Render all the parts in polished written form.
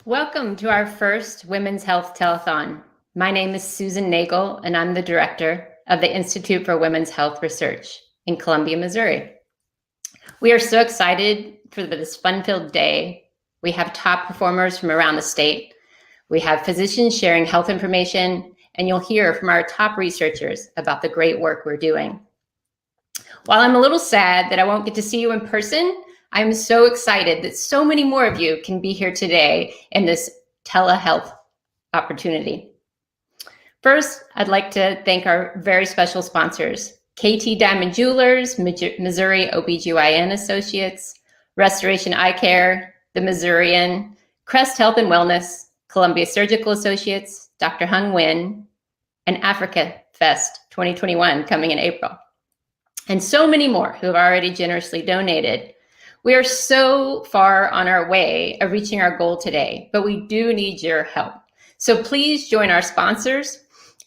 Welcome to our first Women's Health Telethon. My name is Susan Nagel, and I'm the director of the Institute for Women's Health Research in Columbia, Missouri. We are so excited for this fun-filled day. We have top performers from around the state. We have physicians sharing health information, and you'll hear from our top researchers about the great work we're doing. While I'm a little sad that I won't get to see you in person, I'm so excited that so many more of you can be here today in this telehealth opportunity. First, I'd like to thank our very special sponsors, KT Diamond Jewelers, Missouri OBGYN Associates, Restoration Eye Care, The Missourian, Crest Health and Wellness, Columbia Surgical Associates, Dr. Hung Nguyen, and Africa Fest 2021 coming in April. And so many more who have already generously donated. We are so far on our way of reaching our goal today, but we do need your help. So please join our sponsors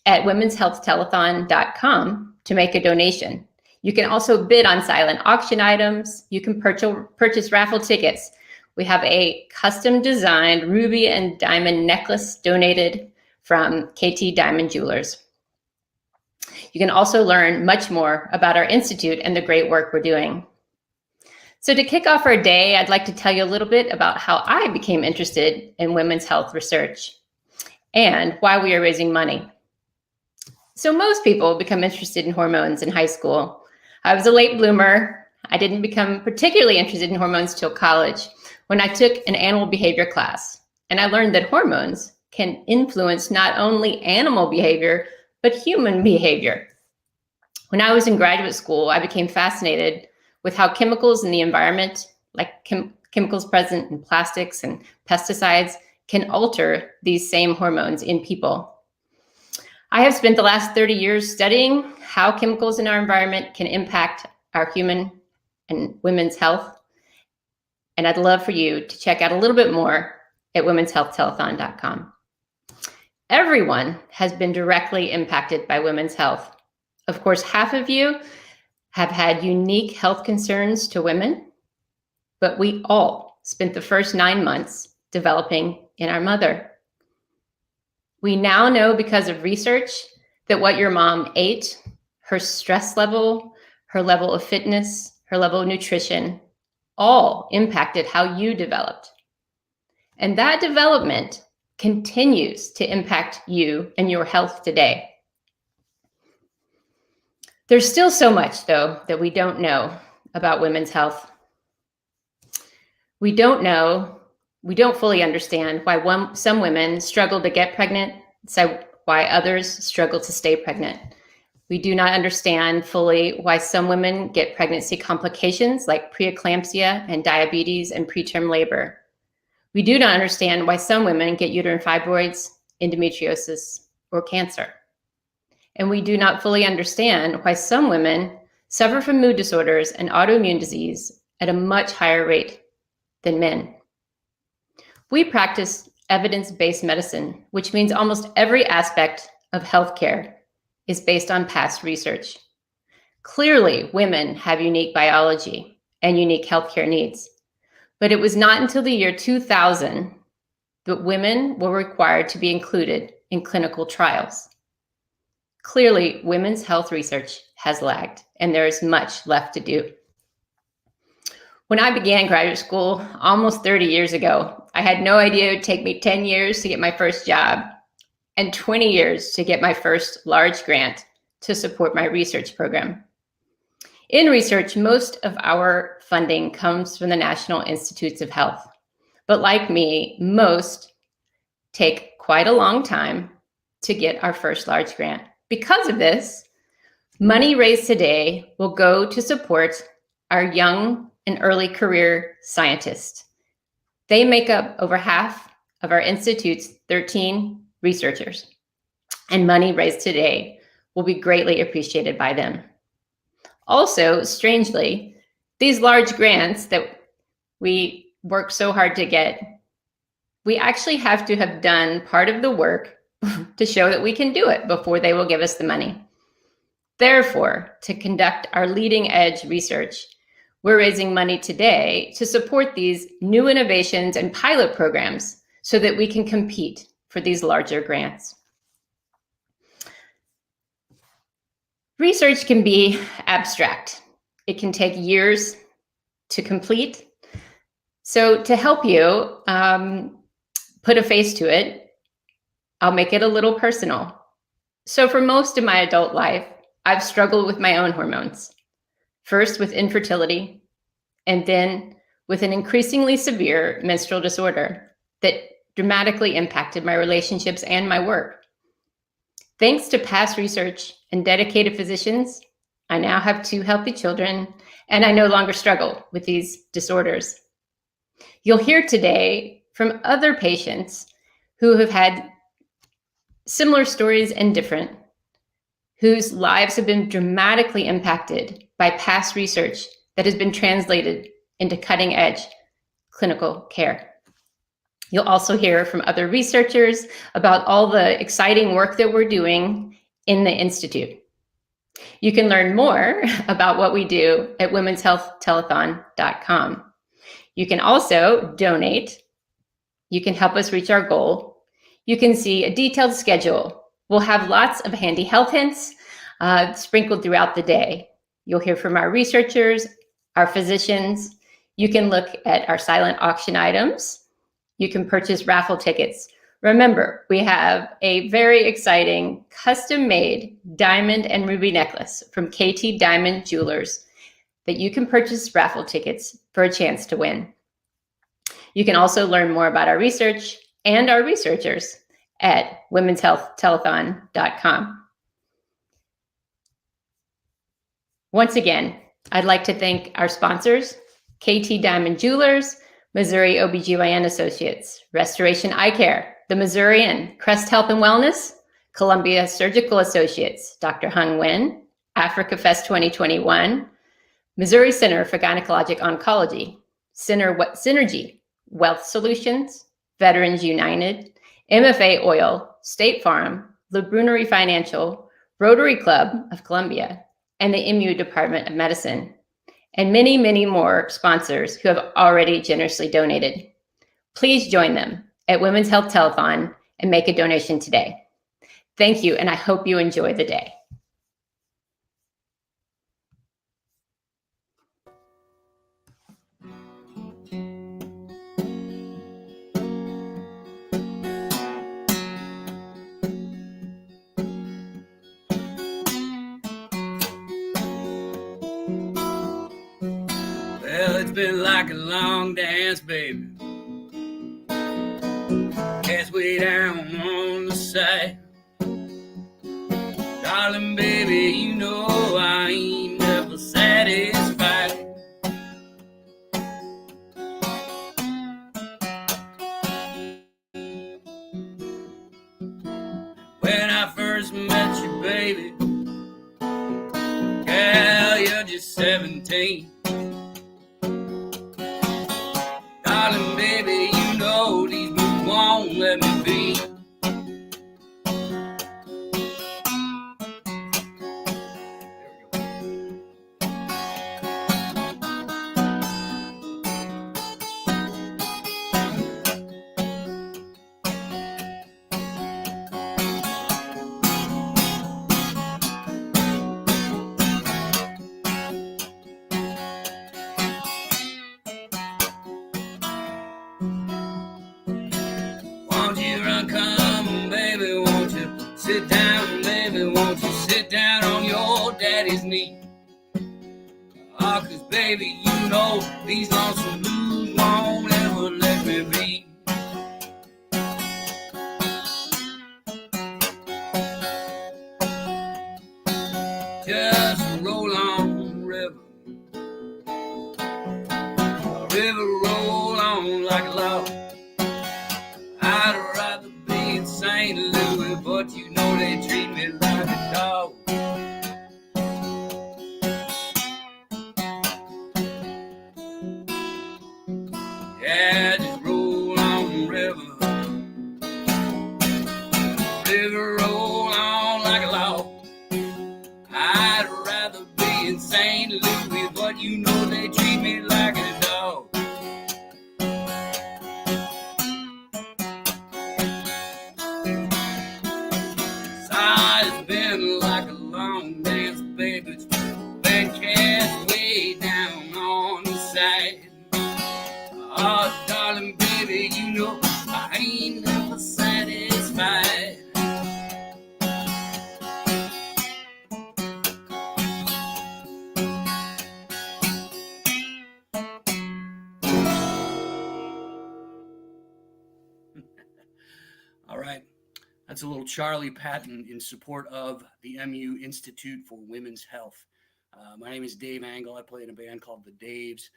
at womenshealthtelethon.com to make a donation. You can also bid on silent auction items. You can purchase raffle tickets. We have a custom designed ruby and diamond necklace donated from KT Diamond Jewelers. You can also learn much more about our Institute and the great work we're doing. So to kick off our day, I'd like to tell you a little bit about how I became interested in women's health research and why we are raising money. So most people become interested in hormones in high school. I was a late bloomer. I didn't become particularly interested in hormones till college when I took an animal behavior class. And I learned that hormones can influence not only animal behavior, but human behavior. When I was in graduate school, I became fascinated with how chemicals in the environment, like chemicals present in plastics and pesticides, can alter these same hormones in people. I have spent the last 30 years studying how chemicals in our environment can impact our human and women's health. And I'd love for you to check out a little bit more at womenshealthtelethon.com. Everyone has been directly impacted by women's health. Of course, half of you have had unique health concerns to women, but we all spent the first 9 months developing in our mother. We now know because of research that what your mom ate, her stress level, her level of fitness, her level of nutrition, all impacted how you developed. And that development continues to impact you and your health today. There's still so much, though, that we don't know about women's health. We don't fully understand why some women struggle to get pregnant, why others struggle to stay pregnant. We do not understand fully why some women get pregnancy complications like preeclampsia and diabetes and preterm labor. We do not understand why some women get uterine fibroids, endometriosis, or cancer. And we do not fully understand why some women suffer from mood disorders and autoimmune disease at a much higher rate than men. We practice evidence-based medicine, which means almost every aspect of healthcare is based on past research. Clearly, women have unique biology and unique healthcare needs. But it was not until the year 2000 that women were required to be included in clinical trials. Clearly, women's health research has lagged, and there is much left to do. When I began graduate school almost 30 years ago, I had no idea it would take me 10 years to get my first job and 20 years to get my first large grant to support my research program. In research, most of our funding comes from the National Institutes of Health. But like me, most take quite a long time to get our first large grant. Because of this, money raised today will go to support our young and early career scientists. They make up over half of our Institute's 13 researchers, and money raised today will be greatly appreciated by them. Also, strangely, these large grants that we work so hard to get, we actually have to have done part of the work to show that we can do it before they will give us the money. Therefore, to conduct our leading edge research, we're raising money today to support these new innovations and pilot programs so that we can compete for these larger grants. Research can be abstract. It can take years to complete. So to help you put a face to it, I'll make it a little personal. So for most of my adult life, I've struggled with my own hormones. First with infertility, and then with an increasingly severe menstrual disorder that dramatically impacted my relationships and my work. Thanks to past research and dedicated physicians, I now have 2 healthy children, and I no longer struggle with these disorders. You'll hear today from other patients who have had similar stories and different, whose lives have been dramatically impacted by past research that has been translated into cutting-edge clinical care. You'll also hear from other researchers about all the exciting work that we're doing in the Insitute. You can learn more about what we do at womenshealthtelethon.com. You can also donate. You can help us reach our goal. You can see a detailed schedule. We'll have lots of handy health hints sprinkled throughout the day. You'll hear from our researchers, our physicians. You can look at our silent auction items. You can purchase raffle tickets. Remember, we have a very exciting custom-made diamond and ruby necklace from KT Diamond Jewelers that you can purchase raffle tickets for a chance to win. You can also learn more about our research and our researchers at womenshealthtelethon.com. Once again, I'd like to thank our sponsors, KT Diamond Jewelers, Missouri OBGYN Associates, Restoration Eye Care, The Missourian, Crest Health and Wellness, Columbia Surgical Associates, Dr. Hung Nguyen, Africa Fest 2021, Missouri Center for Gynecologic Oncology, Synergy, Wealth Solutions, Veterans United, MFA Oil, State Farm, Le Brunerie Financial, Rotary Club of Columbia, and the MU Department of Medicine, and many, many more sponsors who have already generously donated. Please join them at Women's Health Telethon and make a donation today. Thank you, and I hope you enjoy the day. Well, it's been like a long dance, baby. Cast way down on the side. Darling, baby, you know I ain't never satisfied. When I first met you, baby, girl, you're just 17. Darling, baby, you know these moves won't let me be. Won't you run, come, baby, won't you sit down, baby, won't you sit down on your daddy's knee? Oh, 'cause baby, you know these lonesome blues won't ever let me be. Just roll on, river. River, roll on like a log. I'd rather be in St. Louis, but you know they treat me like a dog. Yeah, just roll on, river. River, roll on like a log. I'd rather be in St. Louis, but you know they treat me like a dog. Oh, darling, baby, you know I ain't never satisfied. All right. That's a little Charlie Patton in support of the MU Institute for Women's Health. My name is Dave Angle. I play in a band called the Daves.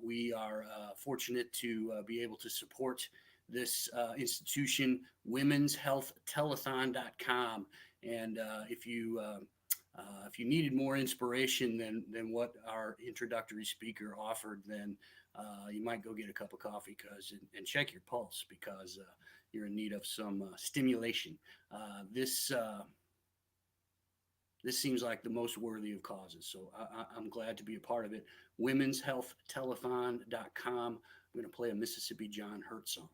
We are fortunate to be able to support this institution, womenshealthtelethon.com. And if you needed more inspiration than what our introductory speaker offered, then you might go get a cup of coffee and check your pulse, because you're in need of some stimulation. This seems like the most worthy of causes, so I'm glad to be a part of it. womenshealthtelethon.com. I'm going to play a Mississippi John Hurt song.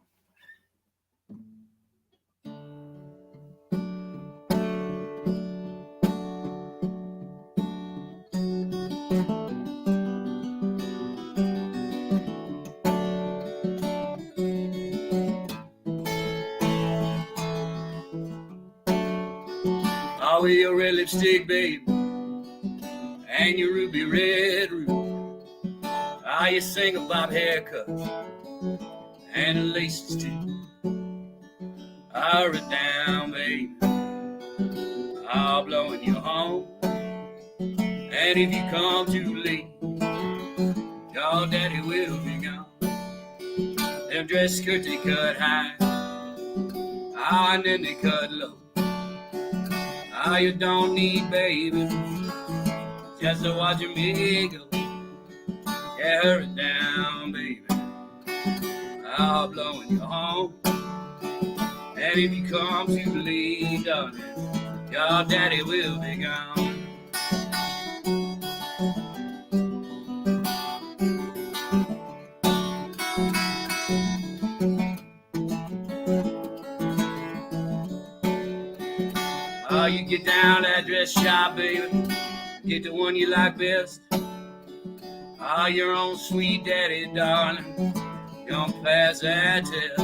Oh, your red lipstick, babe, and your ruby red root. Ah, you sing about haircuts and the laces too. Hurry down, baby, I'll blow in your home. And if you come too late, your daddy will be gone. Them dress skirts, they cut high, ah, and then they cut low. Ah, you don't need, baby, just to watch me go. Yeah, hurry down, baby, I'll blow in your home. And if you come too late, darling, your daddy will be gone. Oh, you get down that dress shop, baby, get the one you like best. Oh, your own sweet daddy, darling, gonna pass that test.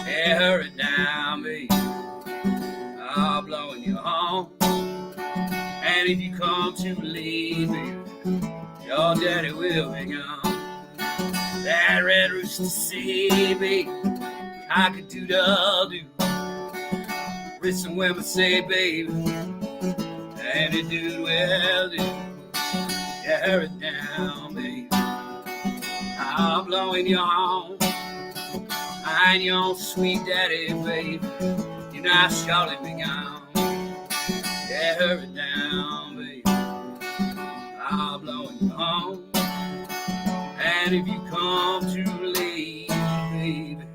Yeah, hurry down, baby, I'll blow in your home. And if you come too late, baby, your daddy will be gone. That red rooster say, baby, cock-a-doodle-doo. With some women say, baby, and it do well do. Yeah, hurry down, baby, I'll blow in your home. And your sweet daddy, baby, you know I surely be gone. Yeah, hurry down, baby, I'll blow in your home. And if you come too late, baby,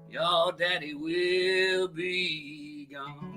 your daddy will be gone.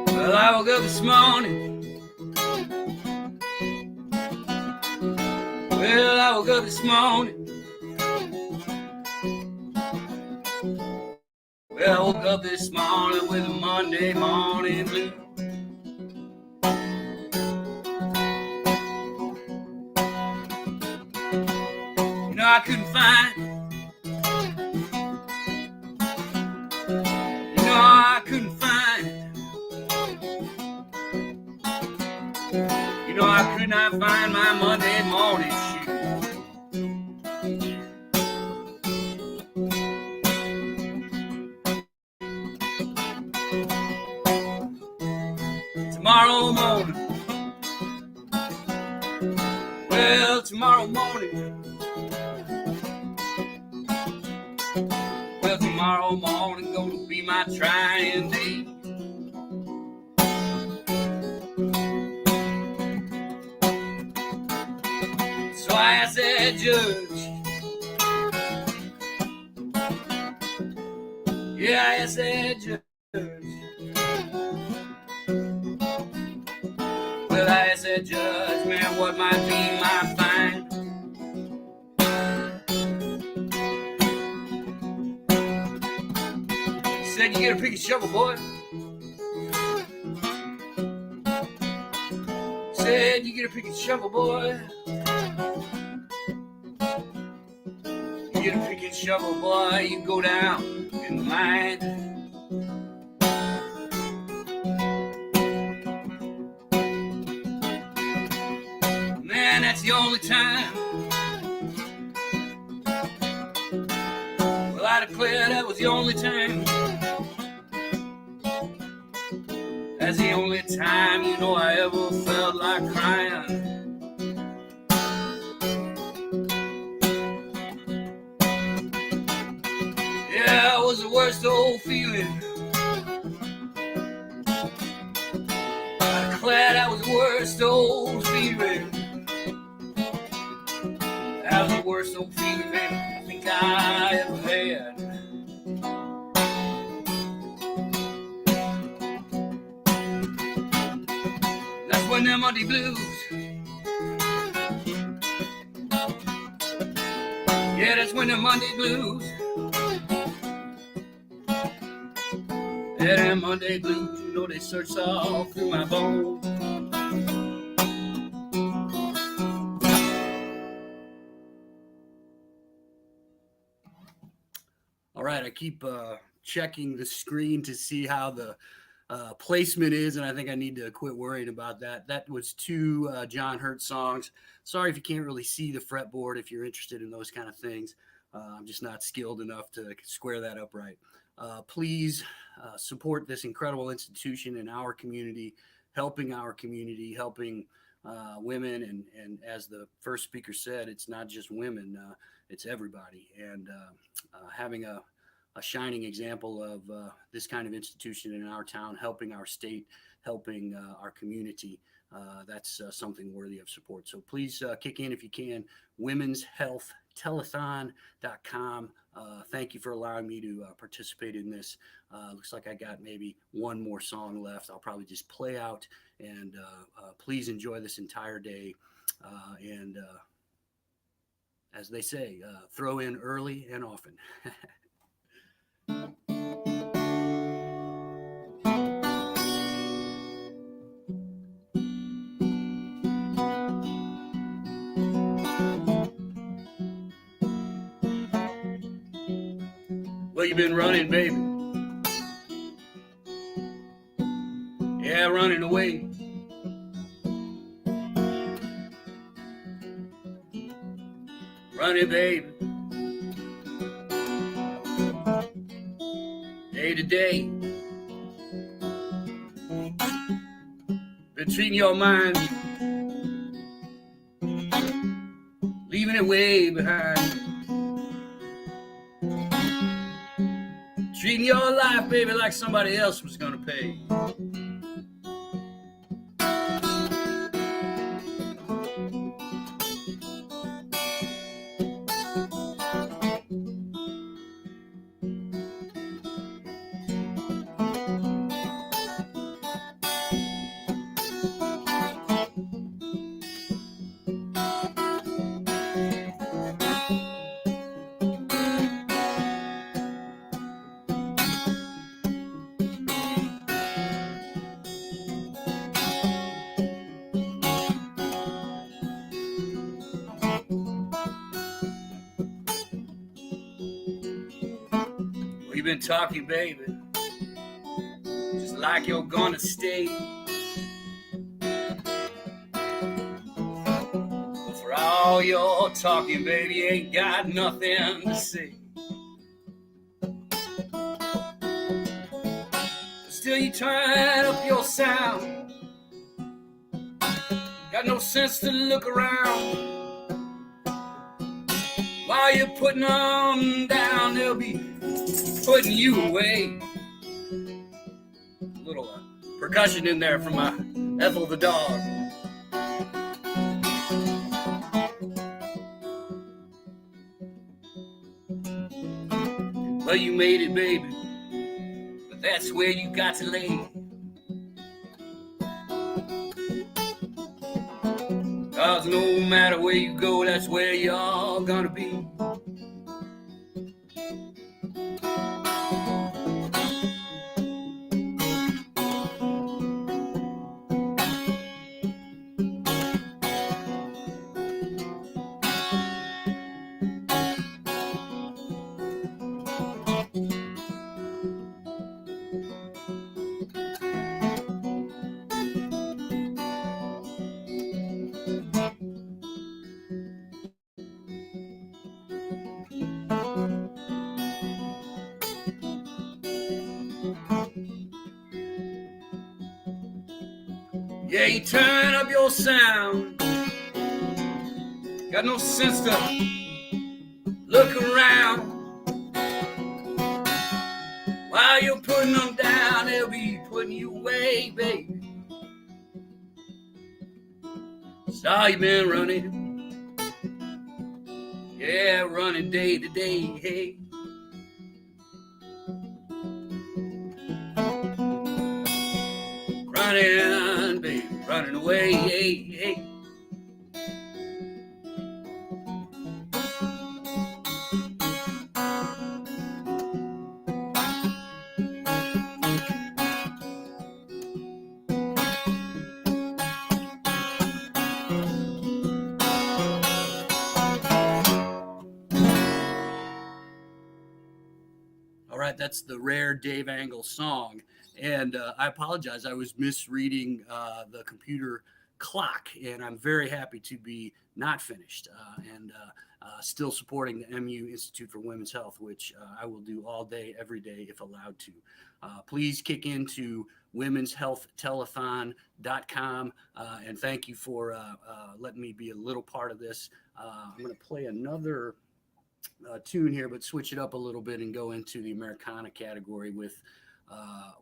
Well, I woke up this morning. Well, I woke up this morning. Well, I woke up this morning with a Monday morning blue. You know, I couldn't find. You know, I couldn't find. You know, I could not find my Monday morning shoe. Tomorrow morning. Well, tomorrow morning. Well, tomorrow morning gonna be my trying day. So I asked that judge, Yeah, I asked that judge. Well, I asked that judge, man, what might be my fine? Said, you get a pick and shovel, boy. Said, you get a pick and shovel, boy. You get a pick and shovel, boy. You go down in the mine. Man, that's the only time. Well, I declare that was the only time. That's the only time, you know, I ever felt like crying. Yeah, it was the worst old feeling. I declare that was the worst old feeling. That was the worst old feeling I think I ever had. That's when them Monday blues. Yeah, that's when the Monday blues. Yeah, them Monday blues, you know they search all through my bones. All right, I keep checking the screen to see how the placement is, and I think I need to quit worrying about that. That was two John Hurt songs. Sorry if you can't really see the fretboard if you're interested in those kind of things. I'm just not skilled enough to square that up right. Please support this incredible institution in our community, helping women. And as the first speaker said, it's not just women, it's everybody. And having a shining example of this kind of institution in our town, helping our state, helping our community. That's something worthy of support. So please kick in if you can. Women's Health Telethon.com. Thank you for allowing me to participate in this. Looks like I got maybe one more song left. I'll probably just play out, and please enjoy this entire day. And as they say, throw in early and often. Well, you've been running, baby. Yeah, running away. Running, baby. Day to day. Between your mind, leaving it way behind. Treating your life, baby, like somebody else was gonna pay. We've been talking, baby, just like you're gonna stay. But for all your talking, baby, you ain't got nothing to say. Still you turn up your sound. Got no sense to look around. While you're putting on down, they'll be putting you away. A little percussion in there from my Ethel the dog. Well, you made it, baby. that's where you got to lay. Cause no matter where you go, that's where you're gonna be. Yeah, you turn up your sound. Got no sense to look around. While you're putting them down, they'll be putting you away, baby. Saw you been running. Yeah, running day to day, hey. Running, baby, running away, hey, hey. All right, that's the rare Dave Angle song. And I apologize, I was misreading the computer clock, and I'm very happy to be not finished and still supporting the MU Institute for Women's Health, which I will do all day, every day, if allowed to. Please kick into womenshealthtelethon.com, and thank you for letting me be a little part of this. I'm going to play another tune here, but switch it up a little bit and go into the Americana category with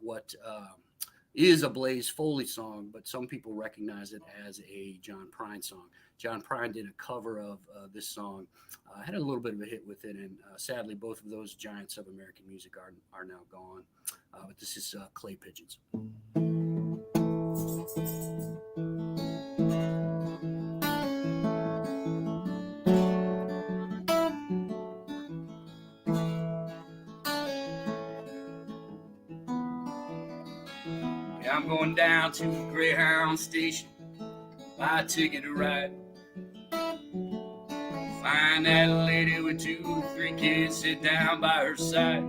what is a Blaze Foley song, but some people recognize it as a John Prine song. John Prine did a cover of this song, had a little bit of a hit with it, and sadly, both of those giants of American music are now gone. But this is Clay Pigeons. I'm going down to the Greyhound station, buy a ticket to ride. Find that lady with 2 or 3 kids, sit down by her side.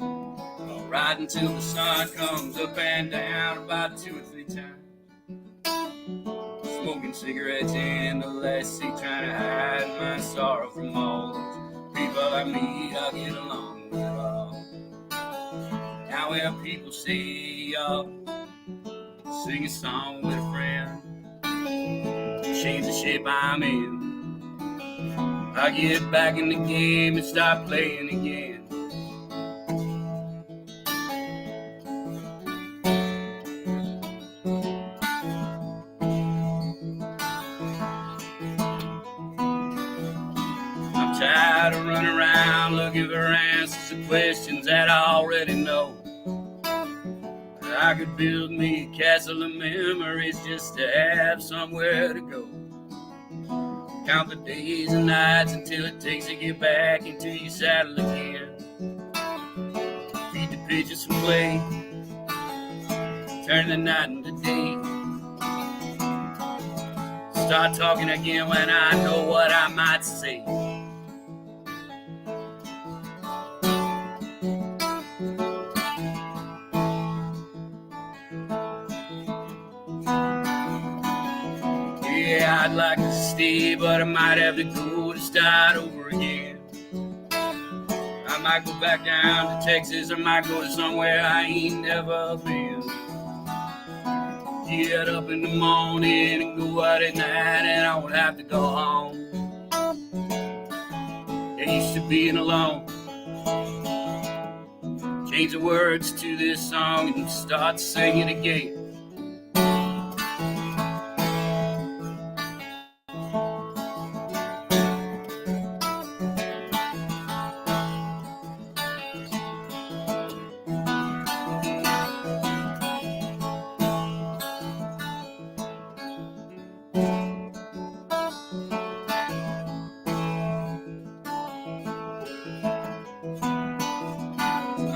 I'll ride until the sun comes up and down about 2 or 3 times. Smoking cigarettes in the last seat, trying to hide my sorrow from all those people like me I get along with all. Now when people say, sing a song with a friend, change the shape I'm in, I get back in the game and start playing again. I'm tired of running around looking for answers to questions that I already know. I could build me a castle of memories just to have somewhere to go. Count the days and nights until it takes to get back into your saddle again. Feed the pigeons some play, turn the night into day. Start talking again when I know what I might say. Yeah, I'd like to stay, but I might have to go to start over again. I might go back down to Texas, I might go to somewhere I ain't never been. Get up in the morning and go out at night, and I won't have to go home. Get used to being alone. Change the words to this song and start singing again.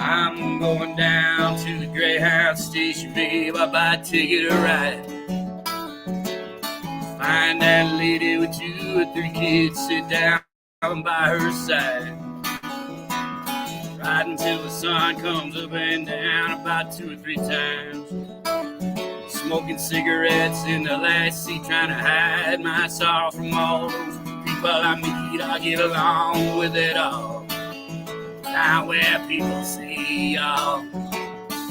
I'm going down to the Greyhound station, babe. I'll buy a ticket to ride. Find that lady with 2 or 3 kids, sit down by her side. Ride until the sun comes up and down about 2 or 3 times. Smoking cigarettes in the last seat, trying to hide my sorrow from all those people I meet. I get along with it all. Now where people say, y'all,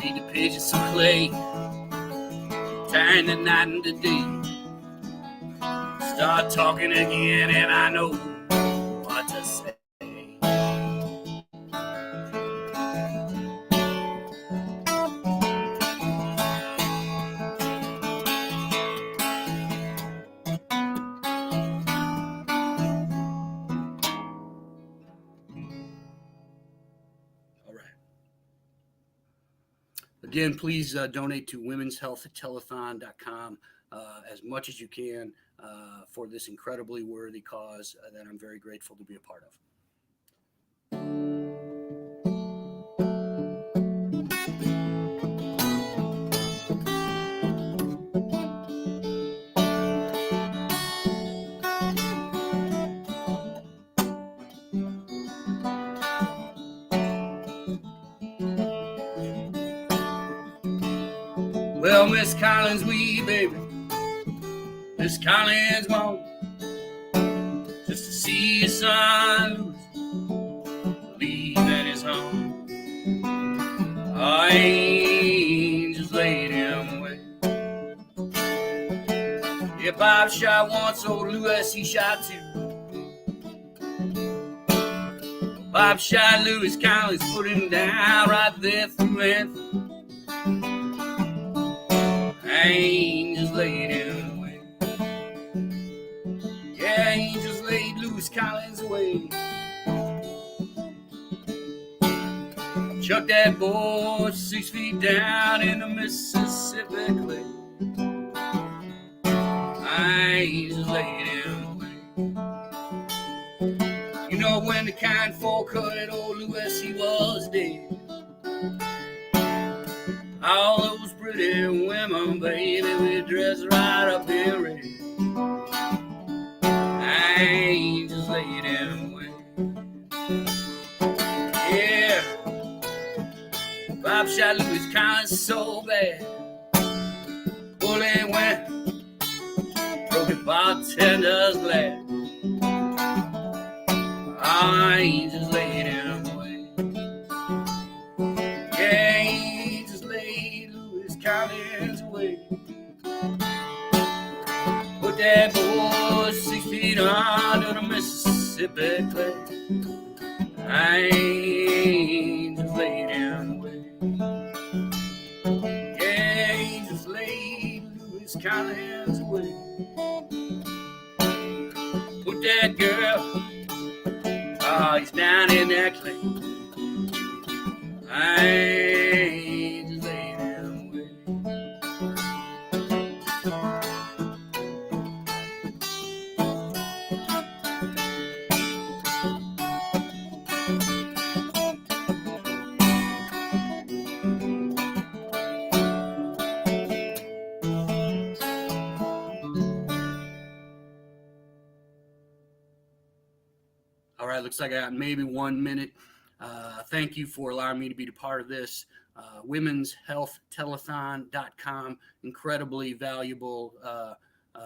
feed the pigeons some clay, turn the night into day. Start talking again and I know what to say. Again, please donate to Women's Health at Telethon.com as much as you can for this incredibly worthy cause that I'm very grateful to be a part of. Well, Miss Collins, baby, Miss Collins gone just to see his son leaving his home. Our angels laid him away. Yeah, Bob shot once, old Louis, he shot 2. Bob shot Louis Collins, put him down right there through and through. Angels laid him away. Yeah, angels laid Louis Collins away. Chuck that boy 6 feet down in the Mississippi clay. Angels laid him away. You know when the kind folk heard old Louis, he was dead. All those pretty women, baby, we dress right up in red. Angels laid him away. Yeah, Bob shot Louis Collins so bad. Bullet went, broke his bartender's glass. Angels laid him away. Yeah, angels laid Louis Collins away. Put that boy 6 feet under the Mississippi clay. Angels laid him away. Yeah, angels laid Louis Collins away. Put that girl, oh, he's down in that clay. Angels laid him away. All right, looks like I got maybe 1 minute. Thank you for allowing me to be a part of this. Women's Health Telethon.com, incredibly valuable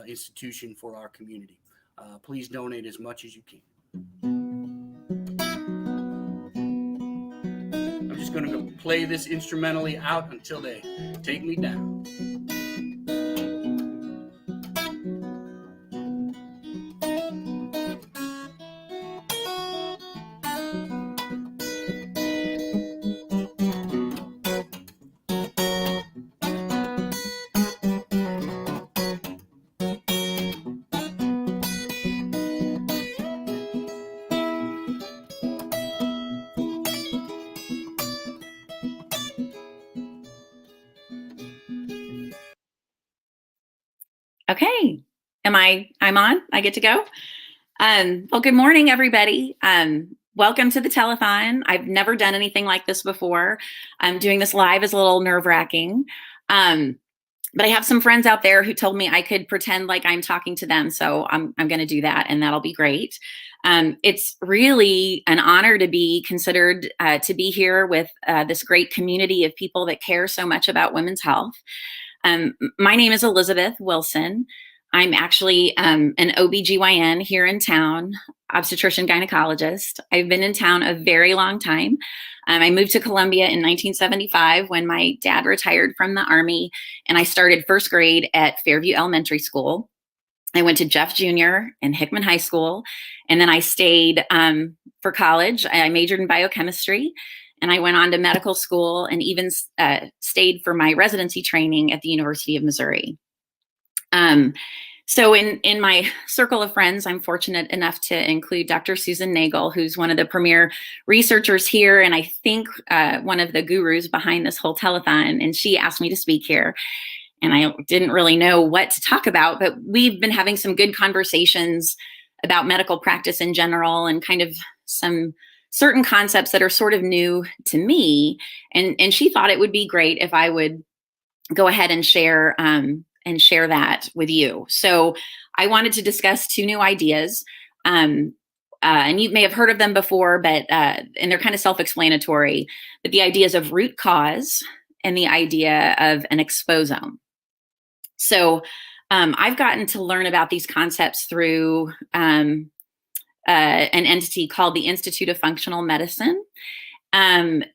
institution for our community. Please donate as much as you can. I'm just going to go play this instrumentally out until they take me down. Okay, I'm on? I get to go? Well, good morning, everybody. welcome to the telethon. I've never done anything like this before. Doing this live is a little nerve-wracking. But I have some friends out there who told me I could pretend like I'm talking to them. So I'm going to do that, and that'll be great. It's really an honor to be considered to be here with this great community of people that care so much about women's health. My name is Elizabeth Wilson. I'm actually an OBGYN here in town, obstetrician gynecologist. I've been in town a very long time. I moved to Columbia in 1975 when my dad retired from the Army, and I started first grade at Fairview Elementary School. I went to Jeff Jr. and Hickman High School, and then I stayed for college. I majored in biochemistry, and I went on to medical school and even stayed for my residency training at the University of Missouri. So in my circle of friends, I'm fortunate enough to include Dr. Susan Nagel, who's one of the premier researchers here, and I think one of the gurus behind this whole telethon, and she asked me to speak here. And I didn't really know what to talk about, but we've been having some good conversations about medical practice in general and kind of some certain concepts that are sort of new to me. And she thought it would be great if I would go ahead and share that with you. So I wanted to discuss two new ideas. And you may have heard of them before, but and they're kind of self-explanatory. But the ideas of root cause and the idea of an exposome. So I've gotten to learn about these concepts through an entity called the Institute of Functional Medicine. And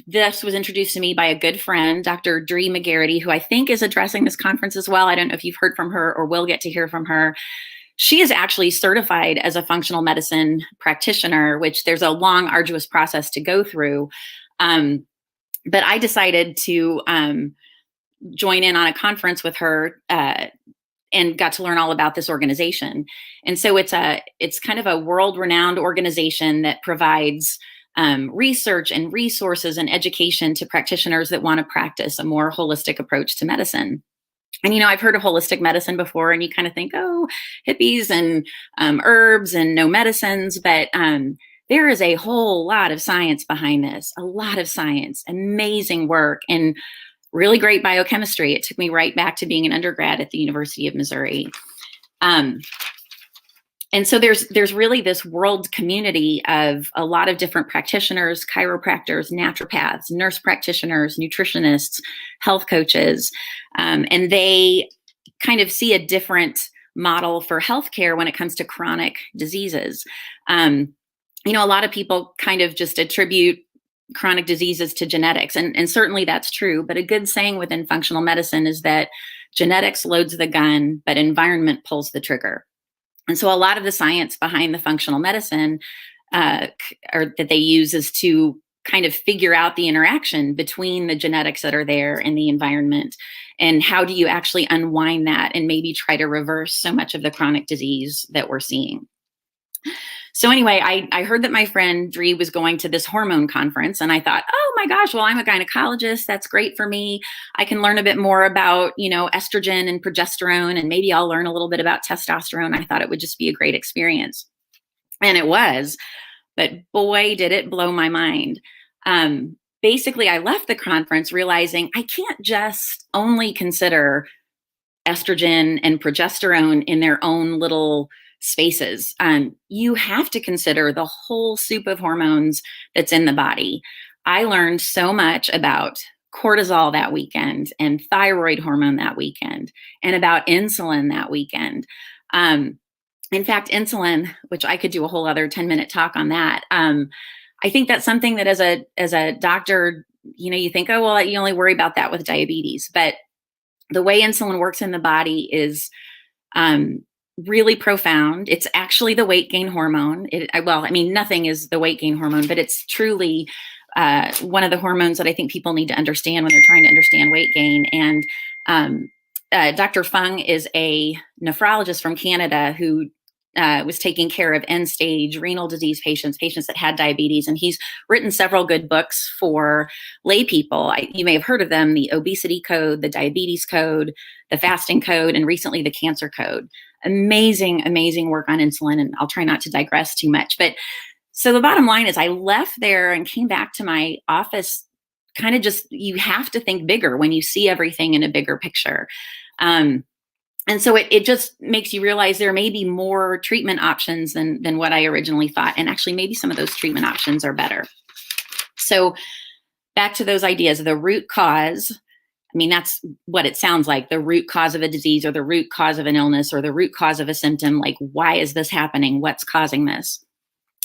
this was introduced to me by a good friend, Dr. Dree McGarity, who I think is addressing this conference as well. I don't know if you've heard from her or will get to hear from her. She is actually certified as a functional medicine practitioner, which there's a long, arduous process to go through. But I decided to join in on a conference with her and got to learn all about this organization. And so it's kind of a world-renowned organization that provides research and resources and education to practitioners that want to practice a more holistic approach to medicine. And, I've heard of holistic medicine before, and you kind of think, oh, hippies and herbs and no medicines, but there is a whole lot of science behind this, a lot of science, amazing work, and really great biochemistry. It took me right back to being an undergrad at the University of Missouri. And so there's really this world community of a lot of different practitioners, chiropractors, naturopaths, nurse practitioners, nutritionists, health coaches, and they kind of see a different model for healthcare when it comes to chronic diseases. A lot of people kind of just attribute chronic diseases to genetics, and certainly that's true. But a good saying within functional medicine is that genetics loads the gun, but environment pulls the trigger. And so a lot of the science behind the functional medicine or that they use is to kind of figure out the interaction between the genetics that are there and the environment, and how do you actually unwind that and maybe try to reverse so much of the chronic disease that we're seeing. So anyway, I heard that my friend Dree was going to this hormone conference, and I thought, oh my gosh, well, I'm a gynecologist. That's great for me. I can learn a bit more about, estrogen and progesterone, and maybe I'll learn a little bit about testosterone. I thought it would just be a great experience. And it was, but boy, did it blow my mind. Basically, I left the conference realizing I can't just only consider estrogen and progesterone in their own little spaces. You have to consider the whole soup of hormones that's in the body. I learned so much about cortisol that weekend and thyroid hormone that weekend and about insulin that weekend. In fact, insulin, which I could do a whole other 10-minute talk on that. I think that's something that as a doctor, you think, oh, well, you only worry about that with diabetes. But the way insulin works in the body is really profound. It's actually the weight gain hormone. Nothing is the weight gain hormone, but it's truly one of the hormones that I think people need to understand when they're trying to understand weight gain. And Dr. Fung is a nephrologist from Canada who was taking care of end-stage renal disease patients that had diabetes. And he's written several good books for lay people. You may have heard of them: the Obesity Code, the Diabetes Code, the Fasting Code, and recently the Cancer Code. amazing, amazing work on insulin. And I'll try not to digress too much. But so the bottom line is I left there and came back to my office kind of just, you have to think bigger when you see everything in a bigger picture. And so it just makes you realize there may be more treatment options than what I originally thought. And actually, maybe some of those treatment options are better. So back to those ideas, the root cause. I mean, that's what it sounds like, the root cause of a disease or the root cause of an illness or the root cause of a symptom. Like, why is this happening? What's causing this?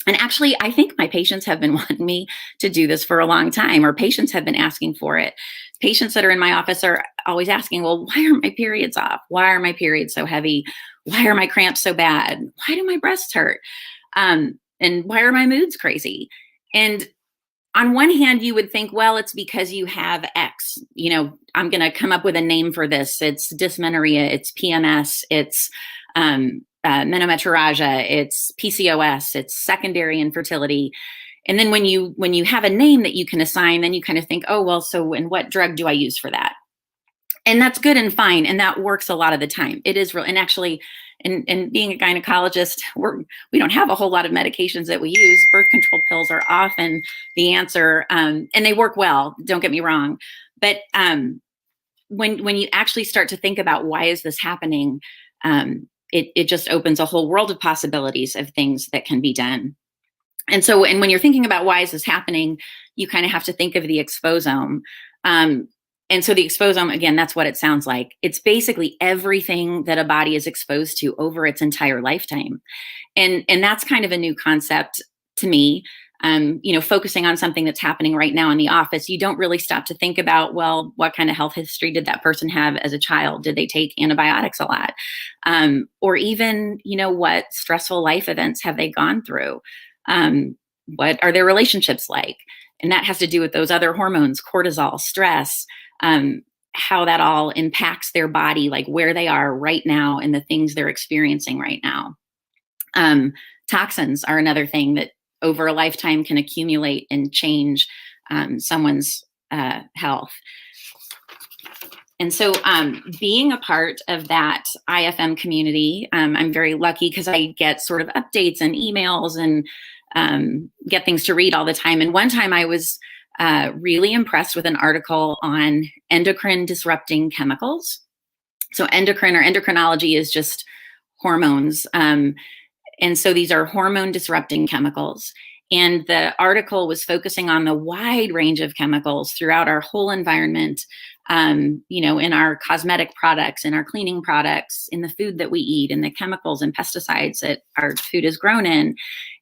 And actually, I think my patients have been wanting me to do this for a long time, or patients have been asking for it. Patients that are in my office are always asking, well, why are my periods off? Why are my periods so heavy? Why are my cramps so bad? Why do my breasts hurt? And why are my moods crazy? And on one hand, you would think, well, it's because you have X. You know, I'm going to come up with a name for this. It's dysmenorrhea, it's PMS, it's menometrorrhagia, it's PCOS, it's secondary infertility. And then when you have a name that you can assign, then you kind of think, oh, well, so and what drug do I use for that? And that's good and fine. And that works a lot of the time. It is real. And actually, and being a gynecologist, we don't have a whole lot of medications that we use. Birth control pills are often the answer, and they work well. Don't get me wrong. But when you actually start to think about why is this happening, it just opens a whole world of possibilities of things that can be done. And so, and when you're thinking about why is this happening, you kind of have to think of the exposome. And so the exposome, again, that's what it sounds like. It's basically everything that a body is exposed to over its entire lifetime. And that's kind of a new concept to me. Focusing on something that's happening right now in the office, you don't really stop to think about, well, what kind of health history did that person have as a child? Did they take antibiotics a lot? Or even, what stressful life events have they gone through? What are their relationships like? And that has to do with those other hormones, cortisol, stress, how that all impacts their body, like where they are right now and the things they're experiencing right now. Toxins are another thing that over a lifetime can accumulate and change someone's health. And so being a part of that IFM community, I'm very lucky because I get sort of updates and emails and get things to read all the time. And one time I was really impressed with an article on endocrine disrupting chemicals. So endocrine or endocrinology is just hormones. And so these are hormone disrupting chemicals. And the article was focusing on the wide range of chemicals throughout our whole environment, in our cosmetic products, in our cleaning products, in the food that we eat, in the chemicals and pesticides that our food is grown in,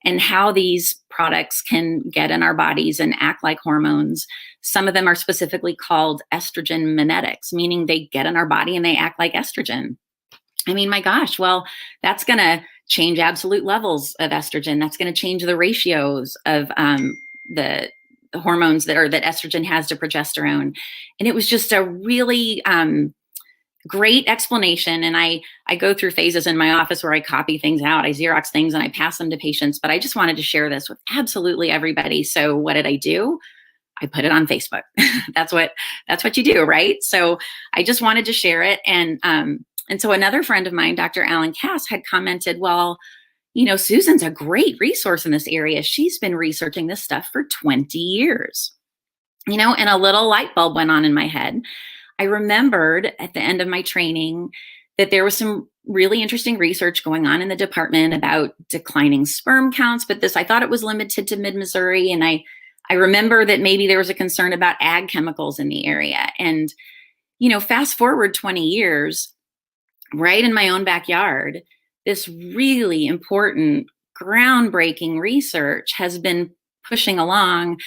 and how these products can get in our bodies and act like hormones. Some of them are specifically called estrogen mimetics, meaning they get in our body and they act like estrogen. I mean, my gosh, well, that's going to change absolute levels of estrogen. That's going to change the ratios of the hormones that estrogen has to progesterone. And it was just a really great explanation. And I go through phases in my office where I copy things out, I Xerox things, and I pass them to patients. But I just wanted to share this with absolutely everybody. So what did I do? I put it on Facebook. That's what you do, right? So I just wanted to share it. And so another friend of mine, Dr. Alan Cass, had commented, well, Susan's a great resource in this area. She's been researching this stuff for 20 years, and a little light bulb went on in my head. I remembered at the end of my training that there was some really interesting research going on in the department about declining sperm counts, but I thought it was limited to mid-Missouri. And I remember that maybe there was a concern about ag chemicals in the area. And, fast forward 20 years, right in my own backyard, this really important, groundbreaking research has been pushing along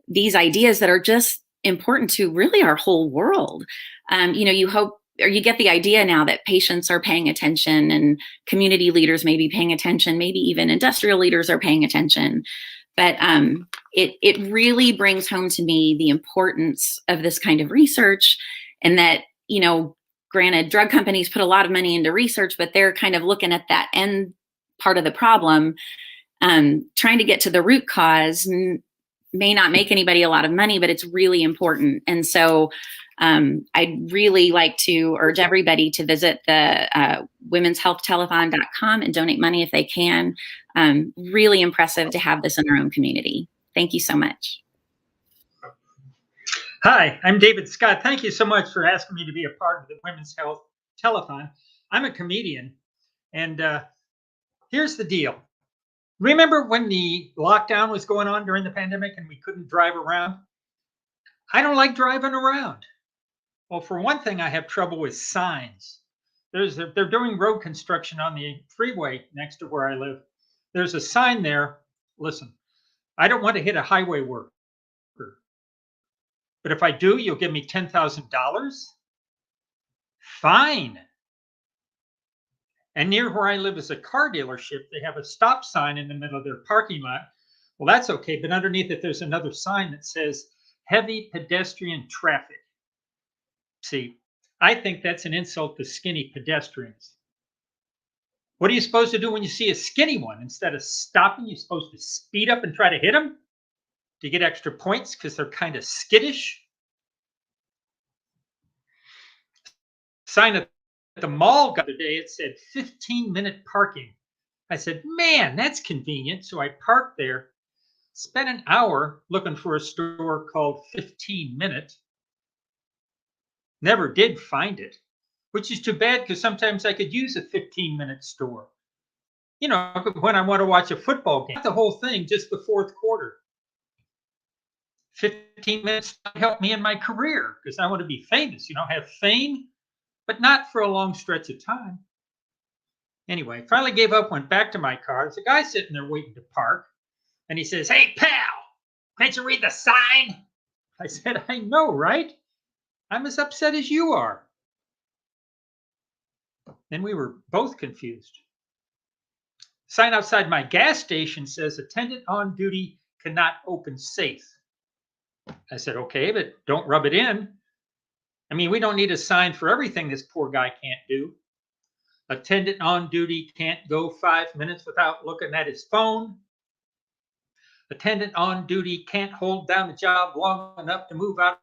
these ideas that are just important to really our whole world. You hope, or you get the idea now that patients are paying attention and community leaders may be paying attention, maybe even industrial leaders are paying attention. But it really brings home to me the importance of this kind of research, and that, granted, drug companies put a lot of money into research, but they're kind of looking at that end part of the problem. Trying to get to the root cause may not make anybody a lot of money, but it's really important. And so I'd really like to urge everybody to visit the womenshealthtelethon.com and donate money if they can. Really impressive to have this in our own community. Thank you so much. Hi, I'm David Scott. Thank you so much for asking me to be a part of the Women's Health Telethon. I'm a comedian, and here's the deal. Remember when the lockdown was going on during the pandemic and we couldn't drive around? I don't like driving around. Well, for one thing, I have trouble with signs. They're doing road construction on the freeway next to where I live. There's a sign there. Listen, I don't want to hit a highway worker, but if I do, you'll give me $10,000? Fine. And near where I live is a car dealership. They have a stop sign in the middle of their parking lot. Well, that's okay, but underneath it, there's another sign that says heavy pedestrian traffic. See, I think that's an insult to skinny pedestrians. What are you supposed to do when you see a skinny one? Instead of stopping, you're supposed to speed up and try to hit them to get extra points because they're kind of skittish. Sign at the mall the other day, it said 15-minute parking. I said, man, that's convenient. So I parked there, spent an hour looking for a store called 15 Minute. Never did find it, which is too bad because sometimes I could use a 15-minute store. You know, when I want to watch a football game, not the whole thing, just the fourth quarter. 15 minutes helped me in my career because I want to be famous, have fame, but not for a long stretch of time. Anyway, finally gave up, went back to my car. There's a guy sitting there waiting to park, and he says, "Hey, pal, can't you read the sign?" I said, "I know, right? I'm as upset as you are." Then we were both confused. Sign outside my gas station says, "Attendant on duty cannot open safe." I said, "Okay, but don't rub it in. I mean, we don't need a sign for everything this poor guy can't do. Attendant on duty can't go 5 minutes without looking at his phone. Attendant on duty can't hold down a job long enough to move out."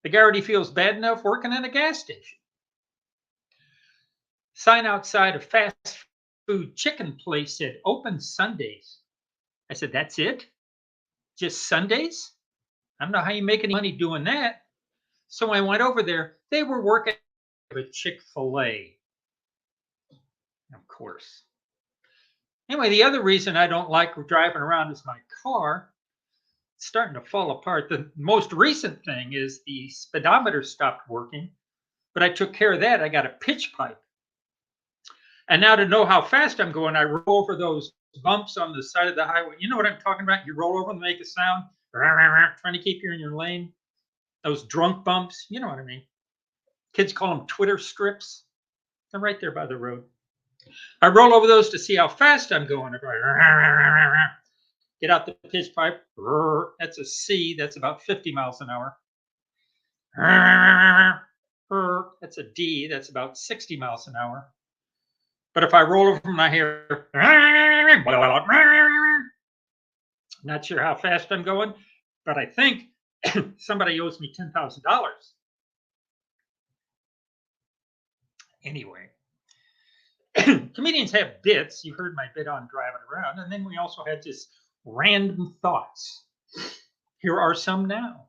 The guy already feels bad enough working at a gas station. Sign outside a fast food chicken place said, "Open Sundays." I said, "That's it? Just Sundays? I don't know how you make any money doing that." So I went over there. They were working at Chick-fil-A. Of course. Anyway, the other reason I don't like driving around is my car. It's starting to fall apart. The most recent thing is the speedometer stopped working, but I took care of that. I got a pitch pipe. And now to know how fast I'm going, I roll over those bumps on the side of the highway. You know what I'm talking about? You roll over and make a sound, trying to keep you in your lane. Those drunk bumps, you know what I mean. Kids call them Twitter strips. They're right there by the road. I roll over those to see how fast I'm going. Get out the pitch pipe. That's a C. That's about 50 miles an hour. That's a D. That's about 60 miles an hour. But if I roll over from my hair, not sure how fast I'm going, but I think somebody owes me $10,000. Anyway, comedians have bits. You heard my bit on driving around. And then we also had just random thoughts. Here are some now.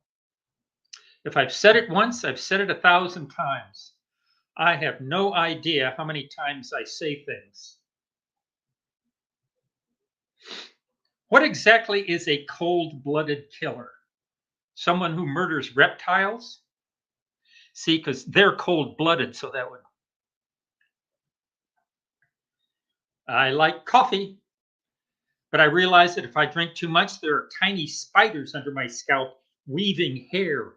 If I've said it once, I've said it 1,000 times. I have no idea how many times I say things. What exactly is a cold-blooded killer? Someone who murders reptiles? See, because they're cold-blooded, so that would. I like coffee, but I realize that if I drink too much, there are tiny spiders under my scalp weaving hair.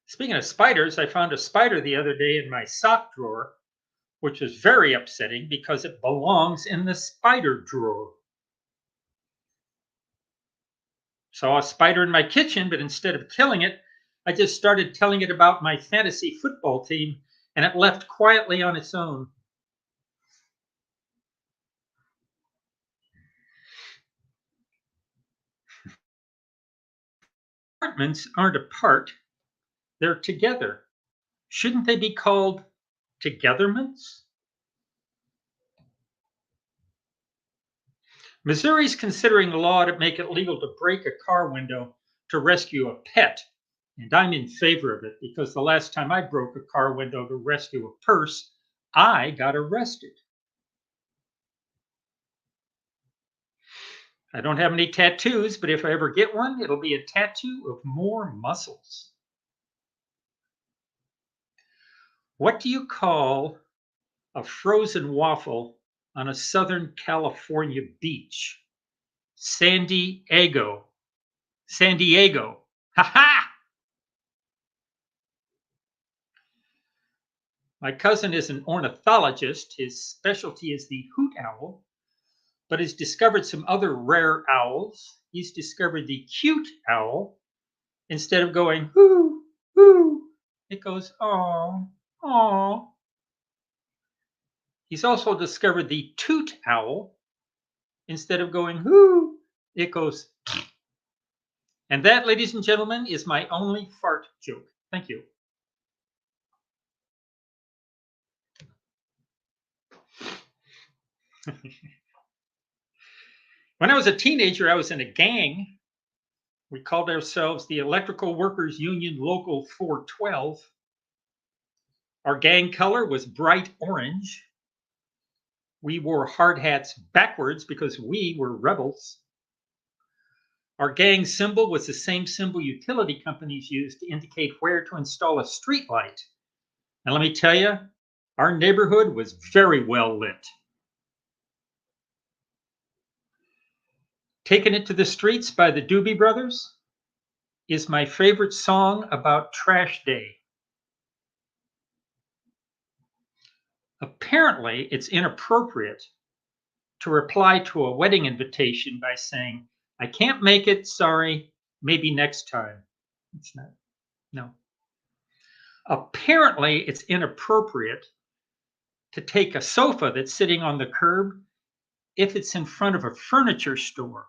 Speaking of spiders, I found a spider the other day in my sock drawer, which is very upsetting because it belongs in the spider drawer. Saw a spider in my kitchen, but instead of killing it, I just started telling it about my fantasy football team, and it left quietly on its own. Compartments aren't apart, they're together. Shouldn't they be called togetherments? Missouri's considering a law to make it legal to break a car window to rescue a pet. And I'm in favor of it because the last time I broke a car window to rescue a purse, I got arrested. I don't have any tattoos, but if I ever get one, it'll be a tattoo of more muscles. What do you call a frozen waffle on a Southern California beach? San Diego. San Diego. Ha ha! My cousin is an ornithologist. His specialty is the hoot owl, but has discovered some other rare owls. He's discovered the cute owl. Instead of going hoo, hoo, it goes aw, aw. He's also discovered the toot owl. Instead of going hoo, it goes. And that, ladies and gentlemen, is my only fart joke. Thank you. When I was a teenager, I was in a gang. We called ourselves the Electrical Workers Union Local 412. Our gang color was bright orange. We wore hard hats backwards because we were rebels. Our gang symbol was the same symbol utility companies used to indicate where to install a street light. And let me tell you, our neighborhood was very well lit. Taking It to the Streets by the Doobie Brothers is my favorite song about trash day. Apparently, it's inappropriate to reply to a wedding invitation by saying, I can't make it, sorry, maybe next time. It's not, no. Apparently, it's inappropriate to take a sofa that's sitting on the curb if it's in front of a furniture store.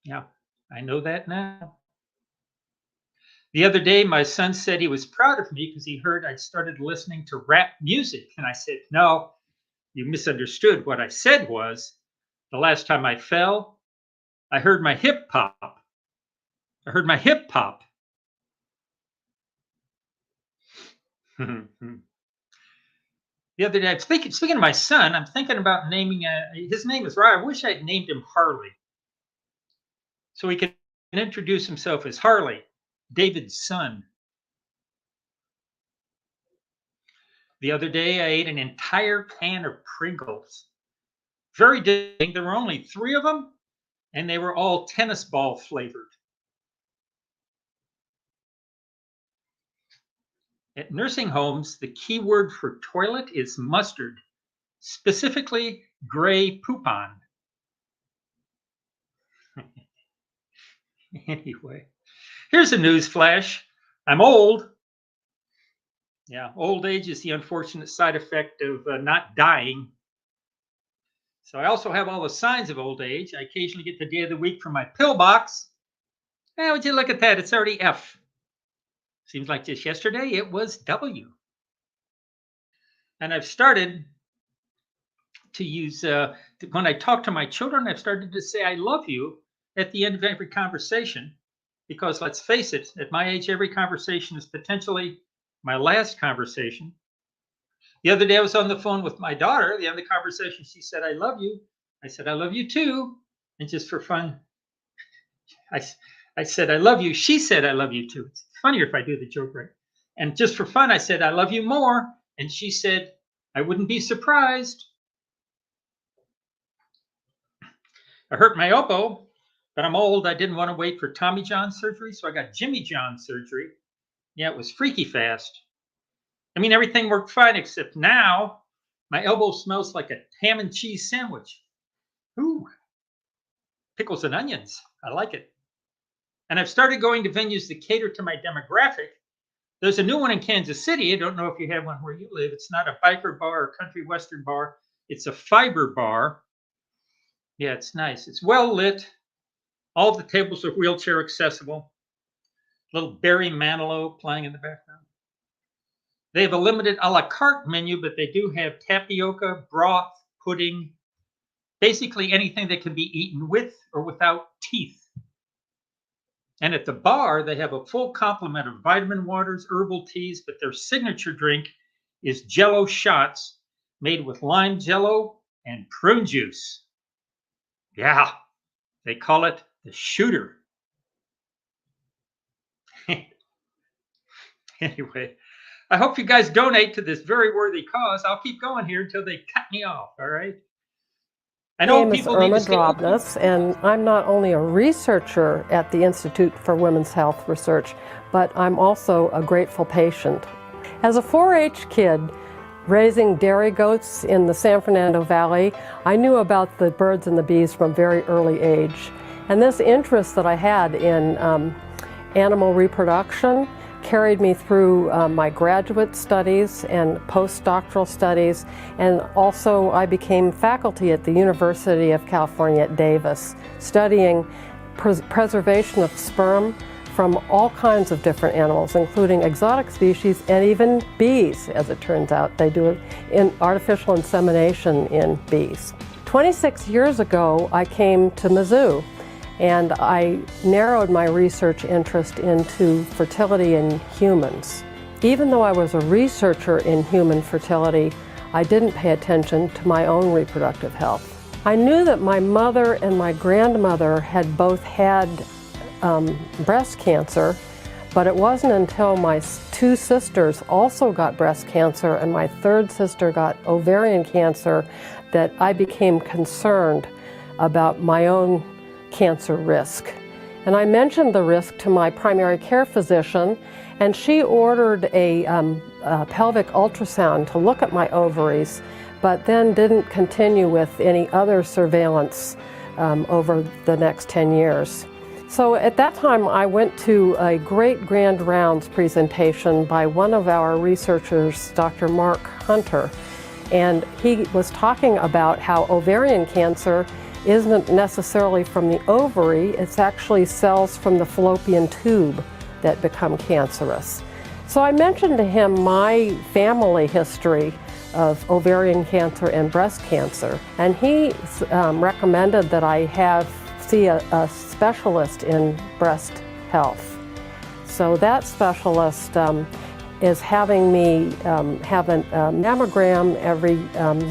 Yeah, I know that now. The other day, my son said he was proud of me because he heard I'd started listening to rap music. And I said, no, you misunderstood. What I said was, the last time I fell, I heard my hip pop. I heard my hip pop. The other day, I'm speaking of my son, I'm thinking about naming, his name is Ryan. I wish I'd named him Harley. So he can introduce himself as Harley, David's son. The other day, I ate an entire can of Pringles. Very disappointing. There were only 3 of them, and they were all tennis ball flavored. At nursing homes, the key word for toilet is mustard, specifically gray poupon. Anyway, here's a news flash. I'm old. Yeah, old age is the unfortunate side effect of not dying. So I also have all the signs of old age. I occasionally get the day of the week from my pill box. Would you look at that? It's already F. Seems like just yesterday it was W. And I've started to use, when I talk to my children, I've started to say I love you at the end of every conversation. Because let's face it, at my age, every conversation is potentially my last conversation. The other day I was on the phone with my daughter. The end of the conversation, she said, I love you. I said, I love you too. And just for fun, I said, I love you. She said, I love you too. It's funnier if I do the joke right. And just for fun, I said, I love you more. And she said, I wouldn't be surprised. I hurt my elbow, but I'm old. I didn't want to wait for Tommy John surgery, so I got Jimmy John surgery. Yeah, it was freaky fast. I mean, everything worked fine, except now my elbow smells like a ham and cheese sandwich. Ooh, pickles and onions. I like it. And I've started going to venues that cater to my demographic. There's a new one in Kansas City. I don't know if you have one where you live. It's not a biker bar or country western bar. It's a fiber bar. Yeah, it's nice. It's well lit. All of the tables are wheelchair accessible. Little Barry Manilow playing in the background. They have a limited a la carte menu, but they do have tapioca, broth, pudding, basically anything that can be eaten with or without teeth. And at the bar, they have a full complement of vitamin waters, herbal teas, but their signature drink is Jello shots made with lime Jello and prune juice. Yeah, they call it the shooter. Anyway, I hope you guys donate to this very worthy cause. I'll keep going here until they cut me off, all right? I know My name is people need Irma to stay. Drobness, and I'm not only a researcher at the Institute for Women's Health Research, but I'm also a grateful patient. As a 4-H kid raising dairy goats in the San Fernando Valley, I knew about the birds and the bees from a very early age. And this interest that I had in animal reproduction carried me through my graduate studies and postdoctoral studies, and also I became faculty at the University of California at Davis, studying preservation of sperm from all kinds of different animals, including exotic species and even bees, as it turns out. They do artificial insemination in bees. 26 years ago, I came to Mizzou, and I narrowed my research interest into fertility in humans. Even though I was a researcher in human fertility, I didn't pay attention to my own reproductive health. I knew that my mother and my grandmother had both had breast cancer, but it wasn't until my 2 sisters also got breast cancer and my 3rd sister got ovarian cancer that I became concerned about my own cancer risk. And I mentioned the risk to my primary care physician, and she ordered a pelvic ultrasound to look at my ovaries, but then didn't continue with any other surveillance over the next 10 years. So at that time, I went to a great grand rounds presentation by one of our researchers, Dr. Mark Hunter, and he was talking about how ovarian cancer isn't necessarily from the ovary, it's actually cells from the fallopian tube that become cancerous. So I mentioned to him my family history of ovarian cancer and breast cancer, and he recommended that I see a specialist in breast health. So that specialist is having me have a mammogram every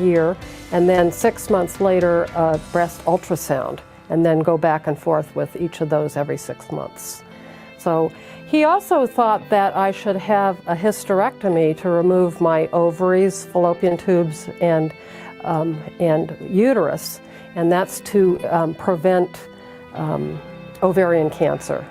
year, and then 6 months later a breast ultrasound, and then go back and forth with each of those every 6 months. So he also thought that I should have a hysterectomy to remove my ovaries, fallopian tubes, and uterus, and that's to prevent ovarian cancer.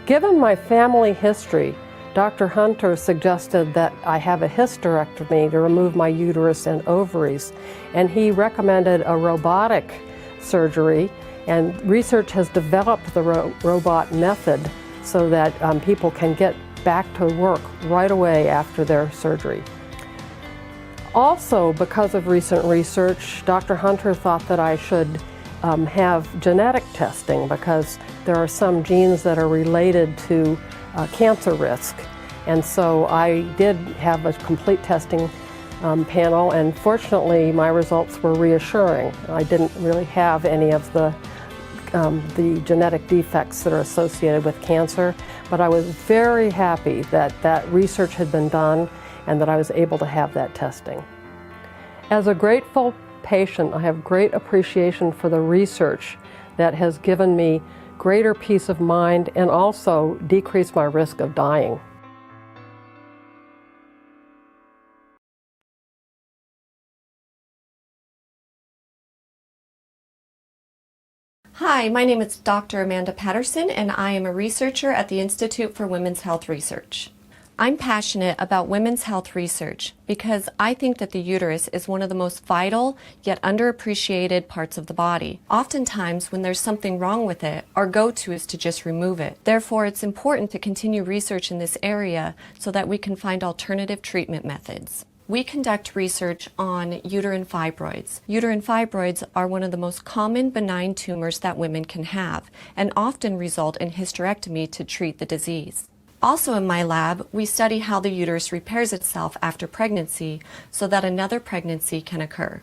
Given my family history, Dr. Hunter suggested that I have a hysterectomy to remove my uterus and ovaries, and he recommended a robotic surgery, and research has developed the robot method so that people can get back to work right away after their surgery. Also, because of recent research, Dr. Hunter thought that I should have genetic testing, because there are some genes that are related to cancer risk. And so I did have a complete testing panel, and fortunately my results were reassuring. I didn't really have any of the genetic defects that are associated with cancer, but I was very happy that that research had been done and that I was able to have that testing. As a grateful patient, I have great appreciation for the research that has given me greater peace of mind and also decreased my risk of dying. Hi, my name is Dr. Amanda Patterson, and I am a researcher at the Institute for Women's Health Research. I'm passionate about women's health research because I think that the uterus is one of the most vital yet underappreciated parts of the body. Oftentimes, when there's something wrong with it, our go-to is to just remove it. Therefore, it's important to continue research in this area so that we can find alternative treatment methods. We conduct research on uterine fibroids. Uterine fibroids are one of the most common benign tumors that women can have and often result in hysterectomy to treat the disease. Also in my lab, we study how the uterus repairs itself after pregnancy so that another pregnancy can occur.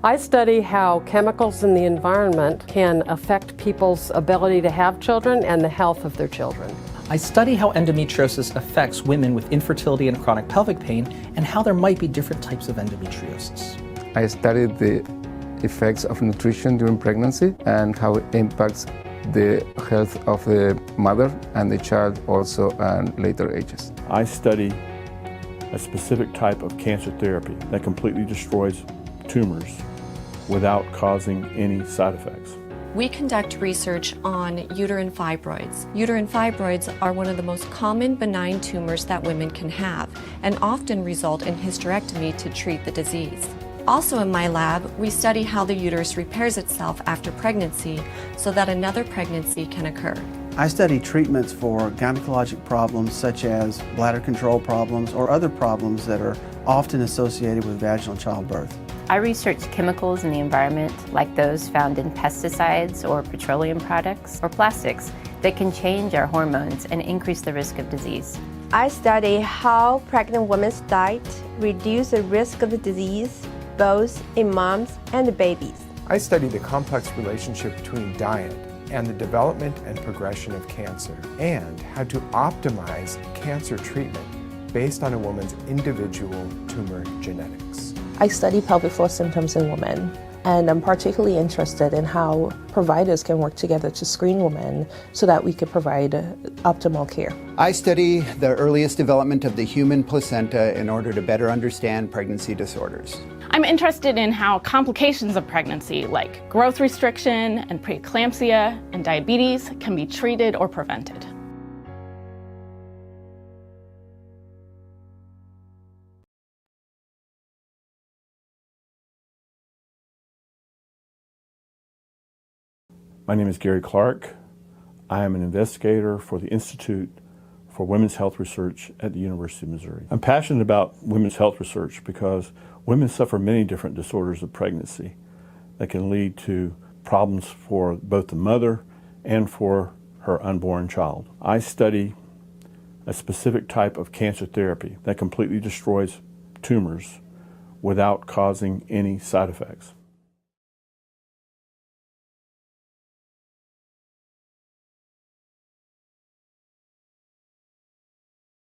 I study how chemicals in the environment can affect people's ability to have children and the health of their children. I study how endometriosis affects women with infertility and chronic pelvic pain and how there might be different types of endometriosis. I studied the effects of nutrition during pregnancy and how it impacts the health of the mother and the child also at later ages. I study a specific type of cancer therapy that completely destroys tumors without causing any side effects. We conduct research on uterine fibroids. Uterine fibroids are one of the most common benign tumors that women can have and often result in hysterectomy to treat the disease. Also in my lab, we study how the uterus repairs itself after pregnancy so that another pregnancy can occur. I study treatments for gynecologic problems such as bladder control problems or other problems that are often associated with vaginal childbirth. I research chemicals in the environment, like those found in pesticides or petroleum products or plastics that can change our hormones and increase the risk of disease. I study how pregnant women's diet reduce the risk of the disease, both in moms and babies. I study the complex relationship between diet and the development and progression of cancer, and how to optimize cancer treatment based on a woman's individual tumor genetics. I study pelvic floor symptoms in women, and I'm particularly interested in how providers can work together to screen women so that we could provide optimal care. I study the earliest development of the human placenta in order to better understand pregnancy disorders. I'm interested in how complications of pregnancy, like growth restriction and preeclampsia and diabetes, can be treated or prevented. My name is Gary Clark. I am an investigator for the Institute for Women's Health Research at the University of Missouri. I'm passionate about women's health research because women suffer many different disorders of pregnancy that can lead to problems for both the mother and for her unborn child. I study a specific type of cancer therapy that completely destroys tumors without causing any side effects.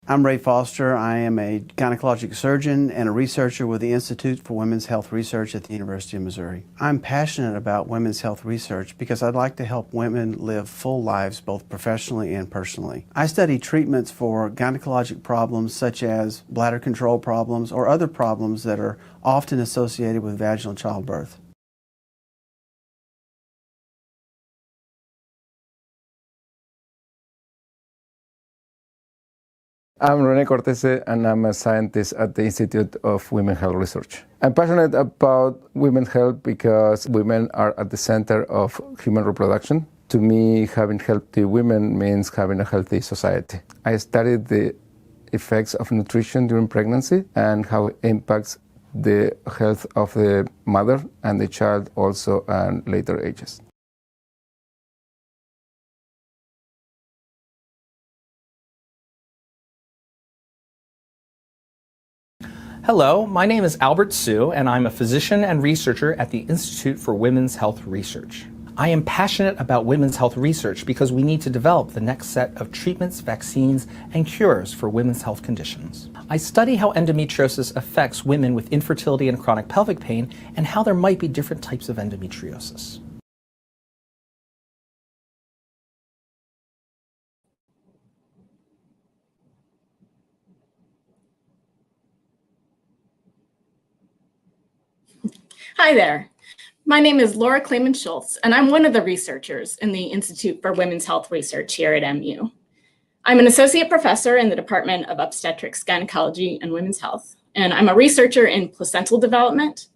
I'm Ray Foster. I am a gynecologic surgeon and a researcher with the Institute for Women's Health Research at the University of Missouri. I'm passionate about women's health research because I'd like to help women live full lives both professionally and personally. I study treatments for gynecologic problems such as bladder control problems or other problems that are often associated with vaginal childbirth. I'm Rene Cortese, and I'm a scientist at the Institute of Women's Health Research. I'm passionate about women's health because women are at the center of human reproduction. To me, having healthy women means having a healthy society. I studied the effects of nutrition during pregnancy and how it impacts the health of the mother and the child also at later ages. Hello, my name is Albert Sue, and I'm a physician and researcher at the Institute for Women's Health Research. I am passionate about women's health research because we need to develop the next set of treatments, vaccines, and cures for women's health conditions. I study how endometriosis affects women with infertility and chronic pelvic pain and how there might be different types of endometriosis. Hi there. My name is Laura Clayman-Schultz, and I'm one of the researchers in the Institute for Women's Health Research here at MU. I'm an associate professor in the Department of Obstetrics, Gynecology, and Women's Health, and I'm a researcher in placental development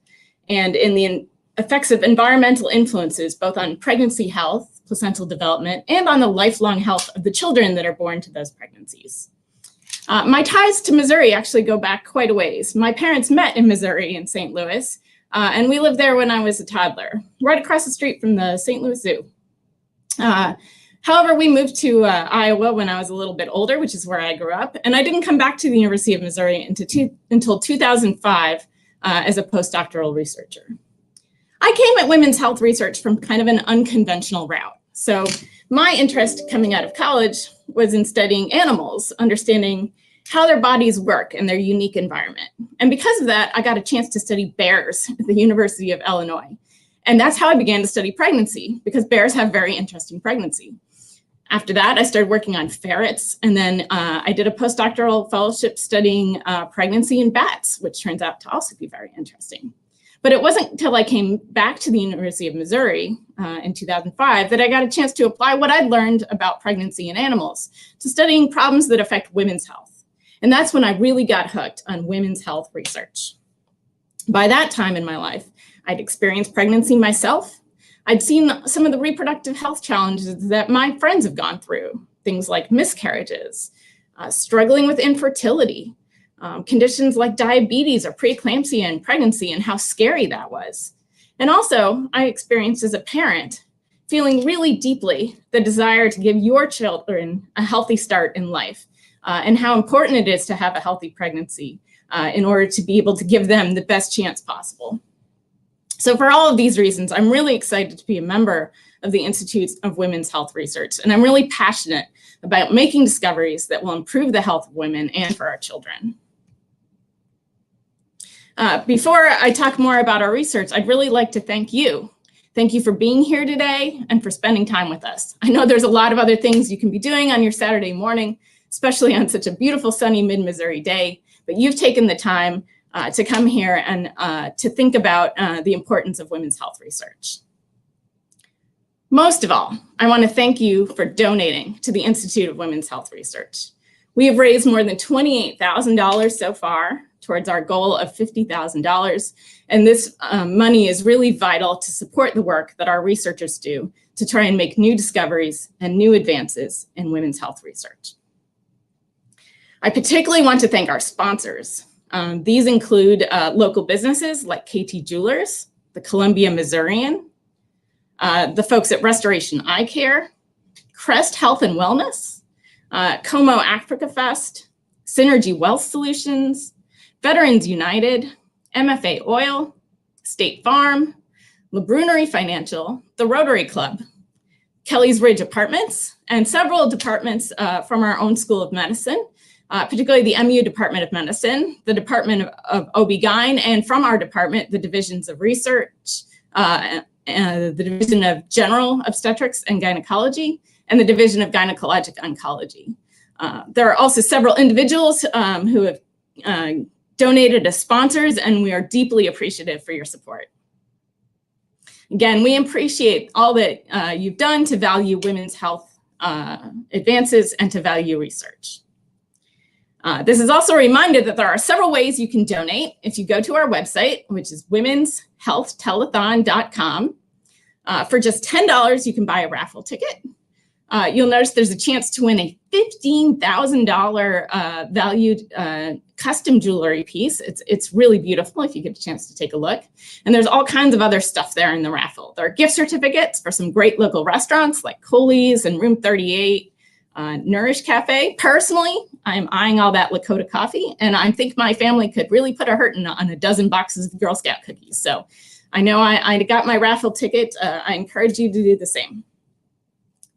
and in the effects of environmental influences, both on pregnancy health, placental development, and on the lifelong health of the children that are born to those pregnancies. My ties to Missouri actually go back quite a ways. My parents met in Missouri in St. Louis, and we lived there when I was a toddler, right across the street from the St. Louis Zoo. However, we moved to Iowa when I was a little bit older, which is where I grew up, and I didn't come back to the University of Missouri until 2005 as a postdoctoral researcher. I came at women's health research from kind of an unconventional route. So my interest coming out of college was in studying animals, understanding how their bodies work in their unique environment. And because of that, I got a chance to study bears at the University of Illinois. And that's how I began to study pregnancy, because bears have very interesting pregnancy. After that, I started working on ferrets, and then I did a postdoctoral fellowship studying pregnancy in bats, which turns out to also be very interesting. But it wasn't until I came back to the University of Missouri in 2005 that I got a chance to apply what I'd learned about pregnancy in animals to studying problems that affect women's health. And that's when I really got hooked on women's health research. By that time in my life, I'd experienced pregnancy myself. I'd seen some of the reproductive health challenges that my friends have gone through, things like miscarriages, struggling with infertility, conditions like diabetes or preeclampsia in pregnancy and how scary that was. And also, I experienced as a parent feeling really deeply the desire to give your children a healthy start in life and how important it is to have a healthy pregnancy in order to be able to give them the best chance possible. So for all of these reasons, I'm really excited to be a member of the Insitute of Women's Health Research, and I'm really passionate about making discoveries that will improve the health of women and for our children. Before I talk more about our research, I'd really like to thank you. Thank you for being here today and for spending time with us. I know there's a lot of other things you can be doing on your Saturday morning, especially on such a beautiful sunny mid-Missouri day, but you've taken the time to come here and to think about the importance of women's health research. Most of all, I want to thank you for donating to the Insitute of Women's Health Research. We have raised more than $28,000 so far towards our goal of $50,000, and this money is really vital to support the work that our researchers do to try and make new discoveries and new advances in women's health research. I particularly want to thank our sponsors. These include local businesses like KT Jewelers, the Columbia Missourian, the folks at Restoration Eye Care, Crest Health and Wellness, Como Africa Fest, Synergy Wealth Solutions, Veterans United, MFA Oil, State Farm, LeBrunery Financial, the Rotary Club, Kelly's Ridge Apartments, and several departments from our own School of Medicine, particularly the MU Department of Medicine, the Department of OB-GYN, and from our department, the divisions of research, the Division of General Obstetrics and Gynecology, and the Division of Gynecologic Oncology. There are also several individuals who have donated as sponsors, and we are deeply appreciative for your support. Again, we appreciate all that you've done to value women's health advances and to value research. This is also a reminder that there are several ways you can donate. If you go to our website, which is womenshealthtelethon.com, for just $10, you can buy a raffle ticket. You'll notice there's a chance to win a $15,000 valued custom jewelry piece. It's really beautiful if you get a chance to take a look. And there's all kinds of other stuff there in the raffle. There are gift certificates for some great local restaurants like Coley's and Room 38, Nourish Cafe. Personally, I'm eyeing all that Lakota coffee, and I think my family could really put a hurting on a dozen boxes of Girl Scout cookies. So I know I got my raffle ticket. I encourage you to do the same.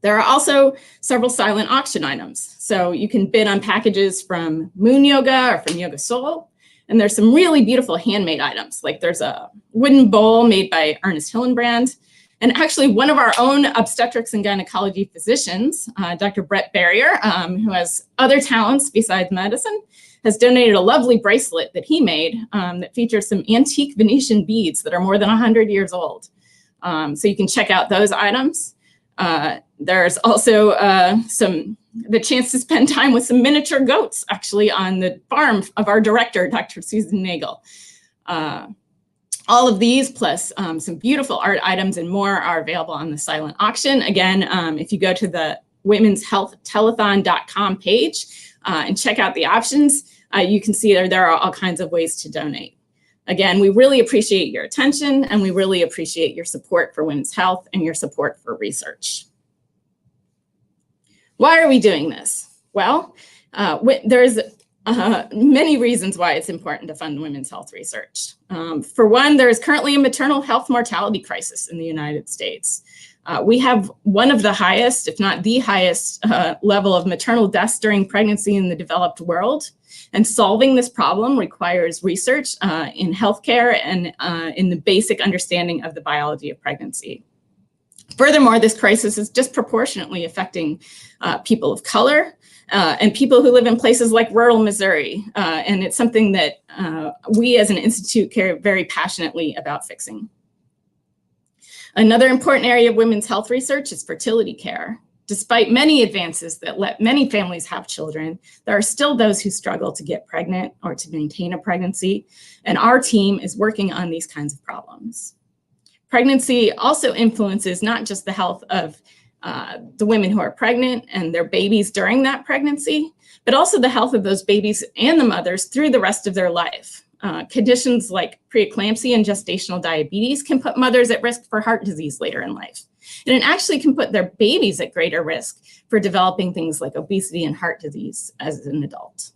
There are also several silent auction items. So you can bid on packages from Moon Yoga or from Yoga Soul. And there's some really beautiful handmade items. Like there's a wooden bowl made by Ernest Hillenbrand. And actually one of our own obstetrics and gynecology physicians, Dr. Brett Barrier, who has other talents besides medicine, has donated a lovely bracelet that he made that features some antique Venetian beads that are more than 100 years old. So you can check out those items. There's also the chance to spend time with some miniature goats actually on the farm of our director, Dr. Susan Nagel. All of these, plus some beautiful art items and more, are available on the silent auction. Again, if you go to the Women's Health Telethon.com page and check out the options, you can see there are all kinds of ways to donate. Again, we really appreciate your attention, and we really appreciate your support for women's health and your support for research. Why are we doing this? Well, there's many reasons why it's important to fund women's health research. For one, there is currently a maternal health mortality crisis in the United States. We have one of the highest, if not the highest, level of maternal deaths during pregnancy in the developed world. And solving this problem requires research in healthcare and in the basic understanding of the biology of pregnancy. Furthermore, this crisis is disproportionately affecting people of color and people who live in places like rural Missouri. And it's something that we as an institute care very passionately about fixing. Another important area of women's health research is fertility care. Despite many advances that let many families have children, there are still those who struggle to get pregnant or to maintain a pregnancy, and our team is working on these kinds of problems. Pregnancy also influences not just the health of the women who are pregnant and their babies during that pregnancy, but also the health of those babies and the mothers through the rest of their life. Conditions like preeclampsia and gestational diabetes can put mothers at risk for heart disease later in life. And it actually can put their babies at greater risk for developing things like obesity and heart disease as an adult.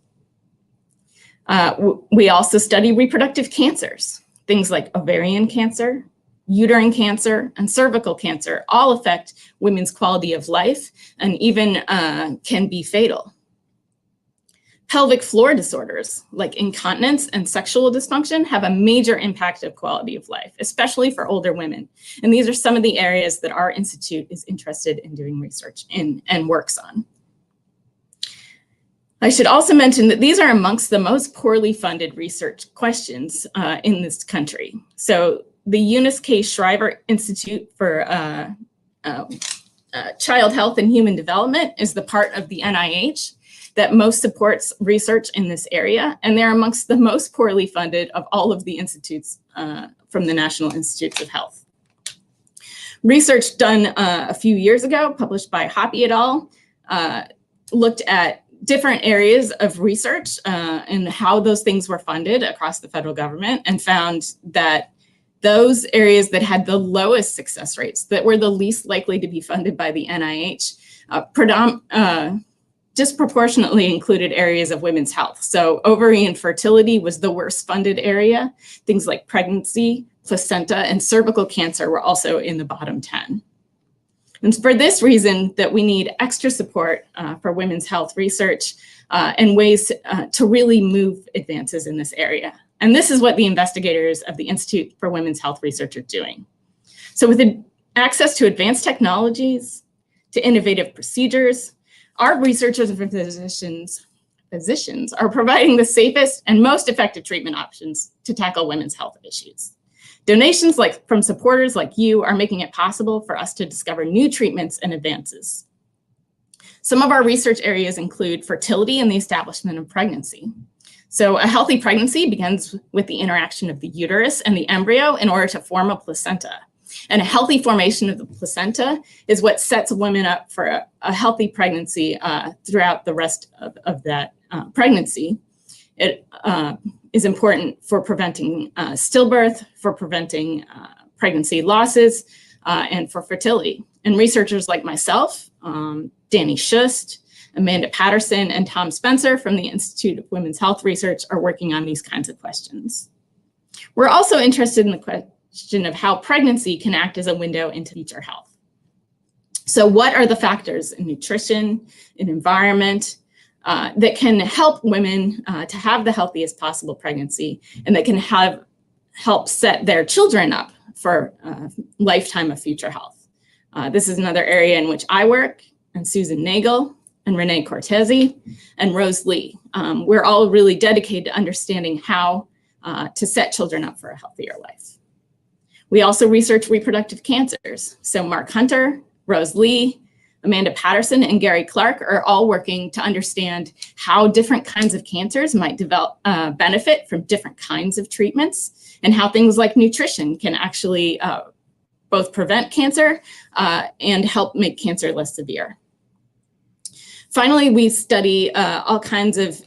We also study reproductive cancers. Things like ovarian cancer, uterine cancer, and cervical cancer all affect women's quality of life and even can be fatal. Pelvic floor disorders like incontinence and sexual dysfunction have a major impact of quality of life, especially for older women. And these are some of the areas that our institute is interested in doing research in and works on. I should also mention that these are amongst the most poorly funded research questions in this country. So the Eunice K. Shriver Institute for Child Health and Human Development is the part of the NIH that most supports research in this area, and they're amongst the most poorly funded of all of the institutes from the National Institutes of Health. Research done a few years ago, published by Hoppe et al., looked at different areas of research and how those things were funded across the federal government, and found that those areas that had the lowest success rates, that were the least likely to be funded by the NIH, disproportionately included areas of women's health. So ovary and fertility was the worst funded area. Things like pregnancy, placenta, and cervical cancer were also in the bottom 10. And for this reason, that we need extra support for women's health research and ways to really move advances in this area. And this is what the investigators of the Institute for Women's Health Research are doing. So with access to advanced technologies, to innovative procedures, our researchers and physicians are providing the safest and most effective treatment options to tackle women's health issues. Donations from supporters like you are making it possible for us to discover new treatments and advances. Some of our research areas include fertility and the establishment of pregnancy. So a healthy pregnancy begins with the interaction of the uterus and the embryo in order to form a placenta. And a healthy formation of the placenta is what sets women up for a healthy pregnancy throughout the rest of that pregnancy. It is important for preventing stillbirth, for preventing pregnancy losses, and for fertility. And researchers like myself, Danny Schust, Amanda Patterson, and Tom Spencer from the Institute of Women's Health Research are working on these kinds of questions. We're also interested in the question of how pregnancy can act as a window into future health. So what are the factors in nutrition, in environment, that can help women to have the healthiest possible pregnancy, and that can help set their children up for a lifetime of future health? This is another area in which I work, and Susan Nagel, and Renee Cortese, and Rose Lee. We're all really dedicated to understanding how to set children up for a healthier life. We also research reproductive cancers. So Mark Hunter, Rose Lee, Amanda Patterson, and Gary Clark are all working to understand how different kinds of cancers might benefit from different kinds of treatments, and how things like nutrition can actually both prevent cancer and help make cancer less severe. Finally, we study all kinds of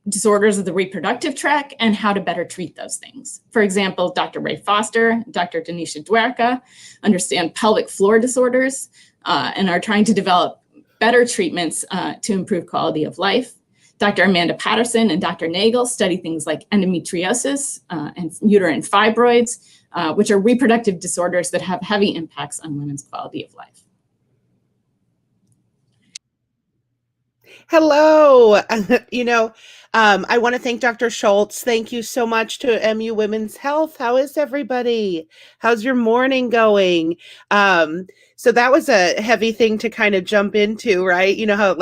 disorders of the reproductive tract and how to better treat those things. For example, Dr. Ray Foster, Dr. Denisha Dwerka understand pelvic floor disorders and are trying to develop better treatments to improve quality of life. Dr. Amanda Patterson and Dr. Nagel study things like endometriosis and uterine fibroids, which are reproductive disorders that have heavy impacts on women's quality of life. Hello. I want to thank Dr. Schultz. Thank you so much to MU Women's Health. How is everybody? How's your morning going? So that was a heavy thing to kind of jump into, right? You know how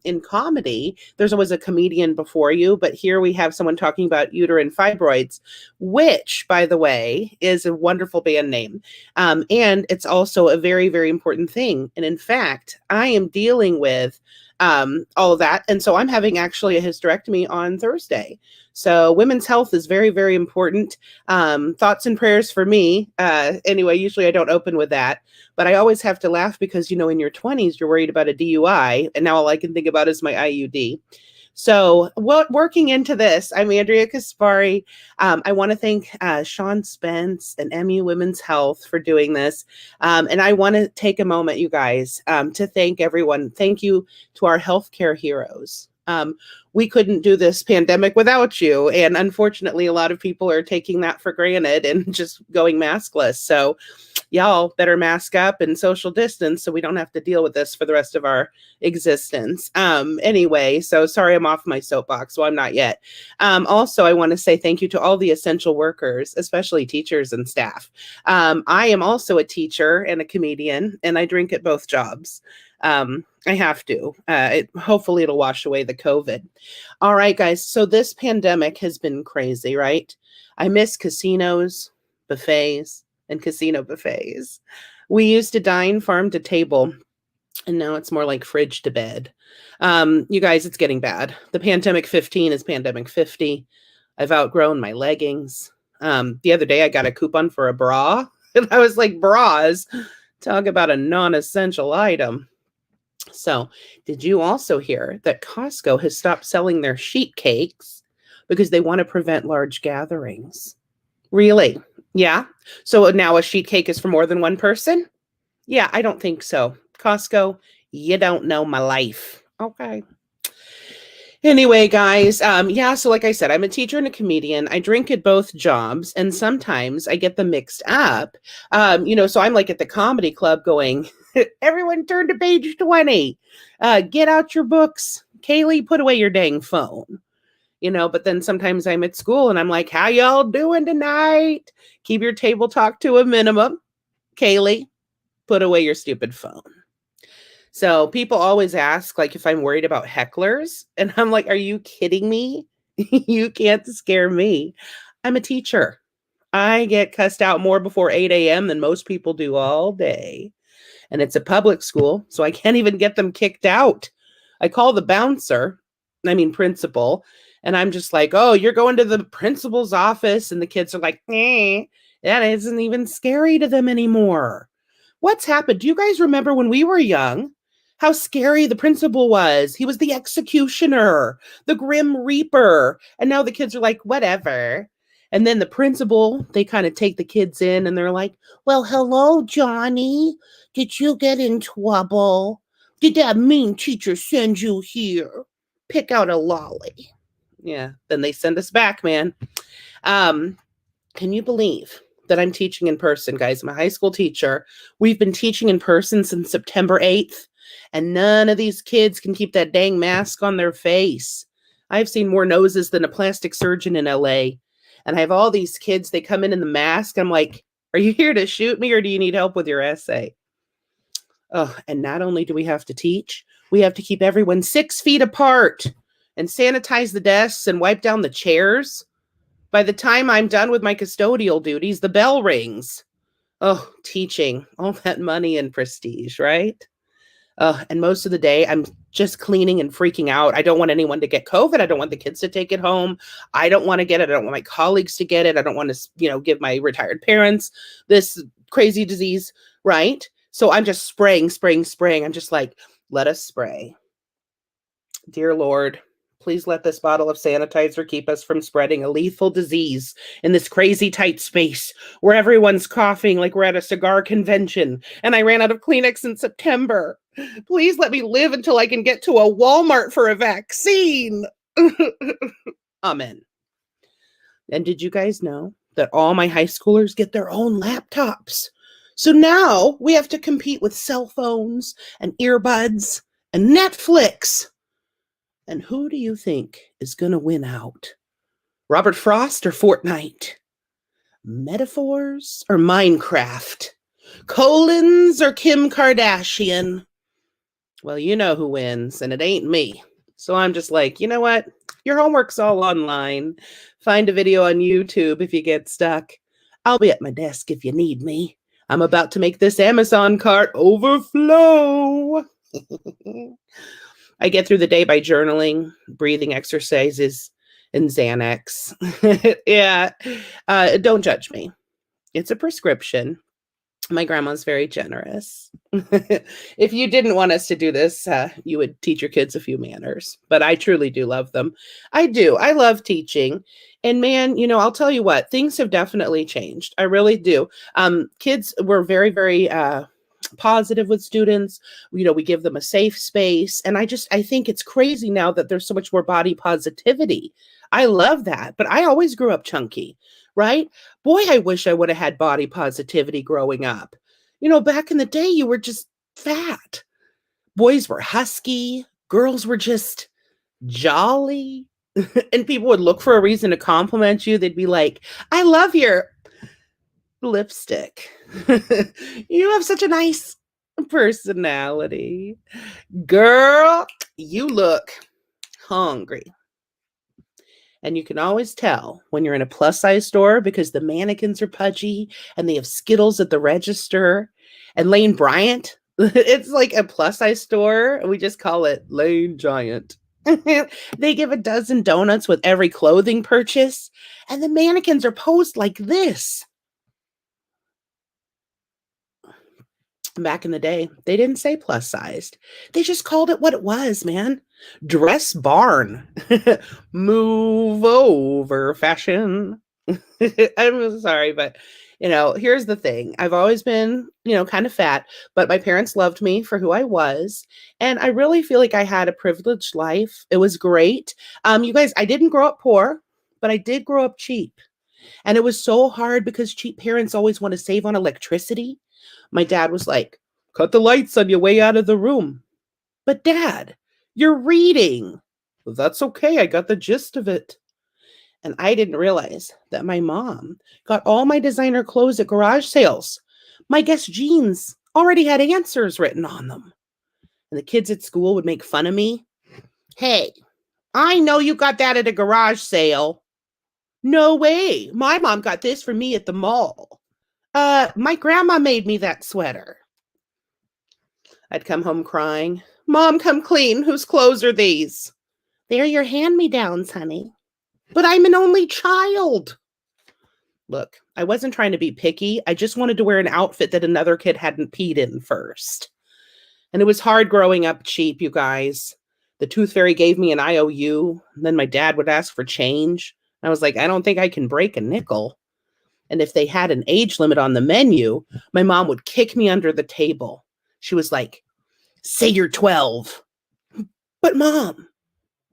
in comedy, there's always a comedian before you, but here we have someone talking about uterine fibroids, which, by the way, is a wonderful band name. And it's also a very, very important thing. And in fact, I am dealing with all of that. And so I'm having actually a hysterectomy on Thursday. So women's health is very, very important. Thoughts and prayers for me. Anyway, usually I don't open with that, but I always have to laugh because, in your 20s, you're worried about a DUI. And now all I can think about is my IUD. So working into this, I'm Andrea Kaspari. I want to thank Sean Spence and MU Women's Health for doing this. And I want to take a moment, you guys, to thank everyone. Thank you to our healthcare heroes. We couldn't do this pandemic without you. And unfortunately, a lot of people are taking that for granted and just going maskless. So y'all better mask up and social distance so we don't have to deal with this for the rest of our existence. Anyway, so sorry I'm off my soapbox. Well, I'm not yet. Also, I want to say thank you to all the essential workers, especially teachers and staff. I am also a teacher and a comedian, and I drink at both jobs. I have to. Hopefully it'll wash away the COVID. All right, guys. So this pandemic has been crazy, right? I miss casinos, buffets, and casino buffets. We used to dine farm to table, and now it's more like fridge to bed. You guys, it's getting bad. The pandemic 15 is pandemic 50. I've outgrown my leggings. The other day I got a coupon for a bra, and I was like, bras? Talk about a non-essential item. So, did you also hear that Costco has stopped selling their sheet cakes because they want to prevent large gatherings? Really? Yeah. So now a sheet cake is for more than one person? Yeah, I don't think so. Costco, you don't know my life. Okay. Anyway, guys, so like I said, I'm a teacher and a comedian. I drink at both jobs, and sometimes I get them mixed up. So I'm like at the comedy club going, everyone turn to page 20. Get out your books. Kaylee, put away your dang phone. But then sometimes I'm at school and I'm like, how y'all doing tonight? Keep your table talk to a minimum. Kaylee, put away your stupid phone. So people always ask, if I'm worried about hecklers. And I'm like, are you kidding me? You can't scare me. I'm a teacher. I get cussed out more before 8 a.m. than most people do all day. And it's a public school, so I can't even get them kicked out. I call the principal, and I'm just like, oh, you're going to the principal's office. And the kids are like, that isn't even scary to them anymore. What's happened? Do you guys remember when we were young, how scary the principal was? He was the executioner, the grim reaper. And now the kids are like, whatever. And then the principal, they kind of take the kids in and they're like, well, hello, Johnny. Did you get in trouble? Did that mean teacher send you here? Pick out a lolly. Yeah, then they send us back, man. Can you believe that I'm teaching in person, guys? I'm a high school teacher. We've been teaching in person since September 8th, and none of these kids can keep that dang mask on their face. I've seen more noses than a plastic surgeon in LA. And I have all these kids, they come in the mask. I'm like, are you here to shoot me or do you need help with your essay? Oh, and not only do we have to teach, we have to keep everyone 6 feet apart and sanitize the desks and wipe down the chairs. By the time I'm done with my custodial duties, the bell rings. Oh, teaching, all that money and prestige, right? And most of the day, I'm just cleaning and freaking out. I don't want anyone to get COVID. I don't want the kids to take it home. I don't want to get it. I don't want my colleagues to get it. I don't want to, give my retired parents this crazy disease, right? So I'm just spraying. I'm just like, let us spray. Dear Lord, please let this bottle of sanitizer keep us from spreading a lethal disease in this crazy tight space where everyone's coughing like we're at a cigar convention and I ran out of Kleenex in September. Please let me live until I can get to a Walmart for a vaccine. Amen. And did you guys know that all my high schoolers get their own laptops? So now we have to compete with cell phones and earbuds and Netflix. And who do you think is going to win out? Robert Frost or Fortnite? Metaphors or Minecraft? Colons or Kim Kardashian? Well, you know who wins, and it ain't me. So I'm just like, you know what? Your homework's all online. Find a video on YouTube if you get stuck. I'll be at my desk if you need me. I'm about to make this Amazon cart overflow. I get through the day by journaling, breathing exercises, and Xanax. Yeah. Don't judge me. It's a prescription. My grandma's very generous. If you didn't want us to do this, you would teach your kids a few manners. But I truly do love them. I do. I love teaching. And man, I'll tell you what, things have definitely changed. I really do. Kids were very, very positive with students. We give them a safe space. And I think it's crazy now that there's so much more body positivity. I love that. But I always grew up chunky, right? Boy, I wish I would have had body positivity growing up. Back in the day, you were just fat. Boys were husky. Girls were just jolly. And people would look for a reason to compliment you. They'd be like, I love your lipstick. You have such a nice personality. Girl, you look hungry. And you can always tell when you're in a plus size store because the mannequins are pudgy and they have Skittles at the register. And Lane Bryant, it's like a plus size store. And we just call it Lane Giant. They give a dozen donuts with every clothing purchase. And the mannequins are posed like this. Back in the day, they didn't say plus sized. They just called it what it was, man. Dress barn. Move over, fashion. I'm sorry, but here's the thing. I've always been, kind of fat, but my parents loved me for who I was. And I really feel like I had a privileged life. It was great. You guys, I didn't grow up poor, but I did grow up cheap. And it was so hard because cheap parents always want to save on electricity. My dad was like, cut the lights on your way out of the room. But Dad, you're reading. Well, that's okay. I got the gist of it. And I didn't realize that my mom got all my designer clothes at garage sales. My Guess jeans already had answers written on them. And the kids at school would make fun of me. Hey, I know you got that at a garage sale. No way. My mom got this for me at the mall. My grandma made me that sweater. I'd come home crying. Mom, come clean. Whose clothes are these? They're your hand-me-downs, honey. But I'm an only child. Look, I wasn't trying to be picky. I just wanted to wear an outfit that another kid hadn't peed in first. And it was hard growing up cheap, you guys. The tooth fairy gave me an IOU. And then my dad would ask for change. I was like, I don't think I can break a nickel. And if they had an age limit on the menu, my mom would kick me under the table. She was like, say you're 12. But Mom,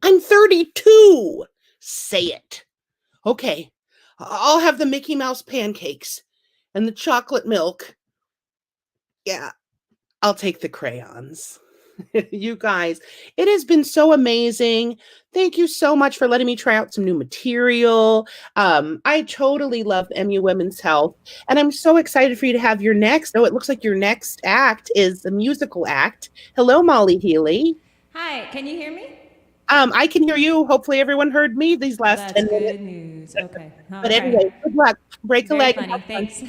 I'm 32. Say it. Okay, I'll have the Mickey Mouse pancakes and the chocolate milk. Yeah, I'll take the crayons. You guys, it has been so amazing. Thank you so much for letting me try out some new material. I totally love MU Women's Health, and I'm so excited for you to have your next. Oh, it looks like your next act is a musical act. Hello, Molly Healy. Hi, can you hear me? I can hear you. Hopefully everyone heard me these last 10 minutes. That's good news. Okay. But anyway, good luck. Break a leg. Funny. Thanks.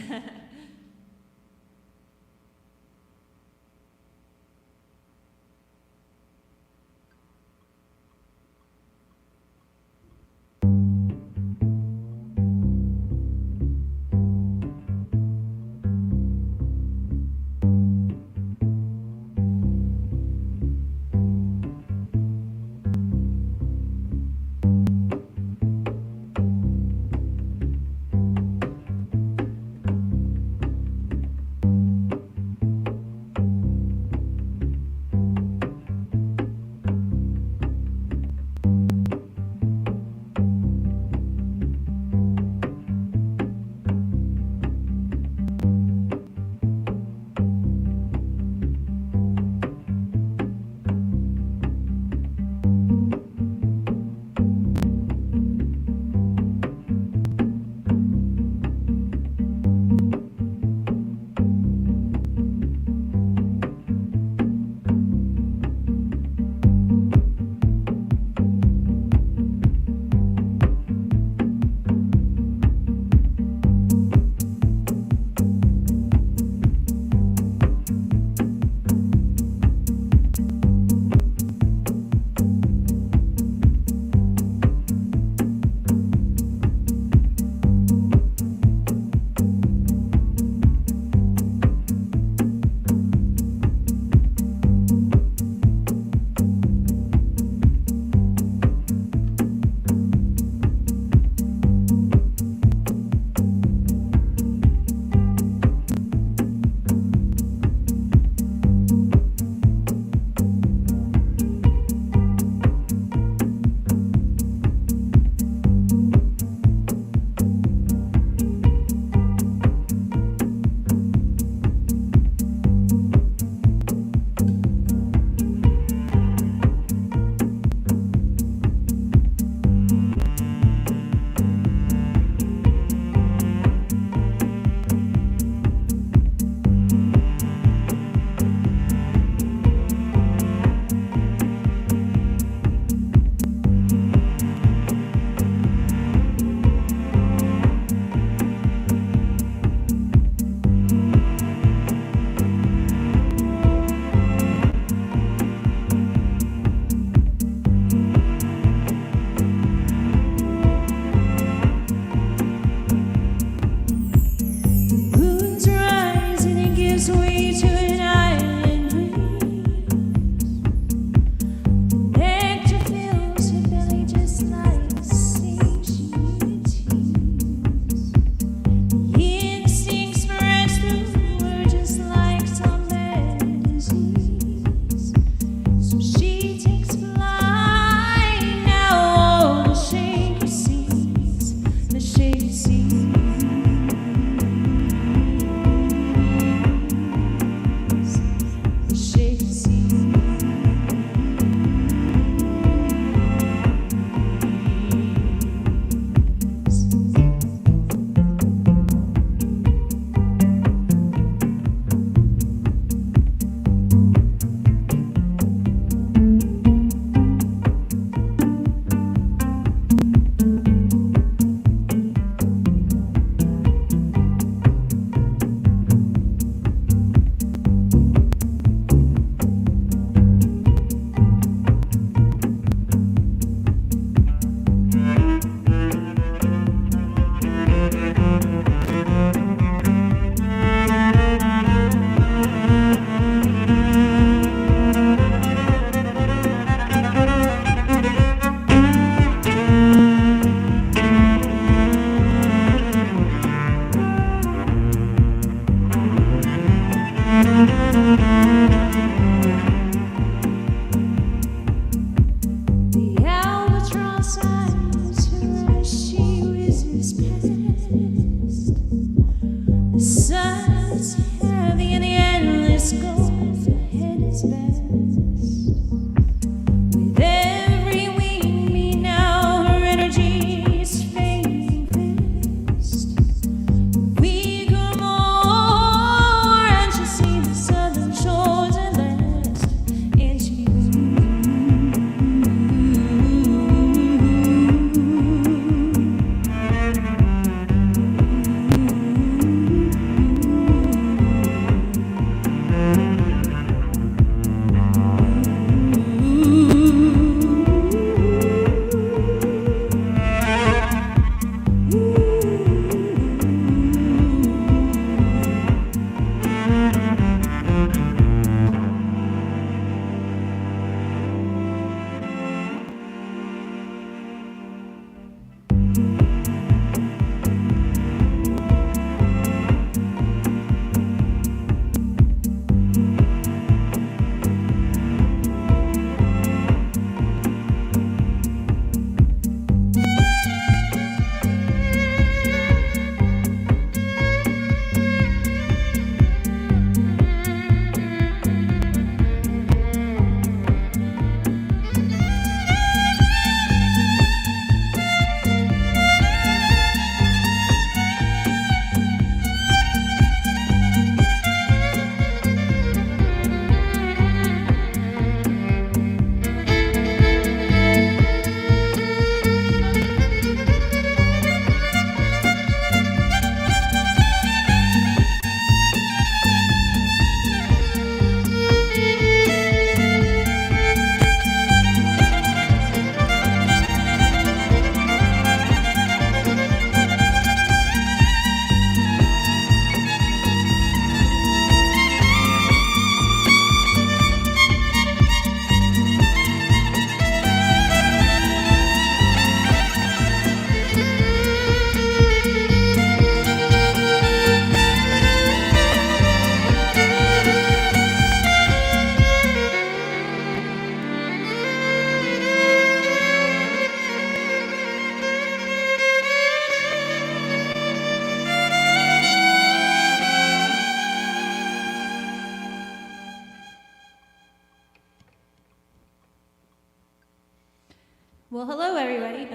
Well, hello, everybody.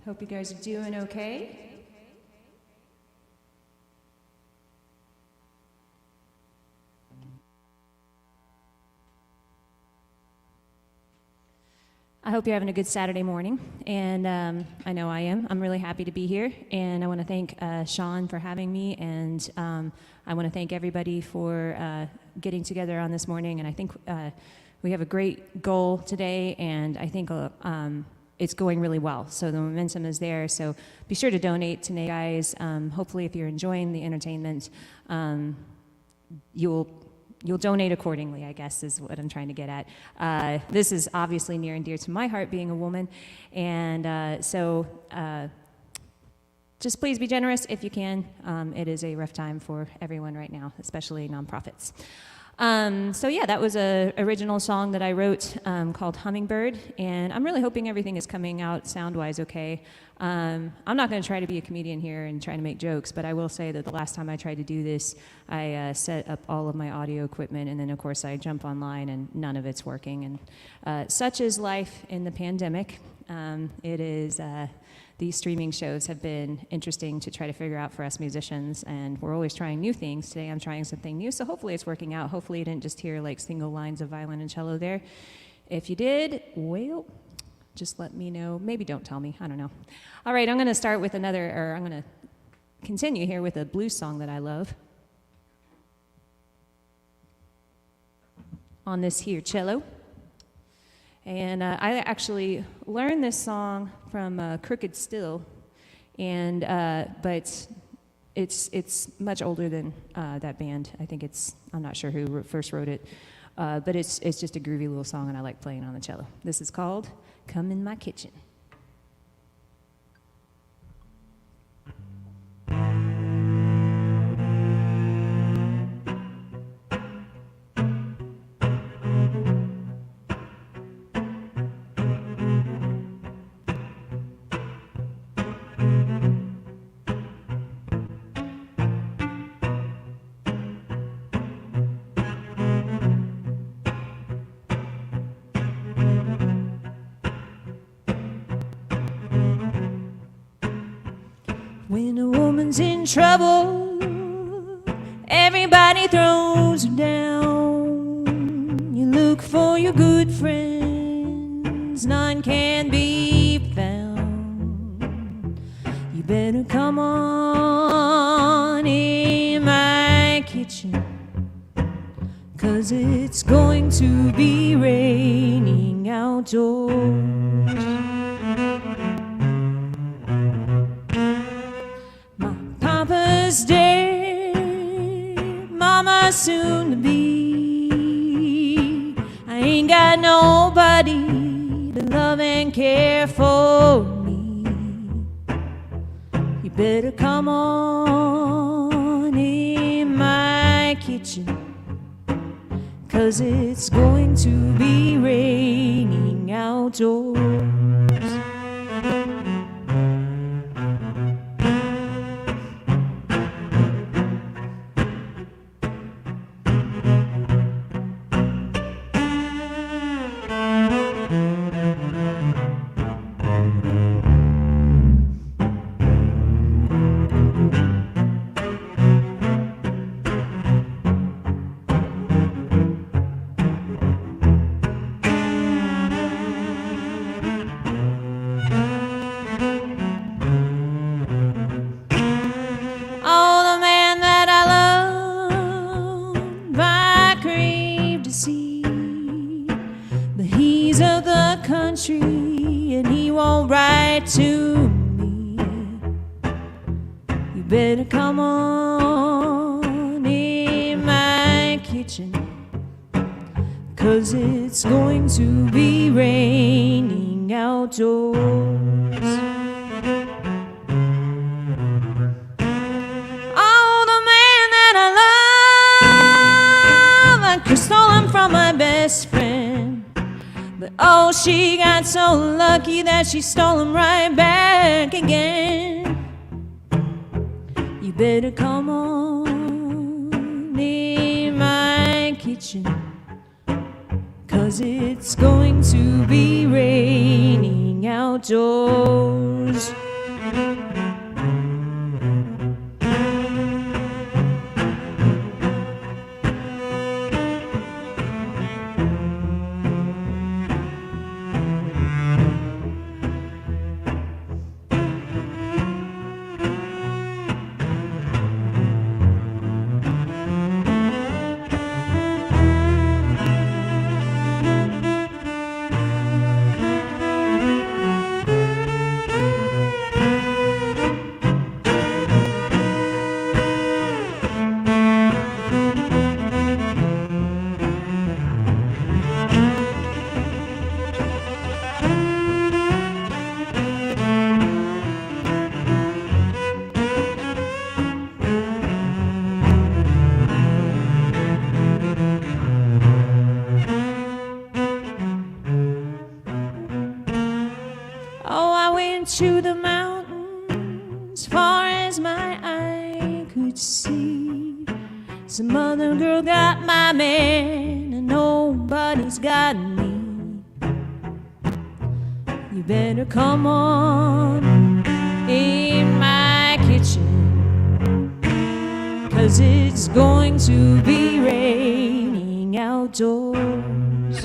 Hope you guys are doing okay. I hope you're having a good Saturday morning, and I know I am. I'm really happy to be here, and I want to thank Sean for having me, and I want to thank everybody for getting together on this morning, and I think we have a great goal today, and I think it's going really well. So the momentum is there, so be sure to donate today, guys. Hopefully, if you're enjoying the entertainment, you'll donate accordingly, I guess, is what I'm trying to get at. This is obviously near and dear to my heart, being a woman, and so just please be generous if you can. It is a rough time for everyone right now, especially nonprofits. So yeah, that was an original song that I wrote called Hummingbird, and I'm really hoping everything is coming out sound-wise okay. I'm not going to try to be a comedian here and try to make jokes, but I will say that the last time I tried to do this, I set up all of my audio equipment, and then of course I jump online and none of it's working, and such is life in the pandemic. It is these streaming shows have been interesting to try to figure out for us musicians, and we're always trying new things. Today I'm trying something new, so hopefully it's working out. Hopefully you didn't just hear like single lines of violin and cello there. If you did, well, just let me know. Maybe don't tell me, I don't know. All right, I'm gonna start with I'm gonna continue here with a blues song that I love on this here cello. And I actually learned this song from Crooked Still, and but it's much older than that band. I think I'm not sure who first wrote it, but it's just a groovy little song, and I like playing on the cello. This is called "Come in My Kitchen." When a woman's in trouble, everybody throws her down. You look for your good friends, none can be found. You better come on in my kitchen, 'cause it's going to be raining outdoors. Papa's dead, Mama's soon to be. I ain't got nobody to love and care for me. You better come on in my kitchen, 'cause it's going to be raining outdoors. And he won't write to me. You better come on in my kitchen, 'cause it's going to be raining outdoors. Oh, the man that I love, I stole him from my best friend. But oh, she got so lucky that she stole him right back again. You better come on in my kitchen, 'cause 'cause it's going to be raining outdoors. Oh, I went to the mountains, far as my eye could see. Some other girl got my man, and nobody's got me. You better come on in my kitchen, 'cause it's going to be raining outdoors.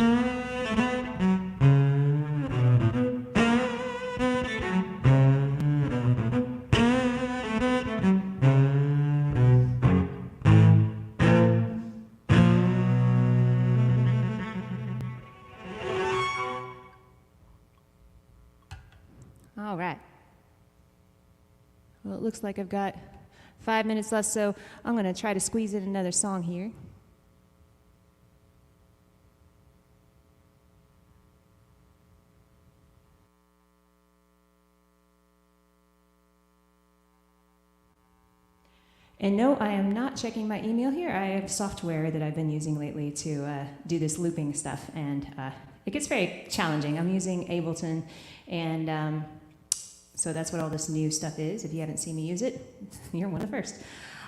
All right. Well, it looks like I've got 5 minutes left, so I'm going to try to squeeze in another song here. And no, I am not checking my email here. I have software that I've been using lately to do this looping stuff, and it gets very challenging. I'm using Ableton, and so that's what all this new stuff is. If you haven't seen me use it, you're one of the first.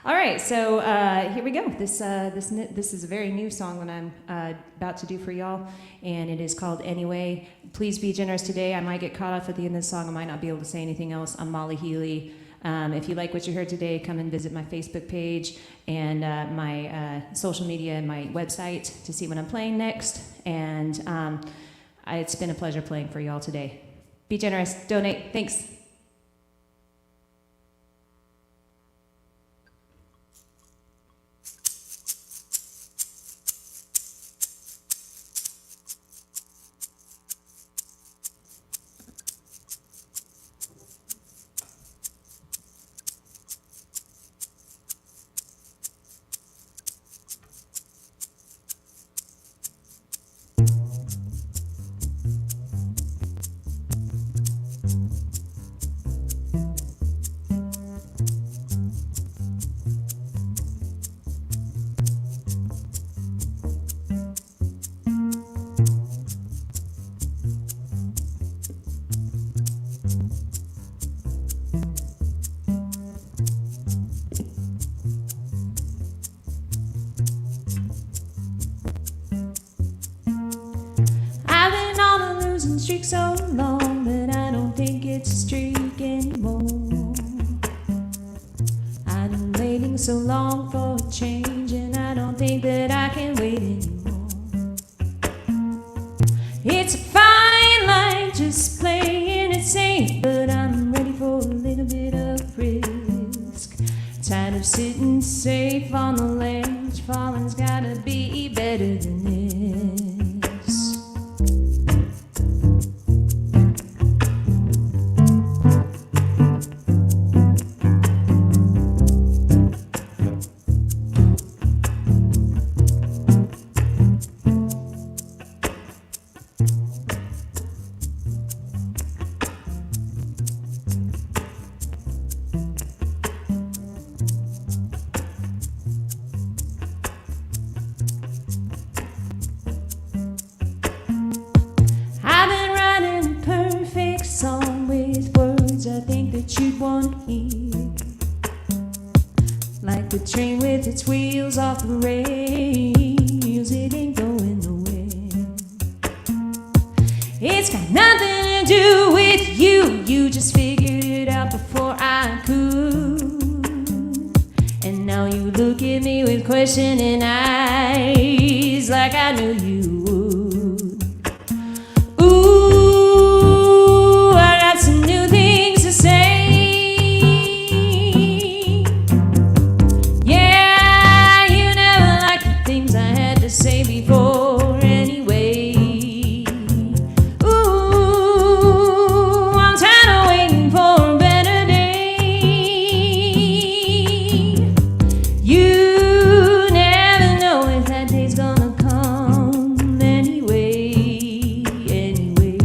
All right, so here we go. This is a very new song that I'm about to do for y'all, and it is called Anyway. Please be generous today. I might get caught off at the end of the song. I might not be able to say anything else. I'm Molly Healy. If you like what you heard today, come and visit my Facebook page and my social media and my website to see when I'm playing next. And it's been a pleasure playing for y'all today. Be generous, donate, thanks. Streak so long that I don't think it's a streak anymore. I've been waiting so long for a change, and I don't think that I can wait anymore. It's a fine line, just playing it safe, but I'm ready for a little bit of risk. Tired of sitting safe on the ledge, falling's gotta be better than this. You'd want to hear, like the train with its wheels off the rails, it ain't going nowhere. nothing to do with you. You just figured it out before I could. And now you look at me with questioning eyes like I knew you would. Ooh, I got some new things to say. Yeah, you never liked the things I had to say before anyway. Ooh, I'm tired of waiting for a better day. You never know if that day's gonna come anyway, anyway.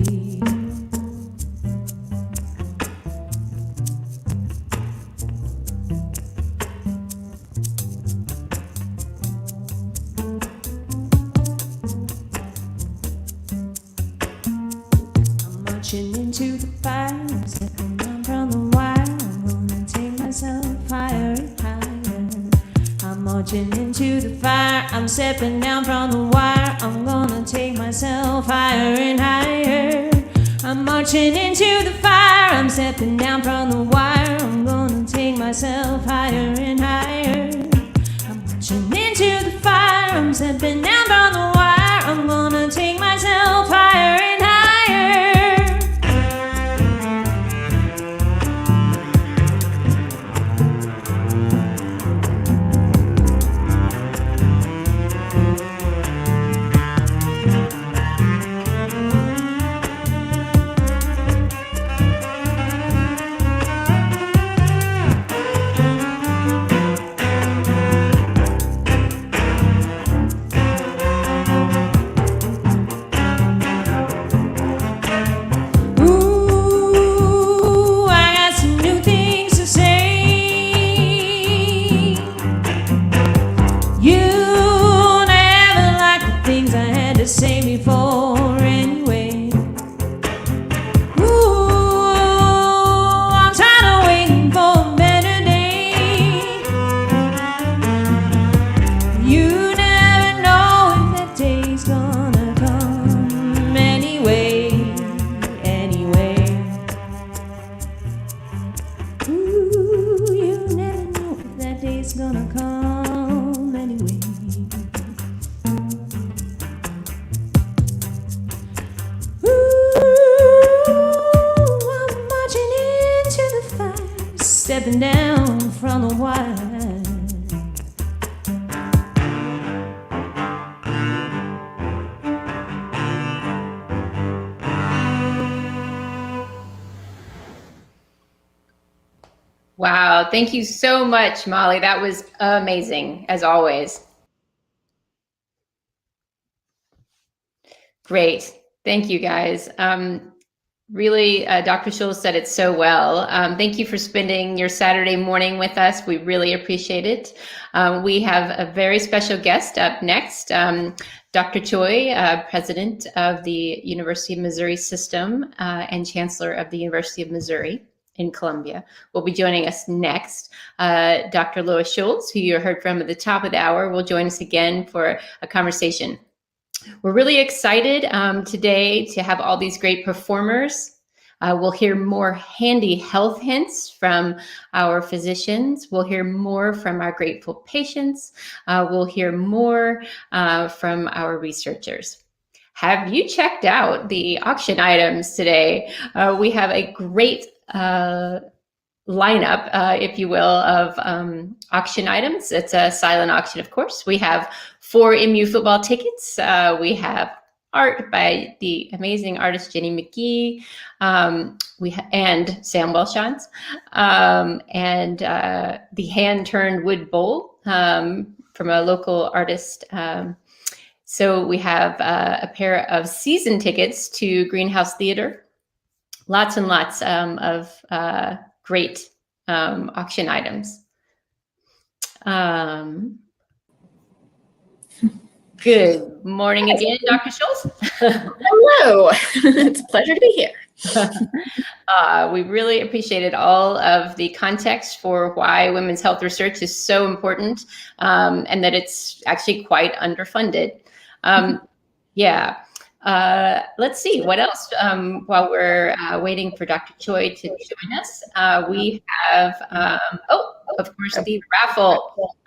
I'm marching into the fire, I'm stepping down from the wire. I'm gonna take myself higher and higher. I'm marching into the fire, I'm stepping down from the wire. I'm gonna take myself higher and higher. I'm marching into the fire, I'm stepping down from the wire. I'm gonna take myself higher and higher. I'm marching into the fire, I'm stepping down from the wire. I'm gonna take myself higher and higher. Ooh, I got some new things to say. You never liked the things I had to say before anyway. Ooh, I'm tired of waiting for a better day. You never know if that day's gonna come anyway, anyway. Ooh, you never know if that day's gonna come anyway. Ooh, I'm marching into the fire, stepping down from the wire. Wow, thank you so much, Molly. That was amazing, as always. Great. Thank you, guys. Really, Dr. Schultz said it so well. Thank you for spending your Saturday morning with us. We really appreciate it. We have a very special guest up next, Dr. Choi, President of the University of Missouri System and Chancellor of the University of Missouri in Columbia, will be joining us next. Dr. Lois Schultz, who you heard from at the top of the hour, will join us again for a conversation. We're really excited today to have all these great performers. We'll hear more handy health hints from our physicians. We'll hear more from our grateful patients. We'll hear more from our researchers. Have you checked out the auction items today? We have a great lineup, if you will, of auction items. It's a silent auction, of course. We have 4 MU football tickets. We have art by the amazing artist Jenny McGee, and Sam Welshans, and the hand-turned wood bowl from a local artist. So we have a pair of season tickets to Greenhouse Theater. Lots and lots of great auction items. Good morning again, Dr. Schultz. Hello. It's a pleasure to be here. We really appreciated all of the context for why women's health research is so important, and that it's actually quite underfunded. Yeah. Let's see what else. While we're waiting for Dr. Choi to join us, we have, of course, the raffle.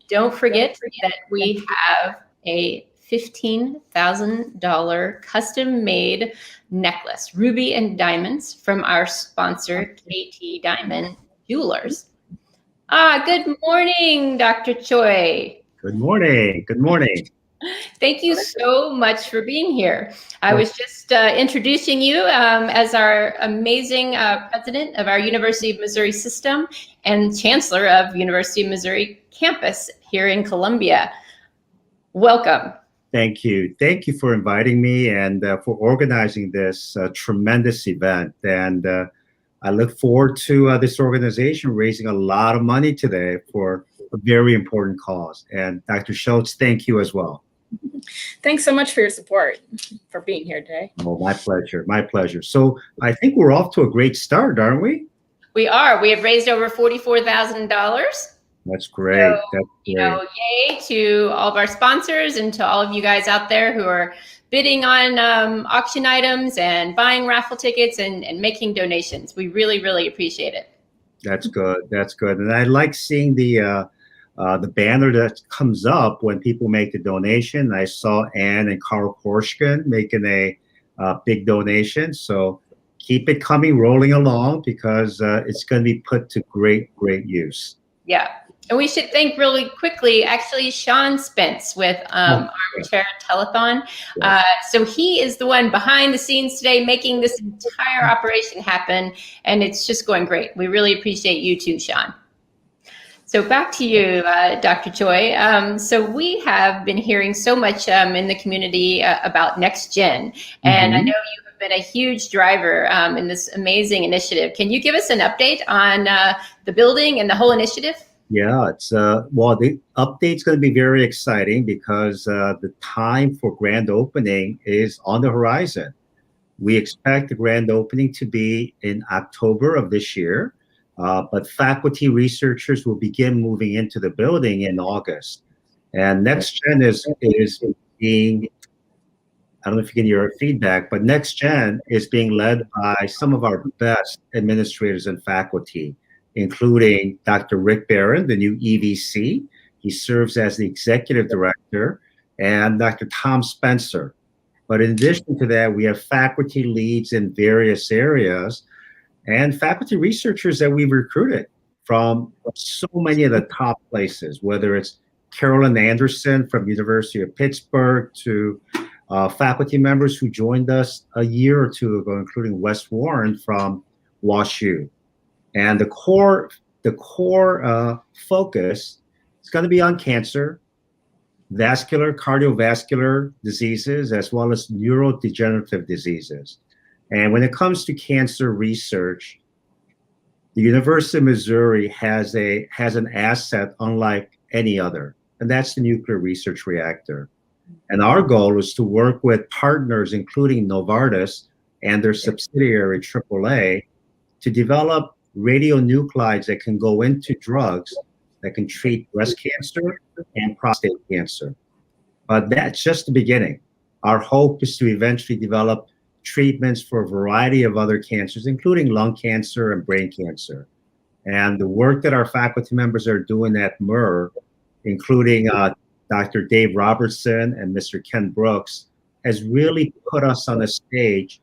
Don't forget that we have a $15,000 custom-made necklace, ruby and diamonds, from our sponsor, KT Diamond Jewelers. Good morning, Dr. Choi. Good morning. Good morning. Thank you so much for being here. I was just introducing you as our amazing president of our University of Missouri system and chancellor of University of Missouri campus here in Columbia. Welcome. Thank you. Thank you for inviting me and for organizing this tremendous event. And I look forward to this organization raising a lot of money today for a very important cause. And Dr. Schultz, thank you as well. Thanks so much for your support, for being here today. Oh, my pleasure. My pleasure. So I think we're off to a great start, aren't we? We are. We have raised over $44,000. That's great. So, That's great. You know, yay to all of our sponsors and to all of you guys out there who are bidding on auction items and buying raffle tickets and making donations. We really, really appreciate it. That's good. That's good. And I like seeing the banner that comes up when people make the donation. I saw Ann and Carl Korshkin making a big donation. So keep it coming, rolling along, because it's going to be put to great, great use. Yeah. And we should thank really quickly, actually, Sean Spence with Armchair Telethon. So he is the one behind the scenes today making this entire operation happen. And it's just going great. We really appreciate you too, Sean. So back to you, Dr. Choi. So we have been hearing so much in the community about Next Gen. And I know you have been a huge driver in this amazing initiative. Can you give us an update on the building and the whole initiative? Yeah, it's well, the update's going to be very exciting because the time for grand opening is on the horizon. We expect the grand opening to be in October of this year, but faculty researchers will begin moving into the building in August. And Next Gen is being, I don't know if you can hear our feedback, but Next Gen is being led by some of our best administrators and faculty, including Dr. Rick Barron, the new EVC. He serves as the executive director, and Dr. Tom Spencer. But in addition to that, we have faculty leads in various areas and faculty researchers that we've recruited from so many of the top places, whether it's Carolyn Anderson from University of Pittsburgh to faculty members who joined us a year or two ago, including Wes Warren from WashU. And the core focus is going to be on cancer, vascular, cardiovascular diseases, as well as neurodegenerative diseases. And when it comes to cancer research, the University of Missouri has an asset unlike any other, and that's the nuclear research reactor. And our goal is to work with partners, including Novartis and their subsidiary AAA, to develop radionuclides that can go into drugs that can treat breast cancer and prostate cancer. But that's just the beginning. Our hope is to eventually develop treatments for a variety of other cancers, including lung cancer and brain cancer. And the work that our faculty members are doing at MUR, including Dr. Dave Robertson and Mr. Ken Brooks, has really put us on a stage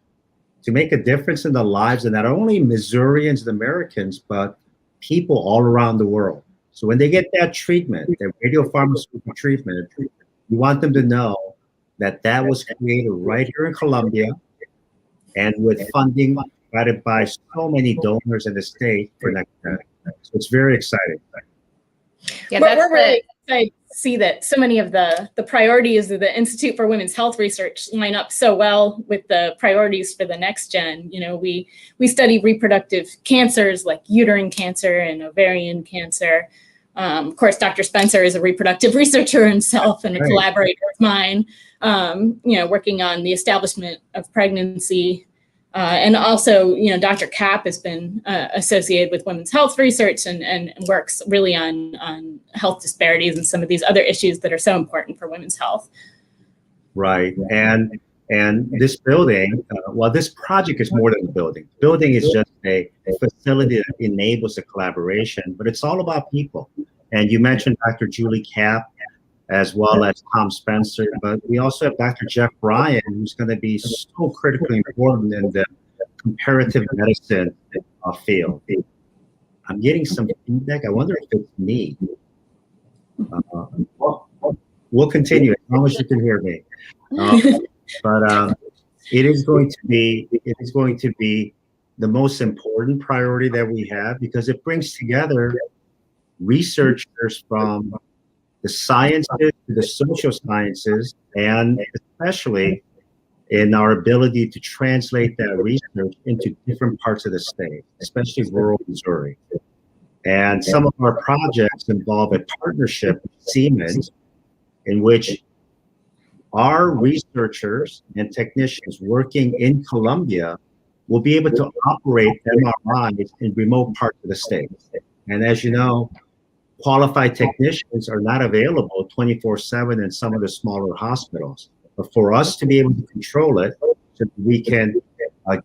to make a difference in the lives of not only Missourians and Americans, but people all around the world. So when they get that treatment, that radiopharmaceutical treatment, we want them to know that that was created right here in Columbia and with funding provided by so many donors in the state for Next Gen. So it's very exciting. Yeah, we're really excited to see that so many of the priorities of the Institute for Women's Health Research line up so well with the priorities for the Next Gen. You know, we study reproductive cancers like uterine cancer and ovarian cancer. Of course, Dr. Spencer is a reproductive researcher himself and a collaborator of mine, you know, working on the establishment of pregnancy. And also, you know, Dr. Kapp has been associated with women's health research and works really on health disparities and some of these other issues that are so important for women's health. Right. And And this building, well, this project is more than a building. Building is just a facility that enables a collaboration, but it's all about people. And you mentioned Dr. Julie Kapp, as well as Tom Spencer, but we also have Dr. Jeff Bryan, who's going to be so critically important in the comparative medicine field. I'm getting some feedback. I wonder if it's me. We'll continue as long as you can hear me. But it is going to be the most important priority that we have, because it brings together researchers from the sciences to the social sciences, and especially in our ability to translate that research into different parts of the state, especially rural Missouri. And some of our projects involve a partnership with Siemens, in which our researchers and technicians working in Columbia will be able to operate MRIs in remote parts of the state. And as you know, qualified technicians are not available 24/7 in some of the smaller hospitals. But for us to be able to control it, so that we can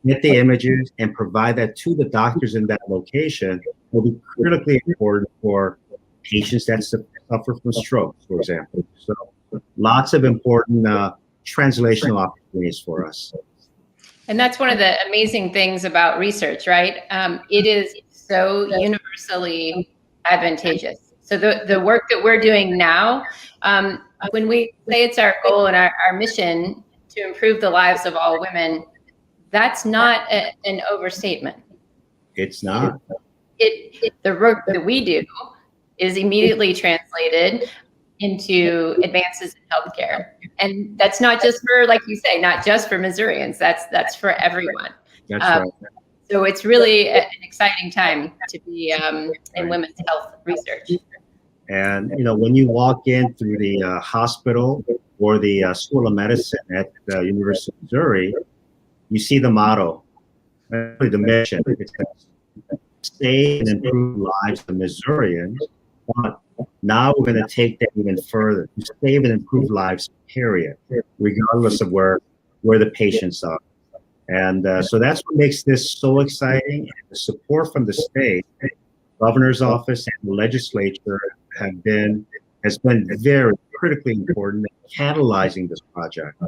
get the images and provide that to the doctors in that location, will be critically important for patients that suffer from strokes, for example. So lots of important translational opportunities for us. And that's one of the amazing things about research, right? It is so universally advantageous. So the work that we're doing now, when we say it's our goal and our mission to improve the lives of all women, that's not an overstatement. It's not. The work that we do is immediately translated into advances in healthcare. And that's not just for, like you say, not just for Missourians, that's for everyone. That's right. So it's really an exciting time to be in women's health research. And, you know, when you walk in through the hospital or the School of Medicine at the University of Missouri, you see the motto, the mission. It says, save and improve lives of Missourians, but now we're going to take that even further to save and improve lives, period, regardless of where the patients are. And so that's what makes this so exciting. And the support from the state, governor's office, and the legislature has been very critically important in catalyzing this project.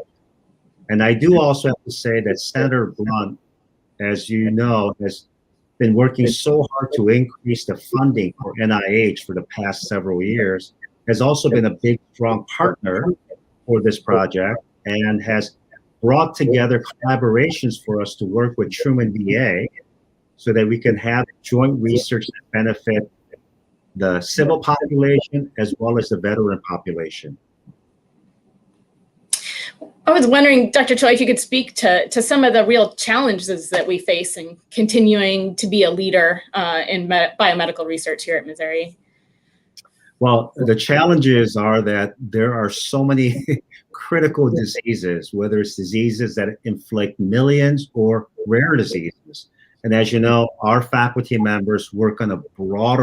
And I do also have to say that Senator Blunt, as you know, has been working so hard to increase the funding for NIH for the past several years, has also been a big, strong partner for this project, and has brought together collaborations for us to work with Truman VA so that we can have joint research that benefit the civil population as well as the veteran population. I was wondering, Dr. Choi, if you could speak to some of the real challenges that we face in continuing to be a leader in biomedical research here at Missouri. Well, the challenges are that there are so many critical diseases, whether it's diseases that inflict millions or rare diseases. And as you know, our faculty members work on a broad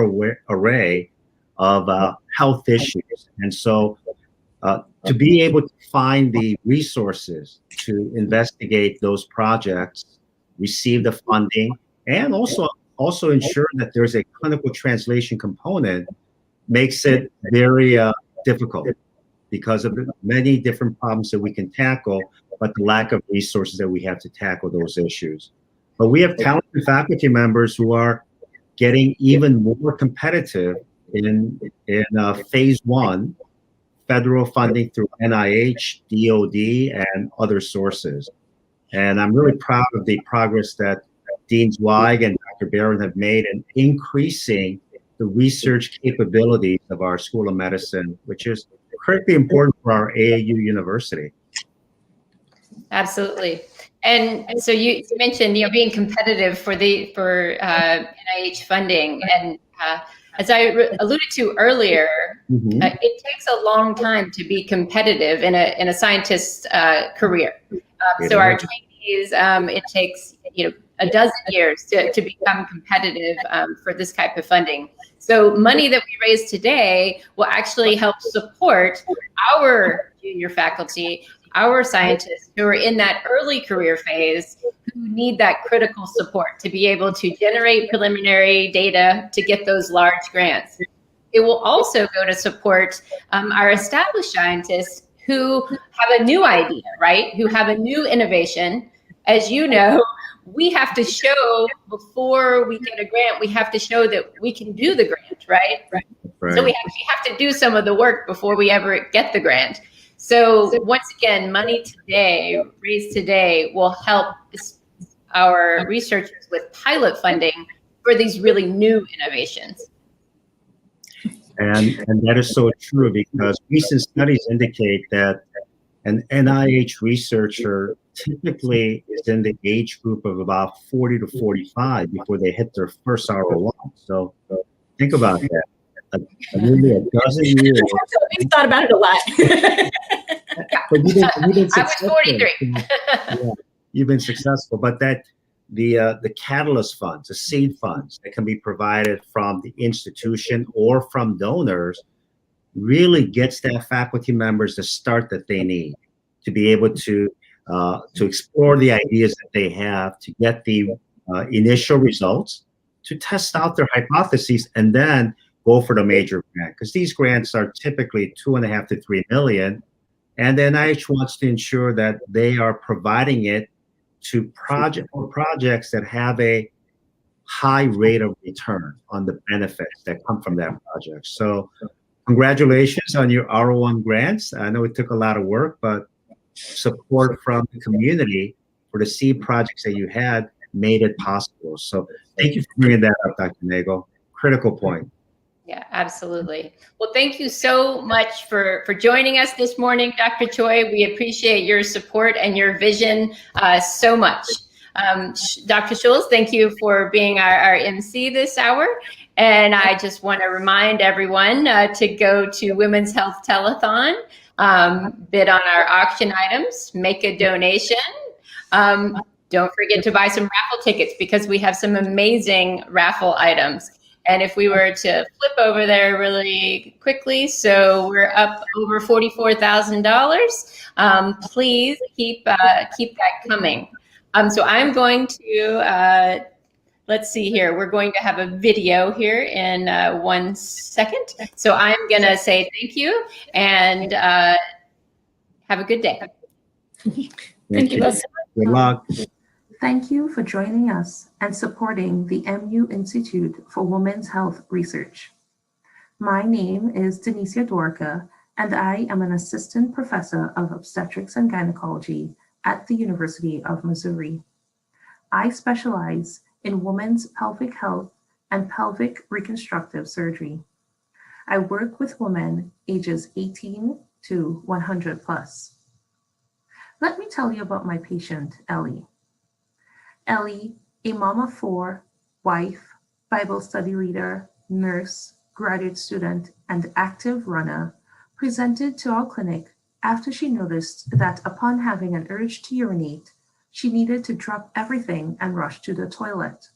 array of health issues. And so to be able to find the resources to investigate those projects, receive the funding, and also ensure that there's a clinical translation component makes it very difficult because of the many different problems that we can tackle, but the lack of resources that we have to tackle those issues. But we have talented faculty members who are getting even more competitive in phase one federal funding through NIH, DOD, and other sources. And I'm really proud of the progress that Dean Zweig and Dr. Barron have made in increasing the research capabilities of our School of Medicine, which is critically important for our AAU university. Absolutely. And so you mentioned, being competitive for NIH funding, and as I alluded to earlier, it takes a long time to be competitive in a scientist's career. So our trainees, it takes a dozen years to become competitive for this type of funding. So money that we raise today will actually help support our junior faculty, our scientists who are in that early career phase who need that critical support to be able to generate preliminary data to get those large grants. It will also go to support our established scientists who have a new idea, right? Who have a new innovation. As you know, we have to show before we get a grant, we have to show that we can do the grant, right? So we actually have to do some of the work before we ever get the grant. So once again, money today, raised today, will help our researchers with pilot funding for these really new innovations. And that is so true, because recent studies indicate that an NIH researcher typically is in the age group of about 40 to 45 before they hit their first ROI. So think about that. Nearly a dozen years. We've thought about it a lot. But you've been I was 43. Yeah, you've been successful, but that the catalyst funds, the seed funds that can be provided from the institution or from donors really gets that faculty members the start that they need to be able to explore the ideas that they have, to get the initial results, to test out their hypotheses, and then go for the major grant. Because these grants are typically 2.5 to 3 million, and then NIH wants to ensure that they are providing it to projects that have a high rate of return on the benefits that come from that project. So congratulations on your R01 grants. I know it took a lot of work, but support from the community for the seed projects that you had made it possible. So thank you for bringing that up, Dr. Nagel. Critical point. Yeah, absolutely. Well, thank you so much for joining us this morning, Dr. Choi. We appreciate your support and your vision so much. Dr. Schultz, thank you for being our MC this hour. And I just want to remind everyone to go to Women's Health Telethon, bid on our auction items, make a donation. Don't forget to buy some raffle tickets, because we have some amazing raffle items. And if we were to flip over there really quickly, so we're up over $44,000. Please keep that coming. So I'm going to, let's see here. We're going to have a video here in 1 second. So I'm going to say thank you and have a good day. Thank you both. Good luck. Thank you for joining us and supporting the MU Institute for Women's Health Research. My name is Denicia Dworka, and I am an assistant professor of obstetrics and gynecology at the University of Missouri. I specialize in women's pelvic health and pelvic reconstructive surgery. I work with women ages 18 to 100 plus. Let me tell you about my patient, Ellie. Ellie, a mom of 4, wife, Bible study leader, nurse, graduate student, and active runner, presented to our clinic after she noticed that upon having an urge to urinate, she needed to drop everything and rush to the toilet.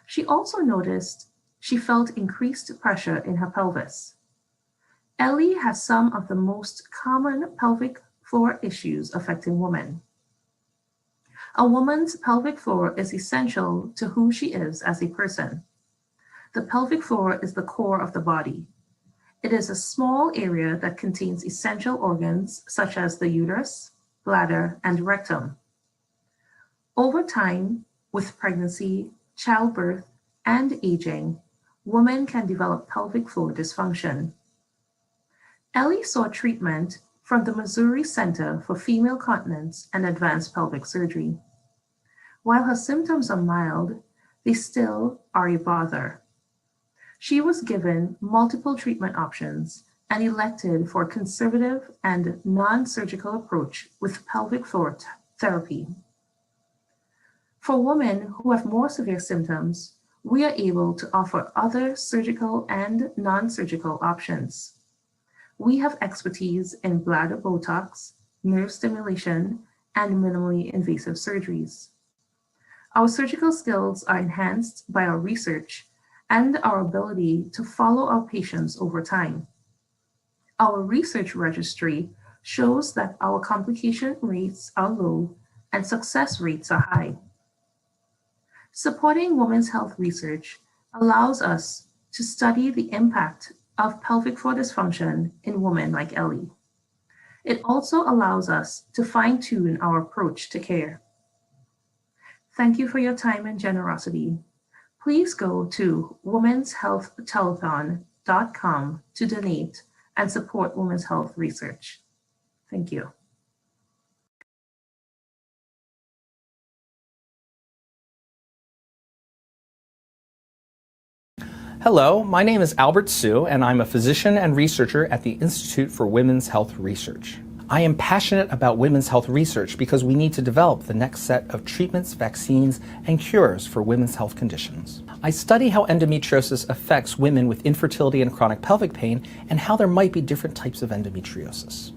She also noticed she felt increased pressure in her pelvis. Ellie has some of the most common pelvic floor issues affecting women. A woman's pelvic floor is essential to who she is as a person. The pelvic floor is the core of the body. It is a small area that contains essential organs such as the uterus, bladder, and rectum. Over time, with pregnancy, childbirth, and aging, women can develop pelvic floor dysfunction. Ellie sought treatment from the Missouri Center for Female Continence and Advanced Pelvic Surgery. While her symptoms are mild, they still are a bother. She was given multiple treatment options and elected for a conservative and non-surgical approach with pelvic floor therapy. For women who have more severe symptoms, we are able to offer other surgical and non-surgical options. We have expertise in bladder Botox, nerve stimulation, and minimally invasive surgeries. Our surgical skills are enhanced by our research and our ability to follow our patients over time. Our research registry shows that our complication rates are low and success rates are high. Supporting women's health research allows us to study the impact of pelvic floor dysfunction in women like Ellie. It also allows us to fine-tune our approach to care. Thank you for your time and generosity. Please go to womenshealthtelethon.com to donate and support women's health research. Thank you. Hello, my name is Albert Sue, and I'm a physician and researcher at the Institute for Women's Health Research. I am passionate about women's health research because we need to develop the next set of treatments, vaccines, and cures for women's health conditions. I study how endometriosis affects women with infertility and chronic pelvic pain, and how there might be different types of endometriosis.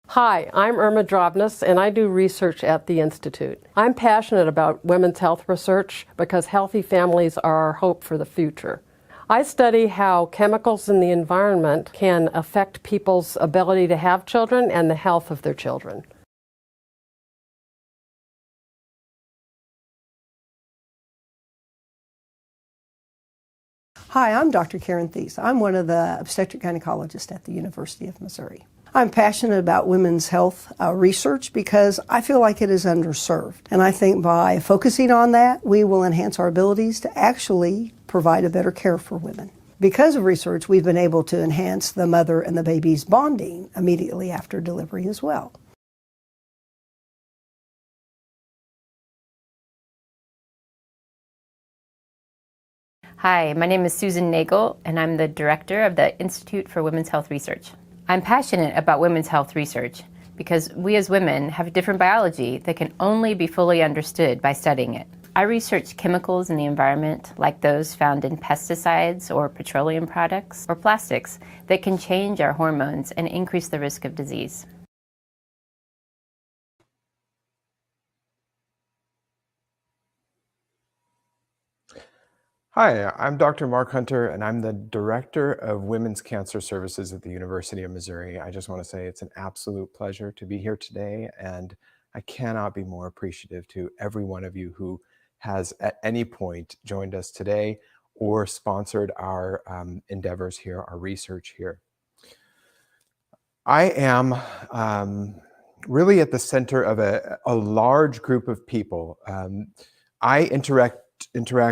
Hi, I'm Irma Drobnis, and I do research at the Institute. I'm passionate about women's health research because healthy families are our hope for the future. I study how chemicals in the environment can affect people's ability to have children and the health of their children. Hi, I'm Dr. Karen Thies. I'm one of the obstetric gynecologists at the University of Missouri. I'm passionate about women's health research because I feel like it is underserved. And I think by focusing on that, we will enhance our abilities to actually provide a better care for women. Because of research, we've been able to enhance the mother and the baby's bonding immediately after delivery as well. Hi, my name is Susan Nagel, and I'm the director of the Institute for Women's Health Research. I'm passionate about women's health research because we as women have a different biology that can only be fully understood by studying it. I research chemicals in the environment, like those found in pesticides or petroleum products or plastics, that can change our hormones and increase the risk of disease. Hi, I'm Dr. Mark Hunter, and I'm the Director of Women's Cancer Services at the University of Missouri. I just want to say it's an absolute pleasure to be here today, and I cannot be more appreciative to every one of you who has at any point joined us today or sponsored our endeavors here, our research here. I am really at the center of a large group of people. I interact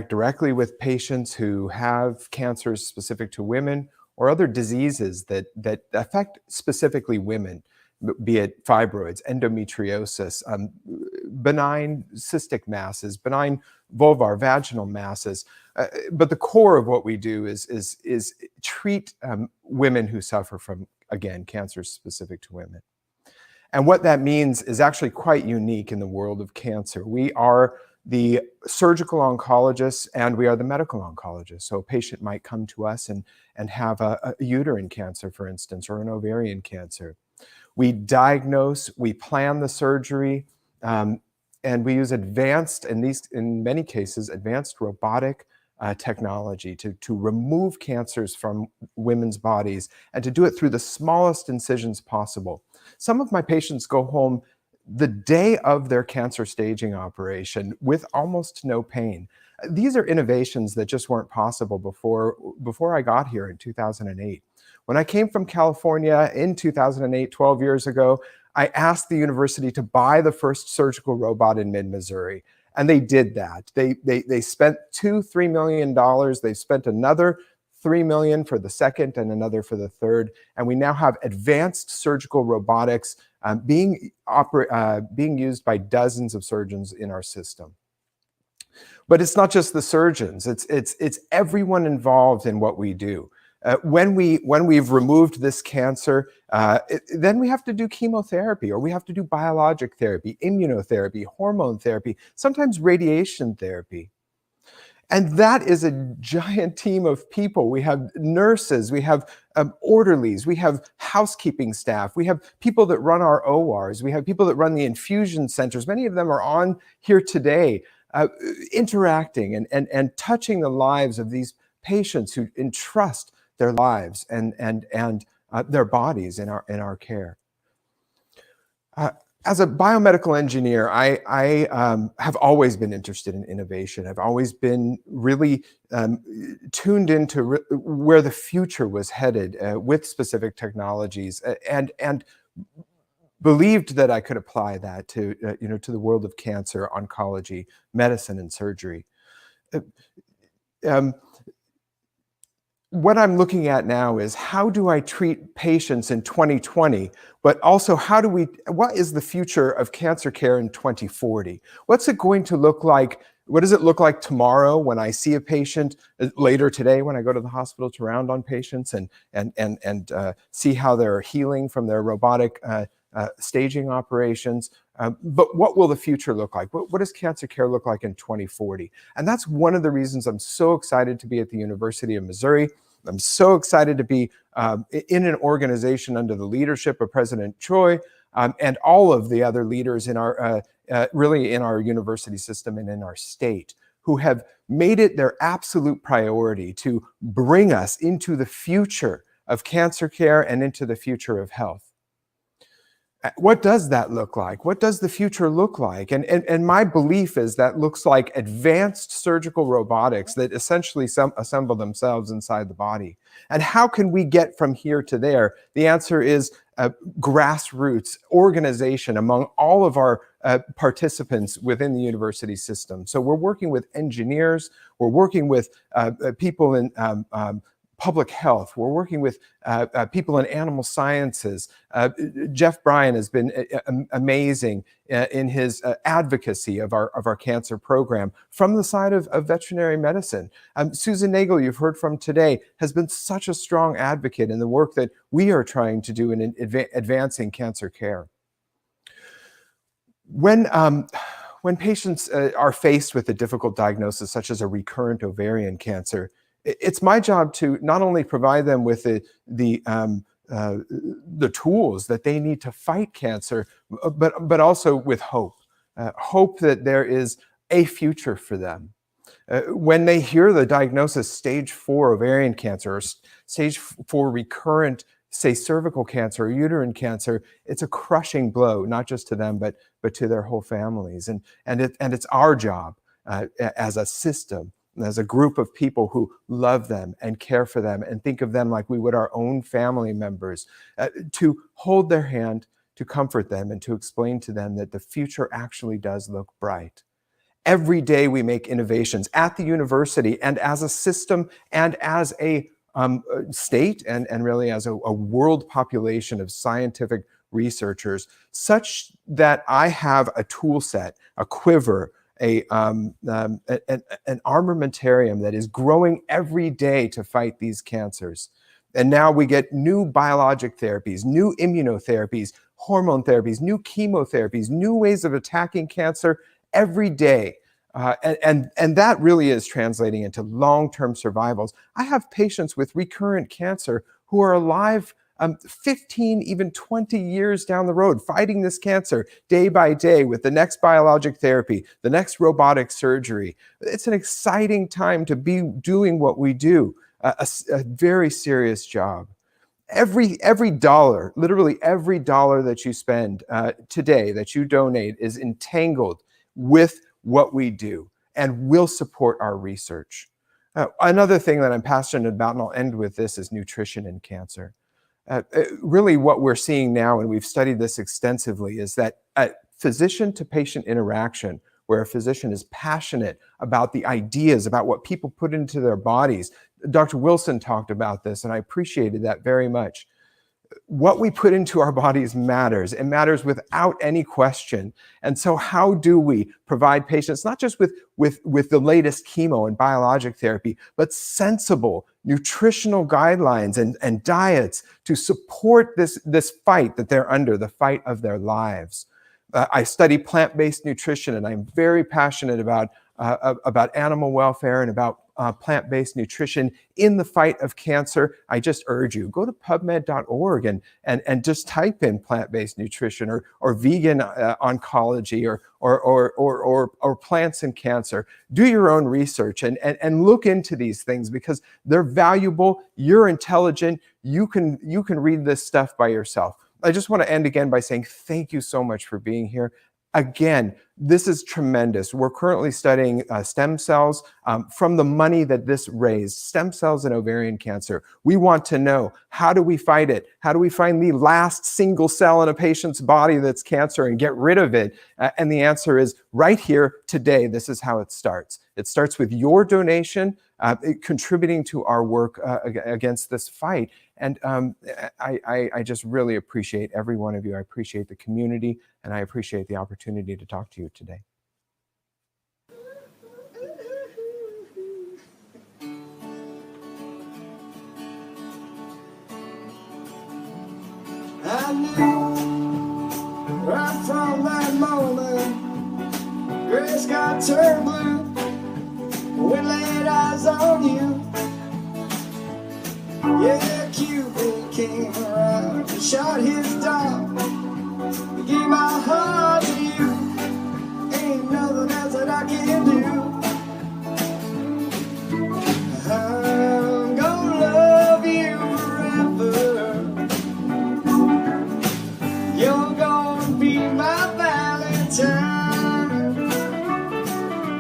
directly with patients who have cancers specific to women or other diseases that affect specifically women, be it fibroids, endometriosis, benign cystic masses, benign vulvar, vaginal masses. But the core of what we do is treat women who suffer from, again, cancers specific to women. And what that means is actually quite unique in the world of cancer. We are the surgical oncologists and we are the medical oncologists. So a patient might come to us and have a uterine cancer, for instance, or an ovarian cancer. We diagnose, we plan the surgery, and we use advanced, in many cases, advanced robotic technology to remove cancers from women's bodies and to do it through the smallest incisions possible. Some of my patients go home the day of their cancer staging operation with almost no pain. These are innovations that just weren't possible before I got here in 2008. When I came from California in 2008, 12 years ago, I asked the university to buy the first surgical robot in mid-Missouri, and they did that. They spent $2-3 million. They spent another $3 million for the second and another for the third, and we now have advanced surgical robotics being used by dozens of surgeons in our system. But it's not just the surgeons, it's everyone involved in what we do. When we've removed this cancer, then we have to do chemotherapy, or we have to do biologic therapy, immunotherapy, hormone therapy, sometimes radiation therapy. And that is a giant team of people. We have nurses, we have orderlies, we have housekeeping staff, we have people that run our ORs, we have people that run the infusion centers. Many of them are on here today. interacting and touching the lives of these patients who entrust their lives and their bodies in our care. As a biomedical engineer, I have always been interested in innovation. I've always been really tuned into where the future was headed with specific technologies, and believed that I could apply that to to the world of cancer, oncology, medicine, and surgery. What I'm looking at now is how do I treat patients in 2020, but also what is the future of cancer care in 2040? What's it going to look like? What does it look like tomorrow when I see a patient, later today when I go to the hospital to round on patients and see how they're healing from their robotic staging operations? But what will the future look like? What does cancer care look like in 2040? And that's one of the reasons I'm so excited to be at the University of Missouri. I'm so excited to be in an organization under the leadership of President Choi and all of the other leaders in our really in our university system and in our state, who have made it their absolute priority to bring us into the future of cancer care and into the future of health. What does that look like? What does the future look like? And my belief is that looks like advanced surgical robotics that essentially assemble themselves inside the body. And how can we get from here to there? The answer is grassroots organization among all of our participants within the university system. So we're working with engineers, we're working with people in public health. We're working with people in animal sciences. Jeff Bryan has been amazing in his advocacy of our cancer program from the side of veterinary medicine. Susan Nagel, you've heard from today, has been such a strong advocate in the work that we are trying to do in advancing cancer care. When patients are faced with a difficult diagnosis, such as a recurrent ovarian cancer, it's my job to not only provide them with the tools that they need to fight cancer, but also with hope. Hope that there is a future for them. When they hear the diagnosis stage 4 ovarian cancer or stage 4 recurrent, say, cervical cancer or uterine cancer, it's a crushing blow, not just to them, but to their whole families. And it's our job as a system, as a group of people who love them and care for them and think of them like we would our own family members, to hold their hand, to comfort them, and to explain to them that the future actually does look bright. Every day we make innovations at the university and as a system and as a state and really as a world population of scientific researchers, such that I have a tool set, a quiver, an armamentarium that is growing every day to fight these cancers. And now we get new biologic therapies, new immunotherapies, hormone therapies, new chemotherapies, new ways of attacking cancer every day. And that really is translating into long-term survivals. I have patients with recurrent cancer who are alive 15, even 20 years down the road, fighting this cancer day by day with the next biologic therapy, the next robotic surgery. It's an exciting time to be doing what we do, a very serious job. Every dollar, literally every dollar that you spend today, that you donate, is entangled with what we do and will support our research. Another thing that I'm passionate about, and I'll end with this, is nutrition and cancer. Really what we're seeing now, and we've studied this extensively, is that physician-to-patient interaction, where a physician is passionate about the ideas, about what people put into their bodies. Dr. Wilson talked about this, and I appreciated that very much. What we put into our bodies matters. It matters without any question. And so how do we provide patients, not just with the latest chemo and biologic therapy, but sensible nutritional guidelines and diets to support this fight that they're under, the fight of their lives? I study plant-based nutrition, and I'm very passionate about animal welfare and about plant-based nutrition in the fight of cancer, I just urge you, go to pubmed.org and just type in plant-based nutrition or vegan oncology or plants and cancer. Do your own research and look into these things because they're valuable. You're intelligent. You can read this stuff by yourself. I just want to end again by saying thank you so much for being here. Again, this is tremendous. We're currently studying stem cells from the money that this raised, stem cells and ovarian cancer. We want to know, how do we fight it? How do we find the last single cell in a patient's body that's cancer and get rid of it? And the answer is right here today. This is how it starts. It starts with your donation, contributing to our work against this fight. And I just really appreciate every one of you. I appreciate the community, and I appreciate the opportunity to talk to you today. I knew right from that moment, gray sky turned blue. We laid eyes on you. Yeah, Cupid came around and shot his dart. He gave my heart to you. Ain't nothing else that I can do. I'm gonna love you forever. You're gonna be my Valentine.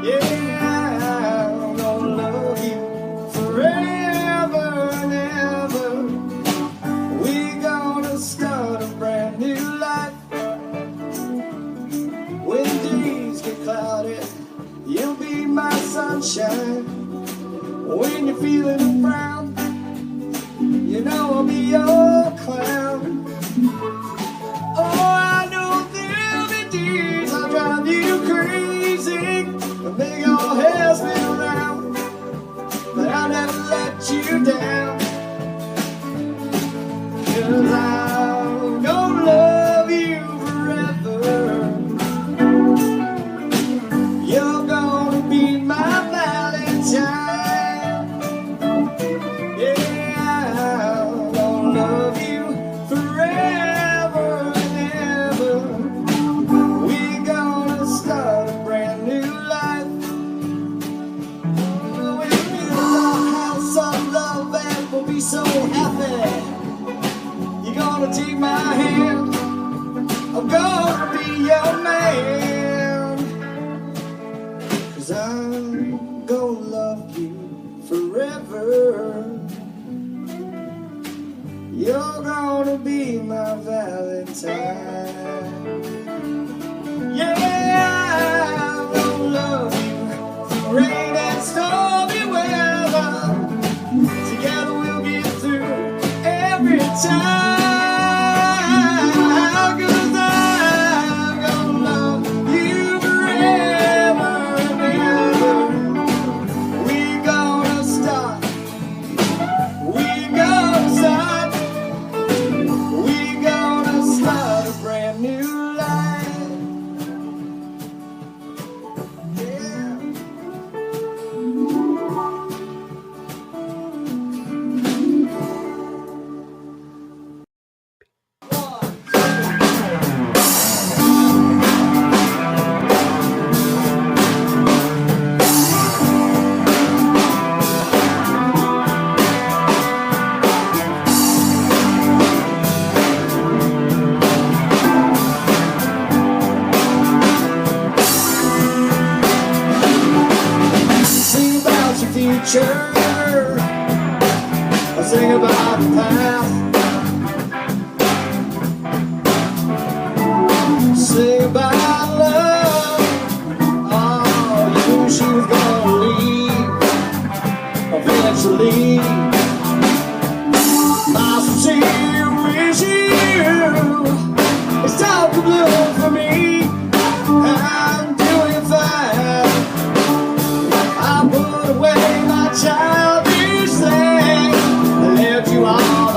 Yeah, I'm gonna love you forever and ever. We're gonna start a brand new life. When days get cloudy, you'll be my sunshine. When you're feeling frown, you know I'll be your clown. Oh, I know there'll be days I'll drive you crazy and make your hair spin around, but I'll never let you down. 'Cause I'm gonna love you forever. You're gonna be my Valentine. Yeah, I'm gonna love you forever and ever. We're gonna start a brand new life. We'll build our house of love and we'll be so happy. You're gonna take my hand, I'm gonna be your man. 'Cause I'm gonna love you forever. You're gonna be my Valentine. Yeah, I'm gonna love you through rain and stormy weather. Together we'll get through every time. 'Cause I'm gonna love you forever and ever. We're gonna start. We're gonna start. We're gonna start a brand new life. Yeah. Sing about your future. I'll sing about the past. Sing about love. Oh, you knew she was gonna leave eventually. My sincere wish you is time to bloom for me. I'm doing fine. I put away my childish thing and left you all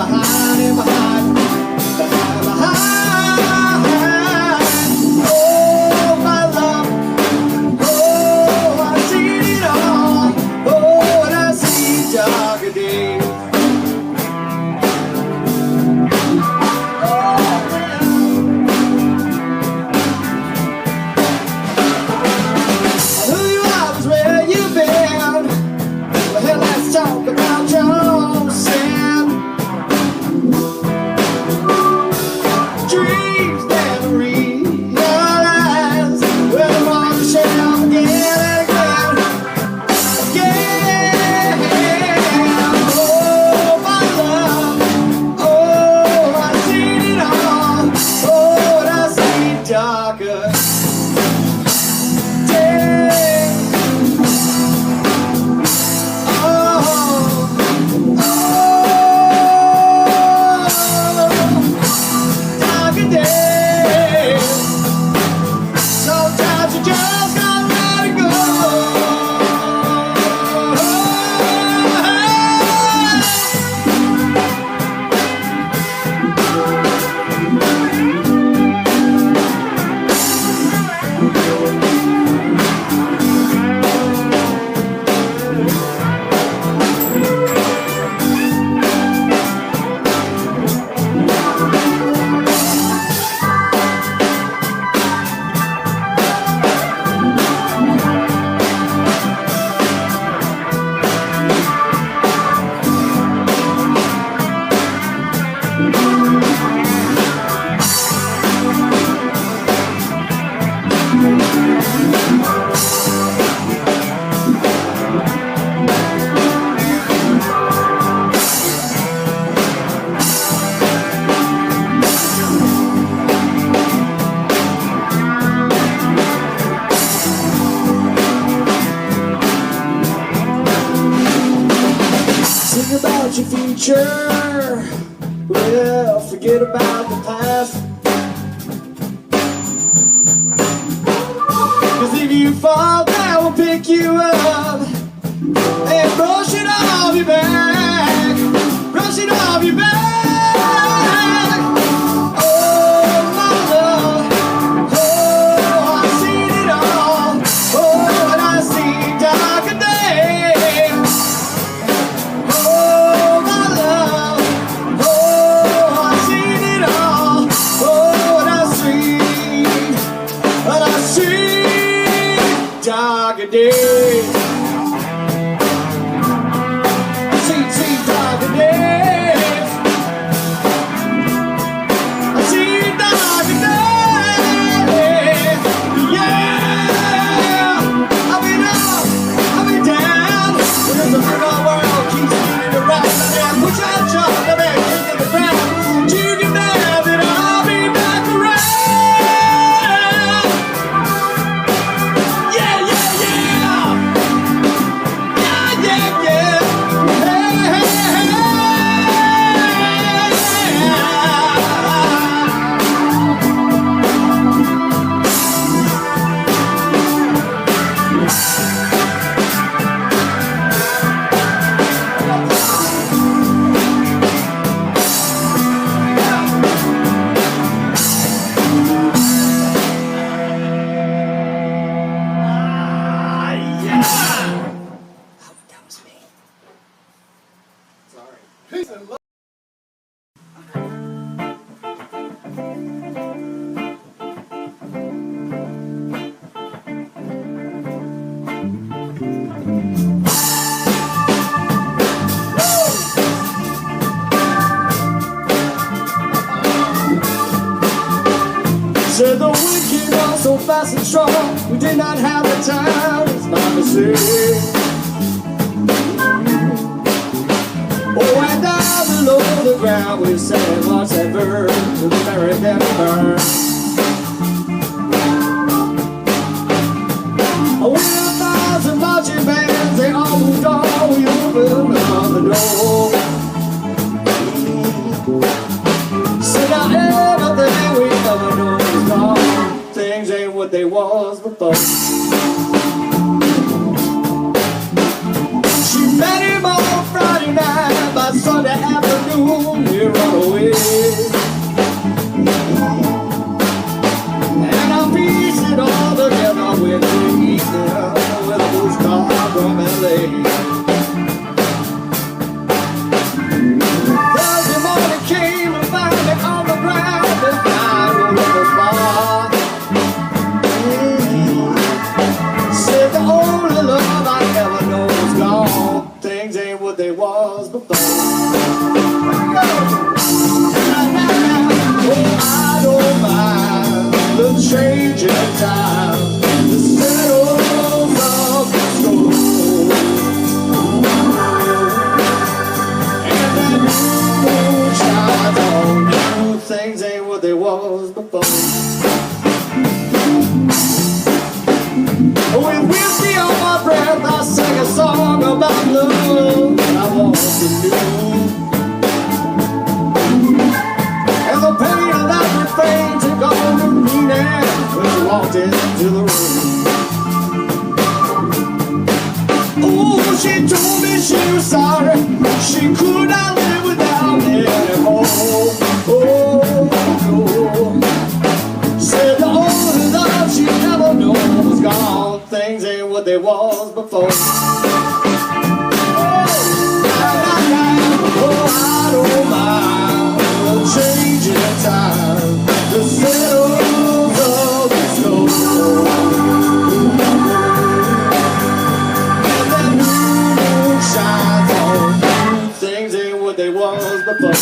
your future. Well, forget about the past. 'Cause if you fall, that will pick you up and brush it off your back. Brush it off your back. Oh, my love. Oh, I've seen it all. Oh, and I've seen darker days. Oh, my love. Oh, I've seen it all. Oh, and I've seen darker days. See darker days. I see darker days. Yeah. I've been up, I've been down. Because the real world keeps spinning around. And push out jump, the man kicking the ground. You can know that I'll be back around. Yeah, yeah, yeah. Yeah, yeah, yeah. Hey, hey, hey. Said the wind came on so fast and strong, we did not have the time, it's my mistake. Oh, and down below the ground we sang once that bird to the merry burn. With 1,000 marching bands, they all moved on, we opened on the door. Said now everything we ever knew is gone. Things ain't what they was before. She met him on Friday night. By Sunday afternoon we run away. And I pieced it all together with the evening with a postcard from LA. Thursday morning came and found me on the ground behind a little bar. Said the only love I ever know is gone. Things ain't what they was before. Oh, I don't mind the change in time. The settles of the storm. And that moon shines on you. Things ain't what they was before. With whiskey on my breath, I sang a song about love that I want to do. And the pain of that refrain took on the meaning when I walked into the room. Oh, she told me she was sorry, she could not live without me anymore. Oh, no. Said the only love she ever known was gone. Things ain't what they was before. Oh, I don't mind a change in time. The settles of the snow. And that moon shines on you. Things ain't what they was before.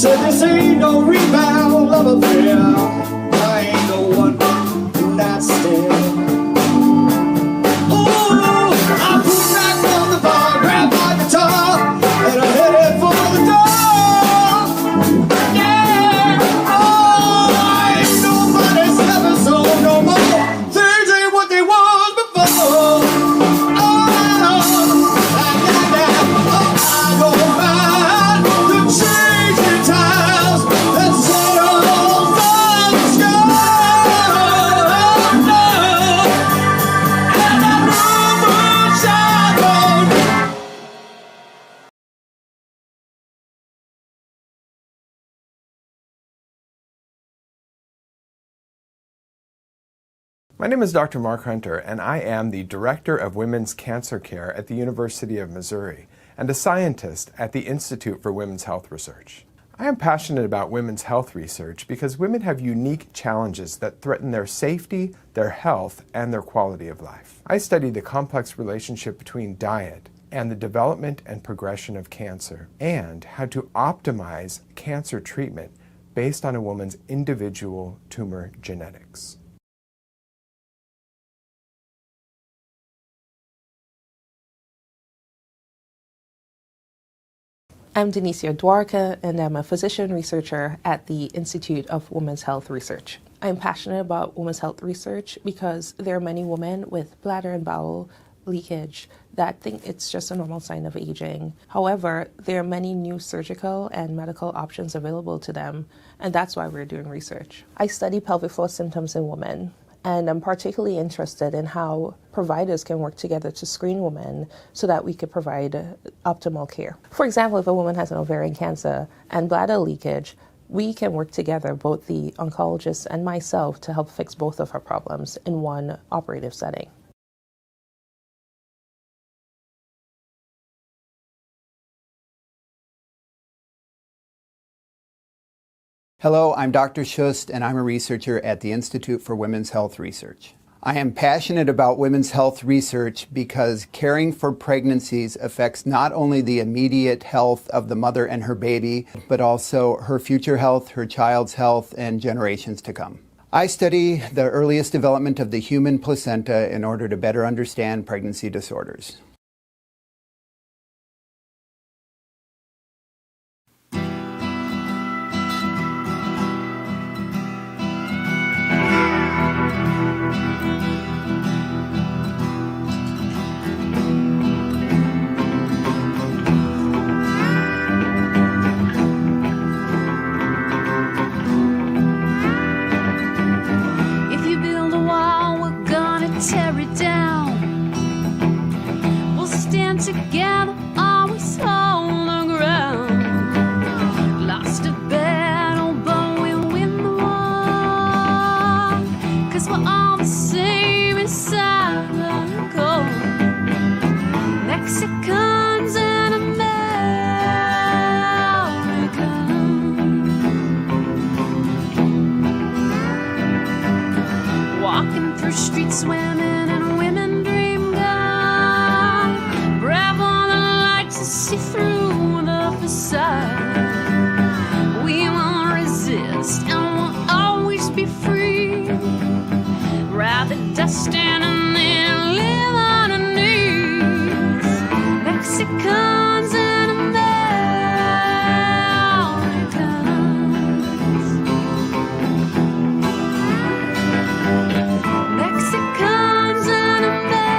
said this ain't no rebound love affair. I ain't no one night stand. Oh, I put back on the bar, grab my guitar, and I headed for the door. Yeah, oh, ain't nobody's ever so no more. Things ain't what they was before. Oh, I don't mind the changing times that settle on the sky. And I My name is Dr. Mark Hunter, and I am the Director of Women's Cancer Care at the University of Missouri and a scientist at the Institute for Women's Health Research. I am passionate about women's health research because women have unique challenges that threaten their safety, their health, and their quality of life. I study the complex relationship between diet and the development and progression of cancer, and how to optimize cancer treatment based on a woman's individual tumor genetics. I'm Denicia Dwarka, and I'm a physician researcher at the Institute of Women's Health Research. I'm passionate about women's health research because there are many women with bladder and bowel leakage that think it's just a normal sign of aging. However, there are many new surgical and medical options available to them, and that's why we're doing research. I study pelvic floor symptoms in women, and I'm particularly interested in how providers can work together to screen women so that we could provide optimal care. For example, if a woman has an ovarian cancer and bladder leakage, we can work together, both the oncologist and myself, to help fix both of her problems in one operative setting. Hello, I'm Dr. Schust, and I'm a researcher at the Institute for Women's Health Research. I am passionate about women's health research because caring for pregnancies affects not only the immediate health of the mother and her baby, but also her future health, her child's health, and generations to come. I study the earliest development of the human placenta in order to better understand pregnancy disorders. Tear it down. We'll stand together, always hold the ground. Lost a battle, but we win the war. 'Cause we're all the same inside the core. Mexicans and Americans. Walking through streets, women and women dream God. Brave on the light to see through the facade. We won't resist and we'll always be free. Rather dust and then live on our knees. Mexicans and Americans. Mexicans and Americans.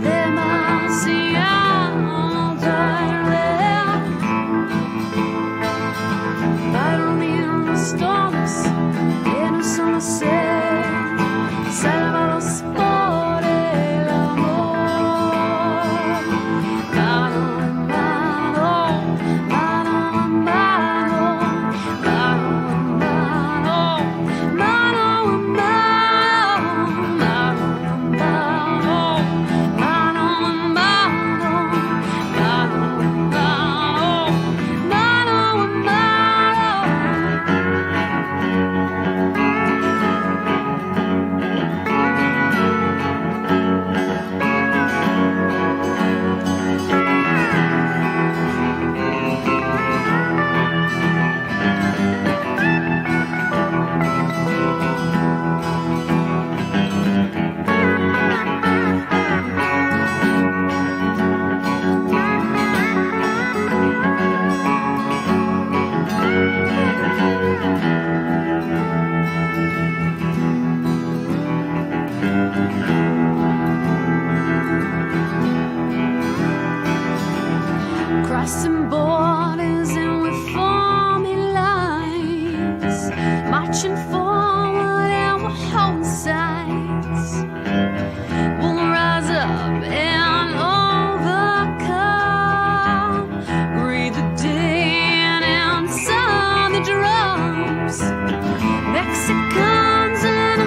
Demasiado crossing borders and we're forming lines, marching forward and we're holding sides. We'll rise up and overcome, read the day and answer the drums. Mexicans and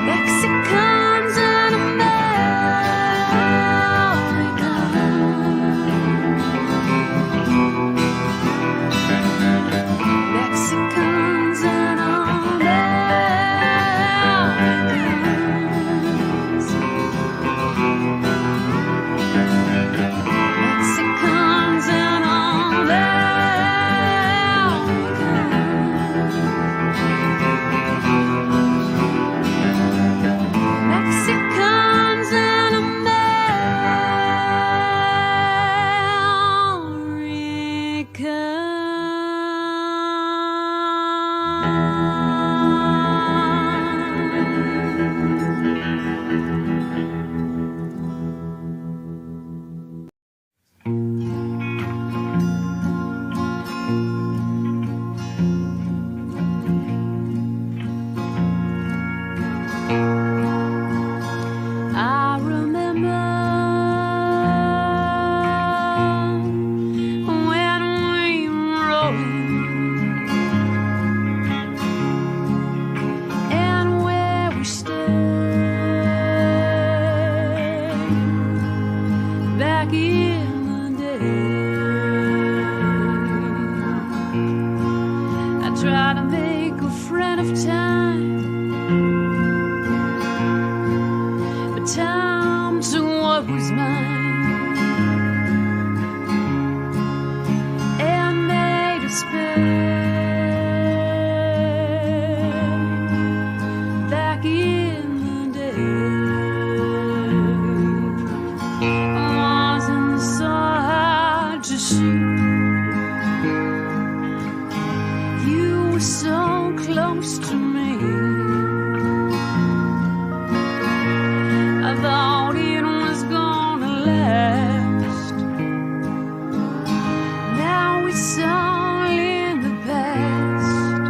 Mexicans and Mexicans and Mexicans and Mexicans and I remember when we were rolling and where we stayed back in the day. I tried to make a friend of time, but time took what was mine and made us pay. Back in the day, wasn't so hard to shoot. You were so close to me. I thought it was gonna last. Now it's all in the past.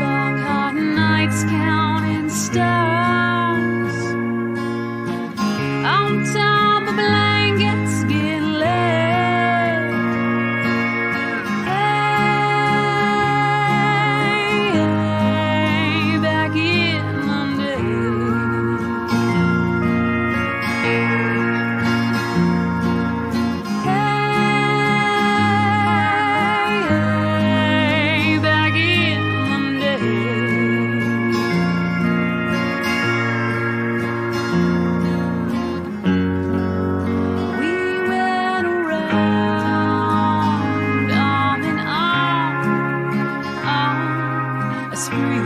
Long hot nights counting stars on top of blankets getting laid. Hey, back in the day. Hey, back in the day. We went around on and on a spree.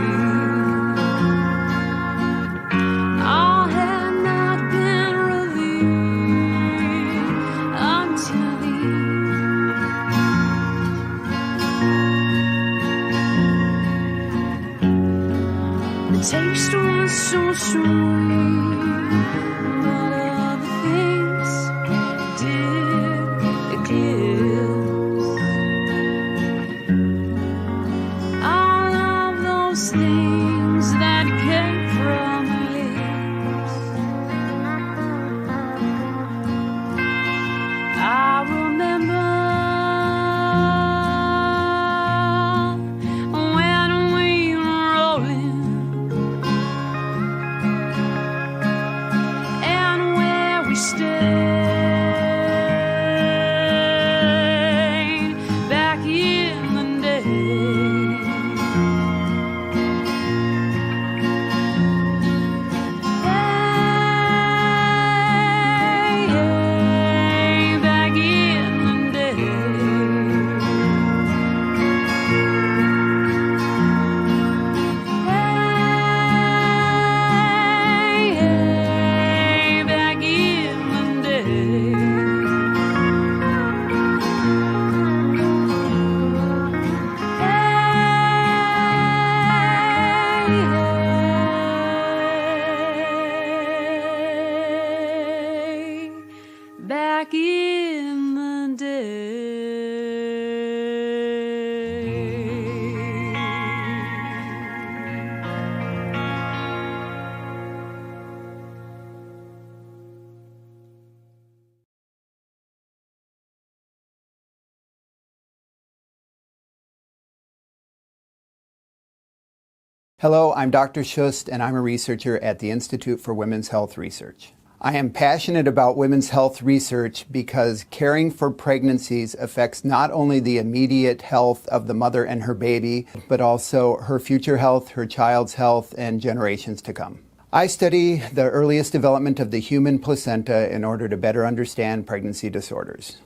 All had not been revealed until the taste was so sweet, but other things did eclipse all of those things that came from her lips. I remember when we were rolling Hello, I'm Dr. Schust, and I'm a researcher at the Institute for Women's Health Research. I am passionate about women's health research because caring for pregnancies affects not only the immediate health of the mother and her baby, but also her future health, her child's health, and generations to come. I study the earliest development of the human placenta in order to better understand pregnancy disorders.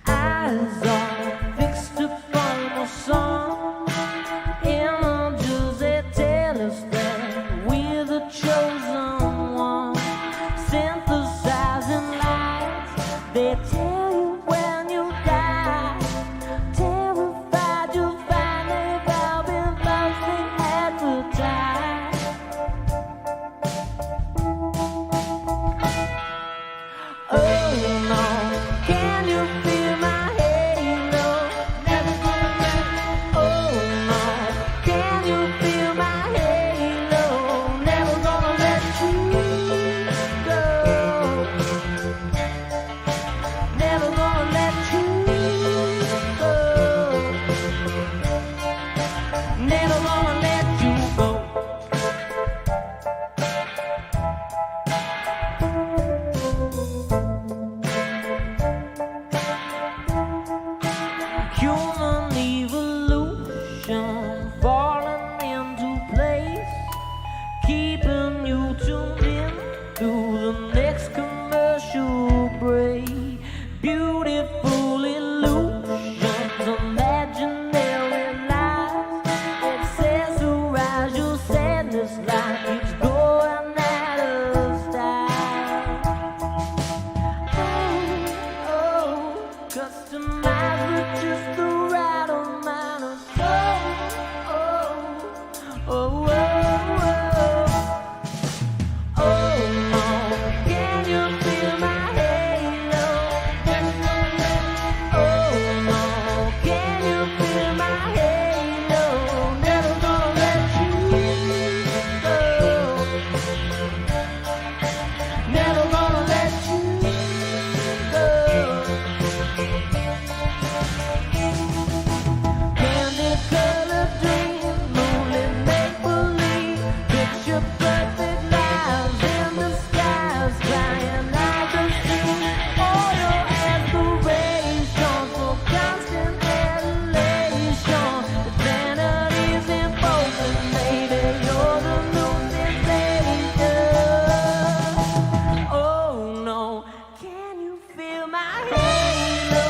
Eyes are fixed upon my song. Angels, they tell us that we're the chosen one. Synthesizing lights, they tell you when you die. Terrified you'll find they've all been falsely advertised. Oh no, can you feel my halo? Never gonna let. Oh no, can you feel my halo? Never gonna let you go. Never gonna let you go. Never gonna let you go. Human evolution falling into place, keeping you tuned in through the next commercial break. Beautiful illusions, imaginary lies, accessorize your sadness like it's going out of style. Oh, customize with just the right amount of soul. Oh, oh, oh, oh, can you feel my halo? Oh no, can you feel my halo? Never gonna let you go. Never gonna let you go. Candy colored dreams, moonlit make believe, picture perfect lives in the skies, flying out the sea. All your aspirations for constant elation. The vanity's imposing, maybe you're the new sensation. Oh no, can you feel my halo?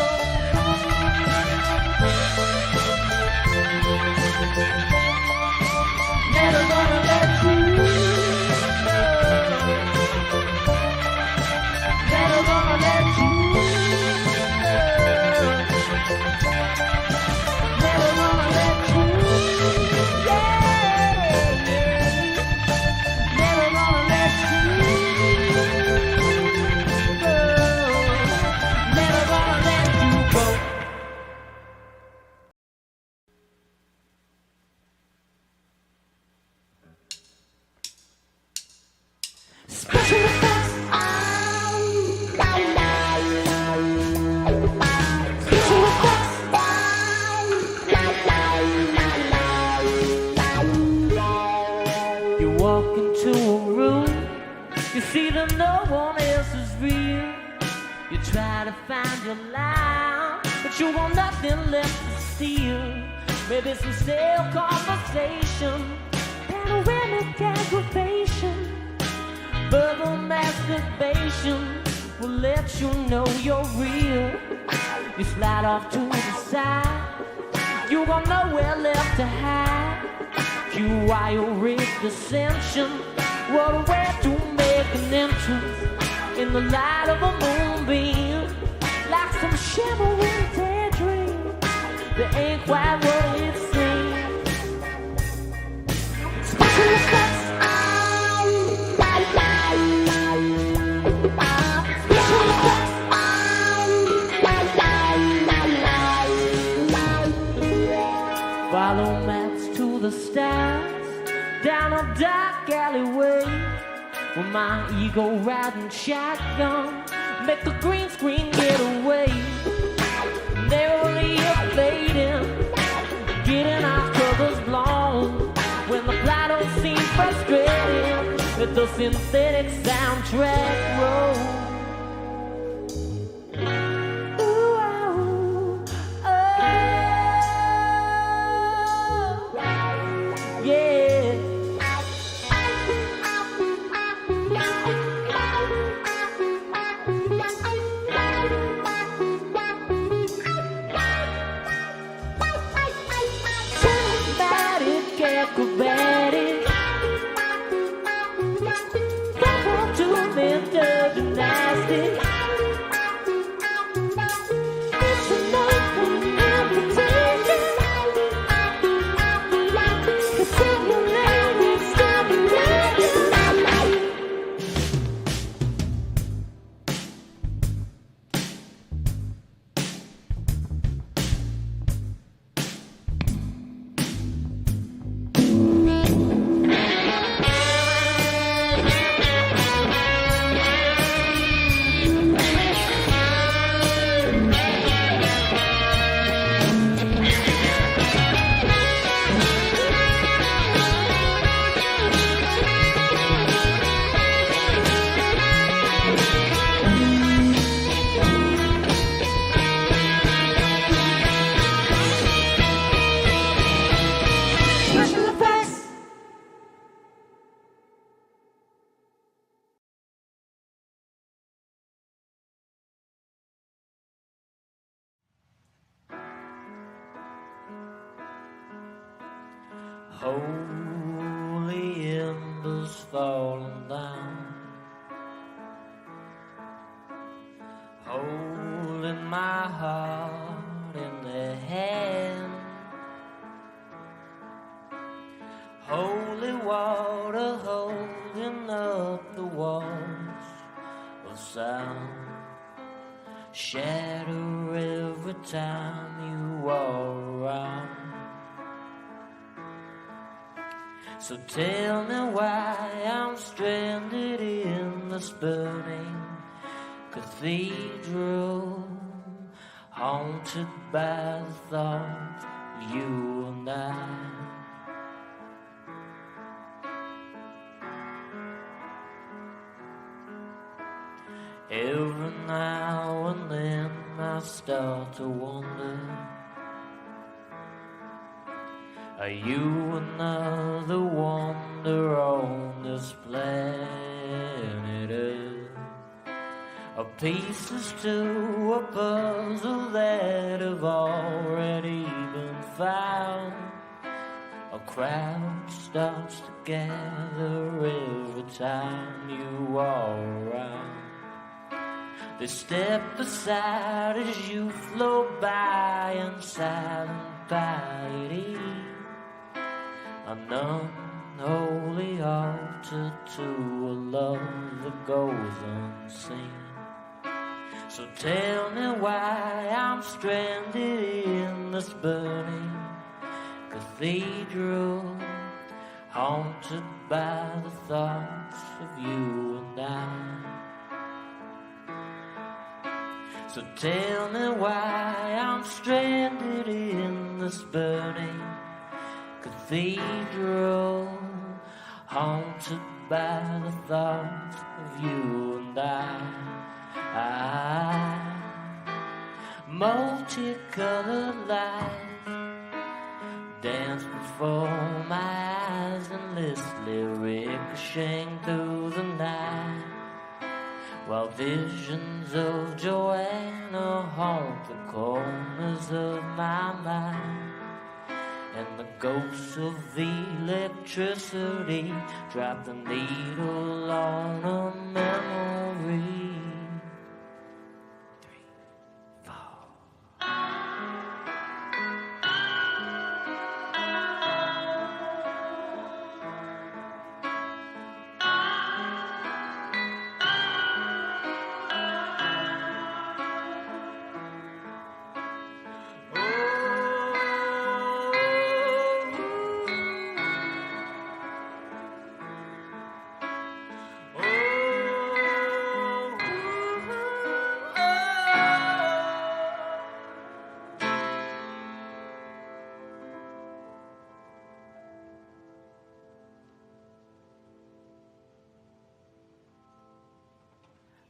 Never gonna let you go. Never gonna let you go. Never gonna let you go. Never gonna let you go. Never gonna let you go. Special effects. Special effects. You walk into a room, you see that no one else is real. You try to find your line, but you want nothing left to steal. Maybe some stale conversation, panoramic aggravation. Verbal masturbation will let you know you're real. You slide off to the side, you got nowhere left to hide. You wire dissension, what a way to make an entrance in the light of a moonbeam, like some shimmering daydream that ain't quite what it seems. Follow maps to the stars, down a dark alleyway, with my ego riding shotgun, make the green screen get away. Narrowly fading, getting our colors blown, when the plot don't seem frustrating, with the synthetic soundtrack rolls. Acrobatic, welcome to mental gymnastics. It's an open invitation to sing your name and stimulation. Holy embers falling down, holding my heart in their hand. Holy water holding up the walls of sound, shatter every time you walk around. So tell me why I'm stranded in this burning cathedral, haunted by the thought of you and I. Every now and then I start to wonder, are you another wonder on this planet Earth? Are pieces to a puzzle that have already been found? A crowd starts to gather every time you walk around. They step aside as you float by in silent piety, an unholy altar to a love that goes unseen. So tell me why I'm stranded in this burning cathedral, haunted by the thoughts of you and I. So tell me why I'm stranded in this burning cathedral, haunted by the thoughts of you and I. Multicolored lights dance before my eyes, endlessly ricocheting through the night, while visions of Joanna haunt the corners of my mind. And the ghosts of electricity drop the needle on a memory.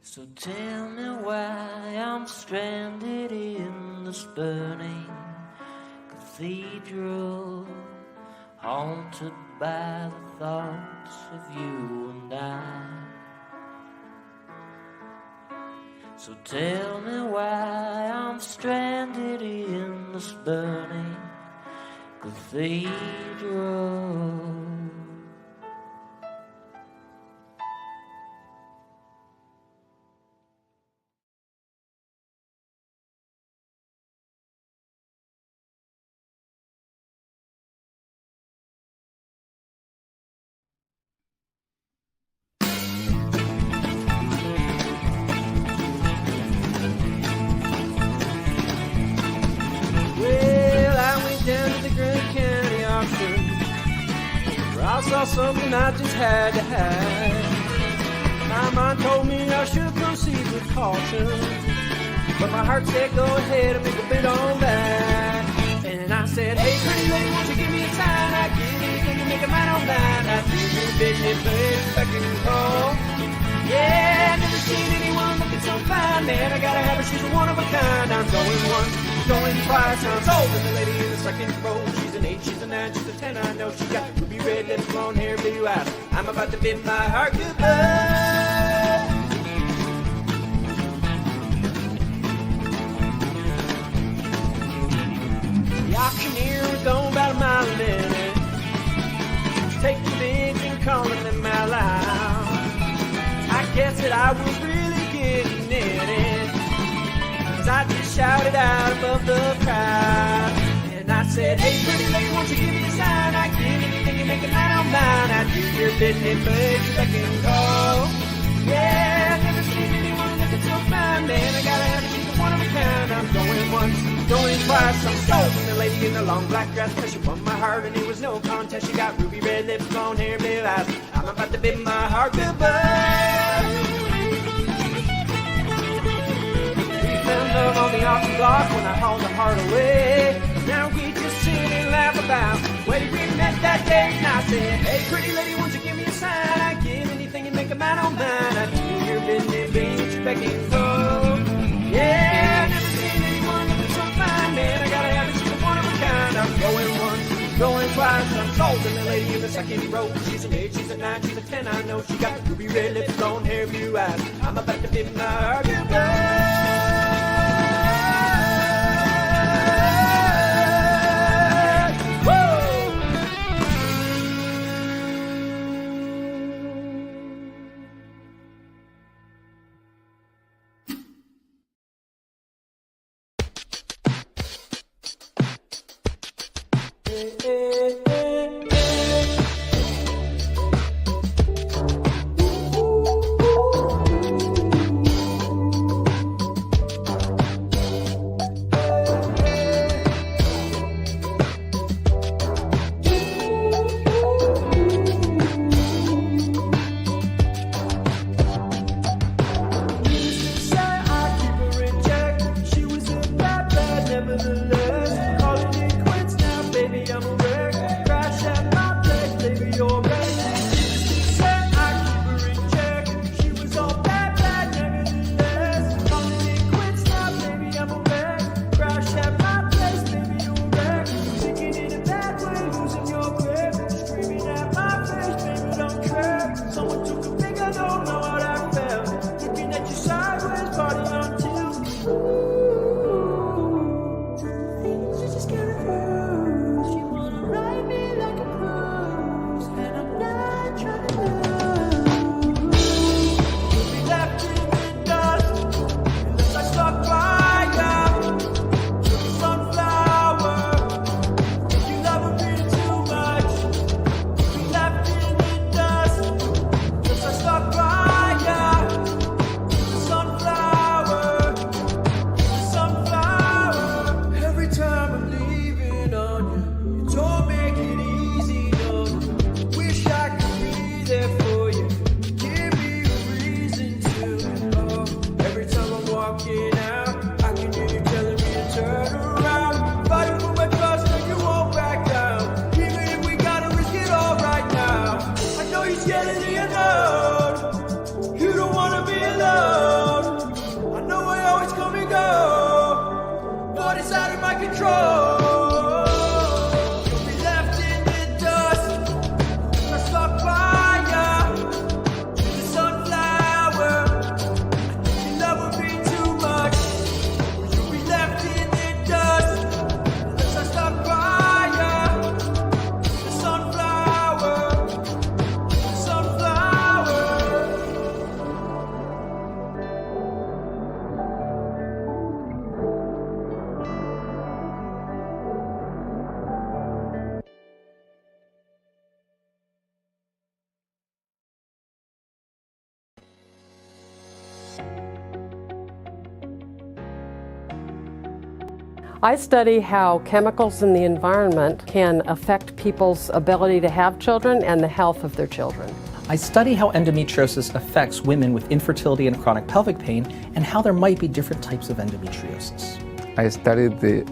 So tell me why I'm stranded in this burning cathedral, haunted by the thoughts of you and I. So tell me why I'm stranded in this burning cathedral. Well, I went down to the Grant County auction, where I saw something I just had to have. My mind told me I should proceed with caution, but my heart said go ahead and make a bid on that. And I said, hey, pretty lady, won't you give me a sign? I give anything to make a man on that. I do your business, baby, back and call. Yeah, never seen anyone looking so fine, man. I gotta have her, she's a one of a kind. I'm going once, going twice. I'm sold. And the lady in the second row, she's an 8, she's a 9, she's a 10. I know she got ruby red lips, blonde hair, blue eyes. I'm about to bid my heart goodbye. The auctioneer was going about a mile a minute, taking bids and calling them out loud. I guess that I was really getting in it, 'cause I just shouted out above the crowd. And I said, hey, pretty lady, won't you give me a sign? I give anything to make a man on mine. I do your business, baby, back and call. Yeah, I've never seen anyone looking so fine, man. I gotta have she's one of a kind. I'm going once, going twice. I'm sold. And the lady in the long black dress, 'cause she won my heart and it was no contest. She got ruby red lips, blonde hair, blue eyes. I'm about to bid my heart goodbye. We found love on the auction block when I hauled the heart away. Now we just sit and laugh about where we met that day. And I said, hey, pretty lady, won't you give me a sign? I give anything and make a man on mine. I do your business, beach, back and go. Yeah, I've never seen anyone looking so fine, man. I gotta have it, she's one of a kind. I'm going once, going twice. I'm sold. And the lady in the second row, she's an 8, she's a 9, she's a 10. I know she got ruby red lips, blonde hair, blue eyes. I'm about to bid my heart goodbye. She was a bad, bad, nevertheless. Calling it quits now, baby, I'm a wreck. I study how chemicals in the environment can affect people's ability to have children and the health of their children. I study how endometriosis affects women with infertility and chronic pelvic pain and how there might be different types of endometriosis. I studied the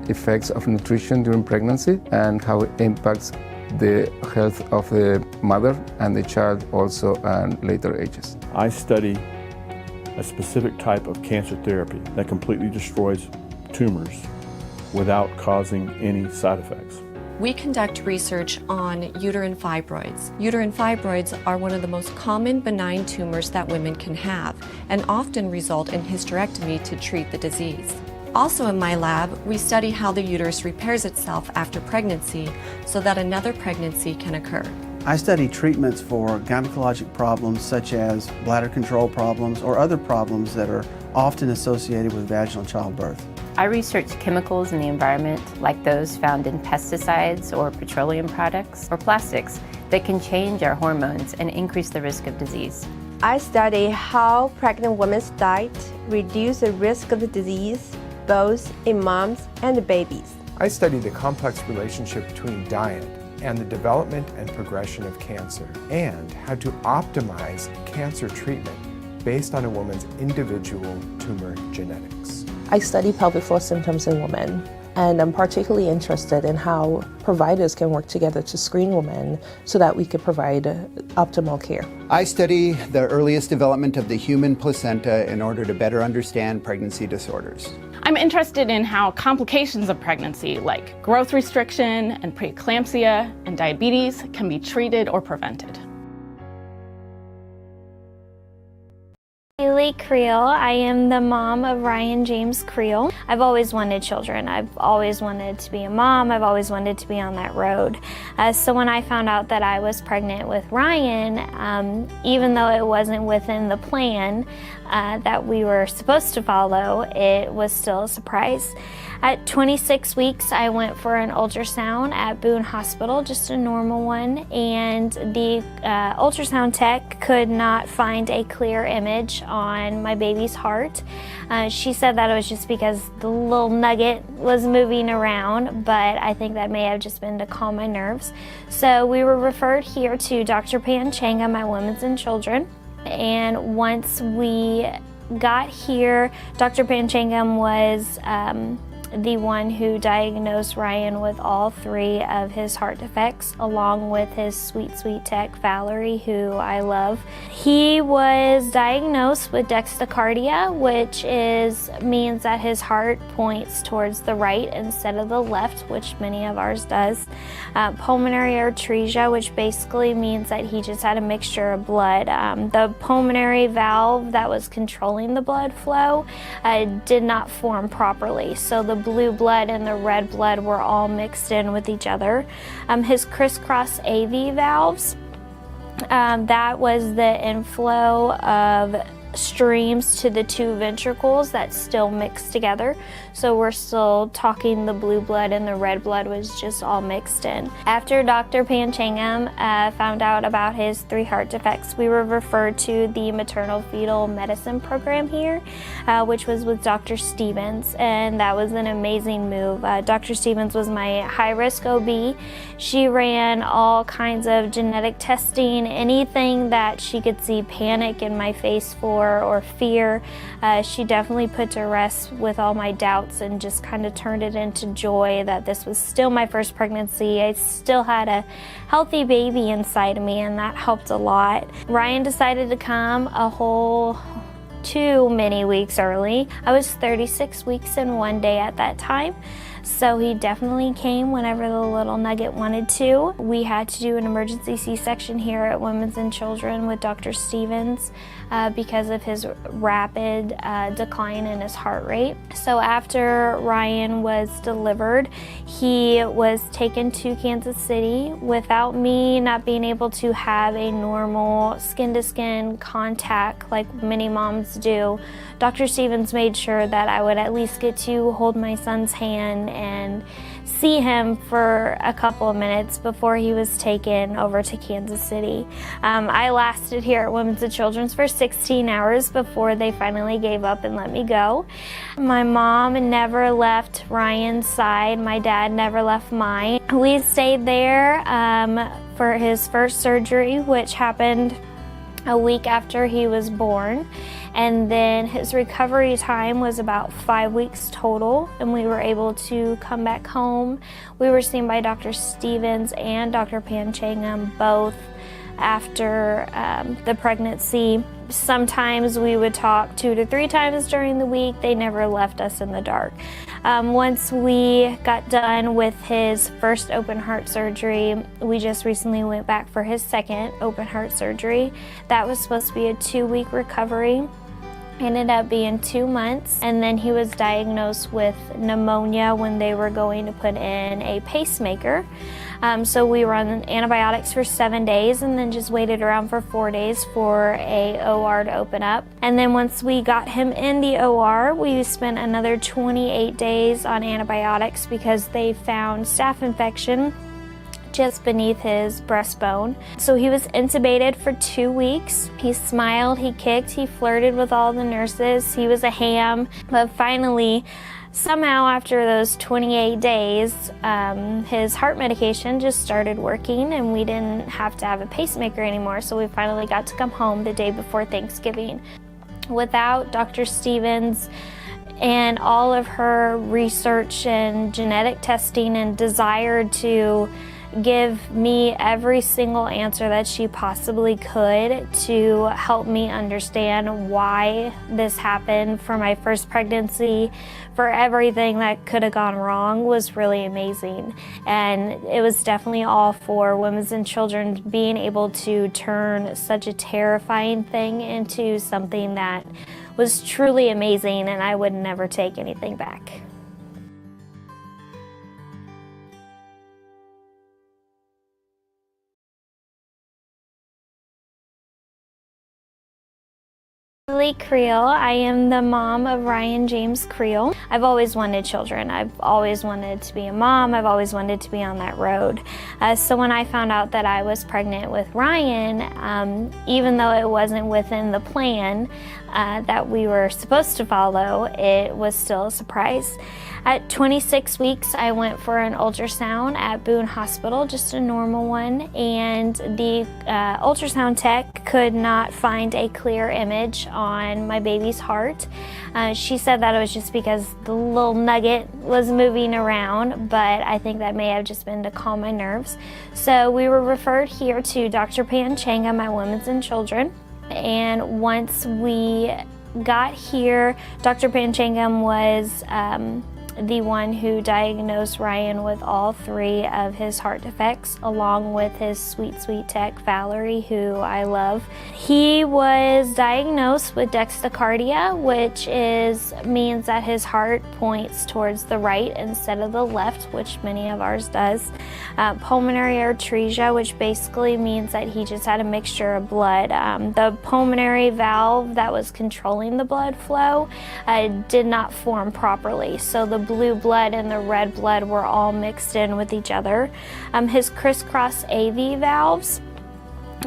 effects of nutrition during pregnancy and how it impacts the health of the mother and the child also in later ages. I study a specific type of cancer therapy that completely destroys tumors without causing any side effects. We conduct research on uterine fibroids. Uterine fibroids are one of the most common benign tumors that women can have and often result in hysterectomy to treat the disease. Also in my lab, we study how the uterus repairs itself after pregnancy so that another pregnancy can occur. I study treatments for gynecologic problems such as bladder control problems or other problems that are often associated with vaginal childbirth. I research chemicals in the environment, like those found in pesticides or petroleum products or plastics that can change our hormones and increase the risk of disease. I study how pregnant women's diet reduces the risk of the disease, both in moms and babies. I study the complex relationship between diet and the development and progression of cancer, and how to optimize cancer treatment based on a woman's individual tumor genetics. I study pelvic floor symptoms in women, and I'm particularly interested in how providers can work together to screen women so that we could provide optimal care. I study the earliest development of the human placenta in order to better understand pregnancy disorders. I'm interested in how complications of pregnancy, like growth restriction and preeclampsia and diabetes, can be treated or prevented. Haley Creel. I am the mom of Ryan James Creel. I've always wanted children. I've always wanted to be a mom. I've always wanted to be on that road. So when I found out that I was pregnant with Ryan, even though it wasn't within the plan that we were supposed to follow, it was still a surprise. At 26 weeks, I went for an ultrasound at Boone Hospital, just a normal one, and the ultrasound tech could not find a clear image on my baby's heart. She said that it was just because the little nugget was moving around, but I think that may have just been to calm my nerves. So we were referred here to Dr. Panchanga, my women's and children, and once we got here, Dr. Panchangam was the one who diagnosed Ryan with all 3 of his heart defects, along with his sweet tech, Valerie, who I love. He was diagnosed with dextrocardia, which means that his heart points towards the right instead of the left, which many of ours does. Pulmonary atresia, which basically means that he just had a mixture of blood. The pulmonary valve that was controlling the blood flow did not form properly, so the blue blood and the red blood were all mixed in with each other. His crisscross AV valves, that was the inflow of streams to the 2 ventricles that still mixed together. So we're still talking the blue blood and the red blood was just all mixed in. After Dr. Panchangam found out about his 3 heart defects, we were referred to the maternal fetal medicine program here, which was with Dr. Stevens, and that was an amazing move. Dr. Stevens was my high-risk OB. She ran all kinds of genetic testing, anything that she could see panic in my face for or fear. She definitely put to rest with all my doubts and just kind of turned it into joy that this was still my first pregnancy. I still had a healthy baby inside of me, and that helped a lot. Ryan decided to come a whole too many weeks early. I was 36 weeks and 1 day at that time. So he definitely came whenever the little nugget wanted to. We had to do an emergency C-section here at Women's and Children with Dr. Stevens because of his rapid decline in his heart rate. So after Ryan was delivered, he was taken to Kansas City without me not being able to have a normal skin-to-skin contact like many moms do. Dr. Stevens made sure that I would at least get to hold my son's hand and see him for a couple of minutes before he was taken over to Kansas City. I lasted here at Women's and Children's for 16 hours before they finally gave up and let me go. My mom never left Ryan's side. My dad never left mine. We stayed there for his first surgery, which happened a week after he was born. And then his recovery time was about 5 weeks total, and we were able to come back home. We were seen by Dr. Stevens and Dr. Panchangam both after the pregnancy. Sometimes we would talk 2 to 3 times during the week. They never left us in the dark. Once we got done with his first open heart surgery, we just recently went back for his second open heart surgery. That was supposed to be a 2-week recovery. Ended up being 2 months, and then he was diagnosed with pneumonia when they were going to put in a pacemaker. So we were on antibiotics for 7 days and then just waited around for 4 days for a OR to open up. And then once we got him in the OR, we spent another 28 days on antibiotics because they found staph infection just beneath his breastbone. So he was intubated for 2 weeks. He smiled, he kicked, he flirted with all the nurses. He was a ham. But finally, somehow after those 28 days, his heart medication just started working and we didn't have to have a pacemaker anymore. So we finally got to come home the day before Thanksgiving. Without Dr. Stevens and all of her research and genetic testing and desire to give me every single answer that she possibly could to help me understand why this happened for my first pregnancy, for everything that could have gone wrong, was really amazing. And it was definitely all for Women's and Children being able to turn such a terrifying thing into something that was truly amazing, and I would never take anything back. Creel. I am the mom of Ryan James Creel. I've always wanted children. I've always wanted to be a mom. I've always wanted to be on that road. So when I found out that I was pregnant with Ryan, even though it wasn't within the plan that we were supposed to follow, it was still a surprise. At 26 weeks, I went for an ultrasound at Boone Hospital, just a normal one, and the ultrasound tech could not find a clear image on my baby's heart. She said that it was just because the little nugget was moving around, but I think that may have just been to calm my nerves. So we were referred here to Dr. Panchangam at Women's and Children, and once we got here, Dr. Panchangam was the one who diagnosed Ryan with all 3 of his heart defects, along with his sweet, sweet tech, Valerie, who I love. He was diagnosed with dextrocardia, which means that his heart points towards the right instead of the left, which many of ours does. Pulmonary atresia, which basically means that he just had a mixture of blood. The pulmonary valve that was controlling the blood flow did not form properly, so the blue blood and the red blood were all mixed in with each other. His crisscross AV valves,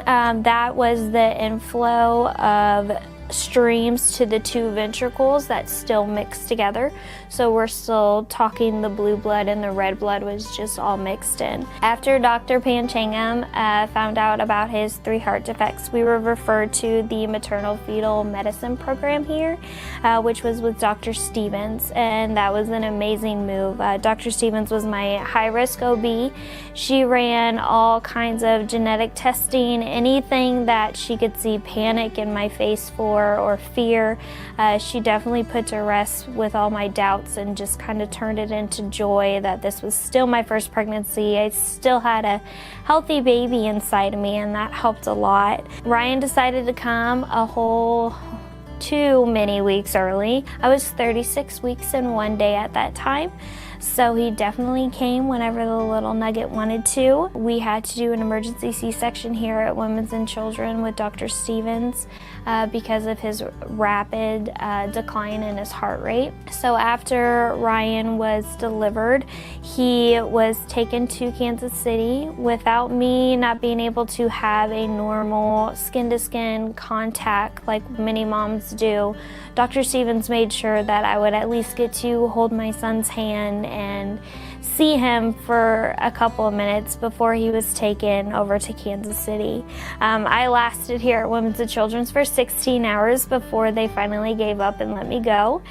that was the inflow of streams to the 2 ventricles that still mixed together. So we're still talking the blue blood and the red blood was just all mixed in. After Dr. Panchangam found out about his 3 heart defects, we were referred to the maternal fetal medicine program here, which was with Dr. Stevens, and that was an amazing move. Dr. Stevens was my high-risk OB. She ran all kinds of genetic testing, anything that she could see panic in my face for or fear. She definitely put to rest with all my doubts and just kind of turned it into joy that this was still my first pregnancy. I still had a healthy baby inside of me, and that helped a lot. Ryan decided to come a whole 2 many weeks early. I was 36 weeks and 1 day at that time. So he definitely came whenever the little nugget wanted to. We had to do an emergency C-section here at Women's and Children with Dr. Stevens because of his rapid decline in his heart rate. So after Ryan was delivered, he was taken to Kansas City without me not being able to have a normal skin-to-skin contact like many moms do. Dr. Stevens made sure that I would at least get to hold my son's hand and see him for a couple of minutes before he was taken over to Kansas City. I lasted here at Women's and Children's for 16 hours before they finally gave up and let me go.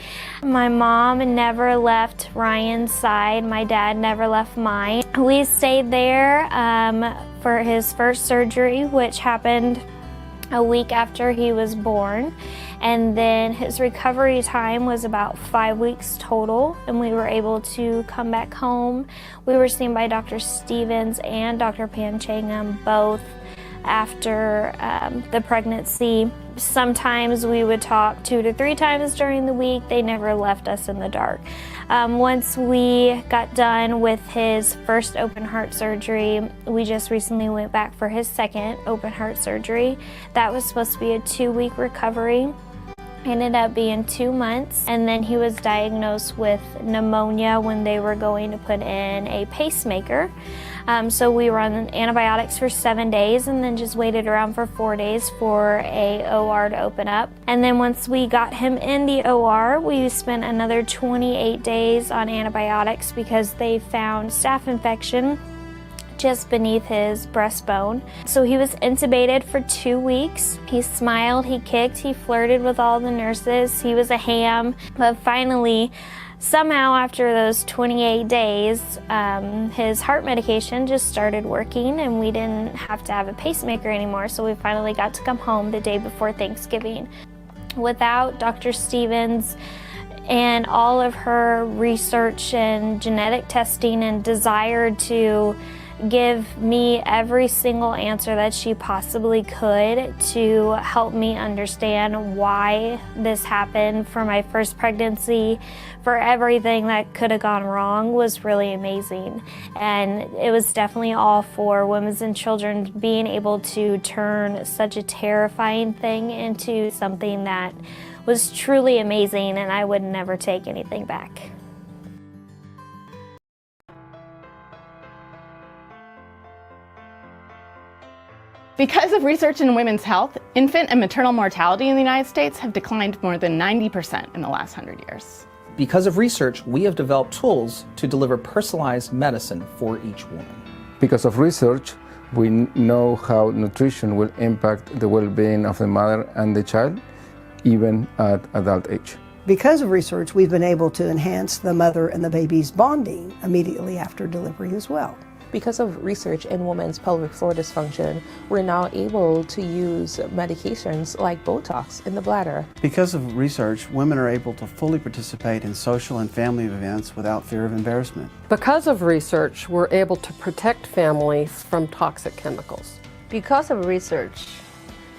My mom never left Ryan's side. My dad never left mine. We stayed there for his first surgery, which happened a week after he was born. And then his recovery time was about 5 weeks total, and we were able to come back home. We were seen by Dr. Stevens and Dr. Panchangam both after the pregnancy. Sometimes we would talk 2 to 3 times during the week. They never left us in the dark. Once we got done with his first open heart surgery, we just recently went back for his second open heart surgery. That was supposed to be a 2-week recovery. Ended up being 2 months, and then he was diagnosed with pneumonia when they were going to put in a pacemaker. So we were on antibiotics for 7 days and then just waited around for 4 days for a OR to open up. And then once we got him in the OR, we spent another 28 days on antibiotics because they found staph infection just beneath his breastbone. So he was intubated for 2 weeks. He smiled, he kicked, he flirted with all the nurses. He was a ham. But finally, somehow after those 28 days, his heart medication just started working and we didn't have to have a pacemaker anymore. So we finally got to come home the day before Thanksgiving. Without Dr. Stevens and all of her research and genetic testing and desire to give me every single answer that she possibly could to help me understand why this happened for my first pregnancy, for everything that could have gone wrong, was really amazing. And it was definitely all for Women's and Children being able to turn such a terrifying thing into something that was truly amazing, and I would never take anything back. Because of research in women's health, infant and maternal mortality in the United States have declined more than 90% in the last 100 years. Because of research, we have developed tools to deliver personalized medicine for each woman. Because of research, we know how nutrition will impact the well-being of the mother and the child, even at adult age. Because of research, we've been able to enhance the mother and the baby's bonding immediately after delivery as well. Because of research in women's pelvic floor dysfunction, we're now able to use medications like Botox in the bladder. Because of research, women are able to fully participate in social and family events without fear of embarrassment. Because of research, we're able to protect families from toxic chemicals. Because of research,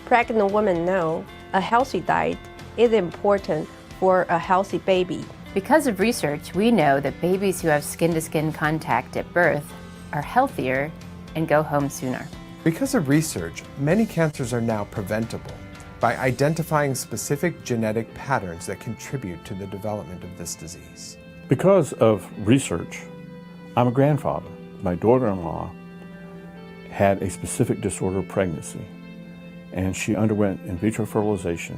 pregnant women know a healthy diet is important for a healthy baby. Because of research, we know that babies who have skin-to-skin contact at birth are healthier and go home sooner. Because of research, many cancers are now preventable by identifying specific genetic patterns that contribute to the development of this disease. Because of research, I'm a grandfather. My daughter-in-law had a specific disorder of pregnancy, and she underwent in vitro fertilization,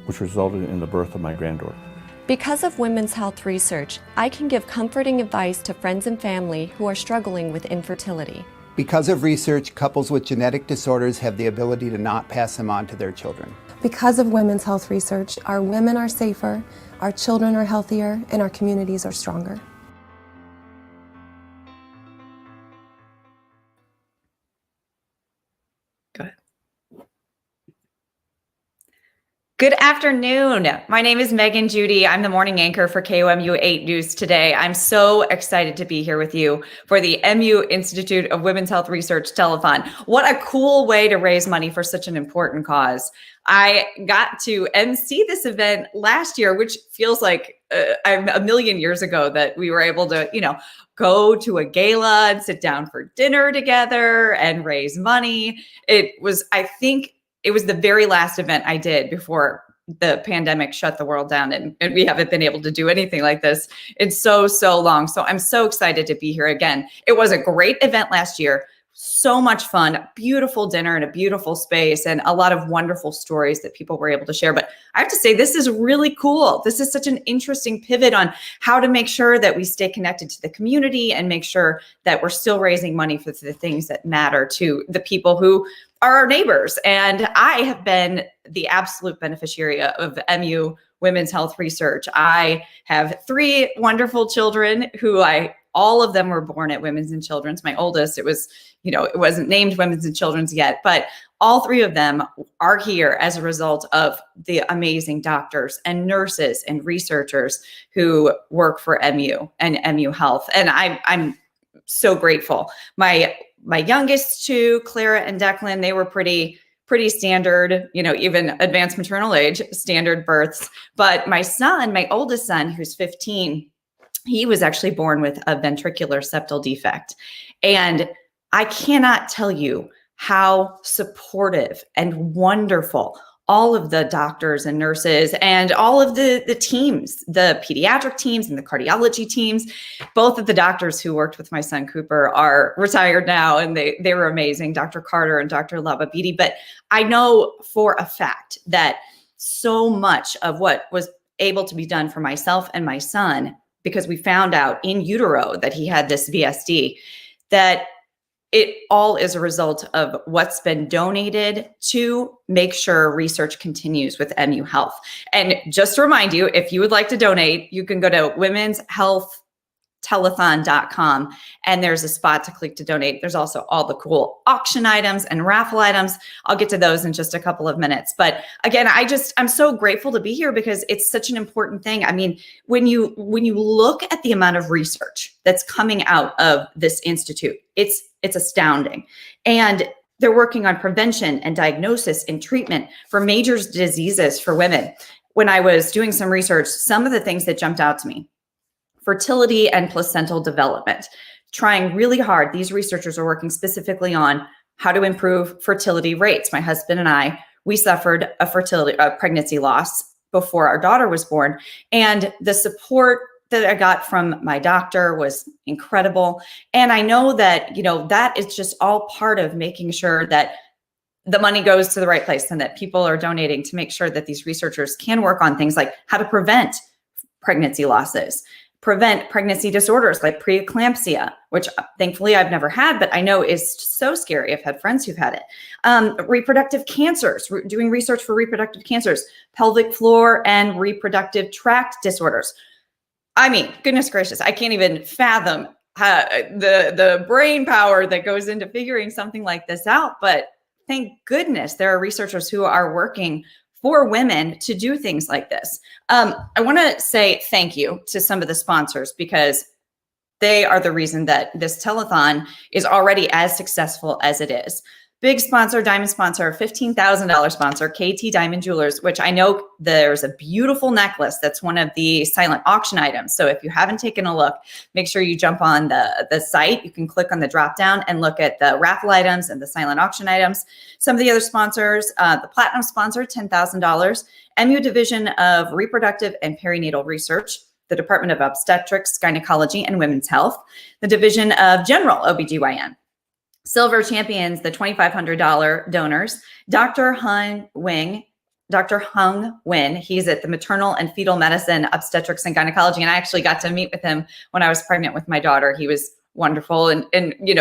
which resulted in the birth of my granddaughter. Because of women's health research, I can give comforting advice to friends and family who are struggling with infertility. Because of research, couples with genetic disorders have the ability to not pass them on to their children. Because of women's health research, our women are safer, our children are healthier, and our communities are stronger. Go ahead. Good afternoon. My name is Megan Judy. I'm the morning anchor for KOMU 8 News today. I'm so excited to be here with you for the MU Institute of Women's Health Research Telethon. What a cool way to raise money for such an important cause. I got to MC this event last year, which feels like a million years ago that we were able to, go to a gala and sit down for dinner together and raise money. It was the very last event I did before the pandemic shut the world down, and we haven't been able to do anything like this in so long. So I'm so excited to be here again. It was a great event last year. So much fun, beautiful dinner in a beautiful space, and a lot of wonderful stories that people were able to share. But I have to say, this is really cool. This is such an interesting pivot on how to make sure that we stay connected to the community and make sure that we're still raising money for the things that matter to the people who are our neighbors. And I have been the absolute beneficiary of MU Women's Health Research. I have 3 wonderful children who all of them were born at Women's and Children's. My oldest, it wasn't named Women's and Children's yet, but all 3 of them are here as a result of the amazing doctors and nurses and researchers who work for MU and MU Health. And I'm so grateful. My youngest 2, Clara and Declan, they were pretty standard, even advanced maternal age, standard births. But my oldest son, who's 15, he was actually born with a ventricular septal defect. And I cannot tell you how supportive and wonderful all of the doctors and nurses and all of the teams, the pediatric teams and the cardiology teams. Both of the doctors who worked with my son Cooper are retired now, and they were amazing, Dr. Carter and Dr. Lababidi. But I know for a fact that so much of what was able to be done for myself and my son, because we found out in utero that he had this VSD, that it all is a result of what's been donated to make sure research continues with MU Health. And just to remind you, if you would like to donate, you can go to womenshealthtelethon.com, and there's a spot to click to donate. There's also all the cool auction items and raffle items. I'll get to those in just a couple of minutes. But again, I'm so grateful to be here because it's such an important thing. I mean, when you look at the amount of research that's coming out of this institute, it's astounding. And they're working on prevention and diagnosis and treatment for major diseases for women. When I was doing some research, some of the things that jumped out to me: fertility and placental development. Trying really hard, these researchers are working specifically on how to improve fertility rates. My husband and I, we suffered a pregnancy loss before our daughter was born, and the support that I got from my doctor was incredible. And I know that, that is just all part of making sure that the money goes to the right place and that people are donating to make sure that these researchers can work on things like how to prevent pregnancy losses, prevent pregnancy disorders like preeclampsia, which thankfully I've never had, but I know is so scary. I've had friends who've had it. Reproductive cancers, doing research for reproductive cancers, pelvic floor and reproductive tract disorders. I mean, goodness gracious, I can't even fathom the brain power that goes into figuring something like this out. But thank goodness there are researchers who are working for women to do things like this. I want to say thank you to some of the sponsors because they are the reason that this telethon is already as successful as it is. Big sponsor, diamond sponsor, $15,000 sponsor, KT Diamond Jewelers, which I know there's a beautiful necklace that's one of the silent auction items. So if you haven't taken a look, make sure you jump on the site. You can click on the drop down and look at the raffle items and the silent auction items. Some of the other sponsors, the platinum sponsor, $10,000, MU Division of Reproductive and Perinatal Research, the Department of Obstetrics, Gynecology, and Women's Health, the Division of General OBGYN. Silver champions, the $2,500 donors, Dr. Hung Nguyen. He's at the Maternal and Fetal Medicine, Obstetrics, and Gynecology. And I actually got to meet with him when I was pregnant with my daughter. He was wonderful and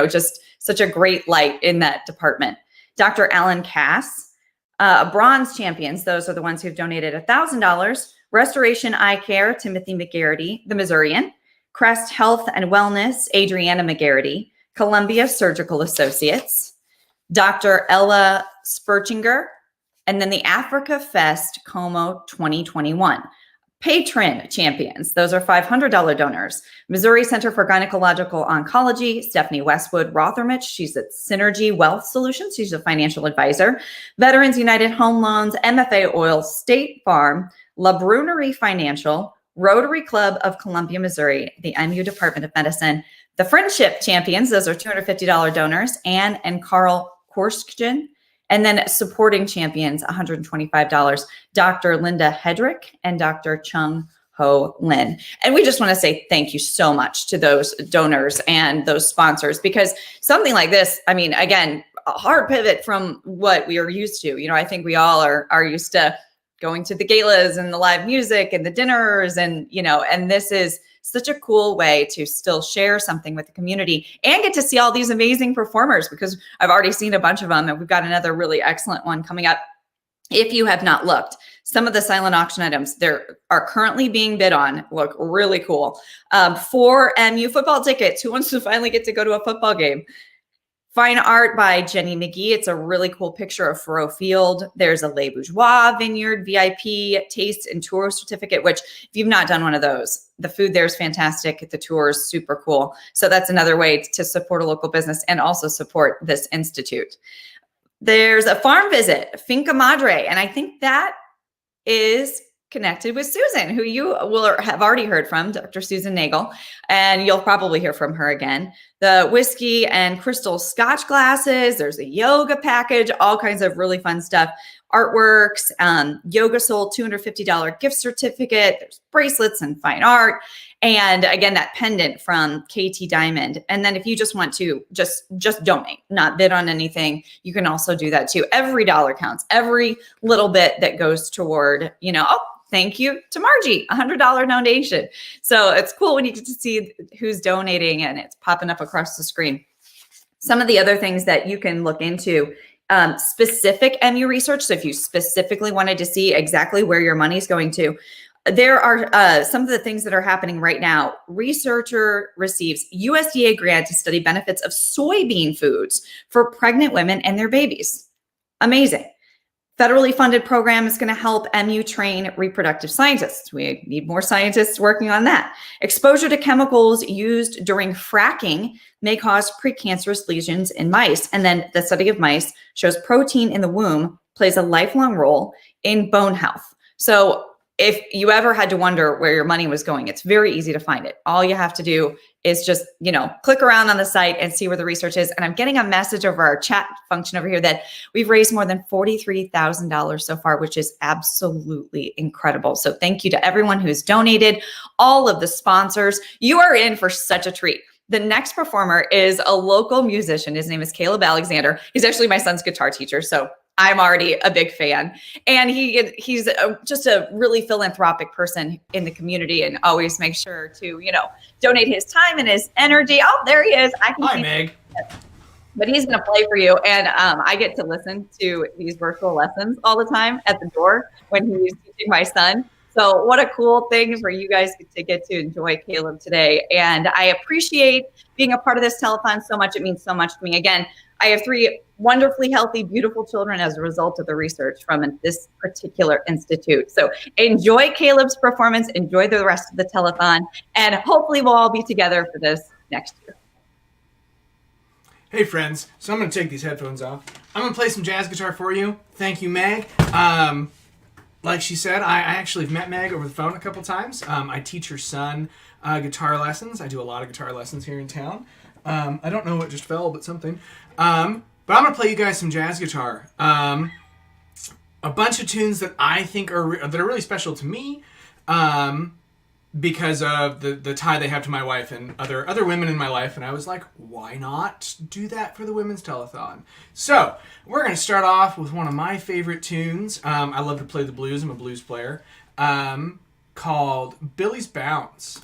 just such a great light in that department. Dr. Alan Cass, bronze champions. Those are the ones who've donated $1,000. Restoration Eye Care, Timothy McGarity, the Missourian. Crest Health and Wellness, Adriana McGarity. Columbia Surgical Associates, Dr. Ella Spurchinger, And then the Africa Fest Como 2021. Patron champions, those are $500 donors. Missouri Center for Gynecological Oncology, Stephanie Westwood Rothermich, she's at Synergy Wealth Solutions, she's a financial advisor. Veterans United Home Loans, MFA Oil, State Farm, La Brunerie Financial, Rotary Club of Columbia, Missouri, the MU Department of Medicine. The Friendship Champions, those are $250 donors, Anne and Carl Korskjen. And then supporting champions, $125, Dr. Linda Hedrick and Dr. Chung Ho Lin. And we just want to say thank you so much to those donors and those sponsors, because something like this, I mean, again, a hard pivot from what we are used to. You know, I think we all are used to going to the galas and the live music and the dinners and, you know, and this is such a cool way to still share something with the community and get to see all these amazing performers, because I've already seen a bunch of them and we've got another really excellent one coming up. If you have not looked, some of the silent auction items there are currently being bid on look really cool. 4 MU football tickets. Who wants to finally get to go to a football game? Fine art by Jenny McGee. It's a really cool picture of Faroe Field. There's a Le Bourgeois Vineyard VIP taste and tour certificate, which if you've not done one of those, the food there is fantastic. The tour is super cool. So that's another way to support a local business and also support this institute. There's a farm visit, Finca Madre, and I think that is connected with Susan, who you will have already heard from, Dr. Susan Nagel, and you'll probably hear from her again. The whiskey and crystal scotch glasses, there's a yoga package, all kinds of really fun stuff. Artworks, Yoga Soul $250 gift certificate, there's bracelets and fine art. And again, that pendant from KT Diamond. And then if you just want to just donate, not bid on anything, you can also do that too. Every dollar counts. Every little bit that goes toward, you know, oh, thank you to Margie, $100 donation. So it's cool when you get to see who's donating and it's popping up across the screen. Some of the other things that you can look into, specific MU research. So if you specifically wanted to see exactly where your money is going to, there are some of the things that are happening right now. Researcher receives USDA grant to study benefits of soybean foods for pregnant women and their babies. Amazing. Federally funded program is going to help MU train reproductive scientists. We need more scientists working on that. Exposure to chemicals used during fracking may cause precancerous lesions in mice. And then the study of mice shows protein in the womb plays a lifelong role in bone health. So if you ever had to wonder where your money was going, it's very easy to find it. All you have to do is just, you know, click around on the site and see where the research is. And I'm getting a message over our chat function over here that we've raised more than $43,000 so far, which is absolutely incredible. So thank you to everyone who's donated, all of the sponsors. You are in for such a treat. The next performer is a local musician. His name is Caleb Alexander. He's actually my son's guitar teacher. So I'm already a big fan. And he's just a really philanthropic person in the community and always makes sure to, you know, donate his time and his energy. Oh, there he is. Hi, Meg. But he's going to play for you. And I get to listen to these virtual lessons all the time at the door when he's teaching my son. So what a cool thing for you guys to get to enjoy Caleb today. And I appreciate being a part of this telethon so much. It means so much to me. Again, I have 3 wonderfully healthy, beautiful children as a result of the research from this particular institute. So enjoy Caleb's performance, enjoy the rest of the telethon, and hopefully we'll all be together for this next year. Hey friends, so I'm going to take these headphones off. I'm going to play some jazz guitar for you. Thank you, Meg. Like she said, I actually have met Meg over the phone a couple times. I teach her son guitar lessons. I do a lot of guitar lessons here in town. I don't know what just fell, but something. But I'm going to play you guys some jazz guitar. A bunch of tunes that I think are really special to me because of the tie they have to my wife and other women in my life. And I was like, why not do that for the Women's Telethon? So we're going to start off with one of my favorite tunes. I love to play the blues. I'm a blues player. Called Billy's Bounce.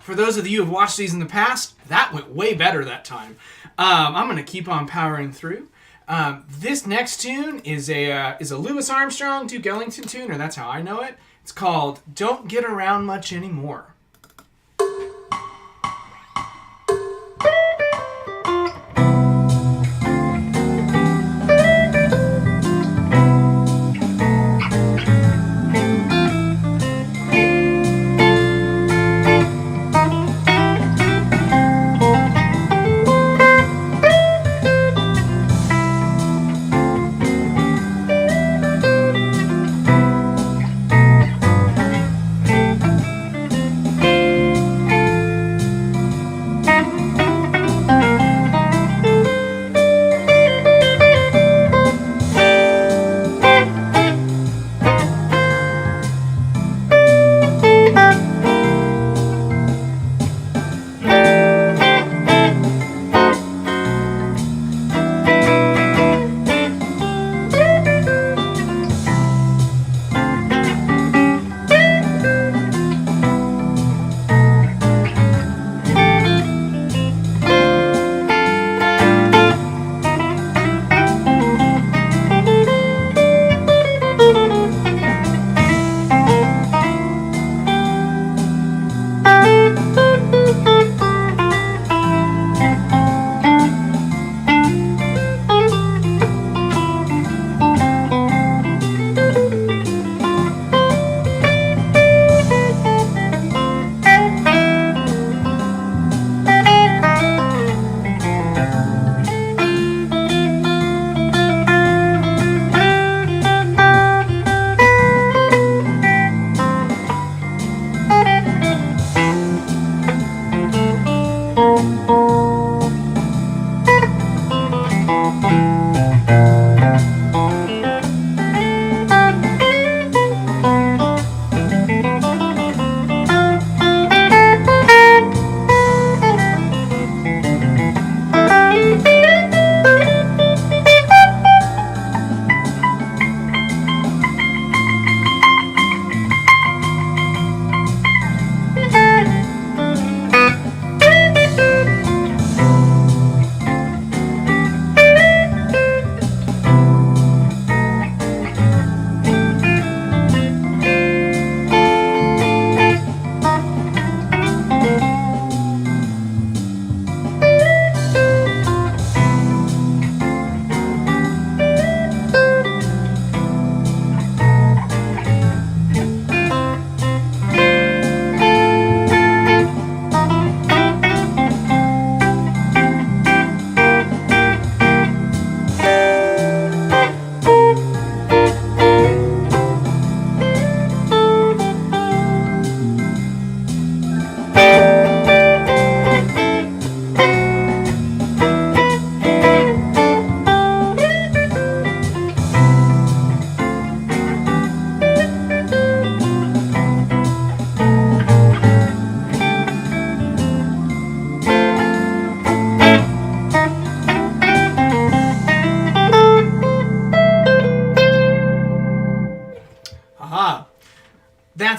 For those of you who have watched these in the past, that went way better that time. I'm going to keep on powering through. This next tune is a Louis Armstrong, Duke Ellington tune, or that's how I know it. It's called Don't Get Around Much Anymore.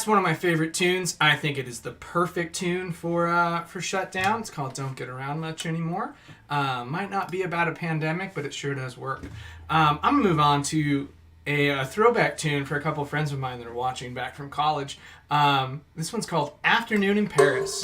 That's one of my favorite tunes. I think it is the perfect tune for Shutdown. It's called Don't Get Around Much Anymore. Might not be about a pandemic, but it sure does work. I'm going to move on to a throwback tune for a couple of friends of mine that are watching back from college. This one's called Afternoon in Paris.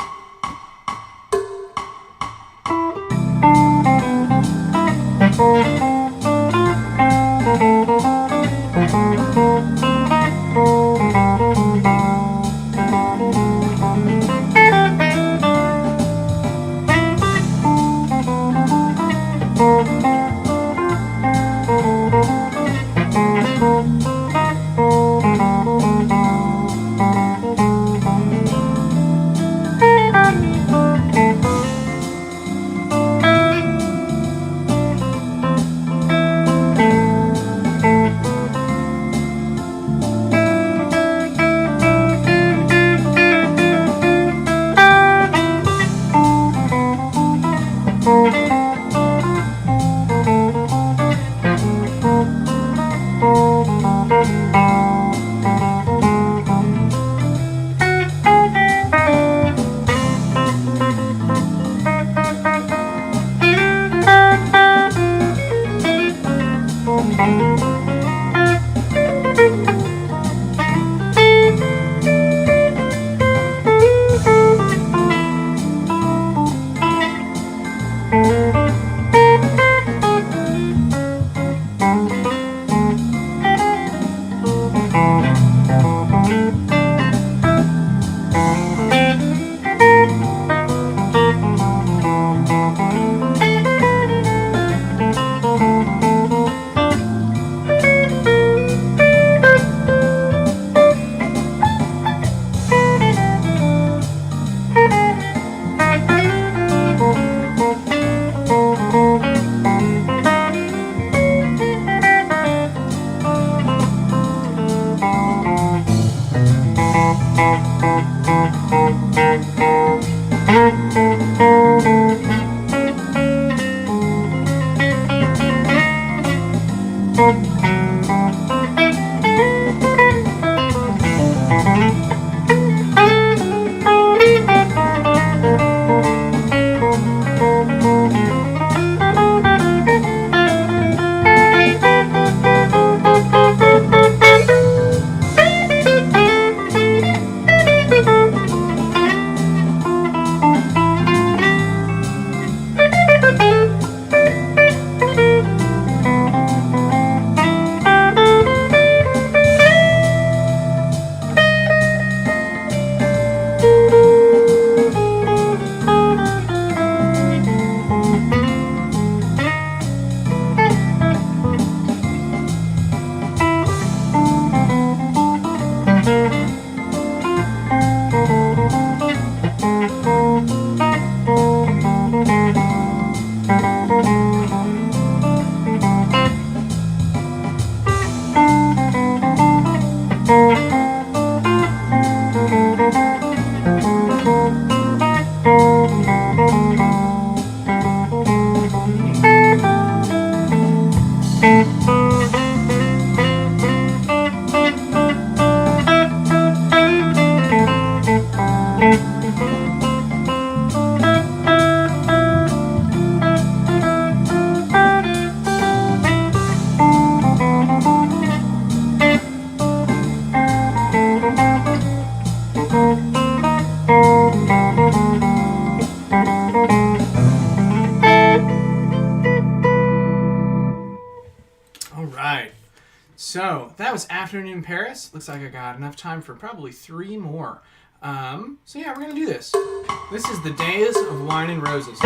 So that was Afternoon in Paris. Looks like I got enough time for probably 3 more. So yeah, we're gonna do this. This is the Days of Wine and Roses.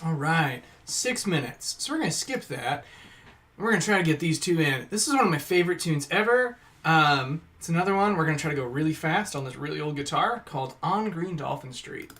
All right, 6 minutes. So we're going to skip that. We're going to try to get these two in. This is one of my favorite tunes ever. It's another one. We're going to try to go really fast on this really old guitar called On Green Dolphin Street.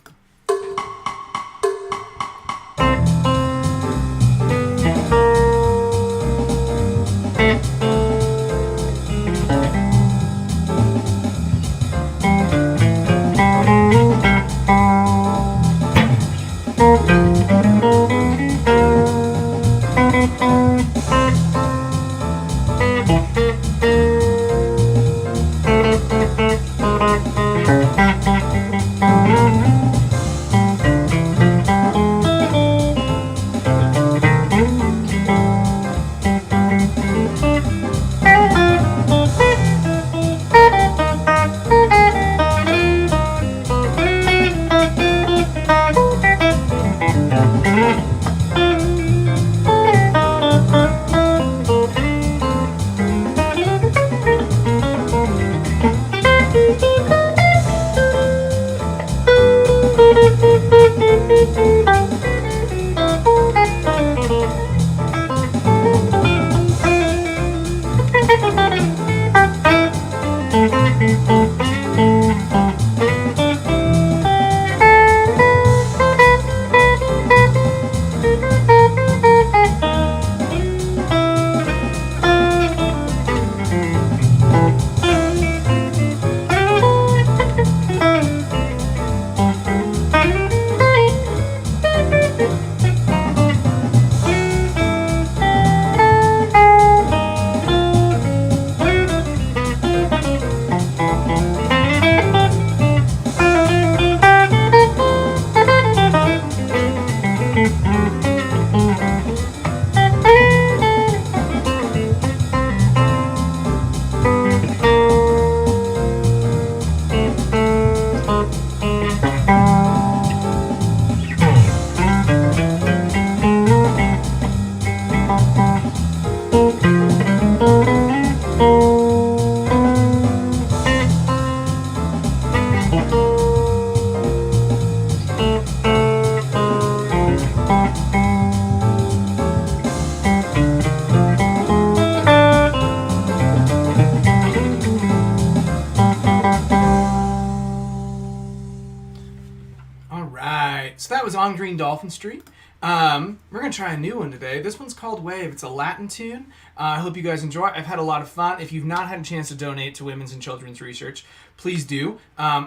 So that was On Green Dolphin Street. We're going to try a new one today. This one's called Wave. It's a Latin tune. I hope you guys enjoy it. I've had a lot of fun. If you've not had a chance to donate to women's and children's research, please do.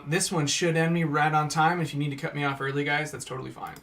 This one should end me right on time. If you need to cut me off early, guys, that's totally fine.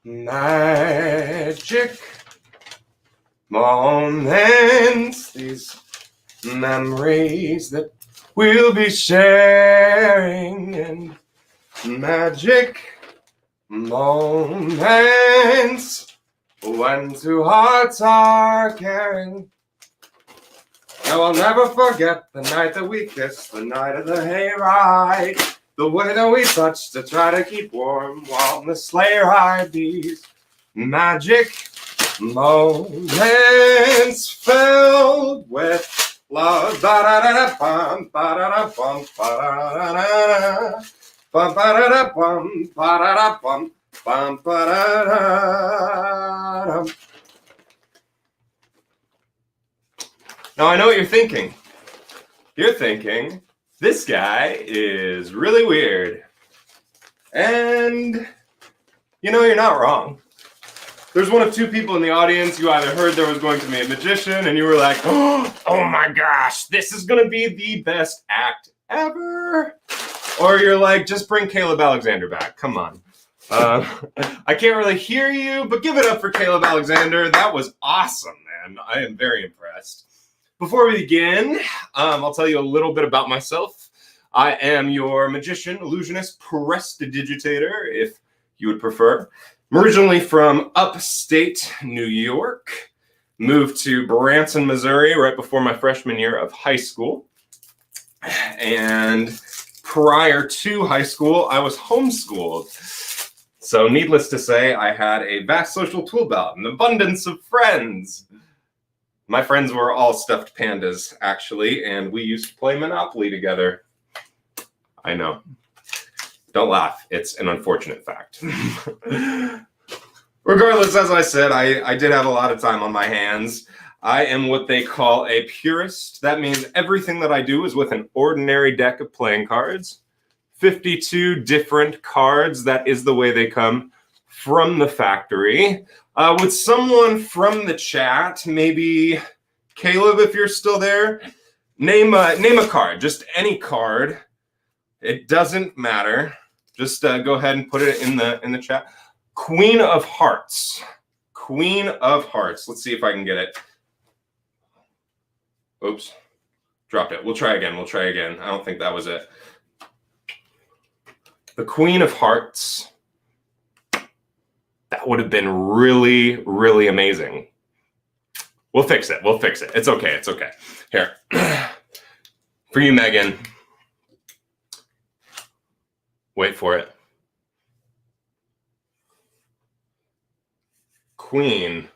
Magic moments, these memories that we'll be sharing, and magic moments when two hearts are caring. Now I'll never forget the night that we kissed, the night of the hayride, the way that we touched to try to keep warm while on the sleigh ride. These magic moments filled with love. Ba-da-da-da-bum, ba-da-da-bum, ba-da-da-da-da. Ba-ba-da-da-bum, ba-da-da-bum, bum, ba-da-da-dum. Now I know what you're thinking. You're thinking, this guy is really weird. And you know, you're not wrong. There's one of two people in the audience. You either heard there was going to be a magician and you were like, oh my gosh, this is going to be the best act ever. Or you're like, just bring Caleb Alexander back. Come on. I can't really hear you, but give it up for Caleb Alexander. That was awesome, man. I am very impressed. Before we begin, I'll tell you a little bit about myself. I am your magician, illusionist, prestidigitator, if you would prefer. I'm originally from upstate New York. Moved to Branson, Missouri right before my freshman year of high school. And prior to high school, I was homeschooled. So needless to say, I had a vast social tool belt, an abundance of friends. My friends were all stuffed pandas, actually, and we used to play Monopoly together. I know. Don't laugh. It's an unfortunate fact. Regardless, as I said, I did have a lot of time on my hands. I am what they call a purist. That means everything that I do is with an ordinary deck of playing cards. 52 different cards. That is the way they come from the factory. Would someone from the chat, maybe Caleb, if you're still there, name a card, just any card. It doesn't matter. Just go ahead and put it in the chat. Queen of Hearts. Queen of Hearts. Let's see if I can get it. Oops. Dropped it. We'll try again. I don't think that was it. The Queen of Hearts. That would have been really, really amazing. We'll fix it. It's okay. Here. For you, Megan. Wait for it. Queen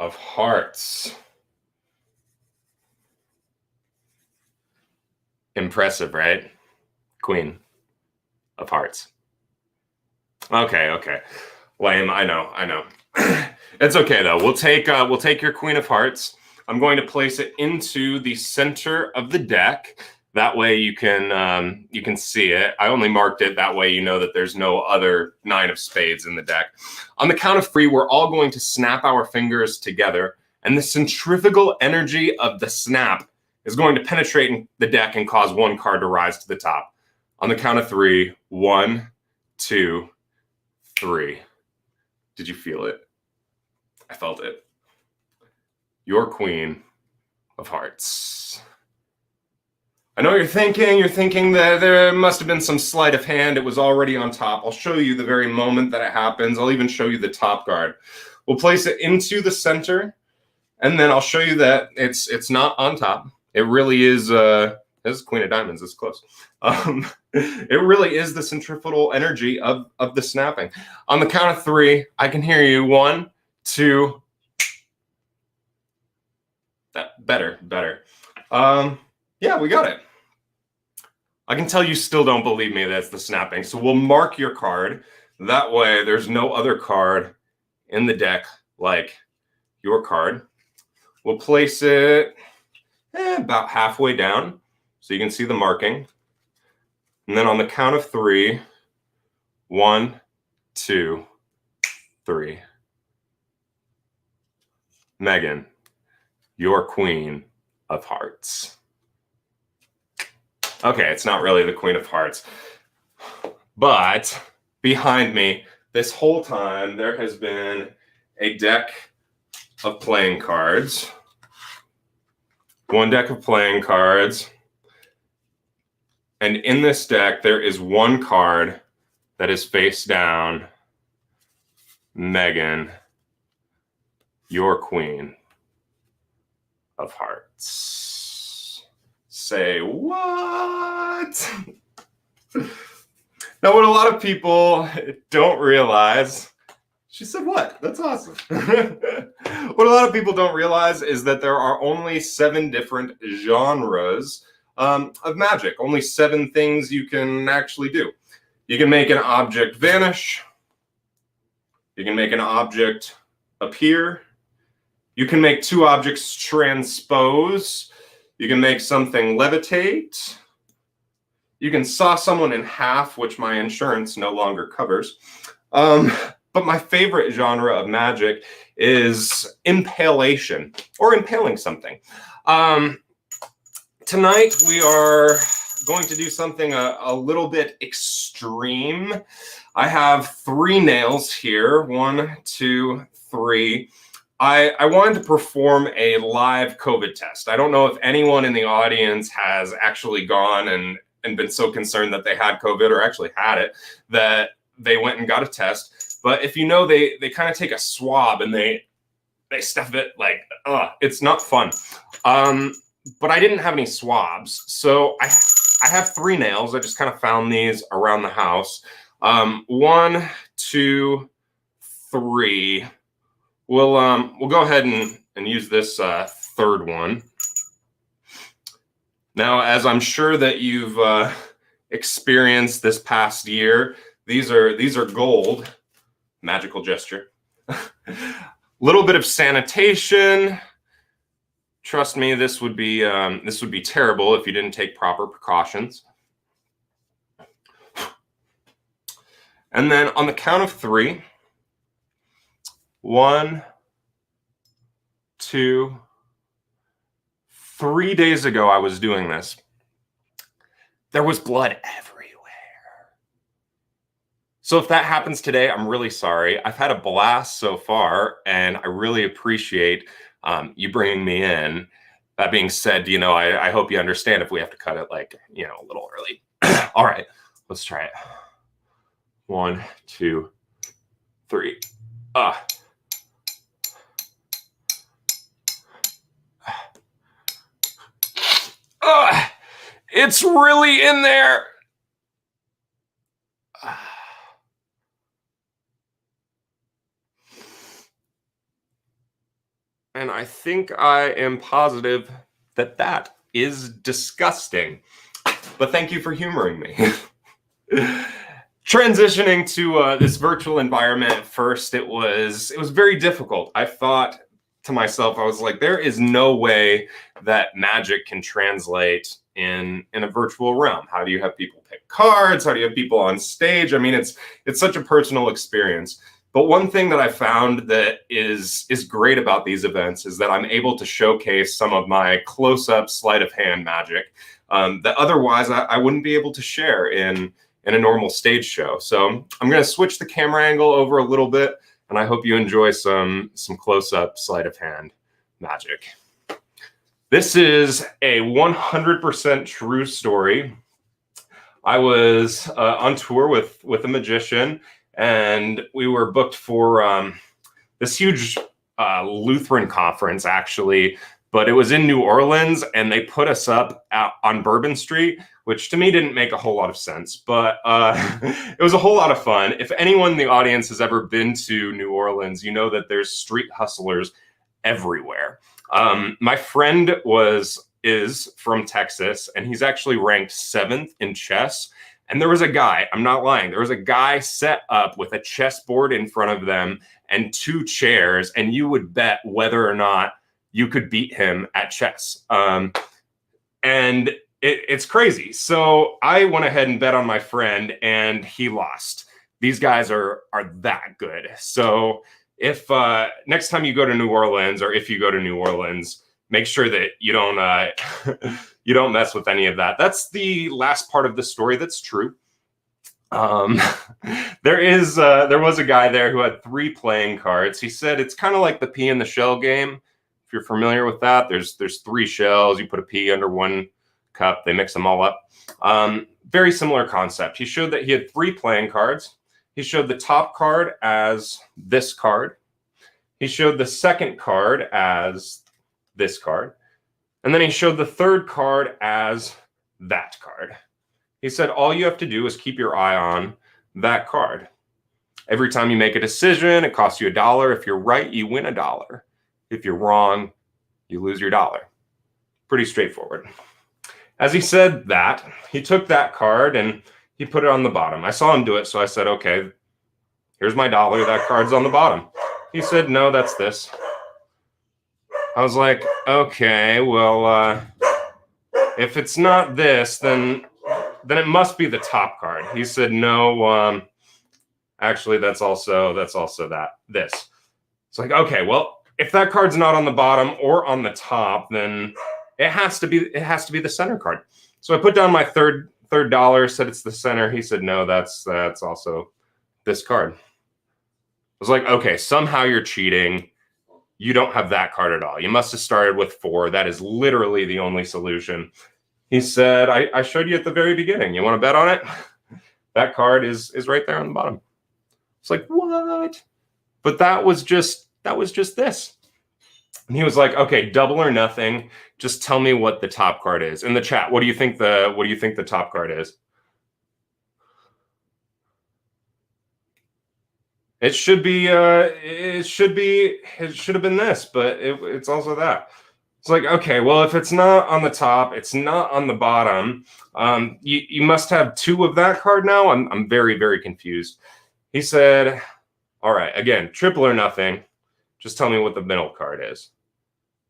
of Hearts. Impressive, right? Queen of Hearts. Okay. Lame, I know. It's okay though. We'll take your Queen of Hearts. I'm going to place it into the center of the deck. That way you can see it. I only marked it that way you know that there's no other 9 of spades in the deck. On the count of 3, we're all going to snap our fingers together, and the centrifugal energy of the snap is going to penetrate the deck and cause one card to rise to the top. On the count of 3, 1, 2, 3. Did you feel it? I felt it. Your Queen of Hearts. I know what you're thinking. You're thinking that there must have been some sleight of hand. It was already on top. I'll show you the very moment that it happens. I'll even show you the top card. We'll place it into the center, and then I'll show you that it's not on top. It really is. This is Queen of Diamonds. It's close. It really is the centrifugal energy of the snapping. On the count of 3, I can hear you. 1, 2. That better. Yeah, we got it. I can tell you still don't believe me that's the snapping. So we'll mark your card. That way there's no other card in the deck like your card. We'll place it about halfway down so you can see the marking. And then on the count of 3, 1, 2, 3. Megan, your Queen of Hearts. Okay, it's not really the Queen of Hearts, but behind me, this whole time there has been a deck of playing cards. One deck of playing cards. And in this deck, there is one card that is face down. Megan, your queen of hearts. Say what? Now, what a lot of people don't realize, she said what? That's awesome. What a lot of people don't realize is that there are only 7 different genres of magic. Only 7 things you can actually do. You can make an object vanish. You can make an object appear. You can make 2 objects transpose. You can make something levitate. You can saw someone in half, which my insurance no longer covers. But my favorite genre of magic is impalation, or impaling something. Tonight we are going to do something a little bit extreme. I have 3 nails here, 1, 2, 3. I wanted to perform a live COVID test. I don't know if anyone in the audience has actually gone and been so concerned that they had COVID or actually had it that they went and got a test. But if you know, they kind of take a swab and they stuff it like, it's not fun. But I didn't have any swabs. So I have 3 nails. I just kind of found these around the house. 1, 2, 3. We'll go ahead and use this 3rd one. Now, as I'm sure that you've experienced this past year, these are gold. Magical gesture. Little bit of sanitation. Trust me, this would be terrible if you didn't take proper precautions. And then on the count of 3. 1, 2, 3 days ago I was doing this. There was blood everywhere. So if that happens today, I'm really sorry. I've had a blast so far, and I really appreciate you bringing me in. That being said, I hope you understand if we have to cut it like, a little early. All right, let's try it. 1, 2, 3. It's really in there. And I think I am positive that that is disgusting. But thank you for humoring me. Transitioning to this virtual environment at first, it was very difficult. I thought to myself, I was like, there is no way that magic can translate in a virtual realm. How do you have people pick cards? How do you have people on stage? I mean, it's such a personal experience. But one thing that I found that is great about these events is that I'm able to showcase some of my close-up sleight of hand magic that otherwise I wouldn't be able to share in a normal stage show. So I'm going to switch the camera angle over a little bit, and I hope you enjoy some close-up sleight of hand magic. This is a 100% true story. I was on tour with a magician, and we were booked for this huge Lutheran conference, actually, but it was in New Orleans, and they put us up on Bourbon Street, which to me didn't make a whole lot of sense, but it was a whole lot of fun. If anyone in the audience has ever been to New Orleans, you know that there's street hustlers everywhere. My friend is from Texas, and he's actually ranked 7th in chess. And there was a guy, I'm not lying, there was a guy set up with a chessboard in front of them and 2 chairs, and you would bet whether or not you could beat him at chess. And it's crazy. So I went ahead and bet on my friend, and he lost. These guys are that good. So if next time you go to New Orleans, or if you go to New Orleans, make sure that you don't you don't mess with any of that. That's the last part of the story that's true. Um, there was a guy there who had 3 playing cards. He said it's kind of like the pea in the shell game. If you're familiar with that, there's 3 shells. You put a pea under one cup. They mix them all up. Very similar concept. He showed that he had 3 playing cards. He showed the top card as this card. He showed the second card as this card. And then he showed the third card as that card. He said all you have to do is keep your eye on that card. Every time you make a decision, it costs you $1. If you're right, you win $1. If you're wrong, you lose your $1. Pretty straightforward. As he said that, he took that card and he put it on the bottom. I saw him do it, so I said, okay, here's my $1. That card's on the bottom. He said, no, that's this. I was like, okay, well, if it's not this, then it must be the top card. He said, no, actually, that's also this. It's like, okay, well, if that card's not on the bottom or on the top, then it has to be the center card. So I put down my third $1, said it's the center. He said, no, that's also this card. I was like, okay, somehow you're cheating. You don't have that card at all. You must have started with 4. That is literally the only solution. He said, I showed you at the very beginning. You want to bet on it? That card is right there on the bottom. It's like, what? But that was just this. And he was like, okay, double or nothing. Just tell me what the top card is. In the chat, what do you think the top card is? It should have been this, but it's also that. It's like, okay, well, if it's not on the top, it's not on the bottom. You must have 2 of that card now. I'm very, very confused. He said, all right, again, triple or nothing. Just tell me what the middle card is.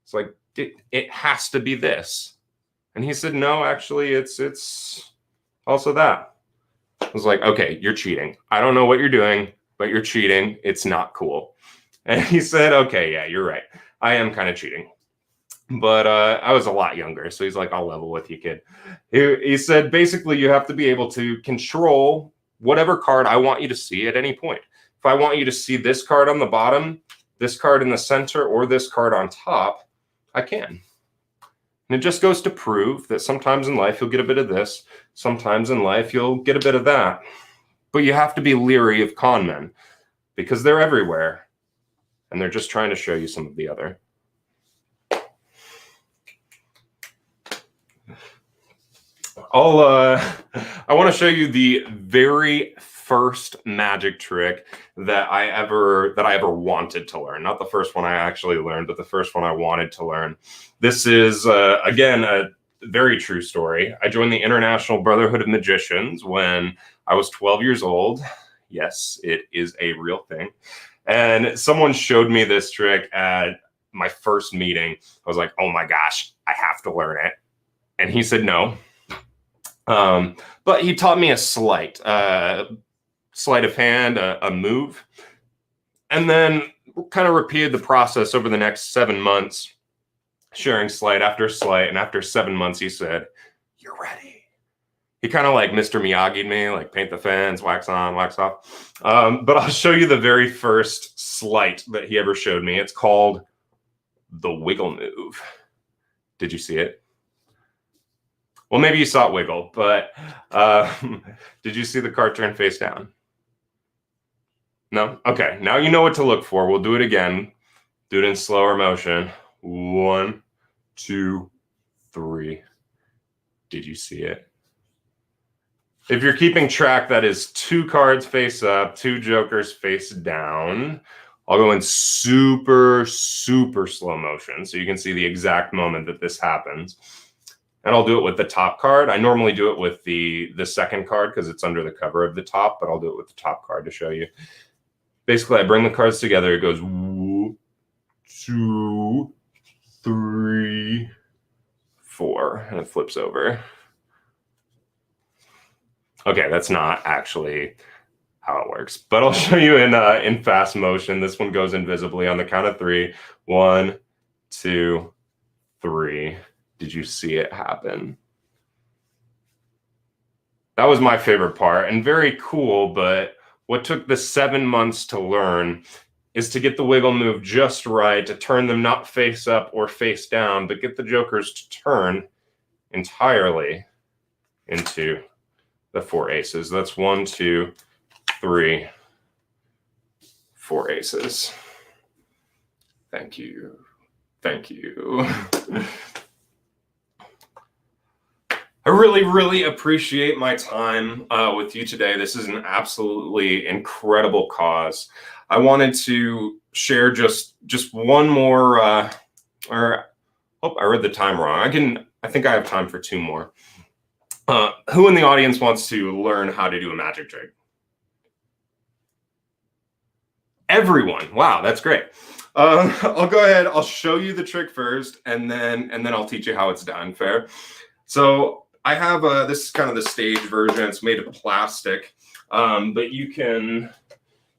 It's like, it has to be this. And he said, no, actually, it's also that. I was like, okay, you're cheating. I don't know what you're doing, but you're cheating. It's not cool. And he said, okay, yeah, you're right. I am kind of cheating. But I was a lot younger. So he's like, I'll level with you, kid. He said, basically, you have to be able to control whatever card I want you to see at any point. If I want you to see this card on the bottom, this card in the center, or this card on top, I can. And it just goes to prove that sometimes in life you'll get a bit of this. Sometimes in life you'll get a bit of that. But you have to be leery of con men because they're everywhere. And they're just trying to show you some of the other. I want to show you the very first magic trick that I ever wanted to learn. Not the first one I actually learned, but the first one I wanted to learn. This is, again, a very true story. I joined the International Brotherhood of Magicians when I was 12 years old. Yes, it is a real thing. And someone showed me this trick at my first meeting. I was like, oh my gosh, I have to learn it. And he said no. But he taught me a sleight of hand, a move, and then kind of repeated the process over the next 7 months, sharing sleight after sleight. And after 7 months, he said, "You're ready." He kind of like Mr. Miyagi'd me, like paint the fence, wax on, wax off. But I'll show you the very first sleight that he ever showed me. It's called the wiggle move. Did you see it? Well, maybe you saw it wiggle, but did you see the card turn face down? No? Okay, now you know what to look for. We'll do it again. Do it in slower motion. 1, 2, 3. Did you see it? If you're keeping track, that is 2 cards face up, 2 jokers face down. I'll go in super, super slow motion so you can see the exact moment that this happens. And I'll do it with the top card. I normally do it with the second card because it's under the cover of the top, but I'll do it with the top card to show you. Basically, I bring the cards together. It goes 1, 2, 3, 4, and it flips over. Okay, that's not actually how it works, but I'll show you in fast motion. This one goes invisibly on the count of 3. 1, 2, 3. Did you see it happen? That was my favorite part and very cool, but what took the 7 months to learn is to get the wiggle move just right, to turn them not face up or face down, but get the jokers to turn entirely into the 4 aces. That's 1, 2, 3, 4 aces. Thank you. Thank you. I really, really appreciate my time with you today. This is an absolutely incredible cause. I wanted to share just one more, I read the time wrong. I think I have time for 2 more. Who in the audience wants to learn how to do a magic trick? Everyone. Wow, that's great. I'll go ahead. I'll show you the trick first, and then I'll teach you how it's done. Fair. So I have this is kind of the stage version. It's made of plastic, but you can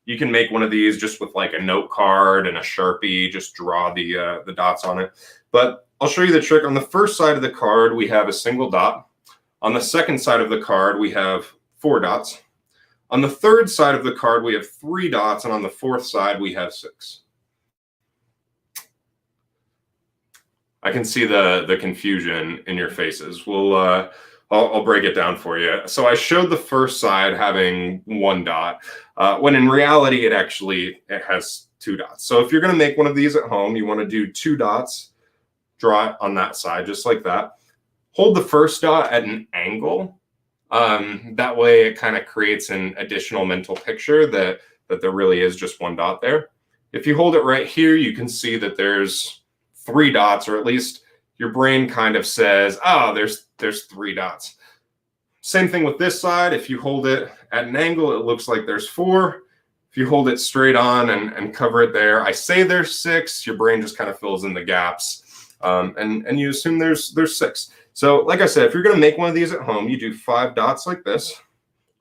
make one of these just with like a note card and a Sharpie. Just draw the dots on it. But I'll show you the trick. On the first side of the card, we have a single dot. On the second side of the card, we have 4 dots. On the third side of the card, we have 3 dots, and on the fourth side, we have 6. I can see the confusion in your faces. I'll break it down for you. So I showed the first side having 1 dot, when in reality it has 2 dots. So if you're going to make one of these at home, you want to do 2 dots, draw it on that side just like that. Hold the first dot at an angle. That way it kind of creates an additional mental picture that there really is just 1 dot there. If you hold it right here, you can see that there's 3 dots, or at least your brain kind of says, oh, there's 3 dots. Same thing with this side. If you hold it at an angle, it looks like there's 4. If you hold it straight on and cover it there, I say there's 6. Your brain just kind of fills in the gaps, and you assume there's 6. So like I said, if you're going to make one of these at home, you do 5 dots like this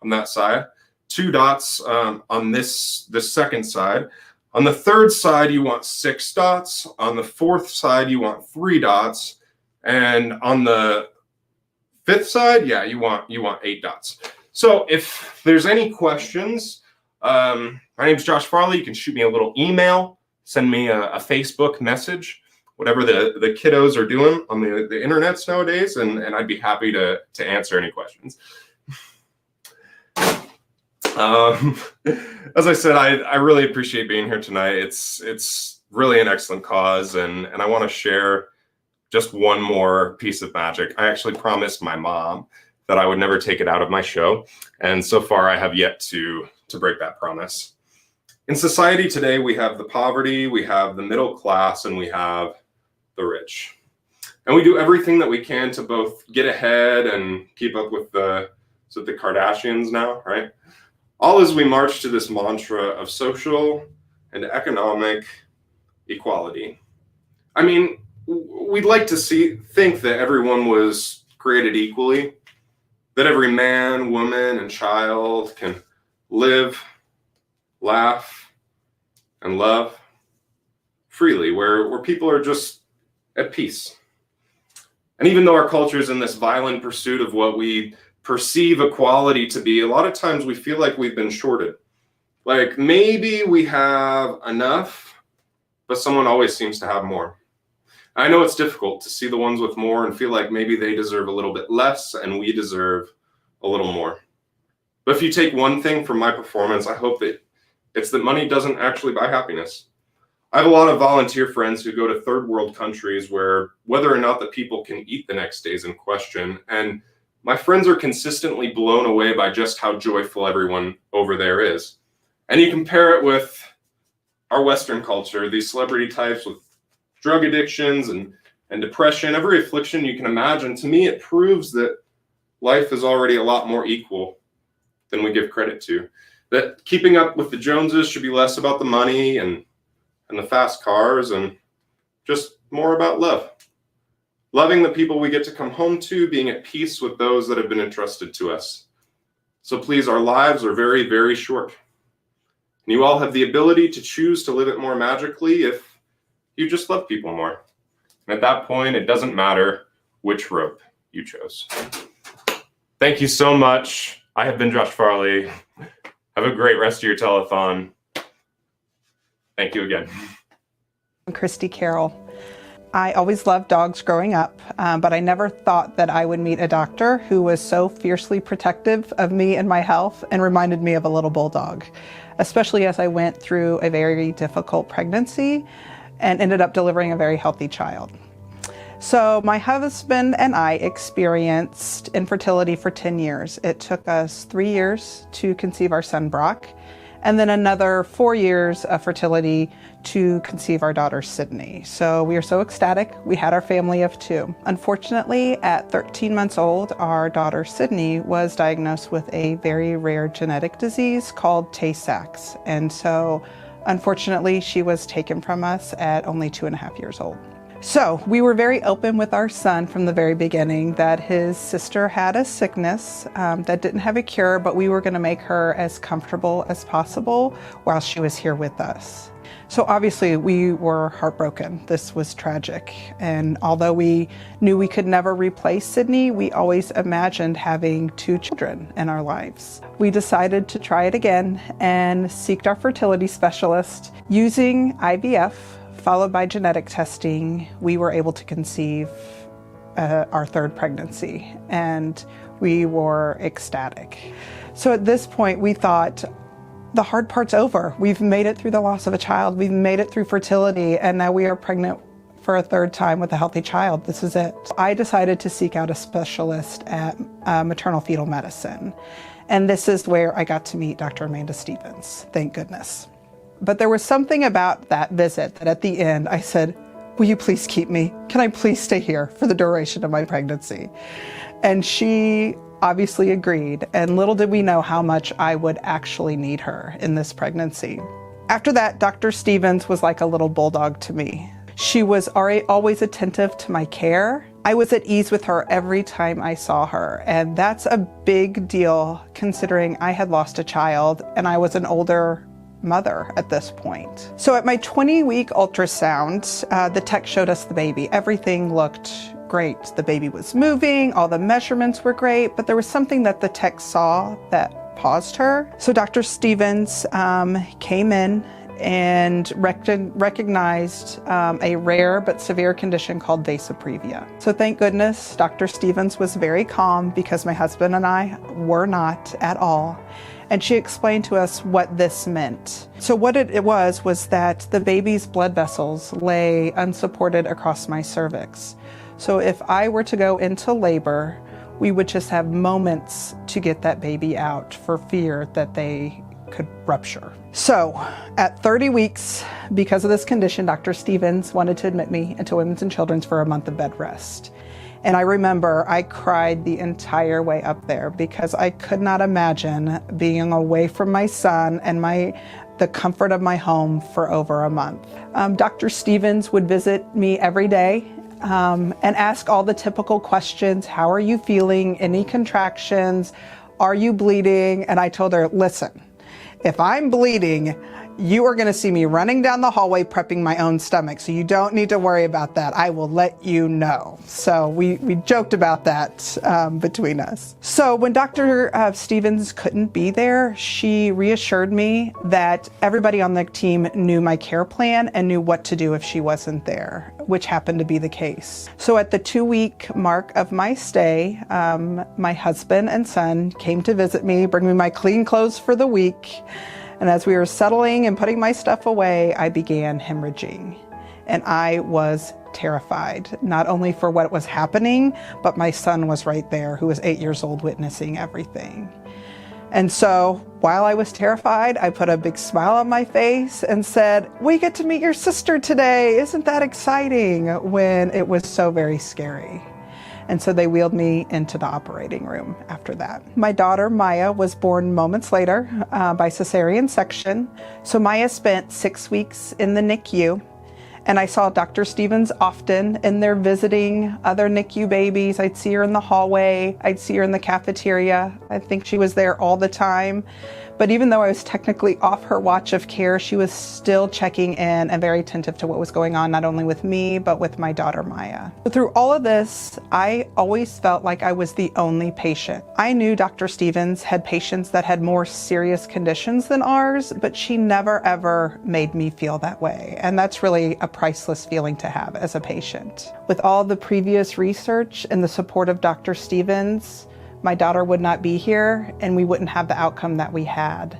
on that side, 2 dots on this second side. On the third side, you want 6 dots. On the fourth side, you want 3 dots. And on the fifth side, yeah, you want 8 dots. So if there's any questions, my name's Josh Farley. You can shoot me a little email, send me a Facebook message, whatever the kiddos are doing on the internets nowadays, and I'd be happy to answer any questions. As I said, I really appreciate being here tonight. It's really an excellent cause, and I want to share just one more piece of magic. I actually promised my mom that I would never take it out of my show, and so far I have yet to break that promise. In society today, we have the poverty, we have the middle class, and we have the rich. And we do everything that we can to both get ahead and keep up with the Kardashians now, right? All as we march to this mantra of social and economic equality. I mean, we'd like to think that everyone was created equally, that every man, woman, and child can live, laugh, and love freely, where people are just at peace. And even though our culture is in this violent pursuit of what we perceive equality to be, a lot of times we feel like we've been shorted. Like maybe we have enough, but someone always seems to have more. I know it's difficult to see the ones with more and feel like maybe they deserve a little bit less and we deserve a little more. But if you take one thing from my performance, I hope that it's that money doesn't actually buy happiness. I have a lot of volunteer friends who go to third world countries where whether or not the people can eat the next day is in question. And my friends are consistently blown away by just how joyful everyone over there is. And you compare it with our Western culture, these celebrity types with drug addictions and depression, every affliction you can imagine. To me, it proves that life is already a lot more equal than we give credit to. That keeping up with the Joneses should be less about the money and the fast cars and just more about love. Loving the people we get to come home to, being at peace with those that have been entrusted to us. So please, our lives are very, very short. And you all have the ability to choose to live it more magically if you just love people more. And at that point, it doesn't matter which rope you chose. Thank you so much. I have been Josh Farley. Have a great rest of your telethon. Thank you again. I'm Christy Carroll. I always loved dogs growing up, but I never thought that I would meet a doctor who was so fiercely protective of me and my health and reminded me of a little bulldog, especially as I went through a very difficult pregnancy and ended up delivering a very healthy child. So my husband and I experienced infertility for 10 years. It took us 3 years to conceive our son Brock, and then another 4 years of fertility to conceive our daughter Sydney. So we are so ecstatic. We had our family of 2. Unfortunately, at 13 months old, our daughter Sydney was diagnosed with a very rare genetic disease called Tay-Sachs. And so unfortunately, she was taken from us at only 2.5 years old. So we were very open with our son from the very beginning that his sister had a sickness that didn't have a cure, but we were going to make her as comfortable as possible while she was here with us. So obviously we were heartbroken. This was tragic. And although we knew we could never replace Sydney, we always imagined having 2 children in our lives. We decided to try it again and seeked our fertility specialist. Using IVF, followed by genetic testing, we were able to conceive our 3rd pregnancy, and we were ecstatic. So at this point, we thought, the hard part's over. We've made it through the loss of a child, we've made it through fertility, and now we are pregnant for a 3rd time with a healthy child. This is it. I decided to seek out a specialist at maternal fetal medicine, and this is where I got to meet Dr. Amanda Stevens, thank goodness. But there was something about that visit that at the end I said, will you please keep me? Can I please stay here for the duration of my pregnancy? And she obviously agreed, and little did we know how much I would actually need her in this pregnancy. After that, Dr. Stevens was like a little bulldog to me. She was always attentive to my care. I was at ease with her every time I saw her, and that's a big deal considering I had lost a child and I was an older mother at this point. So at my 20-week ultrasound, the tech showed us the baby. Everything looked great. The baby was moving, all the measurements were great, but there was something that the tech saw that paused her. So Dr. Stevens came in and recognized a rare but severe condition called vasoprevia. So thank goodness Dr. Stevens was very calm, because my husband and I were not at all. And she explained to us what this meant. So what it was that the baby's blood vessels lay unsupported across my cervix. So if I were to go into labor, we would just have moments to get that baby out for fear that they could rupture. So at 30 weeks, because of this condition, Dr. Stevens wanted to admit me into Women's and Children's for a month of bed rest. And I remember I cried the entire way up there, because I could not imagine being away from my son and the comfort of my home for over a month. Dr. Stevens would visit me every day and ask all the typical questions. How are you feeling? Any contractions? Are you bleeding? And I told her, listen, if I'm bleeding, you are going to see me running down the hallway prepping my own stomach, so you don't need to worry about that. I will let you know. So we joked about that between us. So when Dr. Stevens couldn't be there, she reassured me that everybody on the team knew my care plan and knew what to do if she wasn't there, which happened to be the case. So at the 2-week mark of my stay, my husband and son came to visit me, bring me my clean clothes for the week. And as we were settling and putting my stuff away, I began hemorrhaging. And I was terrified, not only for what was happening, but my son was right there, who was 8 years old, witnessing everything. And so while I was terrified, I put a big smile on my face and said, we get to meet your sister today. Isn't that exciting? When it was so very scary. And so they wheeled me into the operating room after that. My daughter, Maya, was born moments later by cesarean section. So Maya spent 6 weeks in the NICU. And I saw Dr. Stevens often in there visiting other NICU babies. I'd see her in the hallway. I'd see her in the cafeteria. I think she was there all the time. But even though I was technically off her watch of care, she was still checking in and very attentive to what was going on, not only with me, but with my daughter, Maya. Through all of this, I always felt like I was the only patient. I knew Dr. Stevens had patients that had more serious conditions than ours, but she never ever made me feel that way. And that's really a priceless feeling to have as a patient. With all the previous research and the support of Dr. Stevens, my daughter would not be here and we wouldn't have the outcome that we had.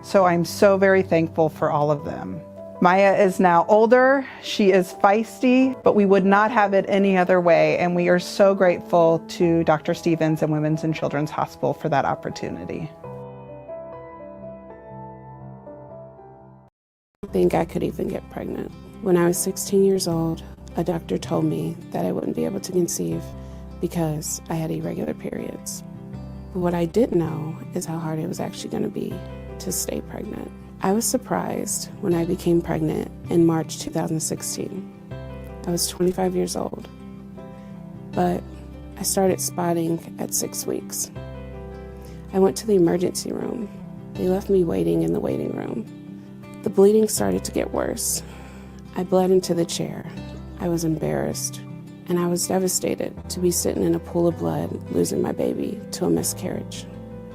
So I'm so very thankful for all of them. Maya is now older, she is feisty, but we would not have it any other way, and we are so grateful to Dr. Stevens and Women's and Children's Hospital for that opportunity. I think I could even get pregnant. When I was 16 years old, a doctor told me that I wouldn't be able to conceive because I had irregular periods. But what I didn't know is how hard it was actually going to be to stay pregnant. I was surprised when I became pregnant in March 2016. I was 25 years old, but I started spotting at 6 weeks. I went to the emergency room. They left me waiting in the waiting room. The bleeding started to get worse. I bled into the chair. I was embarrassed. And I was devastated to be sitting in a pool of blood, losing my baby to a miscarriage.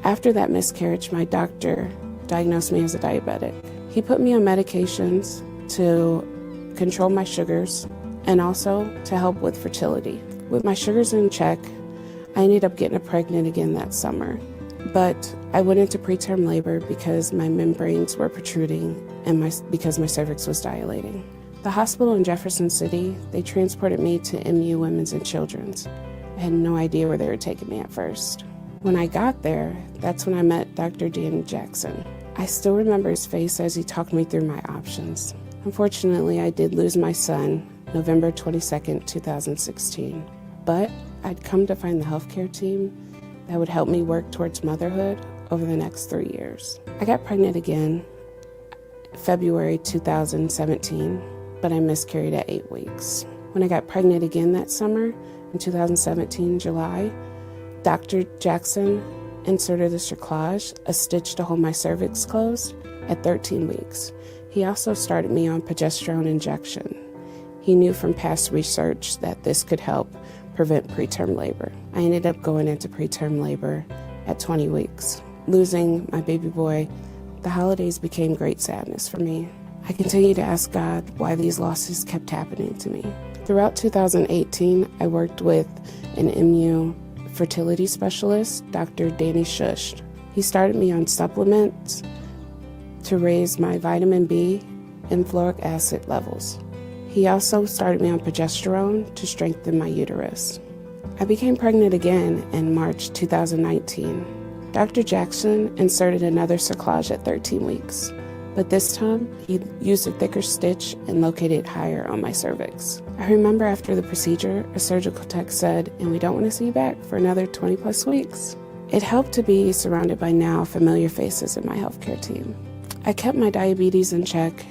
After that miscarriage, my doctor diagnosed me as a diabetic. He put me on medications to control my sugars and also to help with fertility. With my sugars in check, I ended up getting pregnant again that summer. But I went into preterm labor because my membranes were protruding and because my cervix was dilating. The hospital in Jefferson City, they transported me to MU Women's and Children's. I had no idea where they were taking me at first. When I got there, that's when I met Dr. Danny Jackson. I still remember his face as he talked me through my options. Unfortunately, I did lose my son November 22nd, 2016. But I'd come to find the healthcare team that would help me work towards motherhood over the next 3 years. I got pregnant again February 2017, but I miscarried at 8 weeks. When I got pregnant again that summer, in 2017, July, Dr. Jackson inserted a cerclage, a stitch to hold my cervix closed, at 13 weeks. He also started me on progesterone injection. He knew from past research that this could help prevent preterm labor. I ended up going into preterm labor at 20 weeks. Losing my baby boy, the holidays became great sadness for me. I continued to ask God why these losses kept happening to me. Throughout 2018, I worked with an MU fertility specialist, Dr. Danny Shush. He started me on supplements to raise my vitamin B and folic acid levels. He also started me on progesterone to strengthen my uterus. I became pregnant again in March 2019. Dr. Jackson inserted another cerclage at 13 weeks. But this time, he used a thicker stitch and located it higher on my cervix. I remember after the procedure, a surgical tech said, "And we don't want to see you back for another 20 plus weeks." It helped to be surrounded by now familiar faces in my healthcare team. I kept my diabetes in check,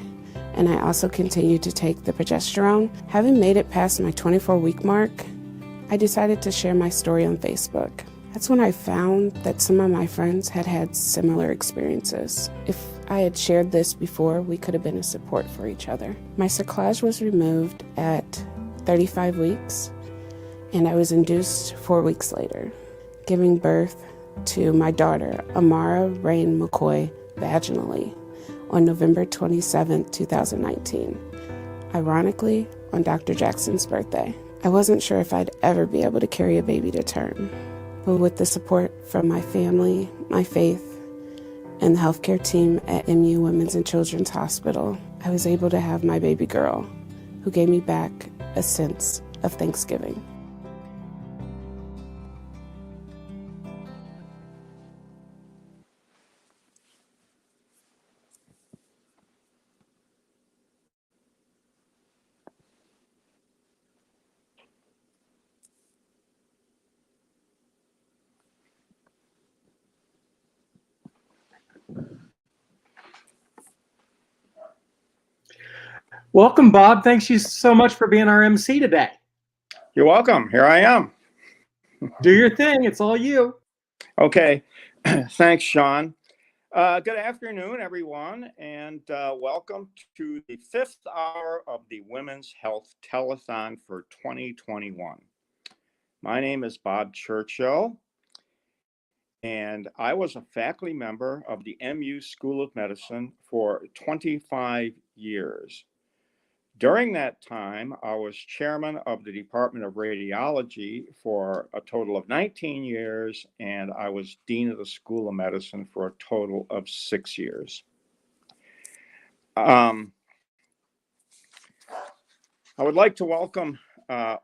and I also continued to take the progesterone. Having made it past my 24-week mark, I decided to share my story on Facebook. That's when I found that some of my friends had had similar experiences. If I had shared this before, we could have been a support for each other. My cerclage was removed at 35 weeks, and I was induced 4 weeks later, giving birth to my daughter, Amara Rain McCoy, vaginally on November 27, 2019. Ironically, on Dr. Jackson's birthday. I wasn't sure if I'd ever be able to carry a baby to term. But with the support from my family, my faith, and the healthcare team at MU Women's and Children's Hospital, I was able to have my baby girl, who gave me back a sense of Thanksgiving. Welcome, Bob. Thanks you so much for being our MC today. You're welcome. Here I am. Do your thing. It's all you. Okay. Thanks, Sean. Good afternoon, everyone, and welcome to the 5th hour of the Women's Health Telethon for 2021. My name is Bob Churchill, and I was a faculty member of the MU School of Medicine for 25 years. During that time, I was chairman of the Department of Radiology for a total of 19 years, and I was dean of the School of Medicine for a total of 6 years. I would like to welcome I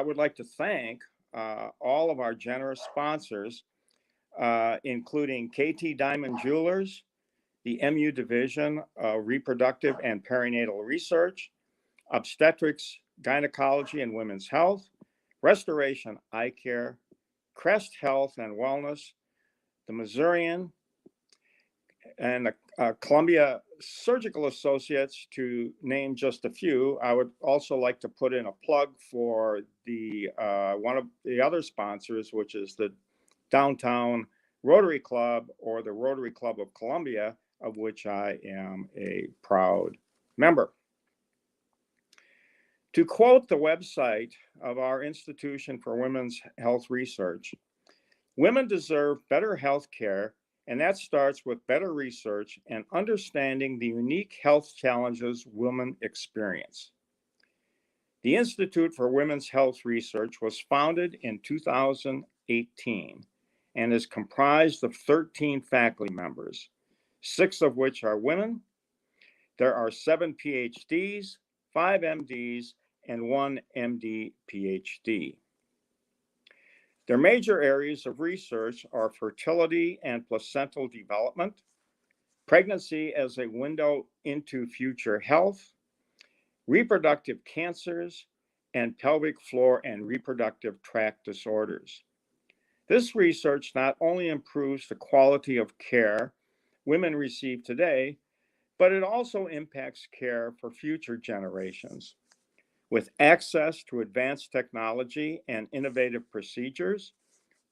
would like to thank all of our generous sponsors, including KT Diamond Jewelers, the MU Division of Reproductive and Perinatal Research, Obstetrics, Gynecology and Women's Health, Restoration Eye Care, Crest Health and Wellness, the Missourian, and the Columbia Surgical Associates, to name just a few. I would also like to put in a plug for the one of the other sponsors, which is the Downtown Rotary Club, or the Rotary Club of Columbia, of which I am a proud member. To quote the website of our Institution for Women's Health Research, women deserve better health care, and that starts with better research and understanding the unique health challenges women experience. The Institute for Women's Health Research was founded in 2018 and is comprised of 13 faculty members, 6 of which are women. There are 7 PhDs, 5 MDs, and 1 MD PhD. Their major areas of research are fertility and placental development, pregnancy as a window into future health, reproductive cancers, and pelvic floor and reproductive tract disorders. This research not only improves the quality of care women receive today, but it also impacts care for future generations. With access to advanced technology and innovative procedures,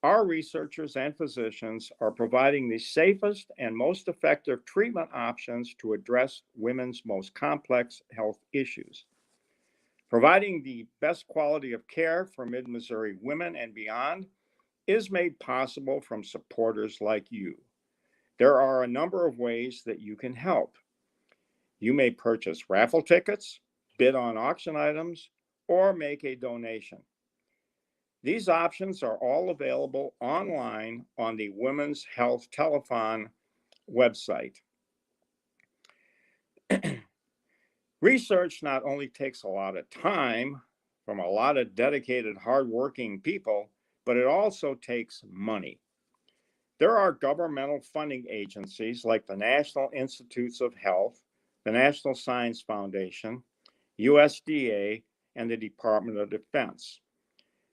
our researchers and physicians are providing the safest and most effective treatment options to address women's most complex health issues. Providing the best quality of care for Mid-Missouri women and beyond is made possible from supporters like you. There are a number of ways that you can help. You may purchase raffle tickets, bid on auction items, or make a donation. These options are all available online on the Women's Health Telethon website. Research not only takes a lot of time from a lot of dedicated, hardworking people, but it also takes money. There are governmental funding agencies like the National Institutes of Health, the National Science Foundation, USDA, and the Department of Defense.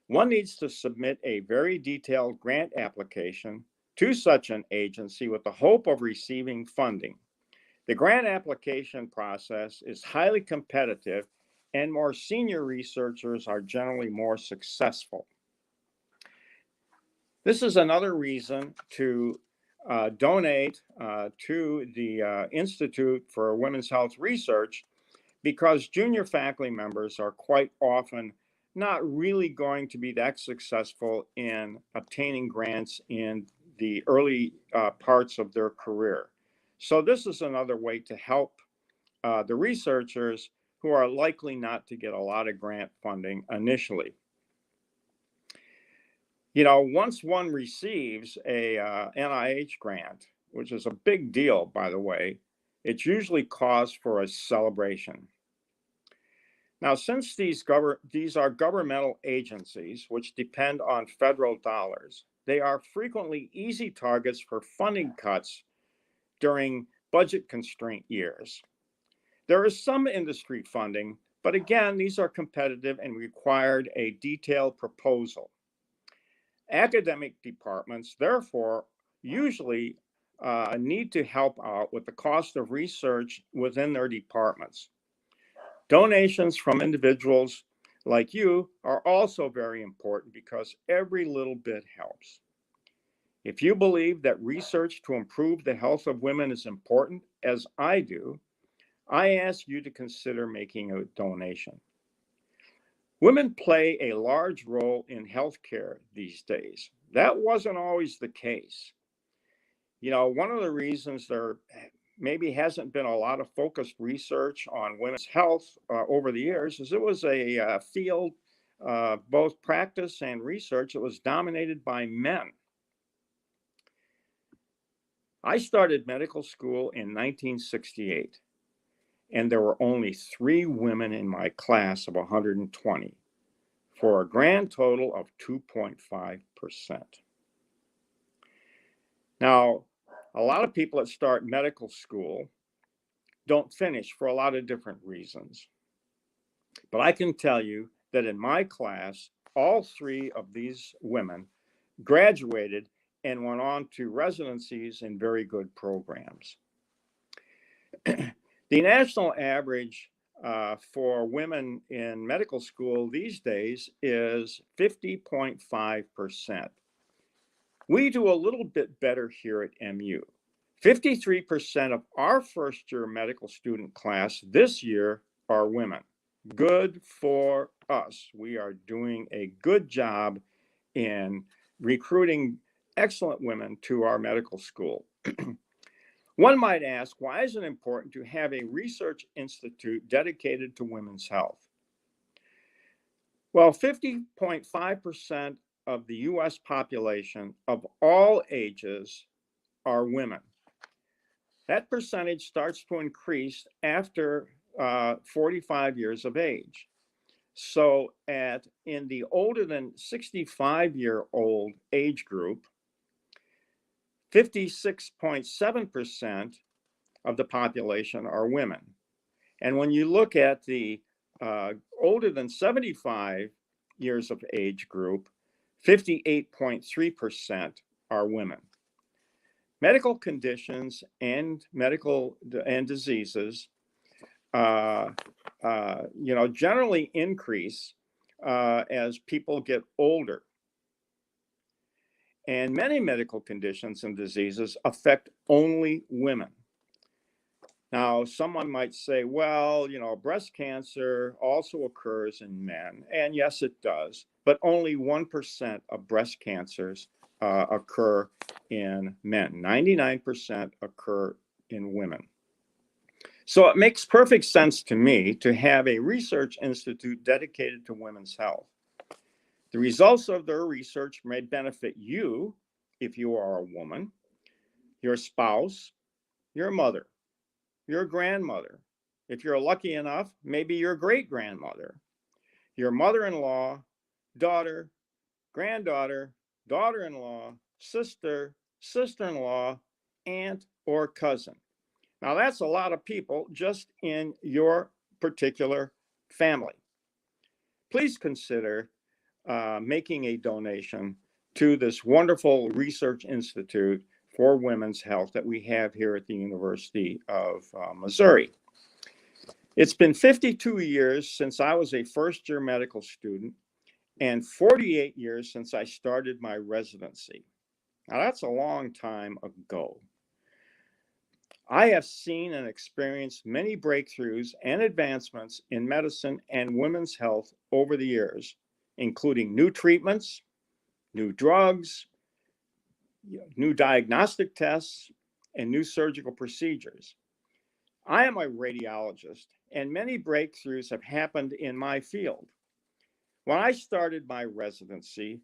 One needs to submit a very detailed grant application to such an agency with the hope of receiving funding. The grant application process is highly competitive, and more senior researchers are generally more successful. This is another reason to donate to the Institute for Women's Health Research, because junior faculty members are quite often not really going to be that successful in obtaining grants in the early parts of their career. So this is another way to help the researchers who are likely not to get a lot of grant funding initially. You know, once one receives a NIH grant, which is a big deal, by the way, it's usually cause for a celebration. Now, since these are governmental agencies which depend on federal dollars, they are frequently easy targets for funding cuts during budget constraint years. There is some industry funding, but again, these are competitive and required a detailed proposal. Academic departments, therefore, usually need to help out with the cost of research within their departments. Donations from individuals like you are also very important because every little bit helps. If you believe that research to improve the health of women is important, as I do, I ask you to consider making a donation. Women play a large role in healthcare these days. That wasn't always the case. One of the reasons there maybe hasn't been a lot of focused research on women's health over the years is it was a field, both practice and research, that was dominated by men. I started medical school in 1968, and there were only 3 women in my class of 120, for a grand total of 2.5%. Now, a lot of people that start medical school don't finish for a lot of different reasons. But I can tell you that in my class, all 3 of these women graduated and went on to residencies in very good programs. The national average for women in medical school these days is 50.5%. We do a little bit better here at MU. 53% of our first-year medical student class this year are women. Good for us. We are doing a good job in recruiting excellent women to our medical school. One might ask, why is it important to have a research institute dedicated to women's health? Well, 50.5% of the US population of all ages are women. That percentage starts to increase after 45 years of age. So in the older than 65-year-old age group, 56.7% of the population are women. And when you look at the older than 75 years of age group, 58.3% are women. Medical conditions and diseases, generally increase as people get older. And many medical conditions and diseases affect only women. Now, someone might say, well, breast cancer also occurs in men. And yes, it does. But only 1% of breast cancers occur in men. 99% occur in women. So it makes perfect sense to me to have a research institute dedicated to women's health. The results of their research may benefit you if you are a woman, your spouse, your mother, your grandmother. If you're lucky enough, maybe your great-grandmother, your mother-in-law, daughter, granddaughter, daughter-in-law, sister, sister-in-law, aunt, or cousin. Now, that's a lot of people just in your particular family. Please consider making a donation to this wonderful research institute for women's health that we have here at the University of Missouri. It's been 52 years since I was a first-year medical student and 48 years since I started my residency. Now, that's a long time ago. I have seen and experienced many breakthroughs and advancements in medicine and women's health over the years, including new treatments, new drugs, new diagnostic tests, and new surgical procedures. I am a radiologist, and many breakthroughs have happened in my field. When I started my residency,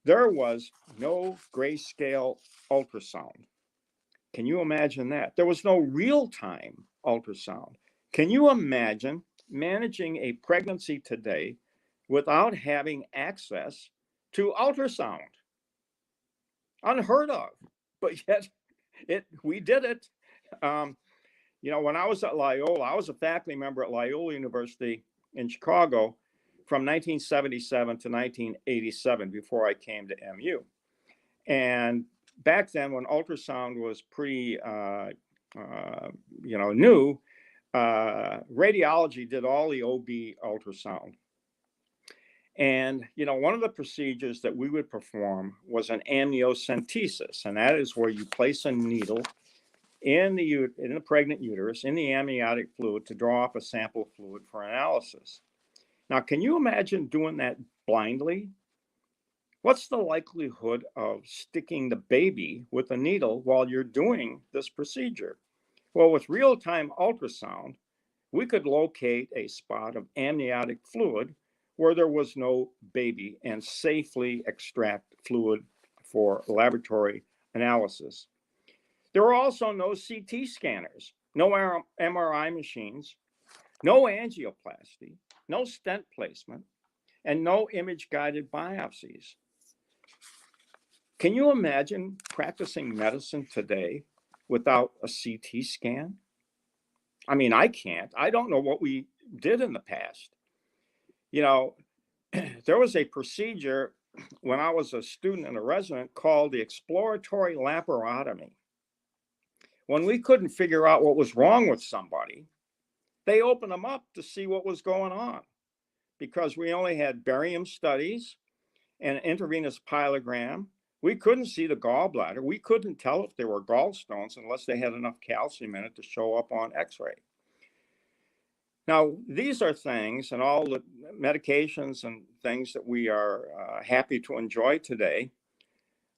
there was no grayscale ultrasound. Can you imagine that? There was no real-time ultrasound. Can you imagine managing a pregnancy today without having access to ultrasound? Unheard of, but yet we did it. When I was at Loyola, I was a faculty member at Loyola University in Chicago from 1977 to 1987 before I came to MU. And back then, when ultrasound was pretty, new, radiology did all the OB ultrasound. And, one of the procedures that we would perform was an amniocentesis. And that is where you place a needle in the pregnant uterus, in the amniotic fluid, to draw off a sample of fluid for analysis. Now, can you imagine doing that blindly? What's the likelihood of sticking the baby with a needle while you're doing this procedure? Well, with real-time ultrasound, we could locate a spot of amniotic fluid where there was no baby and safely extract fluid for laboratory analysis. There were also no CT scanners, no MRI machines, no angioplasty, no stent placement, and no image-guided biopsies. Can you imagine practicing medicine today without a CT scan? I mean, I can't. I don't know what we did in the past. There was a procedure when I was a student and a resident called the exploratory laparotomy. When we couldn't figure out what was wrong with somebody, they opened them up to see what was going on, because we only had barium studies and intravenous pyelogram. We couldn't see the gallbladder. We couldn't tell if they were gallstones unless they had enough calcium in it to show up on x-ray. Now, these are things, and all the medications and things that we are happy to enjoy today,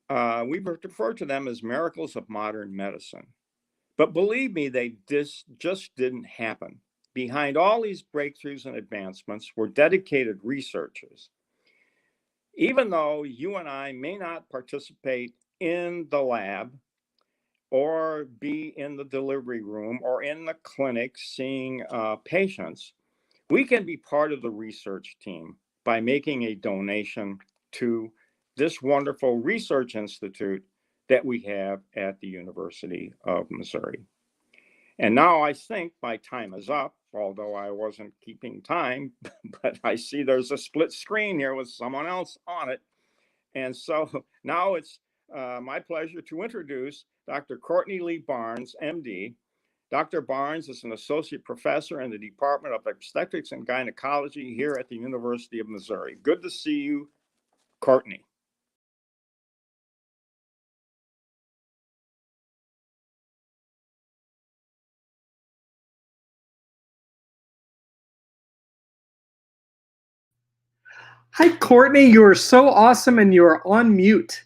we refer to them as miracles of modern medicine. But believe me, they just didn't happen. Behind all these breakthroughs and advancements were dedicated researchers. Even though you and I may not participate in the lab or be in the delivery room or in the clinic seeing patients, we can be part of the research team by making a donation to this wonderful research institute that we have at the University of Missouri. And now I think my time is up, although I wasn't keeping time, but I see there's a split screen here with someone else on it. And so now it's my pleasure to introduce Dr. Courtney Lee Barnes, MD. Dr. Barnes is an associate professor in the Department of Obstetrics and Gynecology here at the University of Missouri. Good to see you, Courtney. Hi, Courtney. You are so awesome, and you are on mute.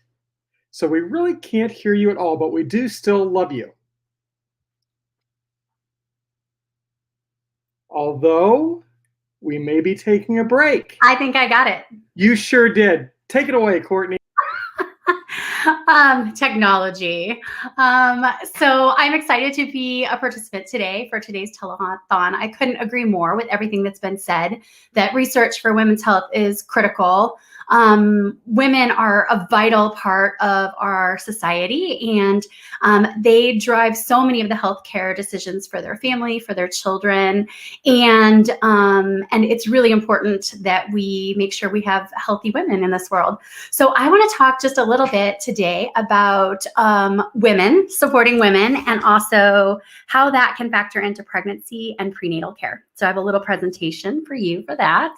So we really can't hear you at all, but we do still love you. Although we may be taking a break. I think I got it. You sure did. Take it away, Courtney. Technology. So I'm excited to be a participant today for today's telethon. I couldn't agree more with everything that's been said, that research for women's health is critical. Women are a vital part of our society, and they drive so many of the healthcare decisions for their family, for their children, and it's really important that we make sure we have healthy women in this world. So I want to talk just a little bit today about women, supporting women, and also how that can factor into pregnancy and prenatal care. So I have a little presentation for you for that.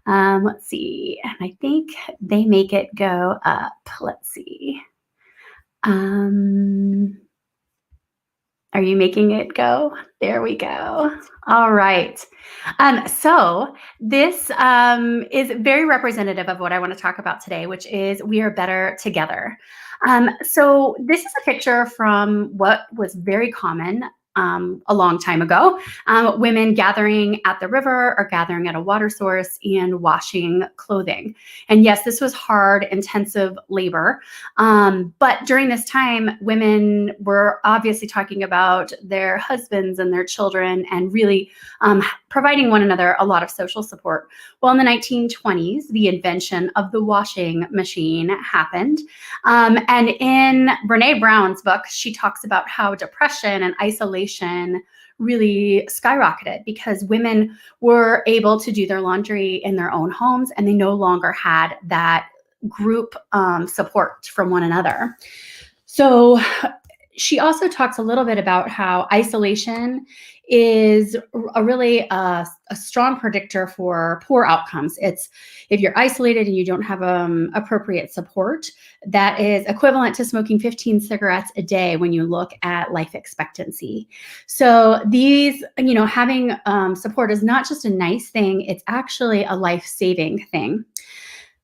Let's see, and I think they make it go up. Let's see. Are you making it go? There we go. All right. So this is very representative of what I want to talk about today, which is we are better together. So this is a picture from what was very common a long time ago, women gathering at the river or gathering at a water source and washing clothing. And yes, this was hard, intensive labor. But during this time, women were obviously talking about their husbands and their children and really providing one another a lot of social support. Well, in the 1920s, the invention of the washing machine happened. And in Brene Brown's book, she talks about how depression and isolation really skyrocketed because women were able to do their laundry in their own homes, and they no longer had that group support from one another. So she also talks a little bit about how isolation is a really a strong predictor for poor outcomes. It's if you're isolated and you don't have appropriate support, that is equivalent to smoking 15 cigarettes a day when you look at life expectancy. So these, having support is not just a nice thing, it's actually a life-saving thing.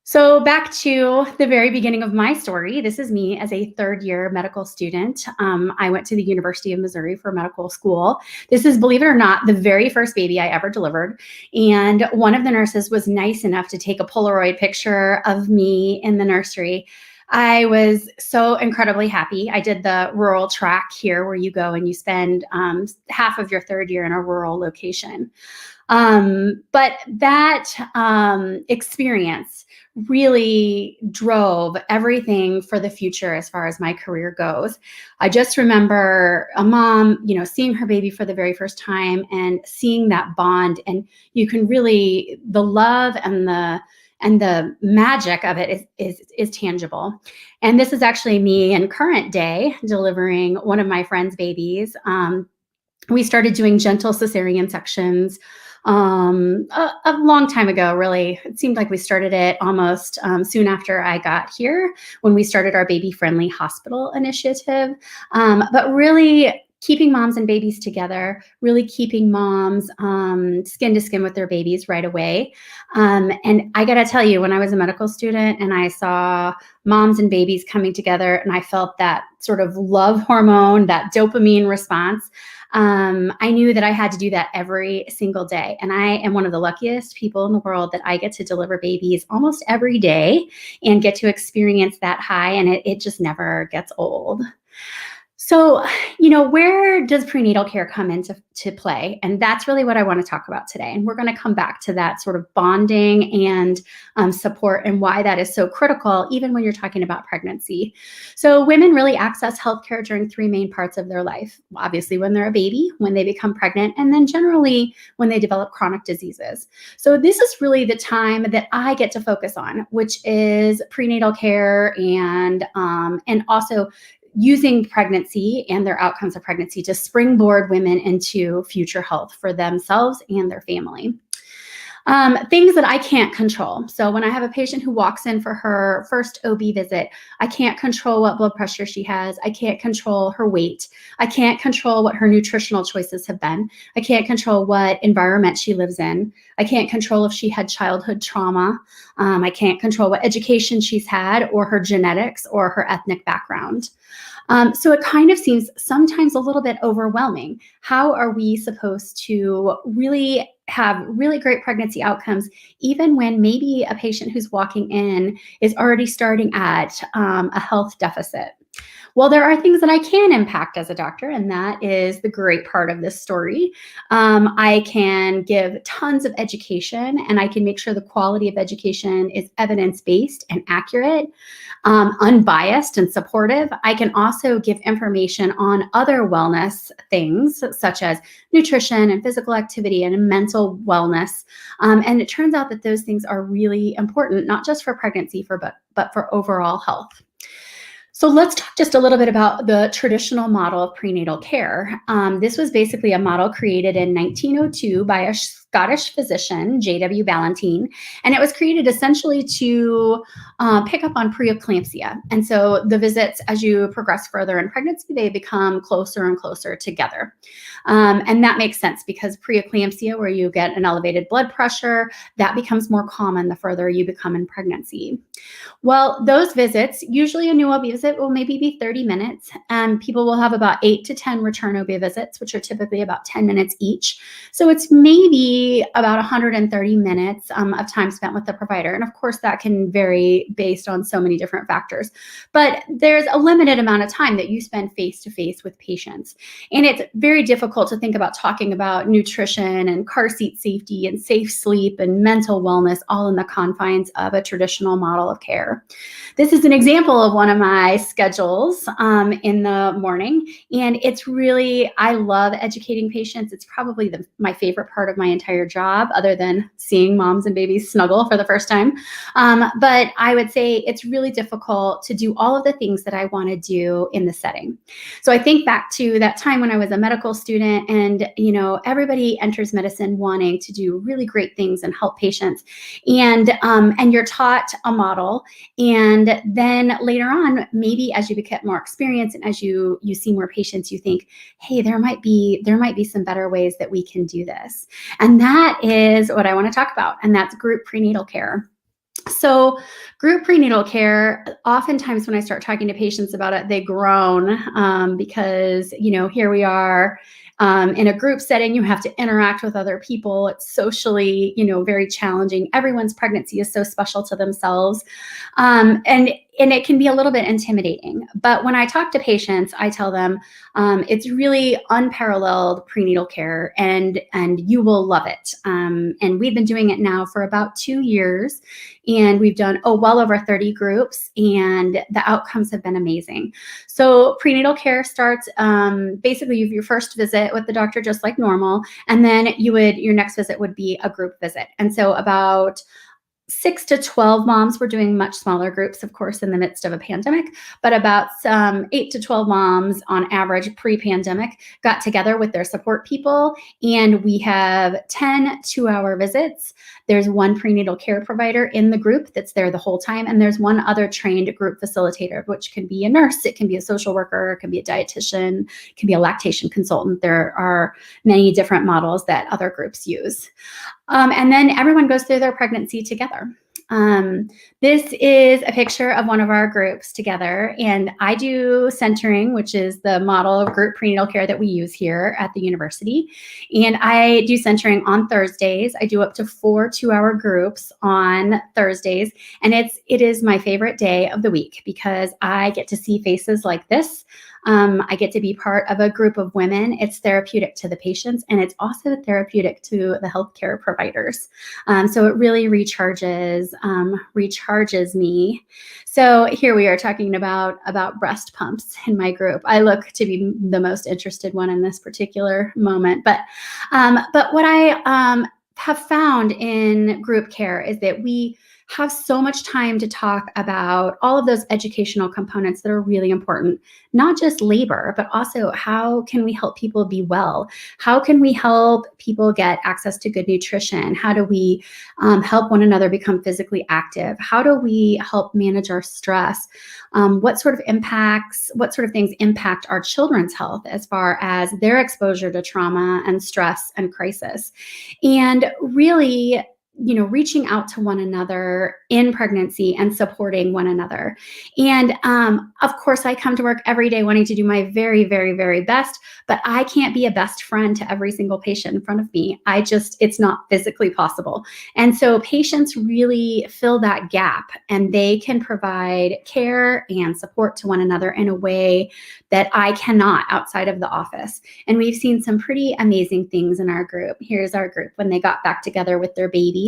So back to the very beginning of my story, this is me as a third-year medical student. I went to the University of Missouri for medical school. This is, believe it or not, the very first baby I ever delivered. And one of the nurses was nice enough to take a Polaroid picture of me in the nursery. I was so incredibly happy. I did the rural track here where you go and you spend half of your third year in a rural location. But that experience really drove everything for the future as far as my career goes. I just remember a mom, seeing her baby for the very first time and seeing that bond, and you can really, the love and the magic of it is tangible. And this is actually me in current day delivering one of my friend's babies. We started doing gentle cesarean sections a long time ago, really. It seemed like we started it almost soon after I got here when we started our baby-friendly hospital initiative. But really keeping moms and babies together, really keeping moms skin to skin with their babies right away. And I gotta tell you, when I was a medical student and I saw moms and babies coming together and I felt that sort of love hormone, that dopamine response, I knew that I had to do that every single day. And I am one of the luckiest people in the world that I get to deliver babies almost every day and get to experience that high, and it just never gets old. So, where does prenatal care come into play? And that's really what I want to talk about today. And we're going to come back to that sort of bonding and support and why that is so critical, even when you're talking about pregnancy. So women really access healthcare during three main parts of their life. Obviously, when they're a baby, when they become pregnant, and then generally when they develop chronic diseases. So this is really the time that I get to focus on, which is prenatal care and also using pregnancy and their outcomes of pregnancy to springboard women into future health for themselves and their family. Things that I can't control. So when I have a patient who walks in for her first OB visit, I can't control what blood pressure she has. I can't control her weight. I can't control what her nutritional choices have been. I can't control what environment she lives in. I can't control if she had childhood trauma. I can't control what education she's had or her genetics or her ethnic background. So it kind of seems sometimes a little bit overwhelming. How are we supposed to really have really great pregnancy outcomes, even when maybe a patient who's walking in is already starting at a health deficit? Well, there are things that I can impact as a doctor, and that is the great part of this story. I can give tons of education, and I can make sure the quality of education is evidence-based and accurate, unbiased and supportive. I can also give information on other wellness things, such as nutrition and physical activity and mental wellness. And it turns out that those things are really important, not just for pregnancy, but for overall health. So let's talk just a little bit about the traditional model of prenatal care. This was basically a model created in 1902 by a Scottish physician, J.W. Ballantyne, and it was created essentially to pick up on preeclampsia. And so the visits, as you progress further in pregnancy, they become closer and closer together. And that makes sense because preeclampsia, where you get an elevated blood pressure, that becomes more common the further you become in pregnancy. Well, those visits, usually a new OB visit will maybe be 30 minutes, and people will have about 8 to 10 return OB visits, which are typically about 10 minutes each. So it's maybe about 130 minutes of time spent with the provider. And of course, that can vary based on so many different factors. But there's a limited amount of time that you spend face-to-face with patients. And it's very difficult to think about talking about nutrition and car seat safety and safe sleep and mental wellness all in the confines of a traditional model of care. This is an example of one of my my schedules in the morning. And it's really, I love educating patients. It's probably my favorite part of my entire job, other than seeing moms and babies snuggle for the first time. But I would say it's really difficult to do all of the things that I want to do in the setting. So I think back to that time when I was a medical student, and everybody enters medicine wanting to do really great things and help patients, and you're taught a model, and then later on, maybe as you get more experience and as you see more patients, you think, hey, there might be some better ways that we can do this. And that is what I want to talk about, and that's group prenatal care. So group prenatal care, oftentimes when I start talking to patients about it, they groan because, here we are in a group setting, you have to interact with other people. It's socially, very challenging. Everyone's pregnancy is so special to themselves. And it can be a little bit intimidating. But when I talk to patients, I tell them it's really unparalleled prenatal care, and you will love it. And we've been doing it now for about 2 years, and we've done well over 30 groups, and the outcomes have been amazing. So prenatal care starts basically your first visit with the doctor, just like normal, and then your next visit would be a group visit. And so about 6 to 12 moms, we're doing much smaller groups, of course, in the midst of a pandemic, but about 8 to 12 moms on average pre-pandemic got together with their support people, and we have 10 2-hour visits. There's one prenatal care provider in the group that's there the whole time, and there's one other trained group facilitator, which can be a nurse, it can be a social worker, it can be a dietitian, it can be a lactation consultant. There are many different models that other groups use. And then everyone goes through their pregnancy together. This is a picture of one of our groups together, and I do centering, which is the model of group prenatal care that we use here at the university. And I do centering on Thursdays. I do up to 4 2-hour groups on Thursdays, and it is my favorite day of the week because I get to see faces like this. I get to be part of a group of women. It's therapeutic to the patients, and it's also therapeutic to the healthcare providers. So it really recharges me. So here we are talking about breast pumps in my group. I look to be the most interested one in this particular moment. But what I have found in group care is that we have so much time to talk about all of those educational components that are really important, not just labor, but also how can we help people be well? How can we help people get access to good nutrition? How do we help one another become physically active? How do we help manage our stress? What sort of things impact our children's health as far as their exposure to trauma and stress and crisis? And really, reaching out to one another in pregnancy and supporting one another. And of course, I come to work every day wanting to do my very, very, very best, but I can't be a best friend to every single patient in front of me. It's not physically possible. And so patients really fill that gap, and they can provide care and support to one another in a way that I cannot outside of the office. And we've seen some pretty amazing things in our group. Here's our group when they got back together with their babies.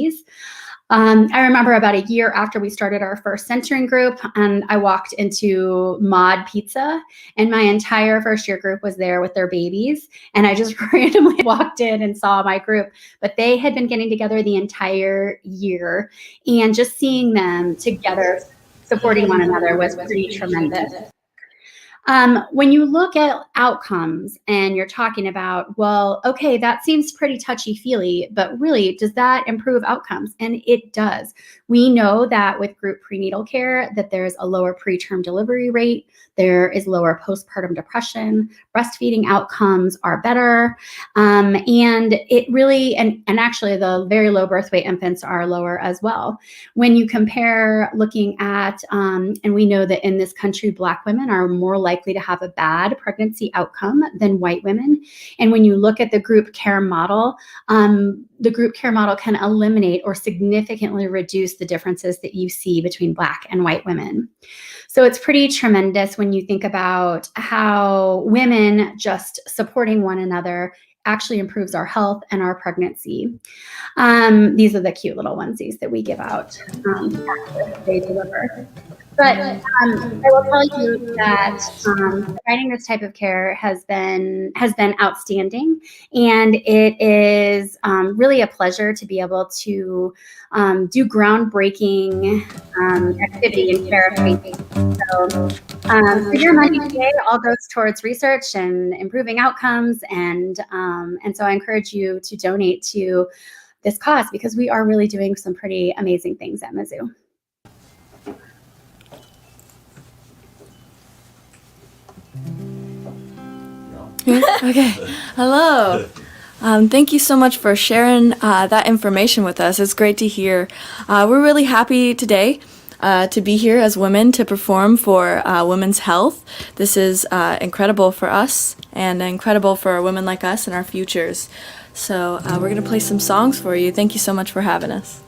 I remember about a year after we started our first centering group, and I walked into Mod Pizza, and my entire first year group was there with their babies. And I just randomly walked in and saw my group, but they had been getting together the entire year, and just seeing them together supporting one another was pretty tremendous. When you look at outcomes and you're talking about, well, okay, that seems pretty touchy-feely, but really, does that improve outcomes? And it does. We know that with group prenatal care, that there's a lower preterm delivery rate, there is lower postpartum depression, breastfeeding outcomes are better, and it really, and actually the very low birth weight infants are lower as well. When you compare looking at, and we know that in this country, Black women are more likely to have a bad pregnancy outcome than white women. And when you look at the group care model, the group care model can eliminate or significantly reduce the differences that you see between Black and white women. So it's pretty tremendous when you think about how women just supporting one another actually improves our health and our pregnancy. These are the cute little onesies that we give out after they deliver. But I will tell you that providing this type of care has been outstanding, and it is really a pleasure to be able to do groundbreaking activity and therapy. So your money today all goes towards research and improving outcomes, and so I encourage you to donate to this cause because we are really doing some pretty amazing things at Mizzou. Okay. Hello. Thank you so much for sharing that information with us. It's great to hear. We're really happy today to be here as women to perform for women's health. This is incredible for us and incredible for women like us and our futures. So we're going to play some songs for you. Thank you so much for having us.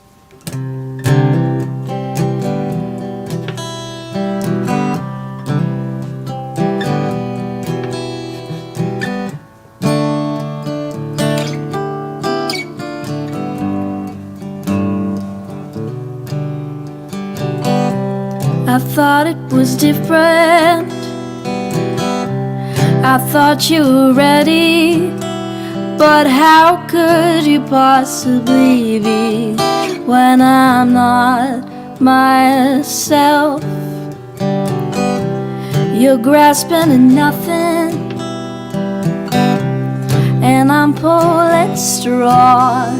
I thought it was different. I thought you were ready, but how could you possibly be when I'm not myself? You're grasping at nothing, and I'm pulling straw.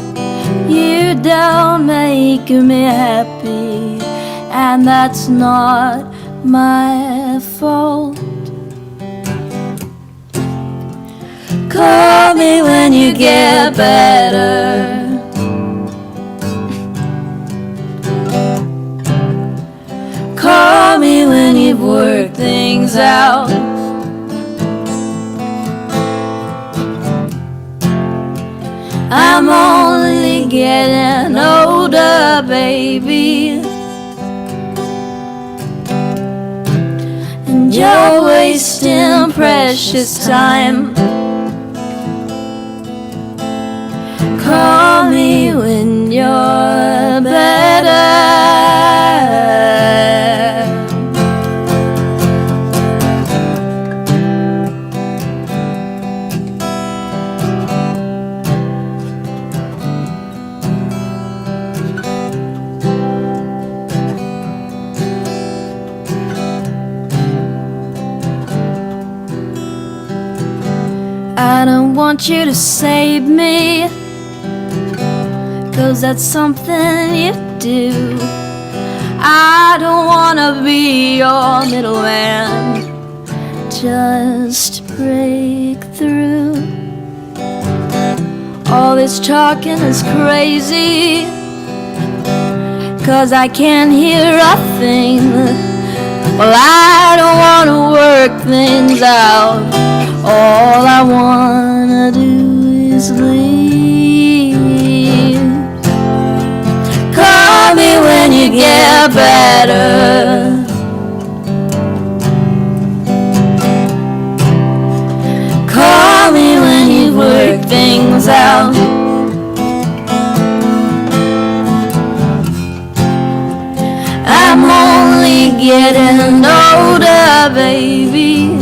You don't make me happy, and that's not my fault. Call me when you get better. Call me when you've worked things out. I'm only getting older, baby, and you're wasting precious time. Call me when you're better. I don't want you to save me, 'cause that's something you do. I don't wanna be your middleman, just break through. All this talking is crazy, 'cause I can't hear a thing. Well, I don't wanna work things out. All I wanna do is leave. Call me when you get better. Call me when you work things out. I'm only getting older, baby,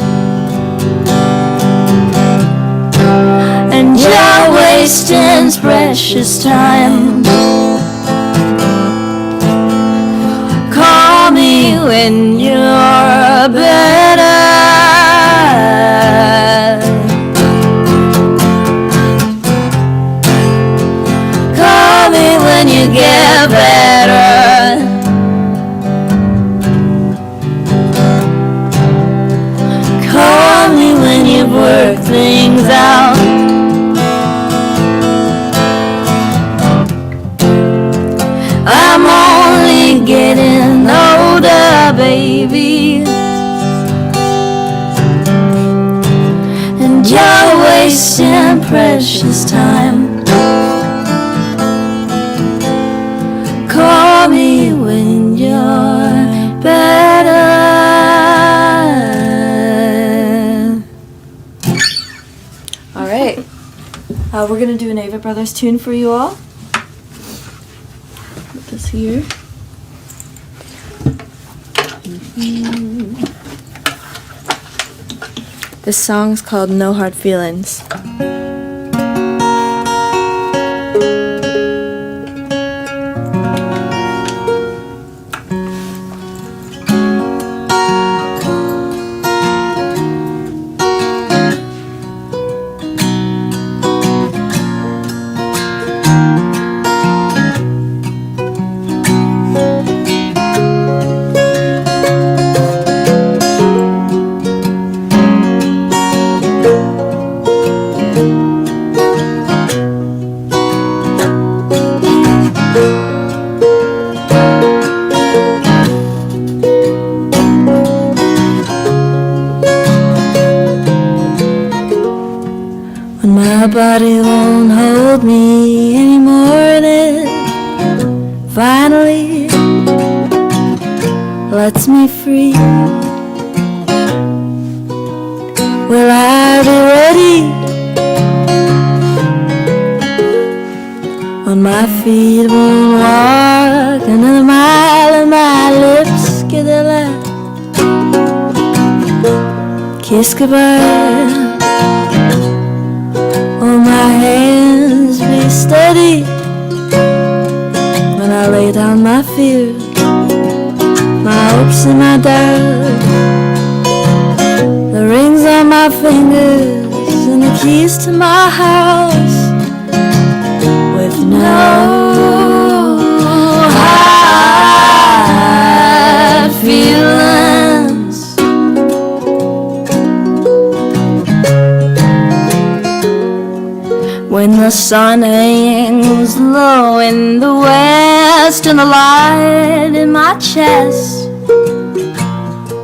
and you're wasting precious time. Call me when you're better. Call me when you get better. Call me when you work things out. I'm only getting older, baby, and you're wasting precious time. Call me when you're better. All right. We're going to do an Ava Brothers tune for you all. Put this here. This song's called No Hard Feelings. When my body won't hold me anymore, then finally lets me free. Will I be ready when my feet won't walk another mile and my lips get their last kiss goodbye? Will my hands be steady when I lay down my fears, my hopes and my doubts, the rings on my fingers and the keys to my house, with no hard feelings? When the sun hangs low in the west and the light in my chest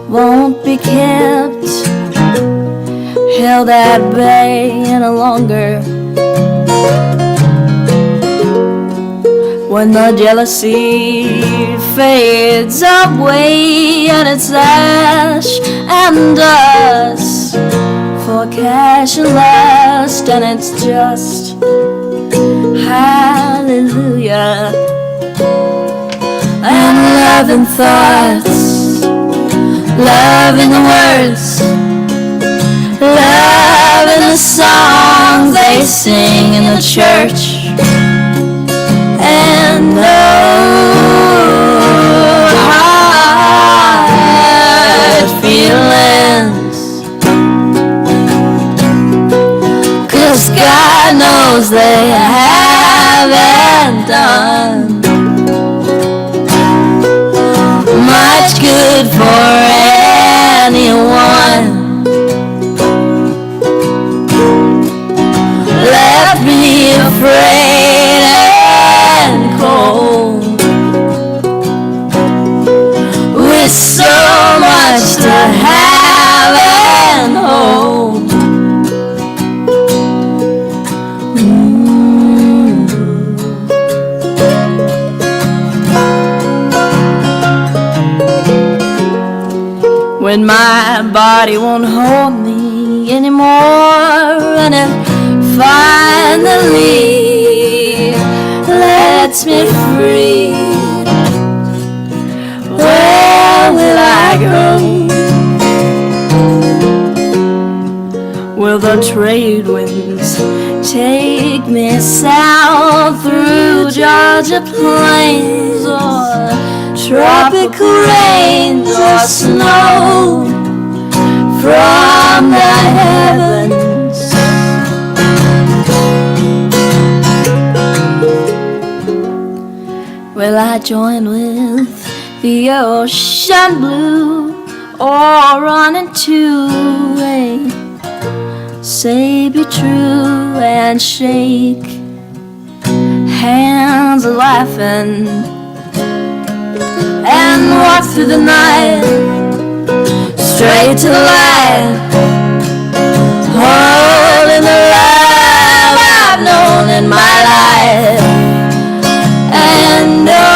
won't be kept held at bay any longer, when the jealousy fades away and it's ash and dust for cash and lust, and it's just hallelujah and love and thoughts, love in the words, love in the songs they sing in the church, and no hard feelings. 'Cause God knows they haven't done much good for anyone. Left me afraid and cold, with so much to have and hold. When my body won't hold me anymore and it finally lets me free, where will I go? Will the trade winds take me south through Georgia plains, or tropical rains, or snow from the heavens? Will I join with the ocean blue, or run into a say be true and shake hands laughing and walk through the night straight to the light, holding the love I've known in my life, and no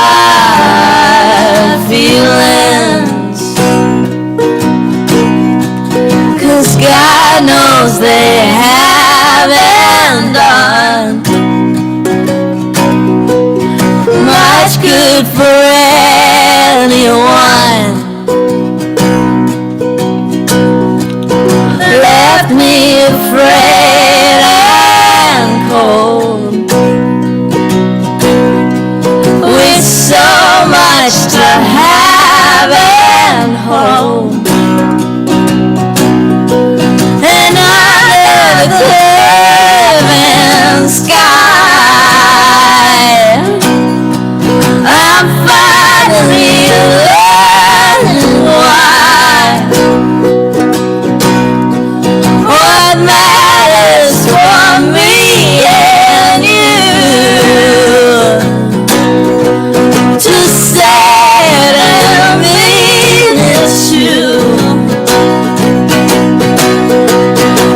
hard feelings, 'cause God knows they haven't done much good for anyone. Left me afraid and cold, with so much to have and hold. And under the living sky, I'm finally learning why what matters for me and you to say and mean is true.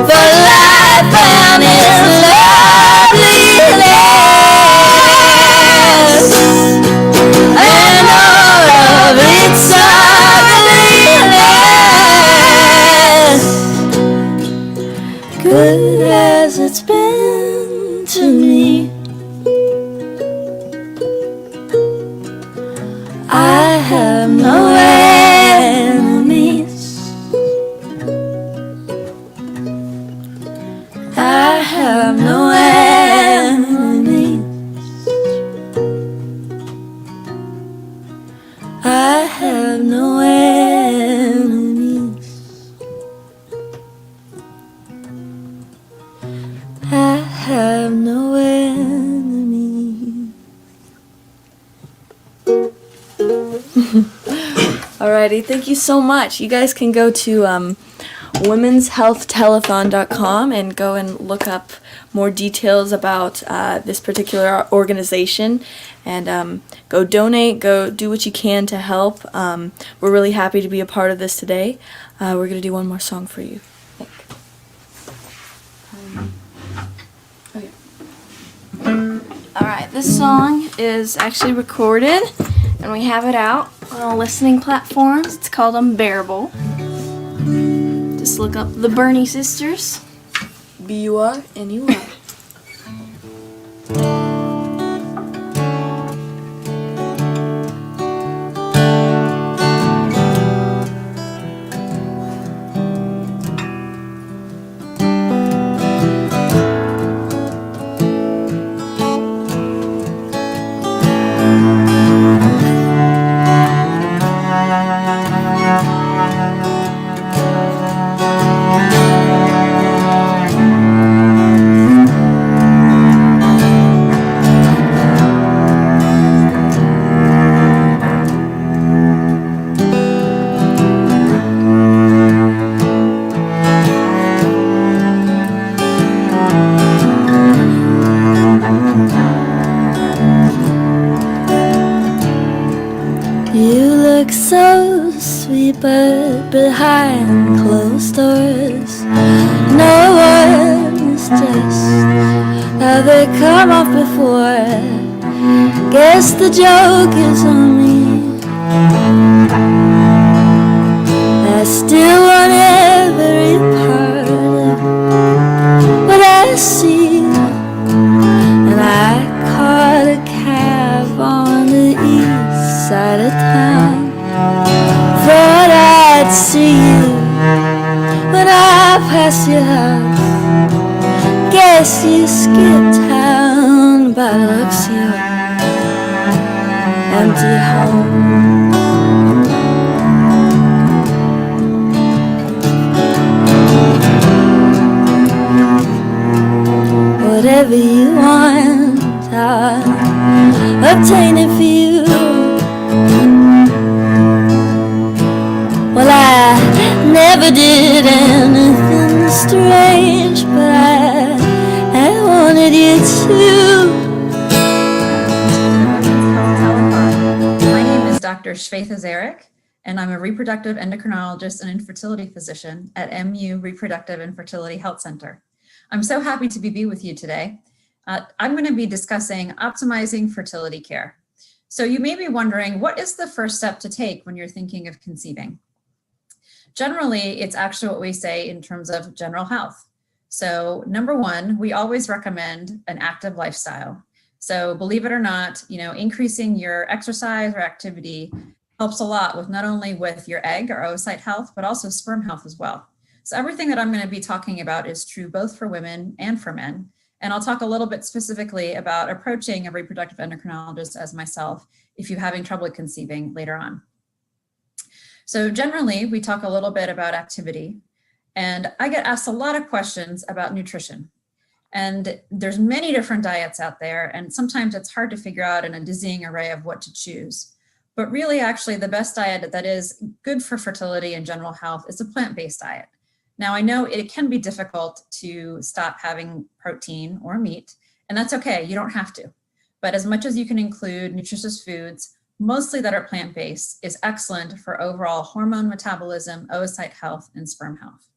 For life and its loveliness and all of its ugliness, good as it's been to me, I have no enemies. I have no enemies. I have no enemies. I have no enemies. Alrighty, thank you so much. You guys can go to womenshealthtelethon.com and go and look up more details about this particular organization, and go donate, go do what you can to help. We're really happy to be a part of this today. We're going to do one more song for you. Alright, this song is actually recorded and we have it out on all listening platforms. It's called Unbearable. Just look up the Bernie Sisters. B-U-R-N-E-Y. So sweet, but behind closed doors, no words, just how they come off before. Guess the joke is on me. I still want every part of what I see, and I caught a cab on the east side of town. Thought I'd see you when I passed your house. Guess you skipped town by the looks of your empty home. Whatever you want, I'll obtain it for you. Well, I never did anything strange, but I wanted you to. My name is Dr. Shvetha Zarek, and I'm a reproductive endocrinologist and infertility physician at MU Reproductive and Fertility Health Center. I'm so happy to be with you today. I'm going to be discussing optimizing fertility care. So you may be wondering, what is the first step to take when you're thinking of conceiving? Generally, it's actually what we say in terms of general health. So number one, we always recommend an active lifestyle. So believe it or not, increasing your exercise or activity helps a lot with not only with your egg or oocyte health, but also sperm health as well. So everything that I'm going to be talking about is true both for women and for men. And I'll talk a little bit specifically about approaching a reproductive endocrinologist as myself if you're having trouble conceiving later on. So generally, we talk a little bit about activity, and I get asked a lot of questions about nutrition. And there's many different diets out there, and sometimes it's hard to figure out in a dizzying array of what to choose. But really, actually, the best diet that is good for fertility and general health is a plant-based diet. Now, I know it can be difficult to stop having protein or meat, and that's okay, you don't have to. But as much as you can include nutritious foods, mostly that are plant-based, is excellent for overall hormone metabolism, oocyte health, and sperm health.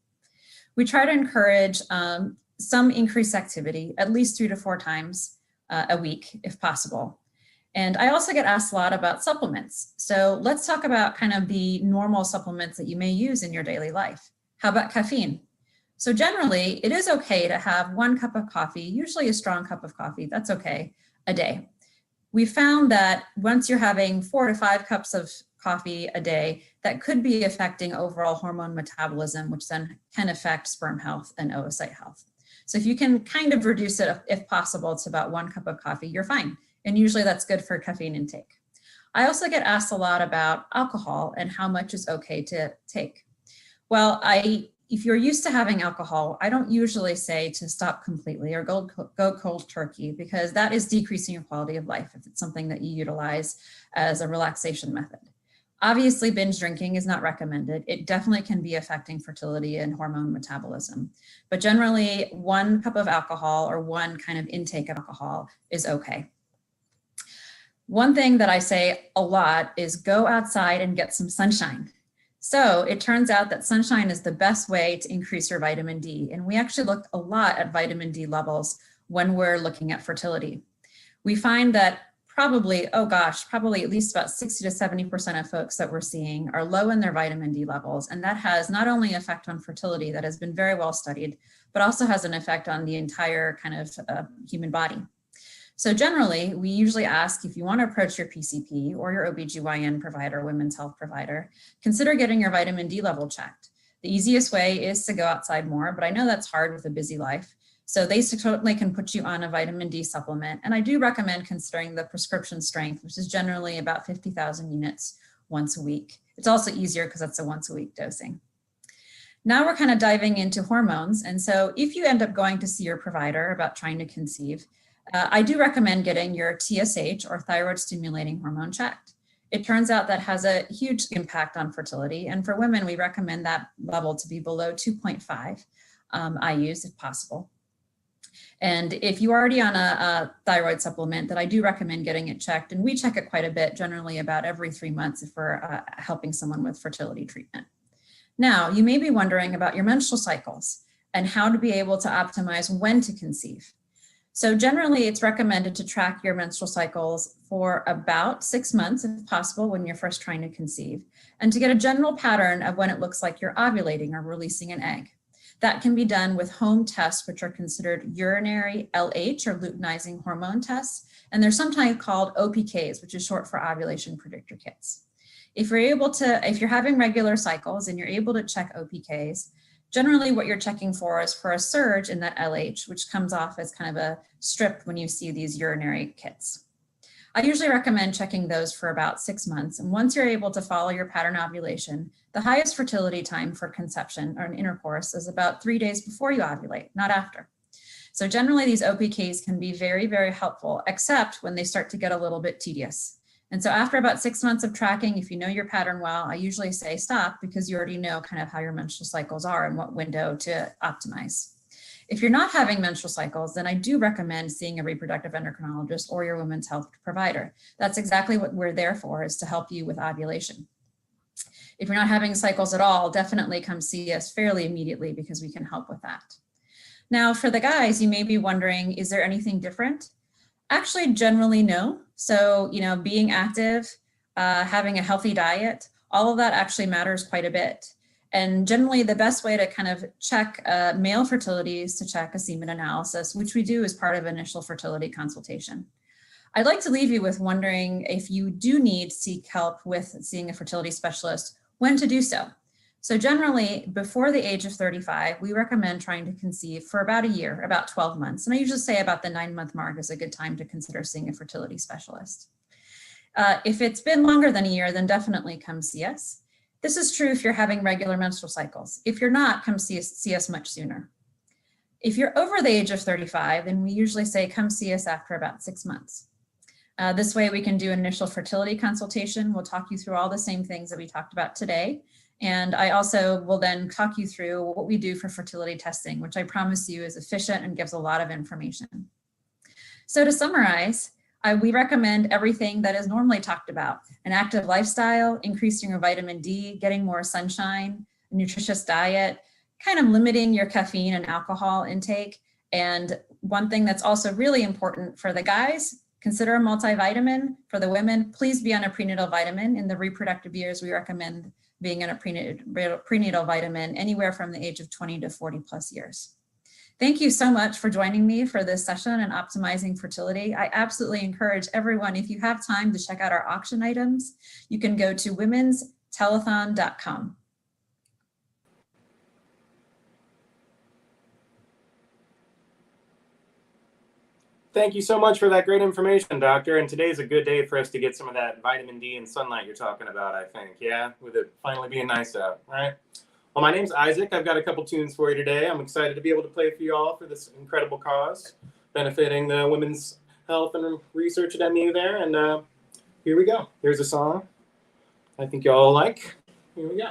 We try to encourage some increased activity, at least 3 to 4 times a week, if possible. And I also get asked a lot about supplements. So let's talk about kind of the normal supplements that you may use in your daily life. How about caffeine? So generally, it is okay to have 1 cup of coffee, usually a strong cup of coffee, that's okay, a day. We found that once you're having 4 to 5 cups of coffee a day, that could be affecting overall hormone metabolism, which then can affect sperm health and oocyte health. So if you can kind of reduce it, if possible, to about 1 cup of coffee, you're fine. And usually that's good for caffeine intake. I also get asked a lot about alcohol and how much is okay to take. Well, if you're used to having alcohol, I don't usually say to stop completely or go cold turkey, because that is decreasing your quality of life if it's something that you utilize as a relaxation method. Obviously, binge drinking is not recommended. It definitely can be affecting fertility and hormone metabolism. But generally, 1 cup of alcohol or 1 kind of intake of alcohol is okay. One thing that I say a lot is go outside and get some sunshine. So it turns out that sunshine is the best way to increase your vitamin D. And we actually look a lot at vitamin D levels when we're looking at fertility. We find that probably at least about 60 to 70% of folks that we're seeing are low in their vitamin D levels. And that has not only an effect on fertility that has been very well studied, but also has an effect on the entire kind of human body. So generally, we usually ask, if you want to approach your PCP or your OBGYN provider, women's health provider, consider getting your vitamin D level checked. The easiest way is to go outside more, but I know that's hard with a busy life. So they certainly can put you on a vitamin D supplement. And I do recommend considering the prescription strength, which is generally about 50,000 units once a week. It's also easier because it's a once a week dosing. Now we're kind of diving into hormones. And so if you end up going to see your provider about trying to conceive, I do recommend getting your TSH or thyroid stimulating hormone checked. It turns out that has a huge impact on fertility. And for women, we recommend that level to be below 2.5 IUs if possible. And if you're already on a thyroid supplement, that I do recommend getting it checked. And we check it quite a bit, generally about every 3 months if we're helping someone with fertility treatment. Now, you may be wondering about your menstrual cycles and how to be able to optimize when to conceive. So generally, it's recommended to track your menstrual cycles for about 6 months, if possible, when you're first trying to conceive, and to get a general pattern of when it looks like you're ovulating or releasing an egg. That can be done with home tests, which are considered urinary LH or luteinizing hormone tests, and they're sometimes called OPKs, which is short for ovulation predictor kits. If you're having regular cycles and you're able to check OPKs, generally what you're checking for is for a surge in that LH, which comes off as kind of a strip when you see these urinary kits. I usually recommend checking those for about 6 months. And once you're able to follow your pattern ovulation, the highest fertility time for conception or an intercourse is about 3 days before you ovulate, not after. So generally these OPKs can be very, very helpful, except when they start to get a little bit tedious. And so after about 6 months of tracking, if you know your pattern well, I usually say stop, because you already know kind of how your menstrual cycles are and what window to optimize. If you're not having menstrual cycles, then I do recommend seeing a reproductive endocrinologist or your women's health provider. That's exactly what we're there for, is to help you with ovulation. If you're not having cycles at all, definitely come see us fairly immediately, because we can help with that. Now, for the guys, you may be wondering, is there anything different? Actually, generally, no. So, being active, having a healthy diet, all of that actually matters quite a bit. And generally, the best way to kind of check male fertility is to check a semen analysis, which we do as part of initial fertility consultation. I'd like to leave you with wondering if you do need to seek help with seeing a fertility specialist, when to do so. So generally, before the age of 35, we recommend trying to conceive for about a year, about 12 months. And I usually say about the 9-month mark is a good time to consider seeing a fertility specialist. If it's been longer than a year, then definitely come see us. This is true if you're having regular menstrual cycles. If you're not, come see us much sooner. If you're over the age of 35, then we usually say come see us after about 6 months. This way we can do initial fertility consultation. We'll talk you through all the same things that we talked about today. And I also will then talk you through what we do for fertility testing, which I promise you is efficient and gives a lot of information. So to summarize, we recommend everything that is normally talked about: an active lifestyle, increasing your vitamin D, getting more sunshine, a nutritious diet, kind of limiting your caffeine and alcohol intake. And one thing that's also really important for the guys, consider a multivitamin. For the women, please be on a prenatal vitamin. In the reproductive years, we recommend being on a prenatal vitamin anywhere from the age of 20 to 40 plus years. Thank you so much for joining me for this session on optimizing fertility. I absolutely encourage everyone, if you have time, to check out our auction items. You can go to womenstelethon.com. Thank you so much for that great information, Doctor. And today's a good day for us to get some of that vitamin D and sunlight you're talking about, I think. Yeah, with it finally being nice out, right? Well, my name's Isaac. I've got a couple tunes for you today. I'm excited to be able to play for you all for this incredible cause, benefiting the women's health and research at MU there. And here we go. Here's a song I think you all like. Here we go.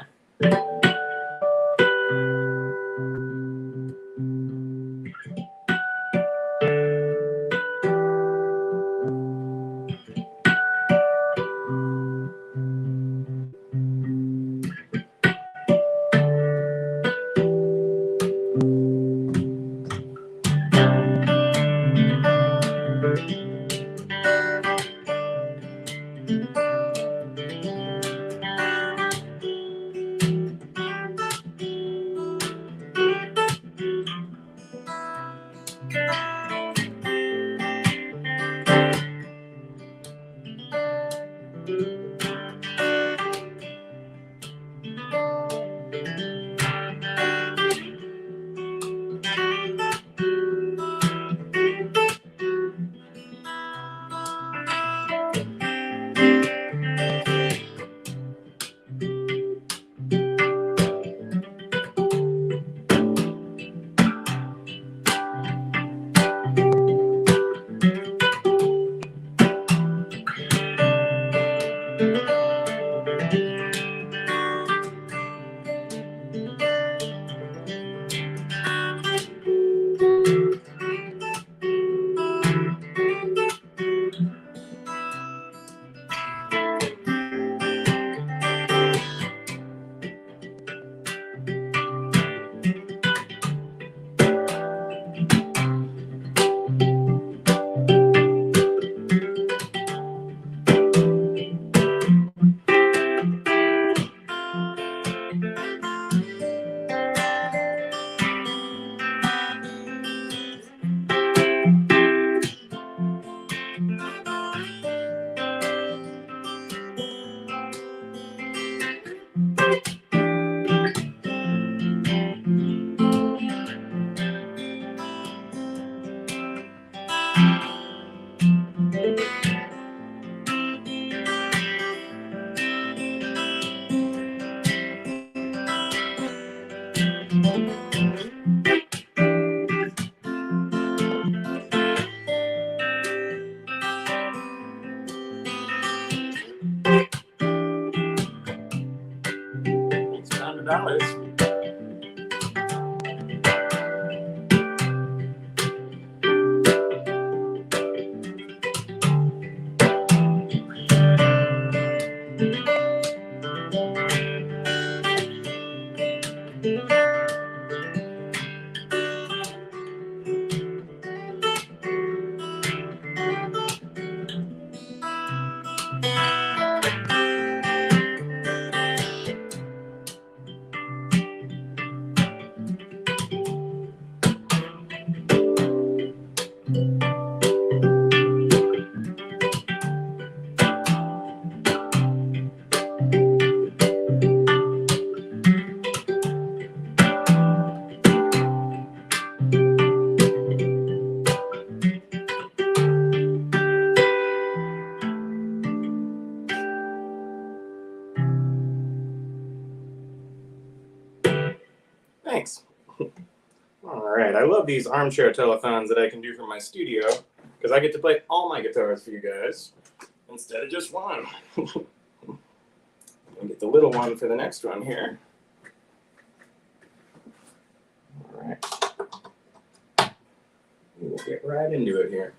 All right, I love these armchair telethons that I can do from my studio because I get to play all my guitars for you guys instead of just one. I'll get the little one for the next one here. All right. We'll get right into it here.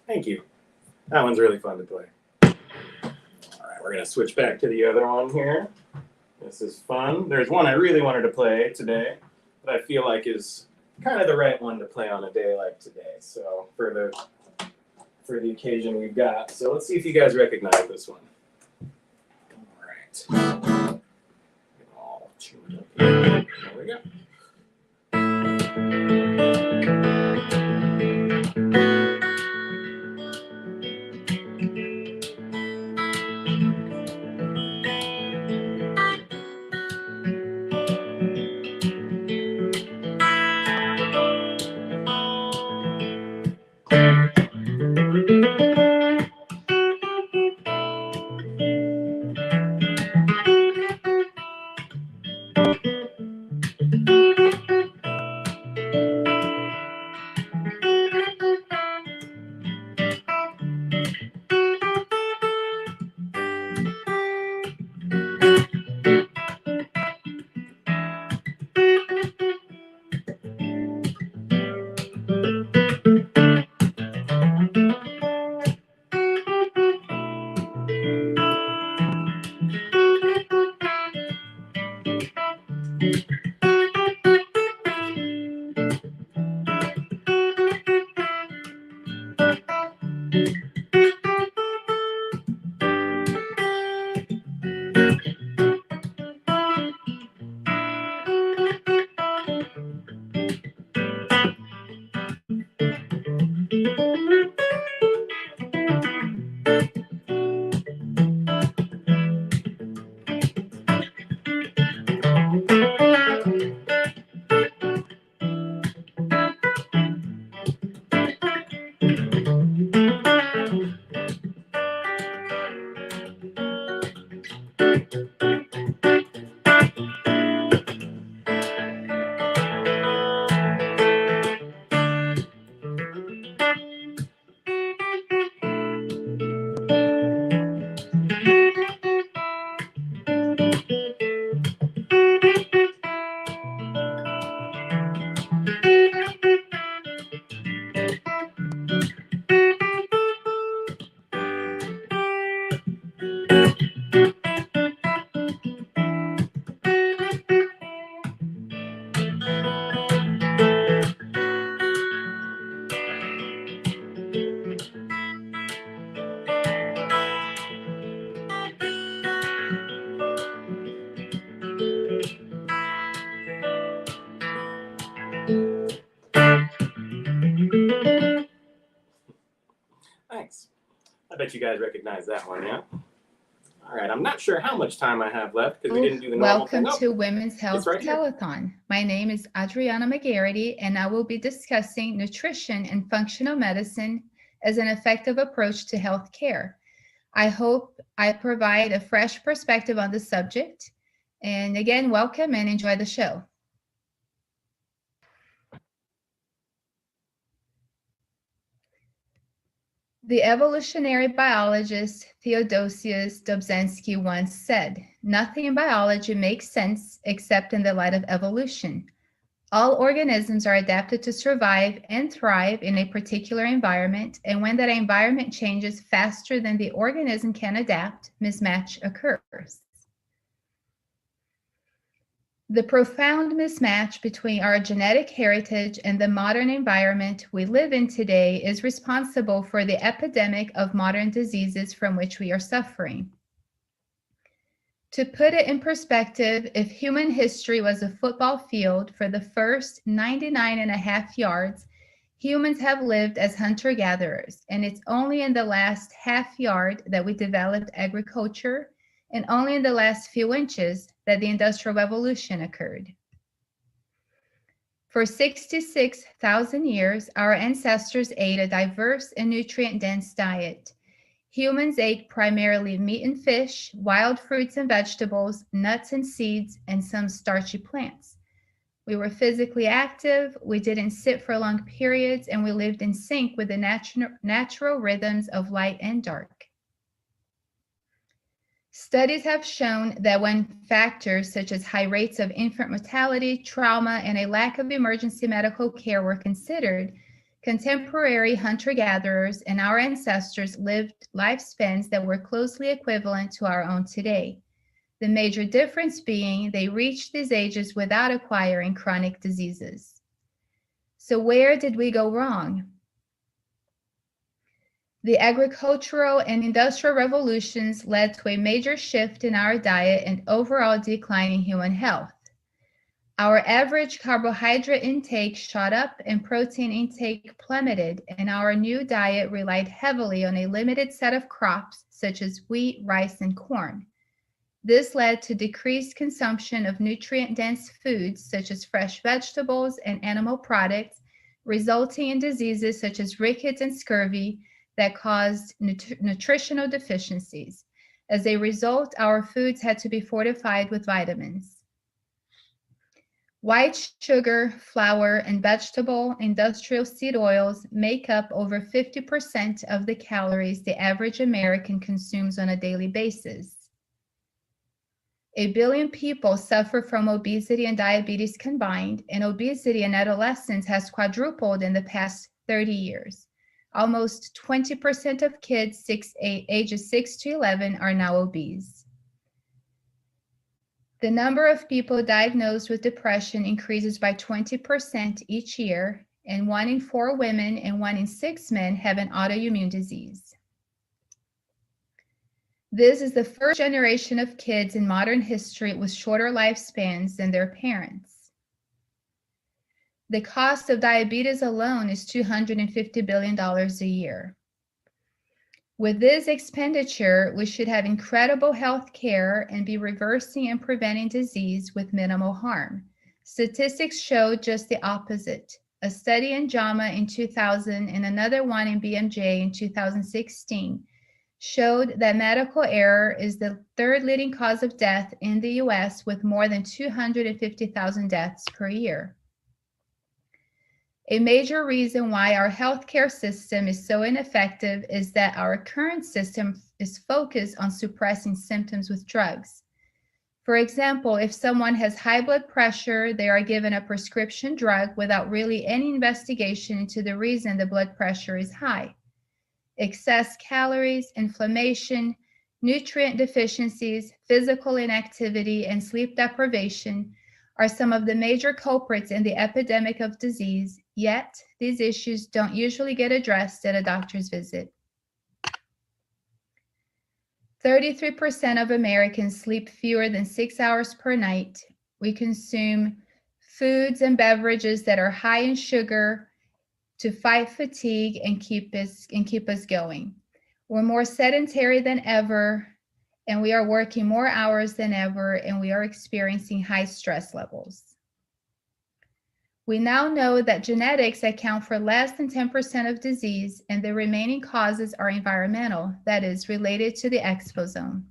Thank you. That one's really fun to play. All right, we're gonna switch back to the other one here. This is fun. There's one I really wanted to play today that I feel like is kind of the right one to play on a day like today. So for the occasion we've got. So let's see if you guys recognize this one. All right. I'll tune it up here. There we go. I bet you guys recognize that one, yeah? All right, I'm not sure how much time I have left because we didn't do the normal thing. Welcome to Women's Health right here. Telethon. My name is Adriana McGarity, and I will be discussing nutrition and functional medicine as an effective approach to health care. I hope I provide a fresh perspective on the subject. And again, welcome and enjoy the show. The evolutionary biologist Theodosius Dobzhansky once said, "Nothing in biology makes sense except in the light of evolution. All organisms are adapted to survive and thrive in a particular environment, and when that environment changes faster than the organism can adapt, mismatch occurs." The profound mismatch between our genetic heritage and the modern environment we live in today is responsible for the epidemic of modern diseases from which we are suffering. To put it in perspective, if human history was a football field, for the first 99.5 yards, humans have lived as hunter-gatherers, and it's only in the last half yard that we developed agriculture, and only in the last few inches that the Industrial Revolution occurred. For 66,000 years, our ancestors ate a diverse and nutrient-dense diet. Humans ate primarily meat and fish, wild fruits and vegetables, nuts and seeds, and some starchy plants. We were physically active, we didn't sit for long periods, and we lived in sync with the natural rhythms of light and dark. Studies have shown that when factors such as high rates of infant mortality, trauma, and a lack of emergency medical care were considered, contemporary hunter-gatherers and our ancestors lived lifespans that were closely equivalent to our own today. The major difference being they reached these ages without acquiring chronic diseases. So where did we go wrong? The agricultural and industrial revolutions led to a major shift in our diet and overall decline in human health. Our average carbohydrate intake shot up and protein intake plummeted, and our new diet relied heavily on a limited set of crops such as wheat, rice, and corn. This led to decreased consumption of nutrient-dense foods such as fresh vegetables and animal products, resulting in diseases such as rickets and scurvy that caused nutritional deficiencies. As a result, our foods had to be fortified with vitamins. White sugar, flour, and vegetable industrial seed oils make up over 50% of the calories the average American consumes on a daily basis. 1 billion people suffer from obesity and diabetes combined, and obesity in adolescents has quadrupled in the past 30 years. Almost 20% of kids ages 6 to 11 are now obese. The number of people diagnosed with depression increases by 20% each year, and 1 in 4 women and 1 in 6 men have an autoimmune disease. This is the first generation of kids in modern history with shorter lifespans than their parents. The cost of diabetes alone is $250 billion a year. With this expenditure, we should have incredible health care and be reversing and preventing disease with minimal harm. Statistics show just the opposite. A study in JAMA in 2000 and another one in BMJ in 2016 showed that medical error is the 3rd leading cause of death in the US, with more than 250,000 deaths per year. A major reason why our healthcare system is so ineffective is that our current system is focused on suppressing symptoms with drugs. For example, if someone has high blood pressure, they are given a prescription drug without really any investigation into the reason the blood pressure is high. Excess calories, inflammation, nutrient deficiencies, physical inactivity, and sleep deprivation are some of the major culprits in the epidemic of disease, yet these issues don't usually get addressed at a doctor's visit. 33% of Americans sleep fewer than 6 hours per night. We consume foods and beverages that are high in sugar to fight fatigue and keep us going. We're more sedentary than ever, and we are working more hours than ever, and we are experiencing high stress levels. We now know that genetics account for less than 10% of disease, and the remaining causes are environmental, that is, related to the exposome.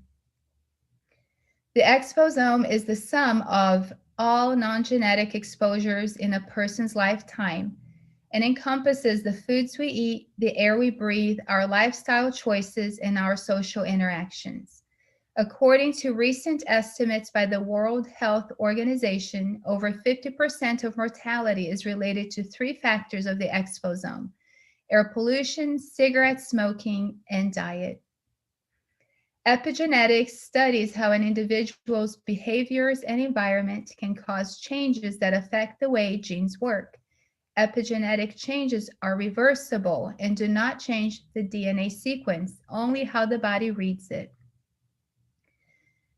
The exposome is the sum of all non-genetic exposures in a person's lifetime and encompasses the foods we eat, the air we breathe, our lifestyle choices, and our social interactions. According to recent estimates by the World Health Organization, over 50% of mortality is related to 3 factors of the exposome: air pollution, cigarette smoking, and diet. Epigenetics studies how an individual's behaviors and environment can cause changes that affect the way genes work. Epigenetic changes are reversible and do not change the DNA sequence, only how the body reads it.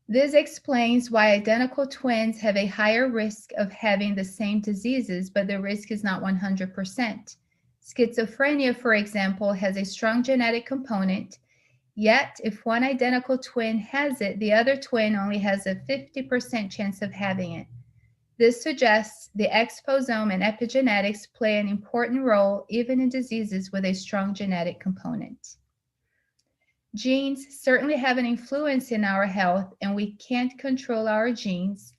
This explains why identical twins have a higher risk of having the same diseases, but the risk is not 100%. Schizophrenia, for example, has a strong genetic component, yet if one identical twin has it, the other twin only has a 50% chance of having it. This suggests the exposome and epigenetics play an important role even in diseases with a strong genetic component. Genes certainly have an influence in our health, and we can't control our genes.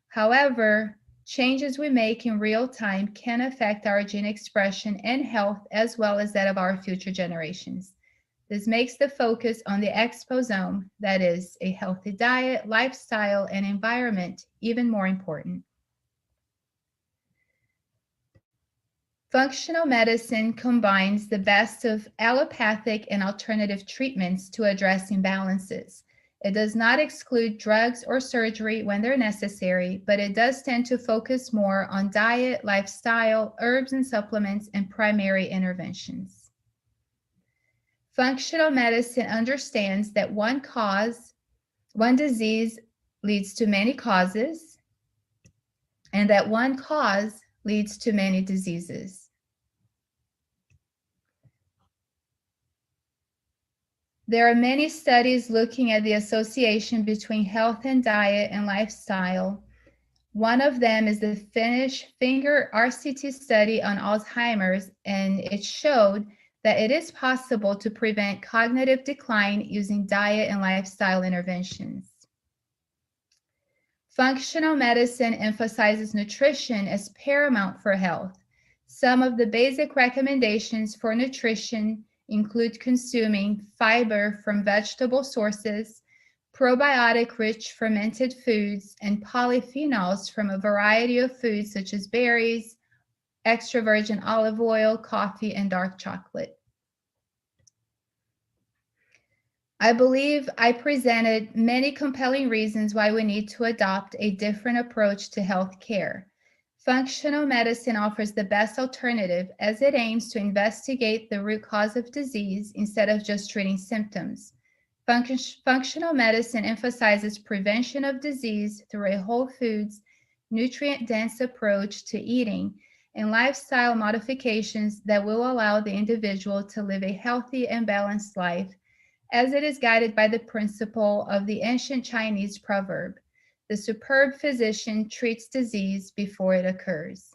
However, changes we make in real time can affect our gene expression and health as well as that of our future generations. This makes the focus on the exposome, that is, a healthy diet, lifestyle, and environment, even more important. Functional medicine combines the best of allopathic and alternative treatments to address imbalances. It does not exclude drugs or surgery when they're necessary, but it does tend to focus more on diet, lifestyle, herbs and supplements, and primary interventions. Functional medicine understands that one disease leads to many causes, and that one cause leads to many diseases. There are many studies looking at the association between health and diet and lifestyle. One of them is the Finnish finger RCT study on Alzheimer's, and it showed that it is possible to prevent cognitive decline using diet and lifestyle interventions. Functional medicine emphasizes nutrition as paramount for health. Some of the basic recommendations for nutrition include consuming fiber from vegetable sources, probiotic-rich fermented foods, and polyphenols from a variety of foods such as berries, extra virgin olive oil, coffee, and dark chocolate. I believe I presented many compelling reasons why we need to adopt a different approach to health care. Functional medicine offers the best alternative as it aims to investigate the root cause of disease instead of just treating symptoms. Functional medicine emphasizes prevention of disease through a whole foods, nutrient-dense approach to eating and lifestyle modifications that will allow the individual to live a healthy and balanced life, as it is guided by the principle of the ancient Chinese proverb, "The superb physician treats disease before it occurs."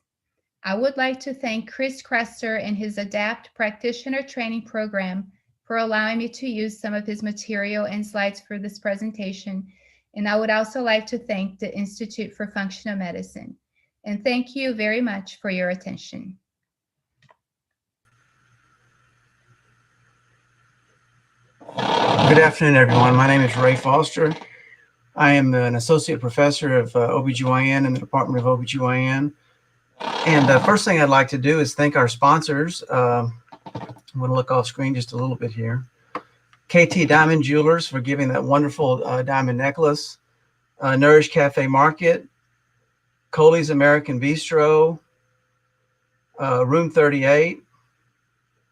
I would like to thank Chris Kresser and his ADAPT practitioner training program for allowing me to use some of his material and slides for this presentation. And I would also like to thank the Institute for Functional Medicine. And thank you very much for your attention. Good afternoon, everyone. My name is Ray Foster. I am an associate professor of OBGYN in the Department of OBGYN. And the first thing I'd like to do is thank our sponsors. I'm going to look off screen just a little bit here. KT Diamond Jewelers for giving that wonderful diamond necklace. Nourish Cafe Market. Coley's American Bistro. Room 38.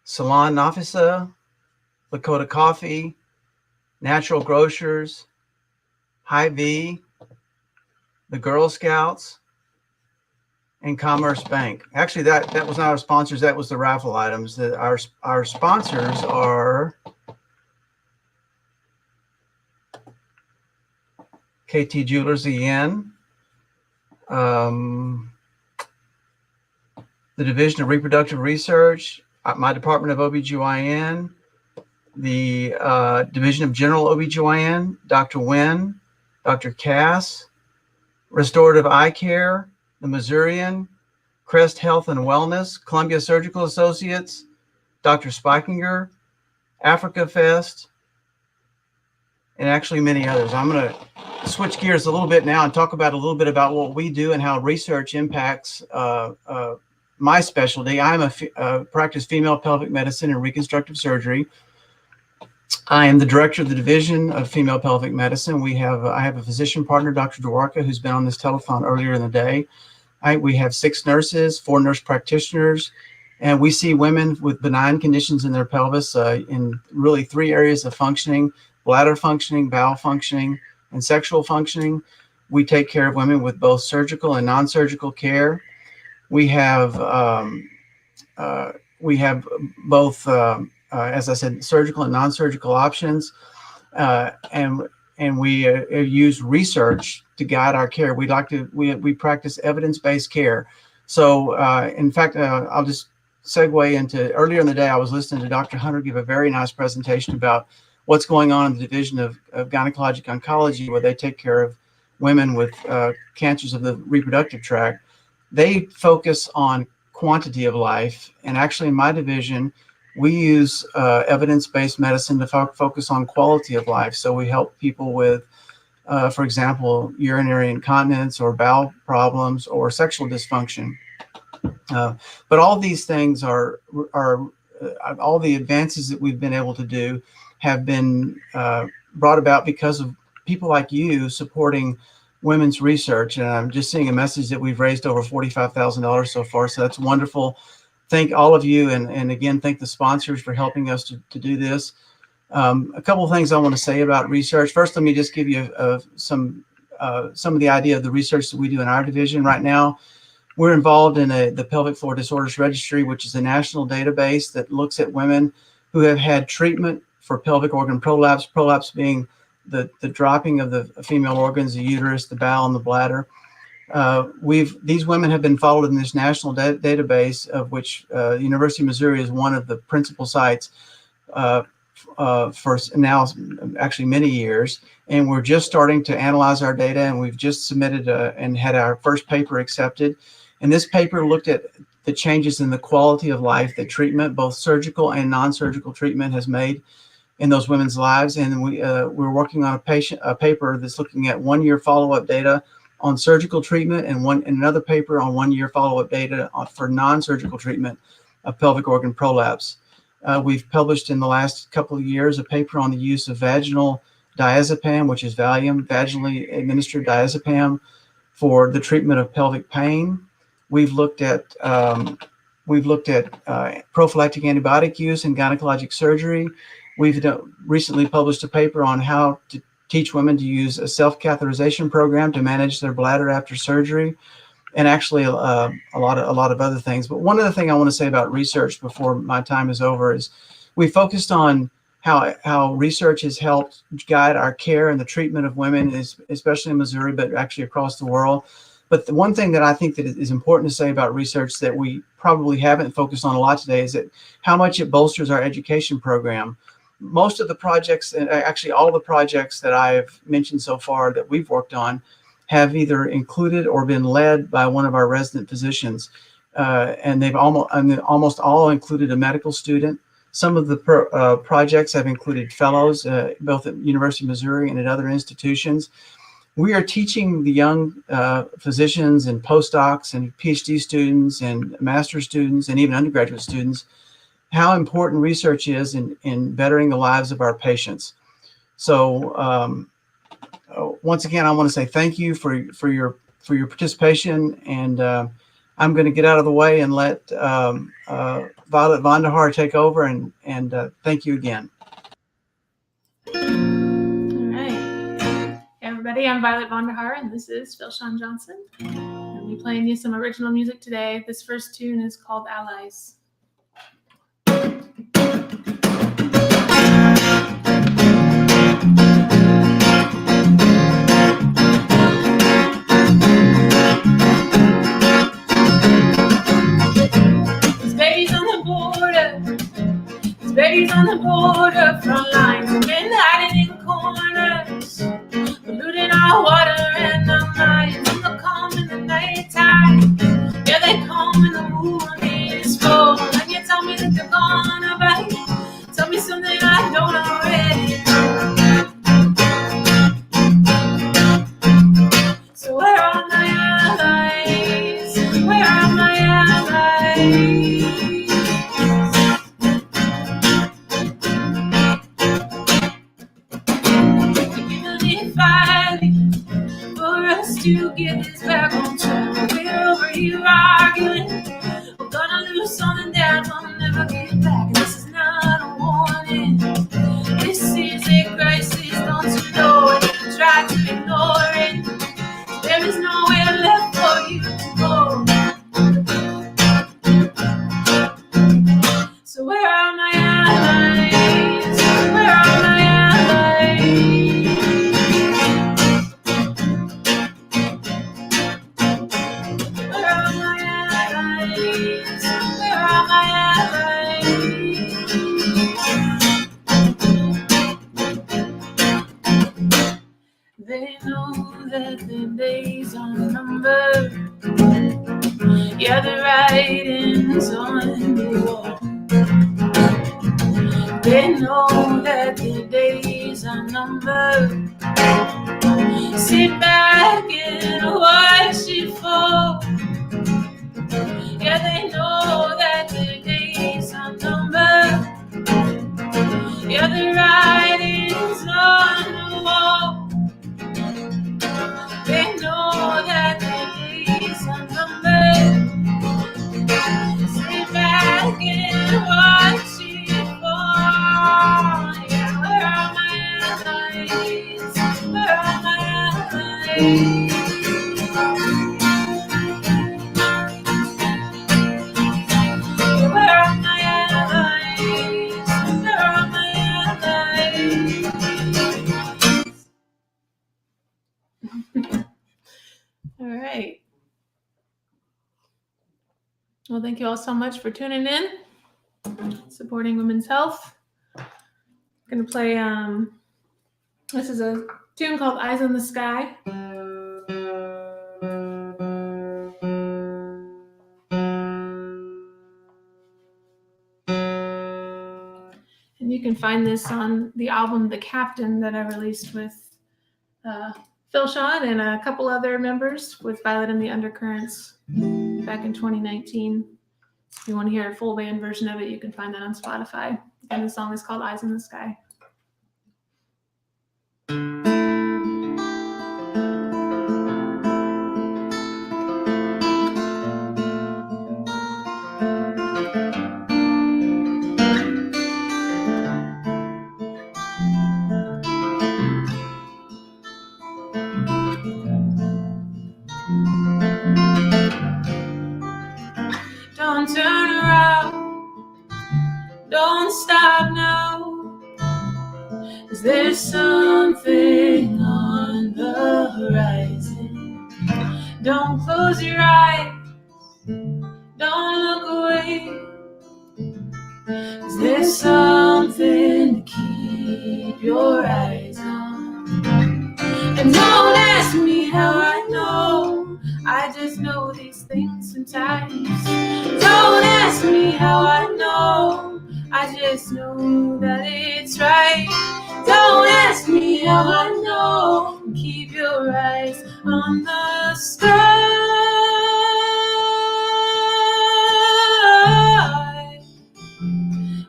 Salon Nafisa. Lakota Coffee. Natural Grocers, Hy-Vee, the Girl Scouts, and Commerce Bank. Actually, that was not our sponsors. That was the raffle items. Our sponsors are KT Jewelers again, the Division of Reproductive Research, my Department of OBGYN, the Division of General OBGYN, Dr. Nguyen, Dr. Cass, Restorative Eye Care, the Missourian, Crest Health and Wellness, Columbia Surgical Associates, Dr. Spikinger, Africa Fest, and actually many others. I'm going to switch gears a little bit now and talk about a little bit about what we do and how research impacts my specialty. I'm a practice female pelvic medicine and reconstructive surgery. I am the director of the Division of Female Pelvic Medicine. I have a physician partner, Dr. Dwarka, who's been on this telethon earlier in the day. We have 6 nurses, 4 nurse practitioners, and we see women with benign conditions in their pelvis in really 3 areas of functioning: bladder functioning, bowel functioning, and sexual functioning. We take care of women with both surgical and non-surgical care. We have both, as I said, surgical and non-surgical options, and we use research to guide our care. We practice evidence-based care. So, in fact, I'll just segue into earlier in the day. I was listening to Dr. Hunter give a very nice presentation about what's going on in the Division of Gynecologic Oncology, where they take care of women with cancers of the reproductive tract. They focus on quantity of life, and actually in my division, we use evidence-based medicine to focus on quality of life. So we help people with, for example, urinary incontinence or bowel problems or sexual dysfunction. But all these things are all the advances that we've been able to do have been brought about because of people like you supporting women's research. And I'm just seeing a message that we've raised over $45,000 so far. So that's wonderful. Thank all of you. And again, thank the sponsors for helping us to do this. A couple of things I want to say about research. First, let me just give you some of the idea of the research that we do in our division right now. We're involved in the Pelvic Floor Disorders Registry, which is a national database that looks at women who have had treatment for pelvic organ prolapse, prolapse being the dropping of the female organs, the uterus, the bowel, and the bladder. These women have been followed in this national database, of which University of Missouri is one of the principal sites for now, actually many years. And we're just starting to analyze our data, and we've just submitted and had our first paper accepted. And this paper looked at the changes in the quality of life that treatment, both surgical and non-surgical treatment, has made in those women's lives. And we're working on a paper that's looking at 1-year follow-up data on surgical treatment, and another paper on 1-year follow-up data for non-surgical treatment of pelvic organ prolapse. We've published in the last couple of years a paper on the use of vaginal diazepam, which is Valium, vaginally administered diazepam, for the treatment of pelvic pain. We've looked at prophylactic antibiotic use in gynecologic surgery. We've recently published a paper on how to teach women to use a self-catheterization program to manage their bladder after surgery, and actually a lot of other things. But one other thing I want to say about research before my time is over is we focused on how research has helped guide our care and the treatment of women, especially in Missouri, but actually across the world. But the one thing that I think that is important to say about research that we probably haven't focused on a lot today is that how much it bolsters our education program. Most of the projects, and actually all the projects that I've mentioned so far that we've worked on, have either included or been led by one of our resident physicians. And they've almost all included a medical student. Some of the projects have included fellows, both at University of Missouri and at other institutions. We are teaching the young physicians and postdocs and PhD students and master's students and even undergraduate students how important research is in bettering the lives of our patients. So once again, I want to say thank you for your participation, and I'm going to get out of the way and let Violet Vonderhaar take over, and thank you again. All right. Hey everybody, I'm Violet Vonderhaar, and this is Philshawn Johnson. I'll be playing you some original music today. This first tune is called Allies. days on the border, front lines, and men hiding in corners, polluting our water and our minds. And they'll come in the nighttime, yeah, they come when the moon is full. And you tell me that they're gonna bite. Tell me something I don't already know. So where are my allies? Where are my allies? Even if I leave for us to get this back on track, we're over here arguing. We're gonna lose something that we'll never get back. And this is not a warning. This is a crisis, don't you know it? You try to ignore it. There is nowhere left for you to go. So where are my allies? Where are my allies? Where are my allies? Where are my allies? They know that the days are numbered. Yeah, the writing's on the wall. They know that the days are numbered. Sit back and watch it fall. Yeah, they know that the days are numbered. Yeah, the writing's on the wall. They know that the days are numbered. Sit back and watch it fall. Yeah, where are my allies? Where are my allies? Where are my allies? Where are my allies? All right. Well, thank you all so much for tuning in, supporting women's health. I'm going to play, this is a tune called Eyes in the Sky. And you can find this on the album The Captain that I released with Phil Shawn and a couple other members with Violet and the Undercurrents back in 2019. If you want to hear a full band version of it, you can find that on Spotify. And the song is called Eyes in the Sky. Don't turn around, don't stop now, 'cause there's something on the horizon. Don't close your eyes, don't look away, 'cause there's something to keep your eyes on. And don't ask me how I know, I just know these things sometimes. Don't ask me how I know, I just know that it's right. Don't ask me how I know, keep your eyes on the sky.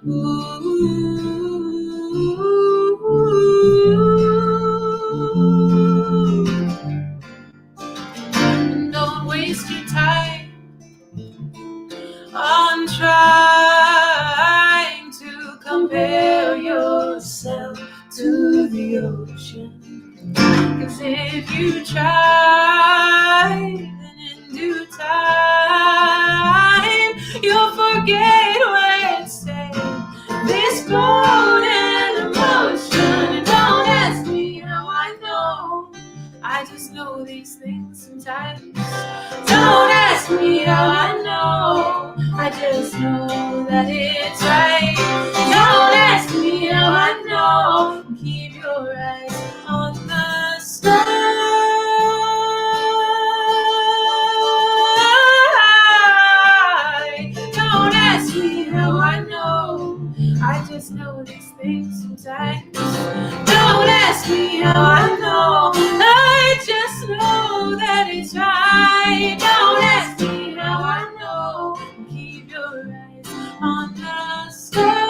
Ooh. Don't waste your time on trying to compare yourself to the ocean. 'Cause if you try, then in due time you'll forget where it said. This golden emotion. And don't ask me how I know, I just know these things sometimes. Don't ask me how I know, I just know that it's right. Don't ask me how I know. I just know these things sometimes. Don't ask me how I know. I just know that it's right. Don't ask me how I know. Keep your eyes on the sky.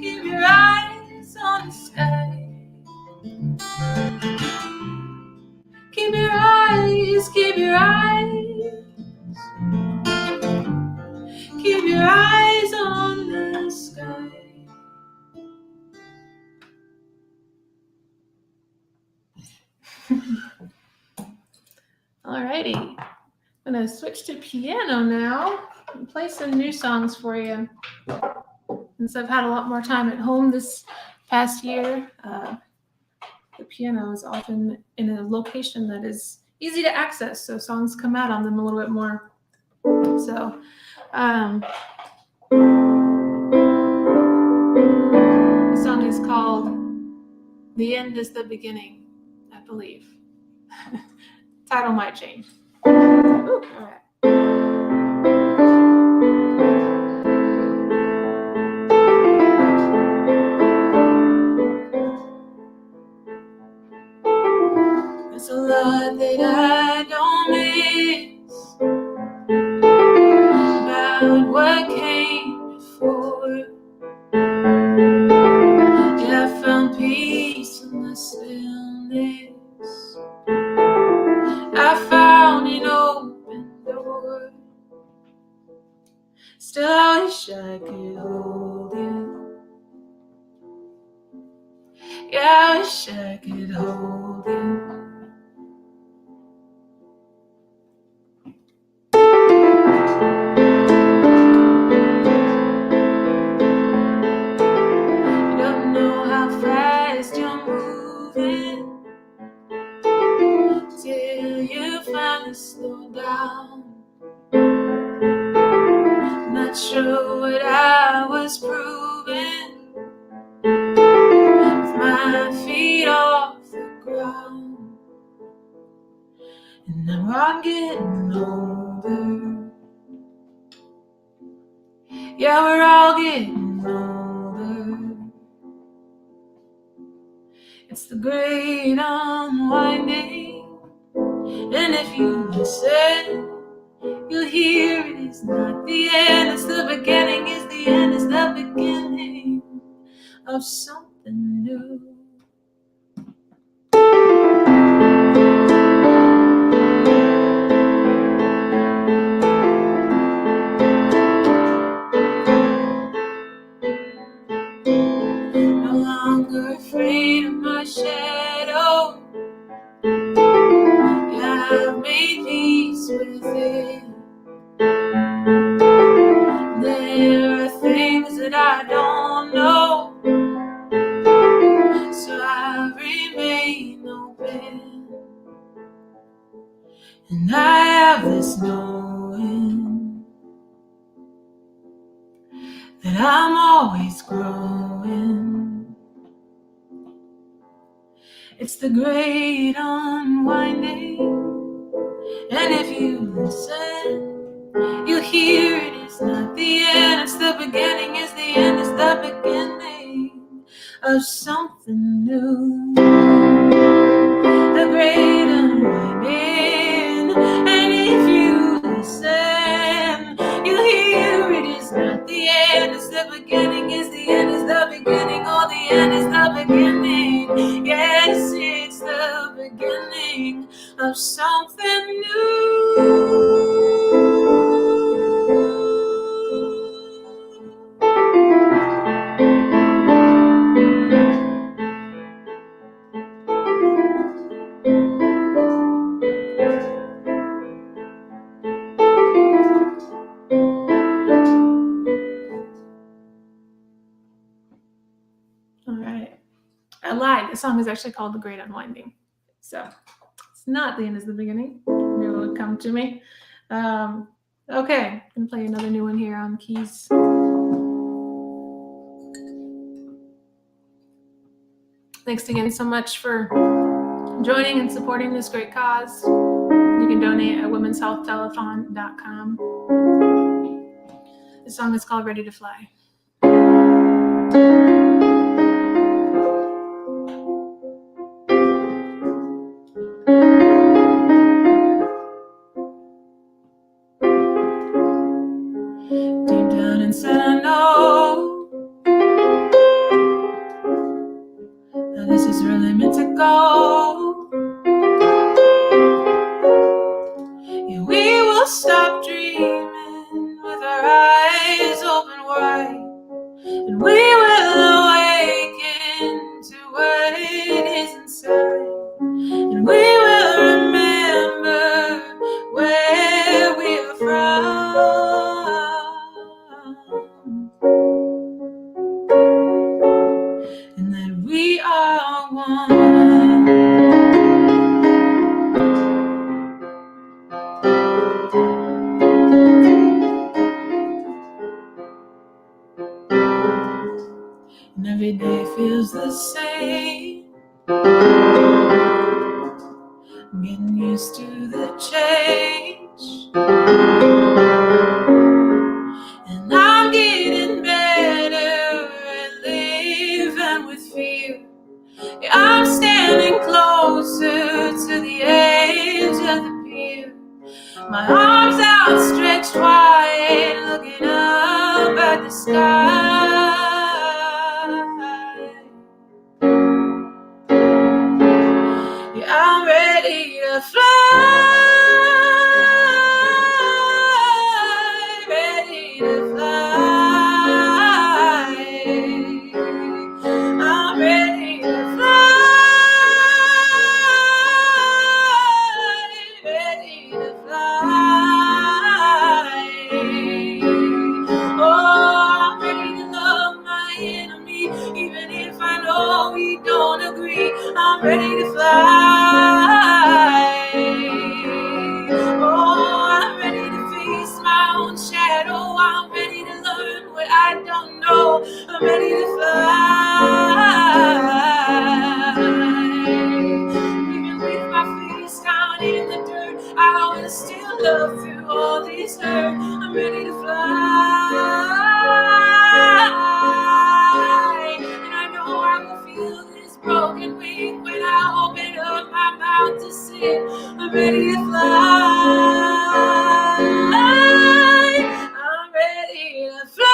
Keep your eyes on the sky. Keep your eyes, keep your eyes. Keep your eyes on the sky. Alrighty, I'm gonna switch to piano now and play some new songs for you. Since I've had a lot more time at home this past year, the piano is often in a location that is easy to access, so songs come out on them a little bit more. So, the song is called "The End is the Beginning," I believe. Title might change. Ooh, all right. There's a lot that I don't miss about what came before. Yeah, I found peace in the stillness. I found an open door. Still, I wish I could hold you. Yeah, I wish I could hold you. You don't know how fast you're moving till you finally slow down. Not sure what I was proving with my feet off the ground. And now I'm getting older. Yeah, we're all getting older. It's the great unwinding. And if you listen, you'll hear it is not the end, it's the beginning, it's the end, it's the beginning of something new. No longer afraid of my shadow. Yeah, I've made peace with it. There are things that I don't know, so I remain open. And I have this knowing that I'm always growing. It's the great unwinding. And if you listen, you'll hear it is not the end, it's the beginning, it's the end, it's the beginning of something new. The great unwinding. And if you listen, you'll hear it is not the end, it's the beginning, it's the end, it's the beginning, oh, the end is the beginning. Yes, it's the beginning of something new. lied. The song is actually called The Great Unwinding. So it's not the end is the beginning. It will come to me. Okay, I'm going to play another new one here on keys. Thanks again so much for joining and supporting this great cause. You can donate at womenshealthtelethon.com. The song is called Ready to Fly. Deep down inside I know that this is really meant to go. Yeah, we will stop dreaming with our eyes open wide, and we will awaken to what is inside, and we will remember where we are from, and that we are one. And every day feels the same. I'm getting used to the change, and I'm getting better at living with fear. Yeah, I'm standing closer to the edge of the pier, my arms outstretched wide, looking up at the sky. Yeah, I'm ready to fly, ready to fly. I'm ready to fly, ready to fly. Oh, I'm ready to love my enemy, even if I know we don't agree. I'm ready to fly. Oh, I'm ready to face my own shadow. I'm ready to learn what I don't know. I'm ready to fly. Even with my face down in the dirt, I will still love through all this hurt. I'm ready to fly. And I know I will feel this broken wing when I open up my mouth to sing. I'm ready to fly. I'm ready to fly.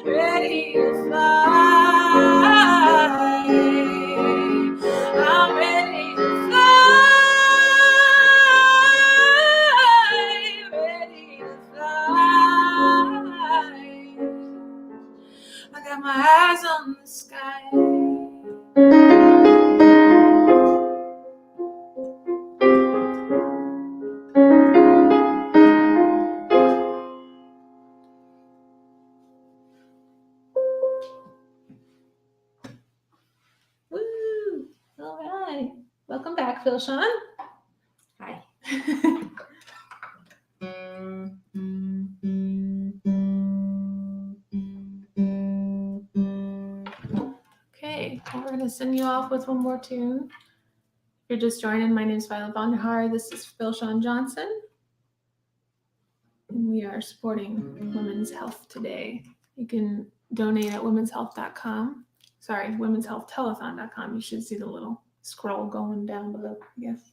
Ready to fly. I'm ready to fly. Ready to fly. I got my eyes on the sky. Woo! All right. Welcome back, Phil Sean. Hi. Okay, well, we're going to send you off with one more tune. If you're just joining, my name is Violet Vonderhaar. This is Phil Sean Johnson. And we are supporting women's health today. You can donate at womenshealth.com. Sorry, womenshealthtelethon.com. You should see the little scroll going down below, I guess.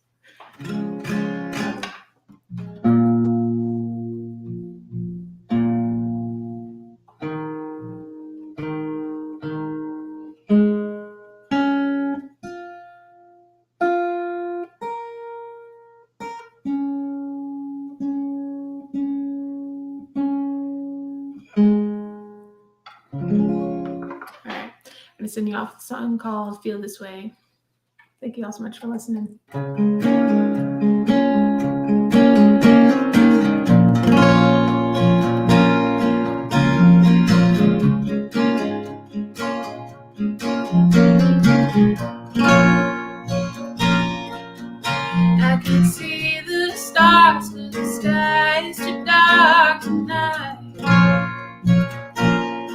I'm going to send you off with a song called Feel This Way. Thank you all so much for listening. I can see the stars, but the sky is too dark tonight.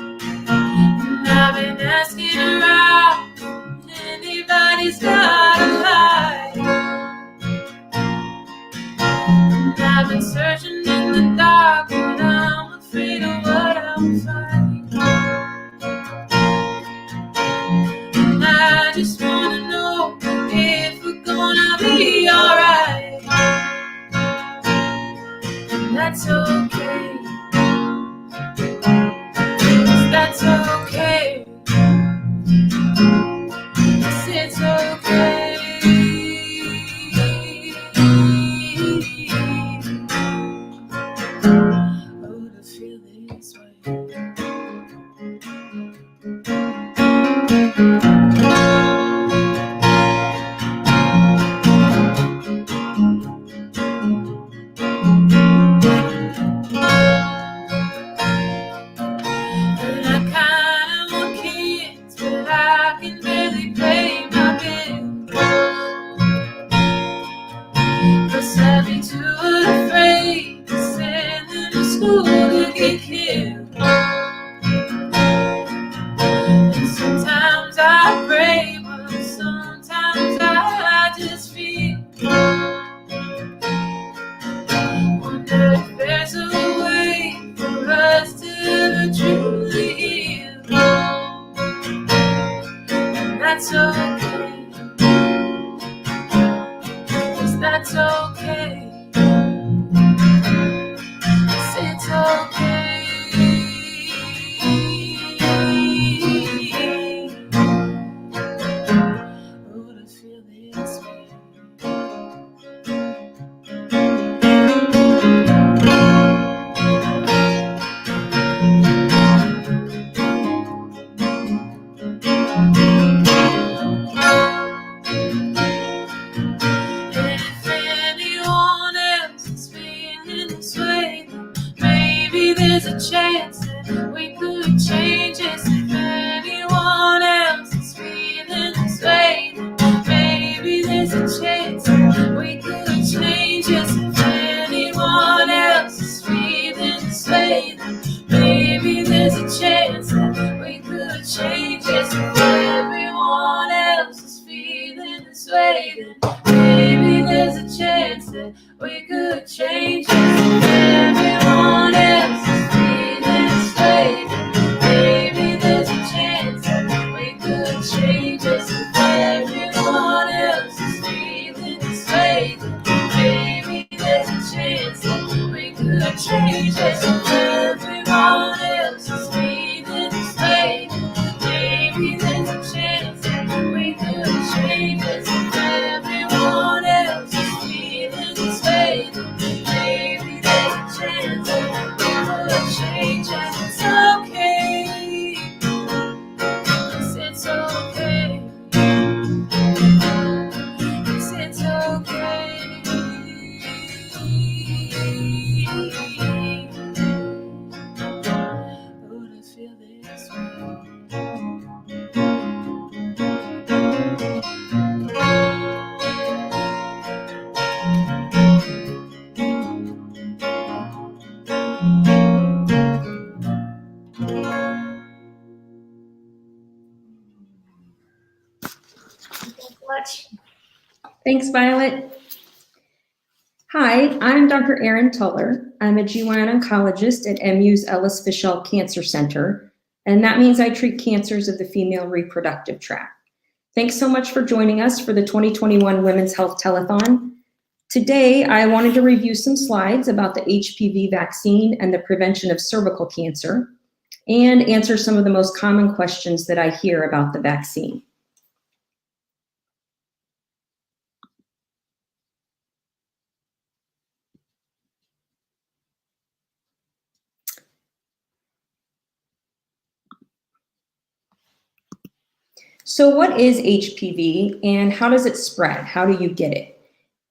And I've been asking around, anybody's got a light. And I've been searching in the dark, but I'm afraid of what I'll find. And I just wanna know if we're gonna be alright. And that's okay. 'Cause that's okay. 'Cause it's okay. Oh, to feel this way. And I kinda want kids, but I can barely pay my bills. 'Cause I'd be too afraid to send them to school to get killed. And sometimes I pray, but sometimes I just feel. Wonder if there's a way for us to ever truly heal. And that's okay. 'Cause that's okay. 'Cause it's okay. Oh, to feel this way. And if anyone else is feeling this way, then maybe there's a chance that we could change this. If anyone else is feeling this way, then maybe there's a chance that we could change this. If anyone else is feeling this way, then maybe there's a chance that we could change this. If everyone else is feeling this way, then maybe there's a chance that we could change this. If everyone else is feeling this way, then maybe there's a chance that we could change this. If everyone else is feeling this way, then maybe there's a chance that we could change this. If everyone else is feeling this way, then maybe there's a chance that we could change this. If everyone else is feeling this way, then maybe there's a chance that we could change it. It's okay. 'Cause it's okay. 'Cause it's okay. Oh, to feel this way. Much. Thanks, Violet. Hi, I'm Dr. Erin Tuller. I'm a GYN oncologist at MU's Ellis Fischel Cancer Center, and that means I treat cancers of the female reproductive tract. Thanks so much for joining us for the 2021 Women's Health Telethon. Today, I wanted to review some slides about the HPV vaccine and the prevention of cervical cancer, and answer some of the most common questions that I hear about the vaccine. So what is HPV and how does it spread? How do you get it?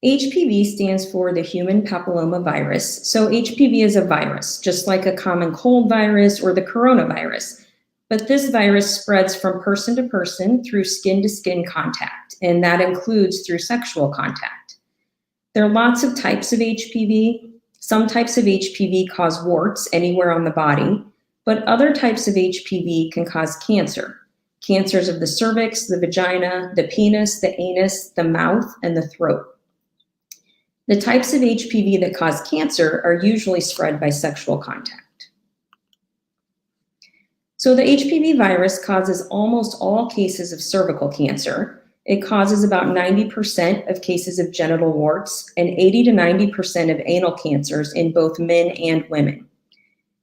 HPV stands for the human papilloma virus. So HPV is a virus, just like a common cold virus or the coronavirus. But this virus spreads from person to person through skin-to-skin contact, and that includes through sexual contact. There are lots of types of HPV. Some types of HPV cause warts anywhere on the body, but other types of HPV can cause cancer. Cancers of the cervix, the vagina, the penis, the anus, the mouth, and the throat. The types of HPV that cause cancer are usually spread by sexual contact. So the HPV virus causes almost all cases of cervical cancer. It causes about 90% of cases of genital warts and 80 to 90% of anal cancers in both men and women.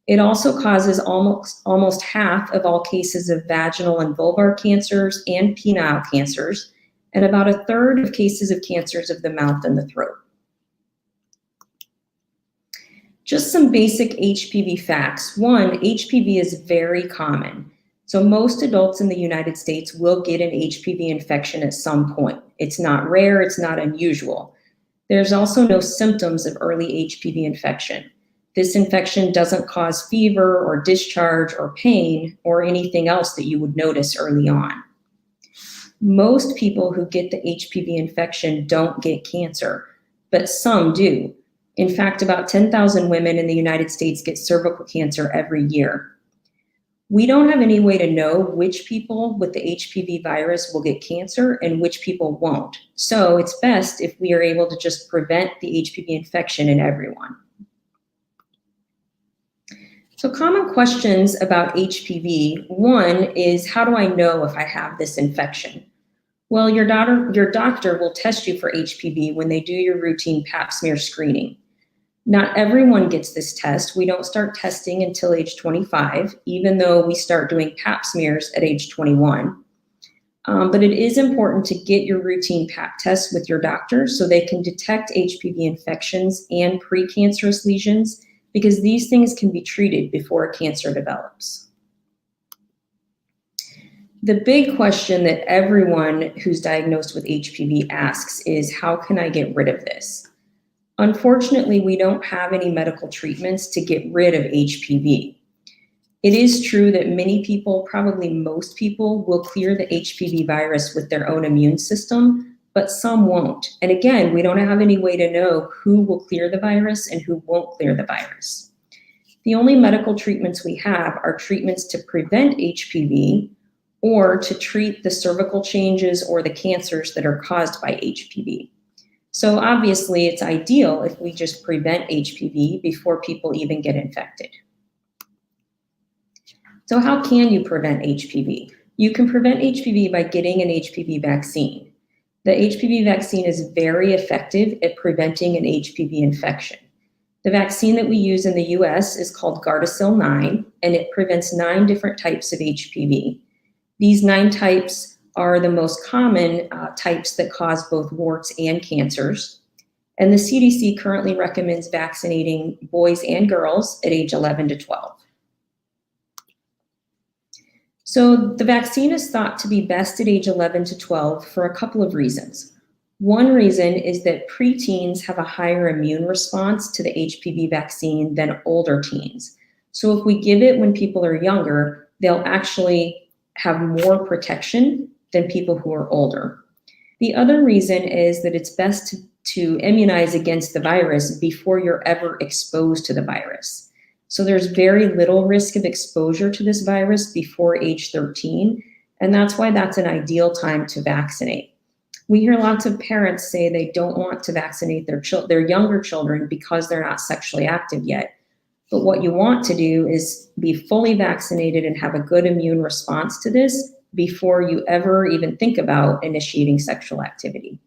It also causes almost half of all cases of vaginal and vulvar cancers and penile cancers, and about a third of cases of cancers of the mouth and the throat. Just some basic HPV facts. One, HPV is very common. So most adults in the United States will get an HPV infection at some point. It's not rare, it's not unusual. There's also no symptoms of early HPV infection. This infection doesn't cause fever or discharge or pain or anything else that you would notice early on. Most people who get the HPV infection don't get cancer, but some do. In fact, about 10,000 women in the United States get cervical cancer every year. We don't have any way to know which people with the HPV virus will get cancer and which people won't. So it's best if we are able to just prevent the HPV infection in everyone. So common questions about HPV. One is, how do I know if I have this infection? Well, your doctor will test you for HPV when they do your routine pap smear screening. Not everyone gets this test. We don't start testing until age 25, even though we start doing pap smears at age 21. But it is important to get your routine pap test with your doctor so they can detect HPV infections and precancerous lesions, because these things can be treated before a cancer develops. The big question that everyone who's diagnosed with HPV asks is, how can I get rid of this? Unfortunately, we don't have any medical treatments to get rid of HPV. It is true that many people, probably most people, will clear the HPV virus with their own immune system, but some won't. And again, we don't have any way to know who will clear the virus and who won't clear the virus. The only medical treatments we have are treatments to prevent HPV or to treat the cervical changes or the cancers that are caused by HPV. So obviously, it's ideal if we just prevent HPV before people even get infected. So how can you prevent HPV? You can prevent HPV by getting an HPV vaccine. The HPV vaccine is very effective at preventing an HPV infection. The vaccine that we use in the US is called Gardasil 9, and it prevents 9 different types of HPV. These 9 types are the most common types that cause both warts and cancers. And the CDC currently recommends vaccinating boys and girls at age 11 to 12. So the vaccine is thought to be best at age 11 to 12 for a couple of reasons. One reason is that preteens have a higher immune response to the HPV vaccine than older teens. So if we give it when people are younger, they'll actually have more protection than people who are older. The other reason is that it's best to immunize against the virus before you're ever exposed to the virus. So there's very little risk of exposure to this virus before age 13, and that's why that's an ideal time to vaccinate. We hear lots of parents say they don't want to vaccinate their younger children because they're not sexually active yet. But what you want to do is be fully vaccinated and have a good immune response to this before you ever even think about initiating sexual activity.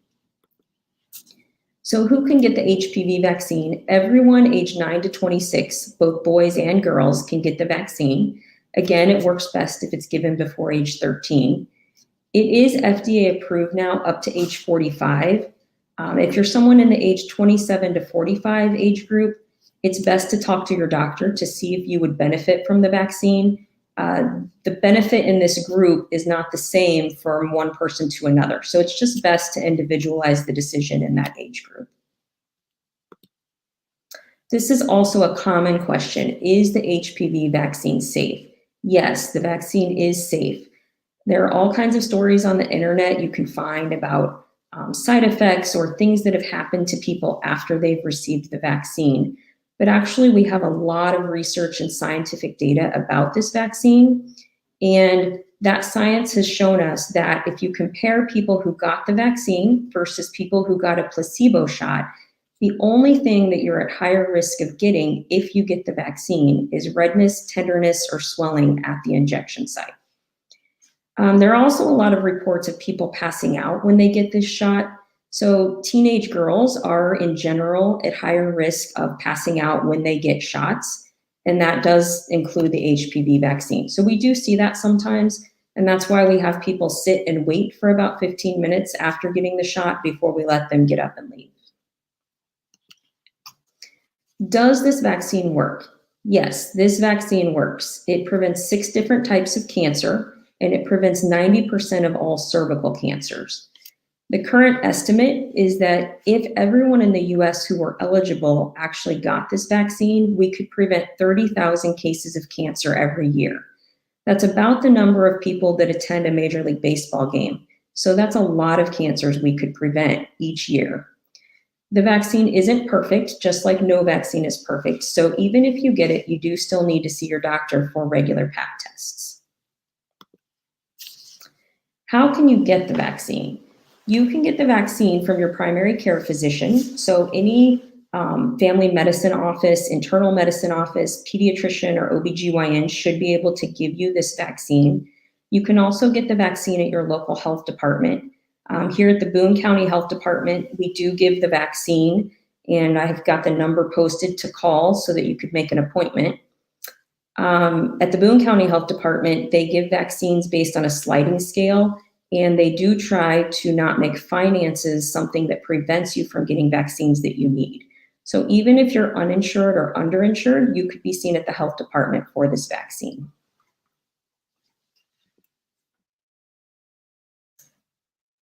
So who can get the HPV vaccine? Everyone age 9 to 26, both boys and girls, can get the vaccine. Again, it works best if it's given before age 13. It is FDA approved now up to age 45. If you're someone in the age 27 to 45 age group, it's best to talk to your doctor to see if you would benefit from the vaccine. The benefit in this group is not the same from one person to another. So it's just best to individualize the decision in that age group. This is also a common question. Is the HPV vaccine safe? Yes, the vaccine is safe. There are all kinds of stories on the internet you can find about side effects or things that have happened to people after they've received the vaccine. But actually, we have a lot of research and scientific data about this vaccine. And that science has shown us that if you compare people who got the vaccine versus people who got a placebo shot, the only thing that you're at higher risk of getting if you get the vaccine is redness, tenderness, or swelling at the injection site. There are also a lot of reports of people passing out when they get this shot. So teenage girls are in general at higher risk of passing out when they get shots, and that does include the HPV vaccine. So we do see that sometimes, and that's why we have people sit and wait for about 15 minutes after getting the shot before we let them get up and leave. Does this vaccine work? Yes, this vaccine works. It prevents 6 different types of cancer, and it prevents 90% of all cervical cancers. The current estimate is that if everyone in the US who were eligible actually got this vaccine, we could prevent 30,000 cases of cancer every year. That's about the number of people that attend a Major League Baseball game. So that's a lot of cancers we could prevent each year. The vaccine isn't perfect, just like no vaccine is perfect. So even if you get it, you do still need to see your doctor for regular pap tests. How can you get the vaccine? You can get the vaccine from your primary care physician. So any family medicine office, internal medicine office, pediatrician, or OBGYN should be able to give you this vaccine. You can also get the vaccine at your local health department. Here at the Boone County Health Department, we do give the vaccine, and I've got the number posted to call so that you could make an appointment. At the Boone County Health Department, they give vaccines based on a sliding scale, and they do try to not make finances something that prevents you from getting vaccines that you need. So even if you're uninsured or underinsured, you could be seen at the health department for this vaccine.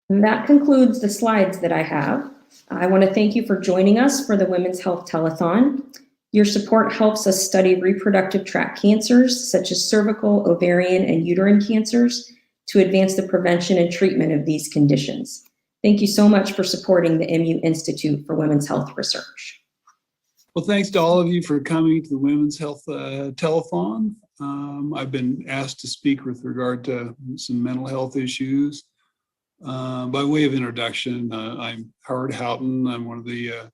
And that concludes the slides that I have. I want to thank you for joining us for the Women's Health Telethon. Your support helps us study reproductive tract cancers, such as cervical, ovarian, and uterine cancers, to advance the prevention and treatment of these conditions. Thank you so much for supporting the MU Institute for Women's Health Research. Well, thanks to all of you for coming to the Women's Health Telethon. I've been asked to speak with regard to some mental health issues. By way of introduction, I'm Howard Houghton. I'm one of the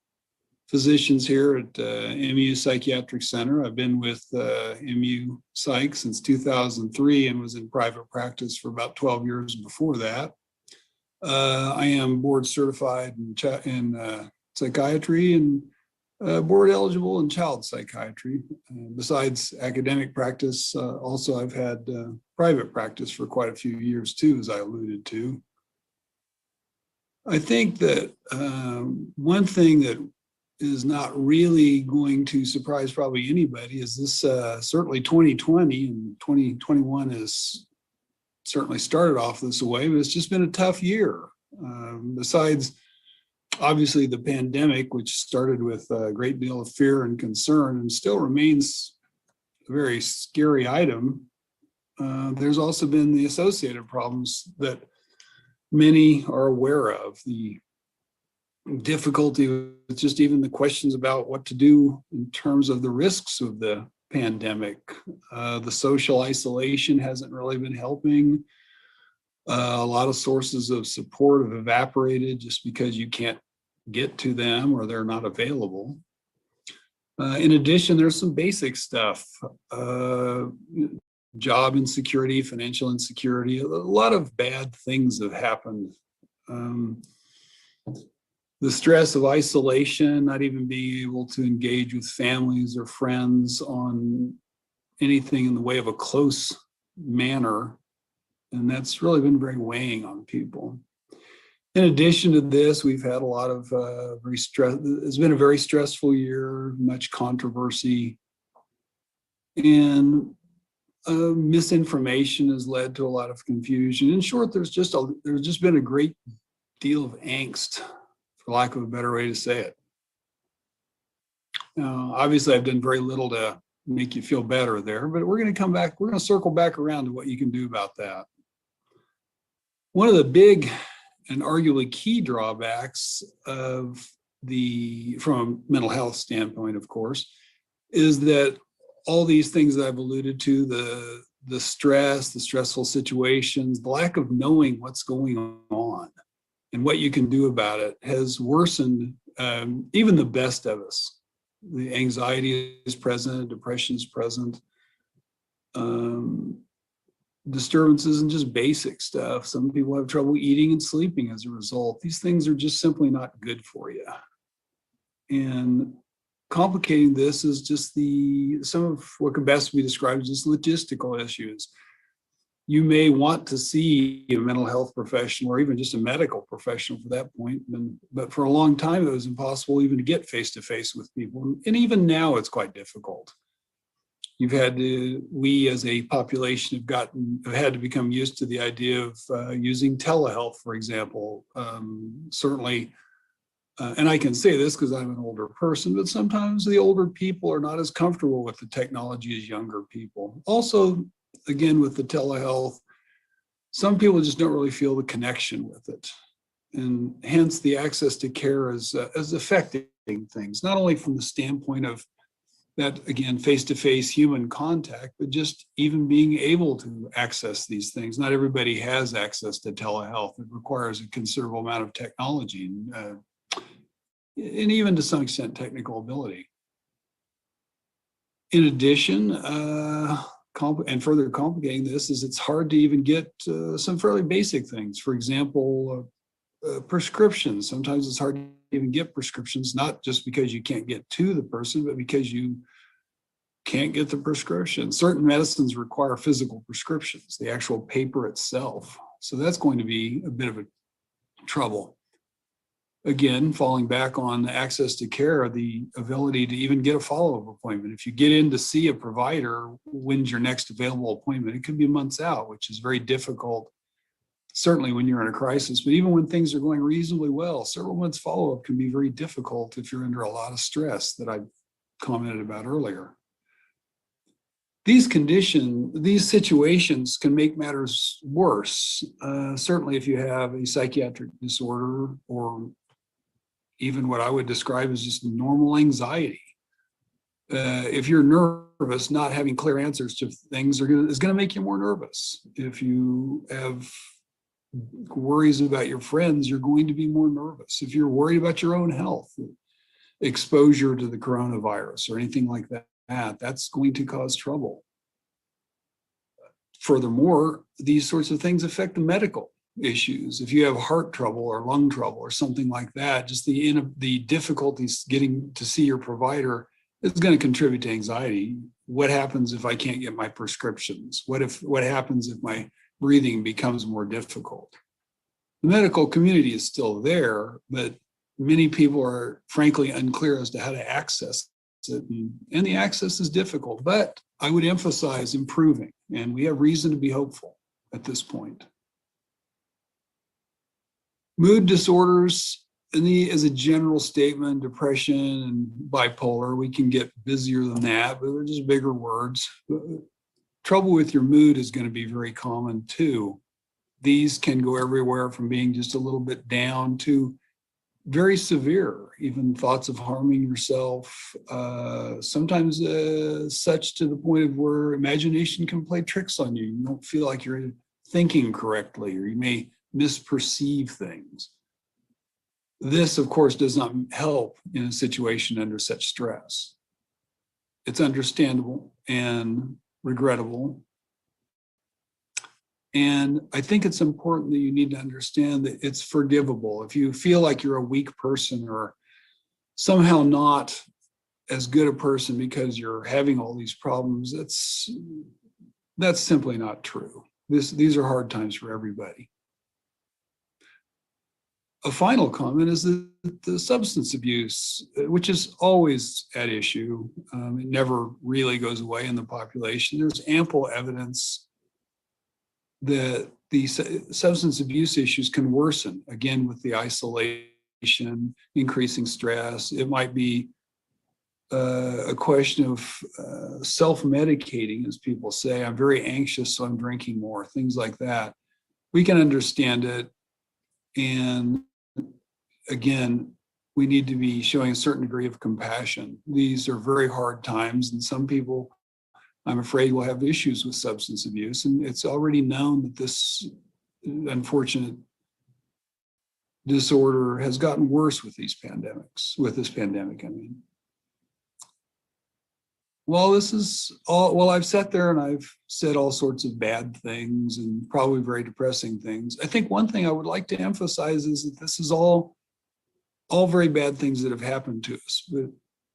physicians here at MU Psychiatric Center. I've been with MU Psych since 2003 and was in private practice for about 12 years before that. I am board certified in psychiatry and board eligible in child psychiatry. Besides academic practice, also I've had private practice for quite a few years too, as I alluded to. I think that one thing that is not really going to surprise probably anybody is this certainly 2020 and 2021 has certainly started off this way, but it's just been a tough year. Besides obviously the pandemic, which started with a great deal of fear and concern and still remains a very scary item, there's also been the associated problems that many are aware of. The difficulty with just even the questions about what to do in terms of the risks of the pandemic. The social isolation hasn't really been helping. A lot of sources of support have evaporated just because you can't get to them or they're not available. In addition, there's some basic stuff. Job insecurity, financial insecurity, a lot of bad things have happened. The stress of isolation, not even being able to engage with families or friends on anything in the way of a close manner. And that's really been very weighing on people. In addition to this, we've had a lot of it's been a very stressful year, much controversy. And misinformation has led to a lot of confusion. In short, there's just been a great deal of angst, for lack of a better way to say it. Obviously, I've done very little to make you feel better there, but we're going to come back. We're going to circle back around to what you can do about that. One of the big and arguably key drawbacks of from a mental health standpoint, of course, is that all these things that I've alluded to, the stress, the stressful situations, the lack of knowing what's going on and what you can do about it has worsened even the best of us. The anxiety is present, depression is present, disturbances and just basic stuff. Some people have trouble eating and sleeping as a result. These things are just simply not good for you. And complicating this is just some of what can best be described as just logistical issues. You may want to see a mental health professional or even just a medical professional for that point, but for a long time it was impossible even to get face-to-face with people. And even now it's quite difficult. We as a population have had to become used to the idea of using telehealth, for example. Certainly, and I can say this because I'm an older person, but sometimes the older people are not as comfortable with the technology as younger people. Also, again, with the telehealth, some people just don't really feel the connection with it. And hence the access to care is affecting things, not only from the standpoint of that, again, face-to-face human contact, but just even being able to access these things. Not everybody has access to telehealth. It requires a considerable amount of technology and even to some extent technical ability. In addition, and further complicating this is it's hard to even get some fairly basic things. For example, prescriptions. Sometimes it's hard to even get prescriptions, not just because you can't get to the person, but because you can't get the prescription. Certain medicines require physical prescriptions, the actual paper itself. So that's going to be a bit of a trouble. Again, falling back on access to care, the ability to even get a follow-up appointment. If you get in to see a provider, when's your next available appointment? It could be months out, which is very difficult, certainly when you're in a crisis, but even when things are going reasonably well, several months follow-up can be very difficult if you're under a lot of stress that I commented about earlier. These situations can make matters worse. Certainly if you have a psychiatric disorder or even what I would describe as just normal anxiety. If you're nervous, not having clear answers to things is going to make you more nervous. If you have worries about your friends, you're going to be more nervous. If you're worried about your own health, exposure to the coronavirus or anything like that, that's going to cause trouble. Furthermore, these sorts of things affect the medical issues. If you have heart trouble or lung trouble or something like that, just the difficulties getting to see your provider is going to contribute to anxiety. What happens if I can't get my prescriptions? What happens if my breathing becomes more difficult? The medical community is still there, but many people are frankly unclear as to how to access it. And the access is difficult, but I would emphasize improving, and we have reason to be hopeful at this point. Mood disorders, as a general statement, depression and bipolar, we can get busier than that, but they're just bigger words. Trouble with your mood is going to be very common too. These can go everywhere from being just a little bit down to very severe, even thoughts of harming yourself, sometimes such to the point of where imagination can play tricks on you. You don't feel like you're thinking correctly, or you may misperceive things. This, of course, does not help in a situation under such stress. It's understandable and regrettable. And I think it's important that you need to understand that it's forgivable. If you feel like you're a weak person or somehow not as good a person because you're having all these problems, that's simply not true. These are hard times for everybody. A final comment is the substance abuse, which is always at issue. It never really goes away in the population. There's ample evidence that the substance abuse issues can worsen, again, with the isolation, increasing stress. It might be a question of self-medicating, as people say. I'm very anxious, so I'm drinking more, things like that. We can understand it. And again, we need to be showing a certain degree of compassion. These are very hard times, and some people, I'm afraid, will have issues with substance abuse. And it's already known that this unfortunate disorder has gotten worse with this pandemic, I mean. While I've sat there and I've said all sorts of bad things and probably very depressing things, I think one thing I would like to emphasize is that this is all very bad things that have happened to us. But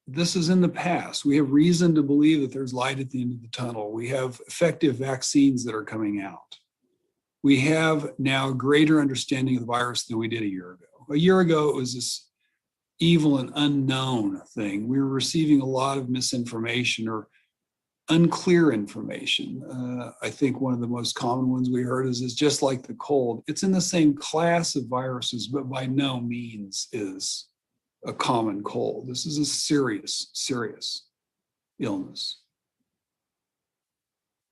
this is in the past. We have reason to believe that there's light at the end of the tunnel. We have effective vaccines that are coming out. We have now greater understanding of the virus than we did a year ago. A year ago, it was this evil and unknown thing. We were receiving a lot of misinformation or unclear information. I think one of the most common ones we heard is just like the cold. It's in the same class of viruses, but by no means is a common cold. This is a serious, serious illness.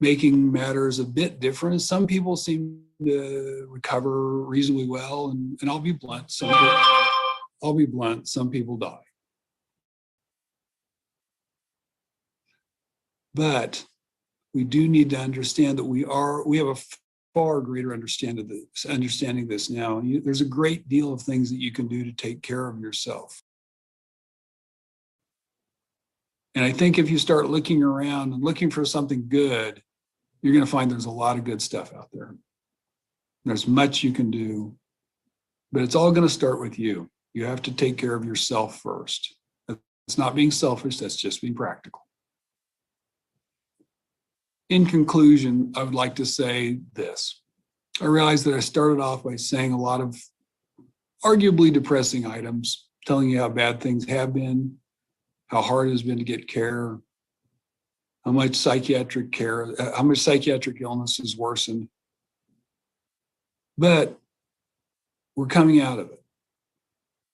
Making matters a bit different is some people seem to recover reasonably well, and I'll be blunt, some people die. But we do need to understand that we have a far greater understanding of this now. There's a great deal of things that you can do to take care of yourself. And I think if you start looking around and looking for something good, you're going to find there's a lot of good stuff out there. There's much you can do, but it's all going to start with you. You have to take care of yourself first. It's not being selfish, that's just being practical. In conclusion, I would like to say this. I realize that I started off by saying a lot of arguably depressing items, telling you how bad things have been, how hard it has been to get care, how much psychiatric illness has worsened. But we're coming out of it.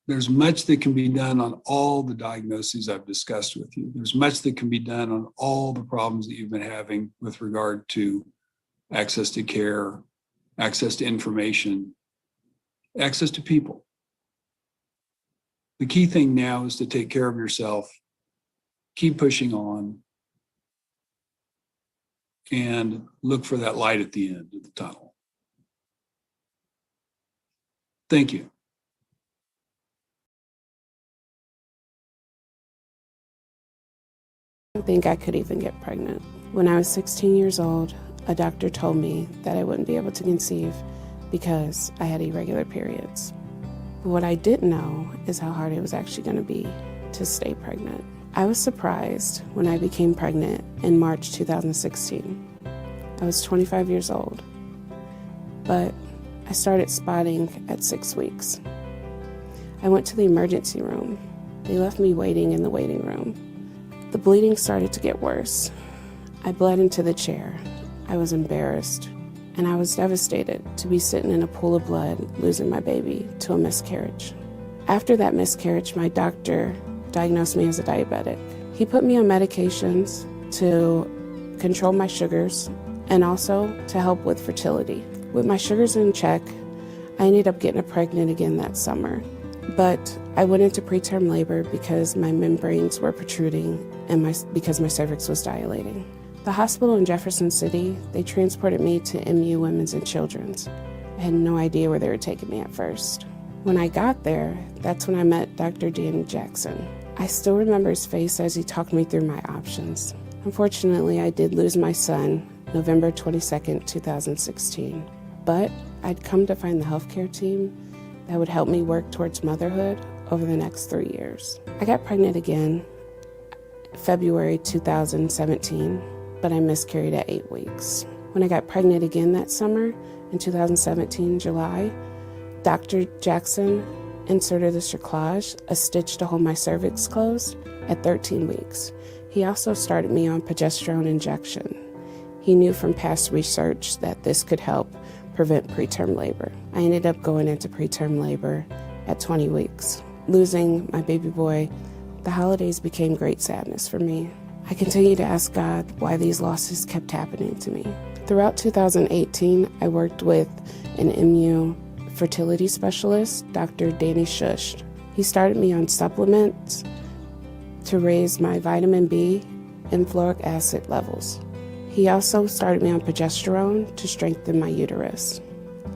There's much that can be done on all the diagnoses I've discussed with you. There's much that can be done on all the problems that you've been having with regard to access to care, access to information, access to people. The key thing now is to take care of yourself, keep pushing on, and look for that light at the end of the tunnel. Thank you. I don't think I could even get pregnant. When I was 16 years old, a doctor told me that I wouldn't be able to conceive because I had irregular periods. But what I didn't know is how hard it was actually going to be to stay pregnant. I was surprised when I became pregnant in March 2016. I was 25 years old, but I started spotting at 6 weeks. I went to the emergency room. They left me waiting in the waiting room. The bleeding started to get worse. I bled into the chair. I was embarrassed, and I was devastated to be sitting in a pool of blood, losing my baby to a miscarriage. After that miscarriage, my doctor diagnosed me as a diabetic. He put me on medications to control my sugars and also to help with fertility. With my sugars in check, I ended up getting pregnant again that summer. But I went into preterm labor because my membranes were protruding and because my cervix was dilating. The hospital in Jefferson City, they transported me to MU Women's and Children's. I had no idea where they were taking me at first. When I got there, that's when I met Dr. Danny Jackson. I still remember his face as he talked me through my options. Unfortunately, I did lose my son November 22nd, 2016. But I'd come to find the healthcare team that would help me work towards motherhood over the next 3 years. I got pregnant again February 2017, but I miscarried at 8 weeks. When I got pregnant again that summer in 2017, July, Dr. Jackson inserted a cerclage, a stitch to hold my cervix closed, at 13 weeks. He also started me on progesterone injection. He knew from past research that this could help prevent preterm labor. I ended up going into preterm labor at 20 weeks. Losing my baby boy, the holidays became great sadness for me. I continued to ask God why these losses kept happening to me. Throughout 2018, I worked with an MU fertility specialist, Dr. Danny Shush. He started me on supplements to raise my vitamin B and folic acid levels. He also started me on progesterone to strengthen my uterus.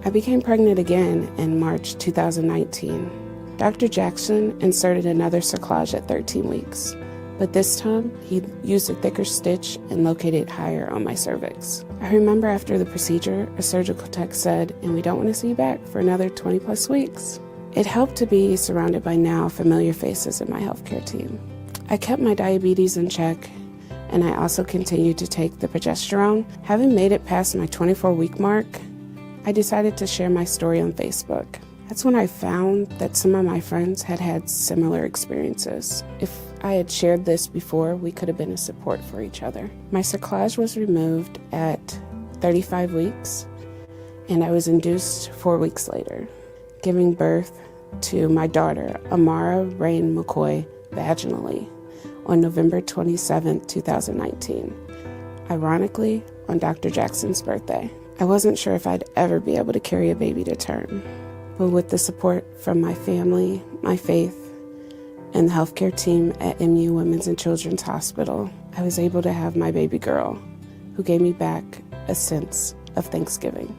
I became pregnant again in March 2019. Dr. Jackson inserted another cerclage at 13 weeks, but this time he used a thicker stitch and located it higher on my cervix. I remember after the procedure, a surgical tech said, "And we don't want to see you back for another 20 plus weeks." It helped to be surrounded by now familiar faces in my healthcare team. I kept my diabetes in check, and I also continued to take the progesterone. Having made it past my 24-week mark, I decided to share my story on Facebook. That's when I found that some of my friends had had similar experiences. If I had shared this before, we could have been a support for each other. My cerclage was removed at 35 weeks, and I was induced 4 weeks later, giving birth to my daughter, Amara Rain McCoy, vaginally on November 27, 2019. Ironically, on Dr. Jackson's birthday. I wasn't sure if I'd ever be able to carry a baby to term, but with the support from my family, my faith, and the healthcare team at MU Women's and Children's Hospital, I was able to have my baby girl, who gave me back a sense of Thanksgiving.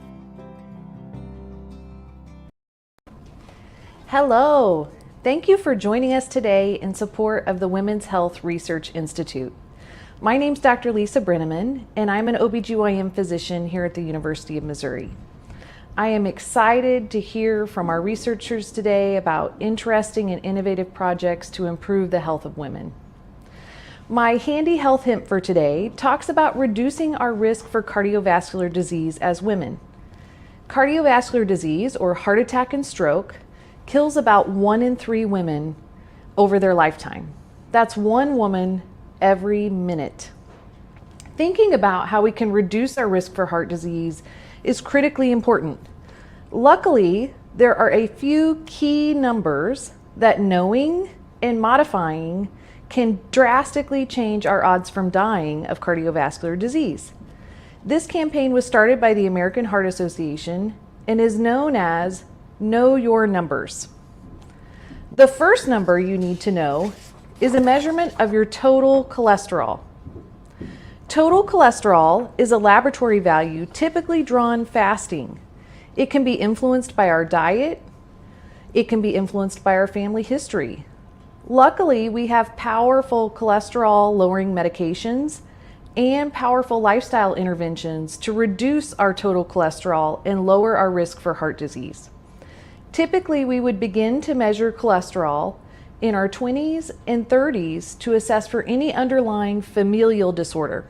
Hello. Thank you for joining us today in support of the Women's Health Research Institute. My name's Dr. Lisa Brenneman, and I'm an OBGYN physician here at the University of Missouri. I am excited to hear from our researchers today about interesting and innovative projects to improve the health of women. My handy health hint for today talks about reducing our risk for cardiovascular disease as women. Cardiovascular disease, or heart attack and stroke, kills about 1 in 3 women over their lifetime. That's 1 woman every minute. Thinking about how we can reduce our risk for heart disease is critically important. Luckily, there are a few key numbers that knowing and modifying can drastically change our odds from dying of cardiovascular disease. This campaign was started by the American Heart Association and is known as Know Your Numbers. The first number you need to know is a measurement of your total cholesterol. Total cholesterol is a laboratory value typically drawn fasting. It can be influenced by our diet. It can be influenced by our family history. Luckily, we have powerful cholesterol-lowering medications and powerful lifestyle interventions to reduce our total cholesterol and lower our risk for heart disease. Typically, we would begin to measure cholesterol in our 20s and 30s to assess for any underlying familial disorder.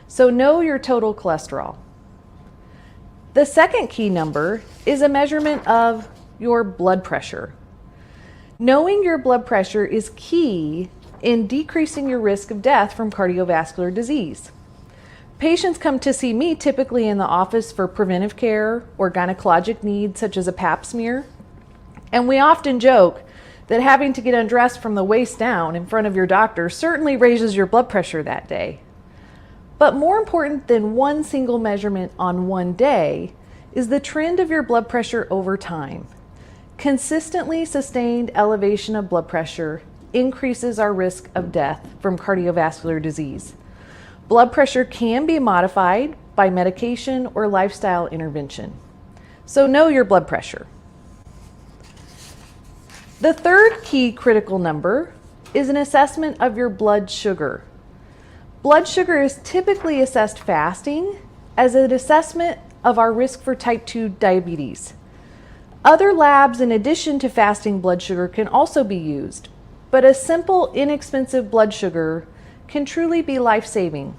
So know your total cholesterol. The second key number is a measurement of your blood pressure. Knowing your blood pressure is key in decreasing your risk of death from cardiovascular disease. Patients come to see me typically in the office for preventive care or gynecologic needs such as a pap smear. And we often joke that having to get undressed from the waist down in front of your doctor certainly raises your blood pressure that day. But more important than one single measurement on one day is the trend of your blood pressure over time. Consistently sustained elevation of blood pressure increases our risk of death from cardiovascular disease. Blood pressure can be modified by medication or lifestyle intervention. So know your blood pressure. The third key critical number is an assessment of your blood sugar. Blood sugar is typically assessed fasting as an assessment of our risk for type 2 diabetes. Other labs in addition to fasting blood sugar can also be used, but a simple, inexpensive blood sugar can truly be life-saving.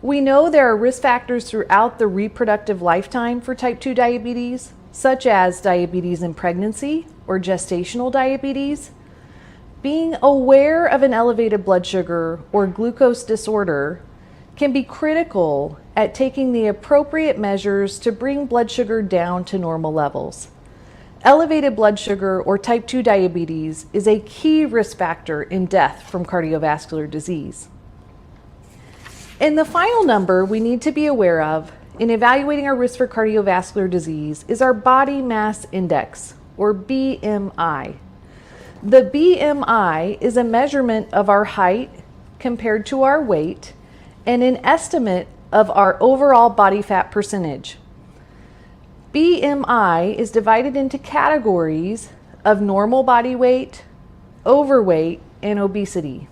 We know there are risk factors throughout the reproductive lifetime for type 2 diabetes, such as diabetes in pregnancy or gestational diabetes. Being aware of an elevated blood sugar or glucose disorder can be critical at taking the appropriate measures to bring blood sugar down to normal levels. Elevated blood sugar or type 2 diabetes is a key risk factor in death from cardiovascular disease. And the final number we need to be aware of in evaluating our risk for cardiovascular disease is our body mass index, or BMI. The BMI is a measurement of our height compared to our weight and an estimate of our overall body fat percentage. BMI is divided into categories of normal body weight, overweight, and obesity.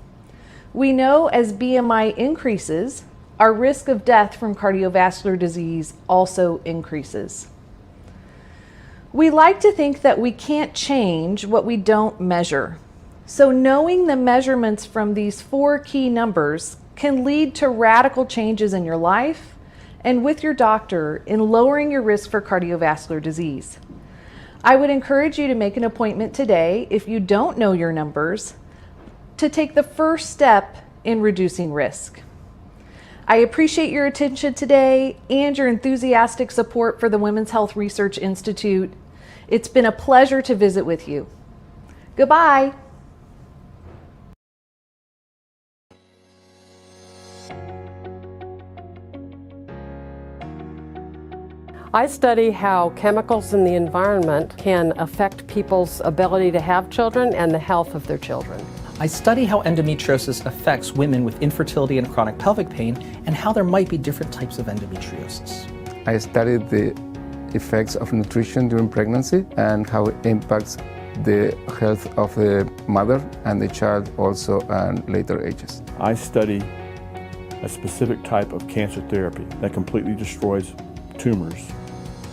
We know as BMI increases, our risk of death from cardiovascular disease also increases. We like to think that we can't change what we don't measure. So knowing the measurements from these 4 key numbers can lead to radical changes in your life and with your doctor in lowering your risk for cardiovascular disease. I would encourage you to make an appointment today if you don't know your numbers to take the first step in reducing risk. I appreciate your attention today and your enthusiastic support for the Women's Health Research Institute. It's been a pleasure to visit with you. Goodbye. I study how chemicals in the environment can affect people's ability to have children and the health of their children. I study how endometriosis affects women with infertility and chronic pelvic pain and how there might be different types of endometriosis. I studied the effects of nutrition during pregnancy and how it impacts the health of the mother and the child also in later ages. I study a specific type of cancer therapy that completely destroys tumors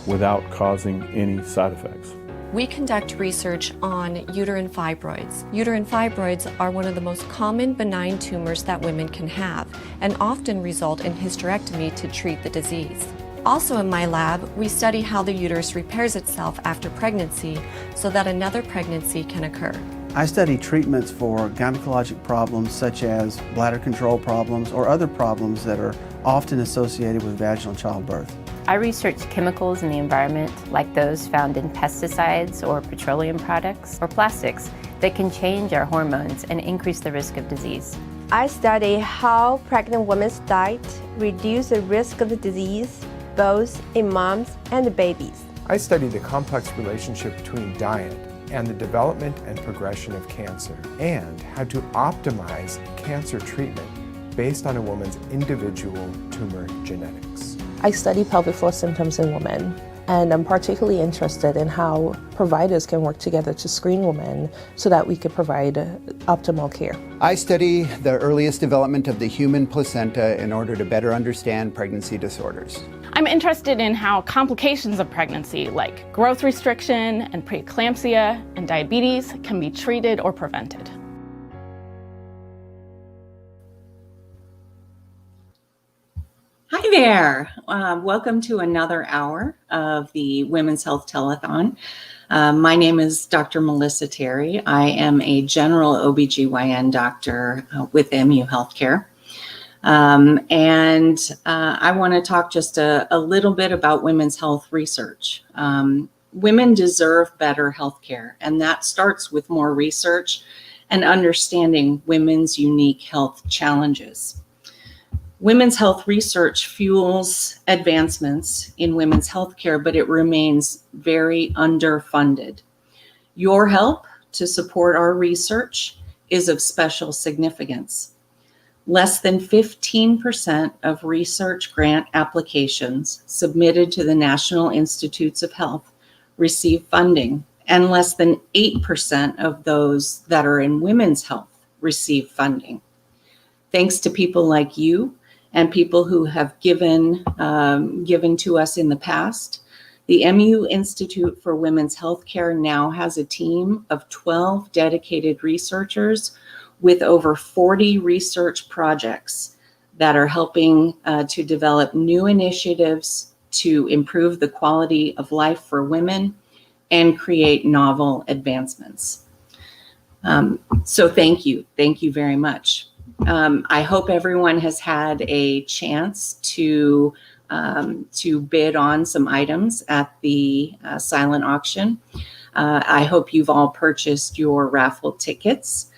without causing any side effects. We conduct research on uterine fibroids. Uterine fibroids are one of the most common benign tumors that women can have and often result in hysterectomy to treat the disease. Also in my lab, we study how the uterus repairs itself after pregnancy so that another pregnancy can occur. I study treatments for gynecologic problems such as bladder control problems or other problems that are often associated with vaginal childbirth. I research chemicals in the environment like those found in pesticides or petroleum products or plastics that can change our hormones and increase the risk of disease. I study how pregnant women's diet reduce the risk of the disease both in moms and babies. I study the complex relationship between diet and the development and progression of cancer and how to optimize cancer treatment based on a woman's individual tumor genetics. I study pelvic floor symptoms in women, and I'm particularly interested in how providers can work together to screen women so that we could provide optimal care. I study the earliest development of the human placenta in order to better understand pregnancy disorders. I'm interested in how complications of pregnancy like growth restriction and preeclampsia and diabetes can be treated or prevented. Hi there. Welcome to another hour of the Women's Health Telethon. My name is Dr. Melissa Terry. I am a general OBGYN doctor with MU Healthcare. I want to talk just a little bit about women's health research. Women deserve better healthcare, and that starts with more research and understanding women's unique health challenges. Women's health research fuels advancements in women's healthcare, but it remains very underfunded. Your help to support our research is of special significance. Less than 15% of research grant applications submitted to the National Institutes of Health receive funding, and less than 8% of those that are in women's health receive funding. Thanks to people like you and people who have given to us in the past, the MU Institute for Women's Healthcare now has a team of 12 dedicated researchers with over 40 research projects that are helping to develop new initiatives to improve the quality of life for women and create novel advancements. So thank you very much. I hope everyone has had a chance to bid on some items at the silent auction. I hope you've all purchased your raffle tickets.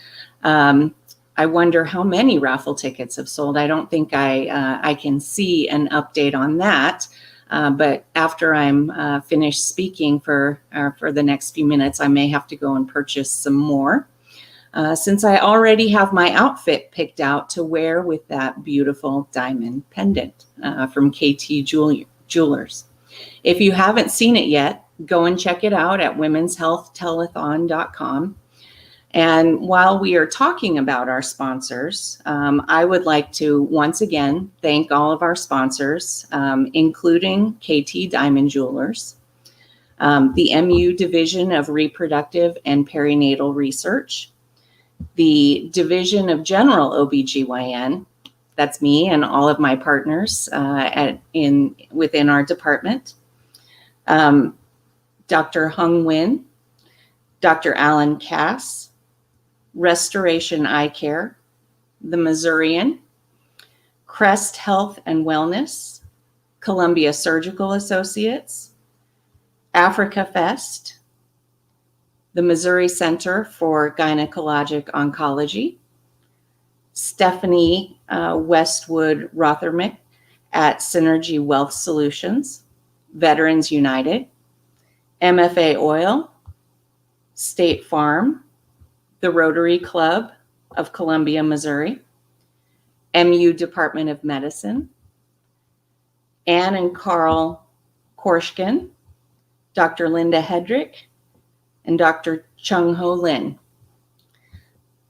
I wonder how many raffle tickets have sold. I don't think I can see an update on that. But after I'm finished speaking for the next few minutes, I may have to go and purchase some more. Since I already have my outfit picked out to wear with that beautiful diamond pendant from KT Jewelers. If you haven't seen it yet, go and check it out at womenshealthtelethon.com. And while we are talking about our sponsors, I would like to once again thank all of our sponsors, including KT Diamond Jewelers, the MU Division of Reproductive and Perinatal Research, the Division of General OBGYN, that's me and all of my partners within our department, Dr. Hung Nguyen, Dr. Alan Cass, Restoration Eye Care, the Missourian, Crest Health and Wellness, Columbia Surgical Associates, Africa Fest, the Missouri Center for Gynecologic Oncology, Stephanie Westwood Rothermick at Synergy Wealth Solutions, Veterans United, MFA Oil, State Farm, the Rotary Club of Columbia, Missouri, MU Department of Medicine, Ann and Carl Korshkin, Dr. Linda Hedrick, and Dr. Chung Ho Lin.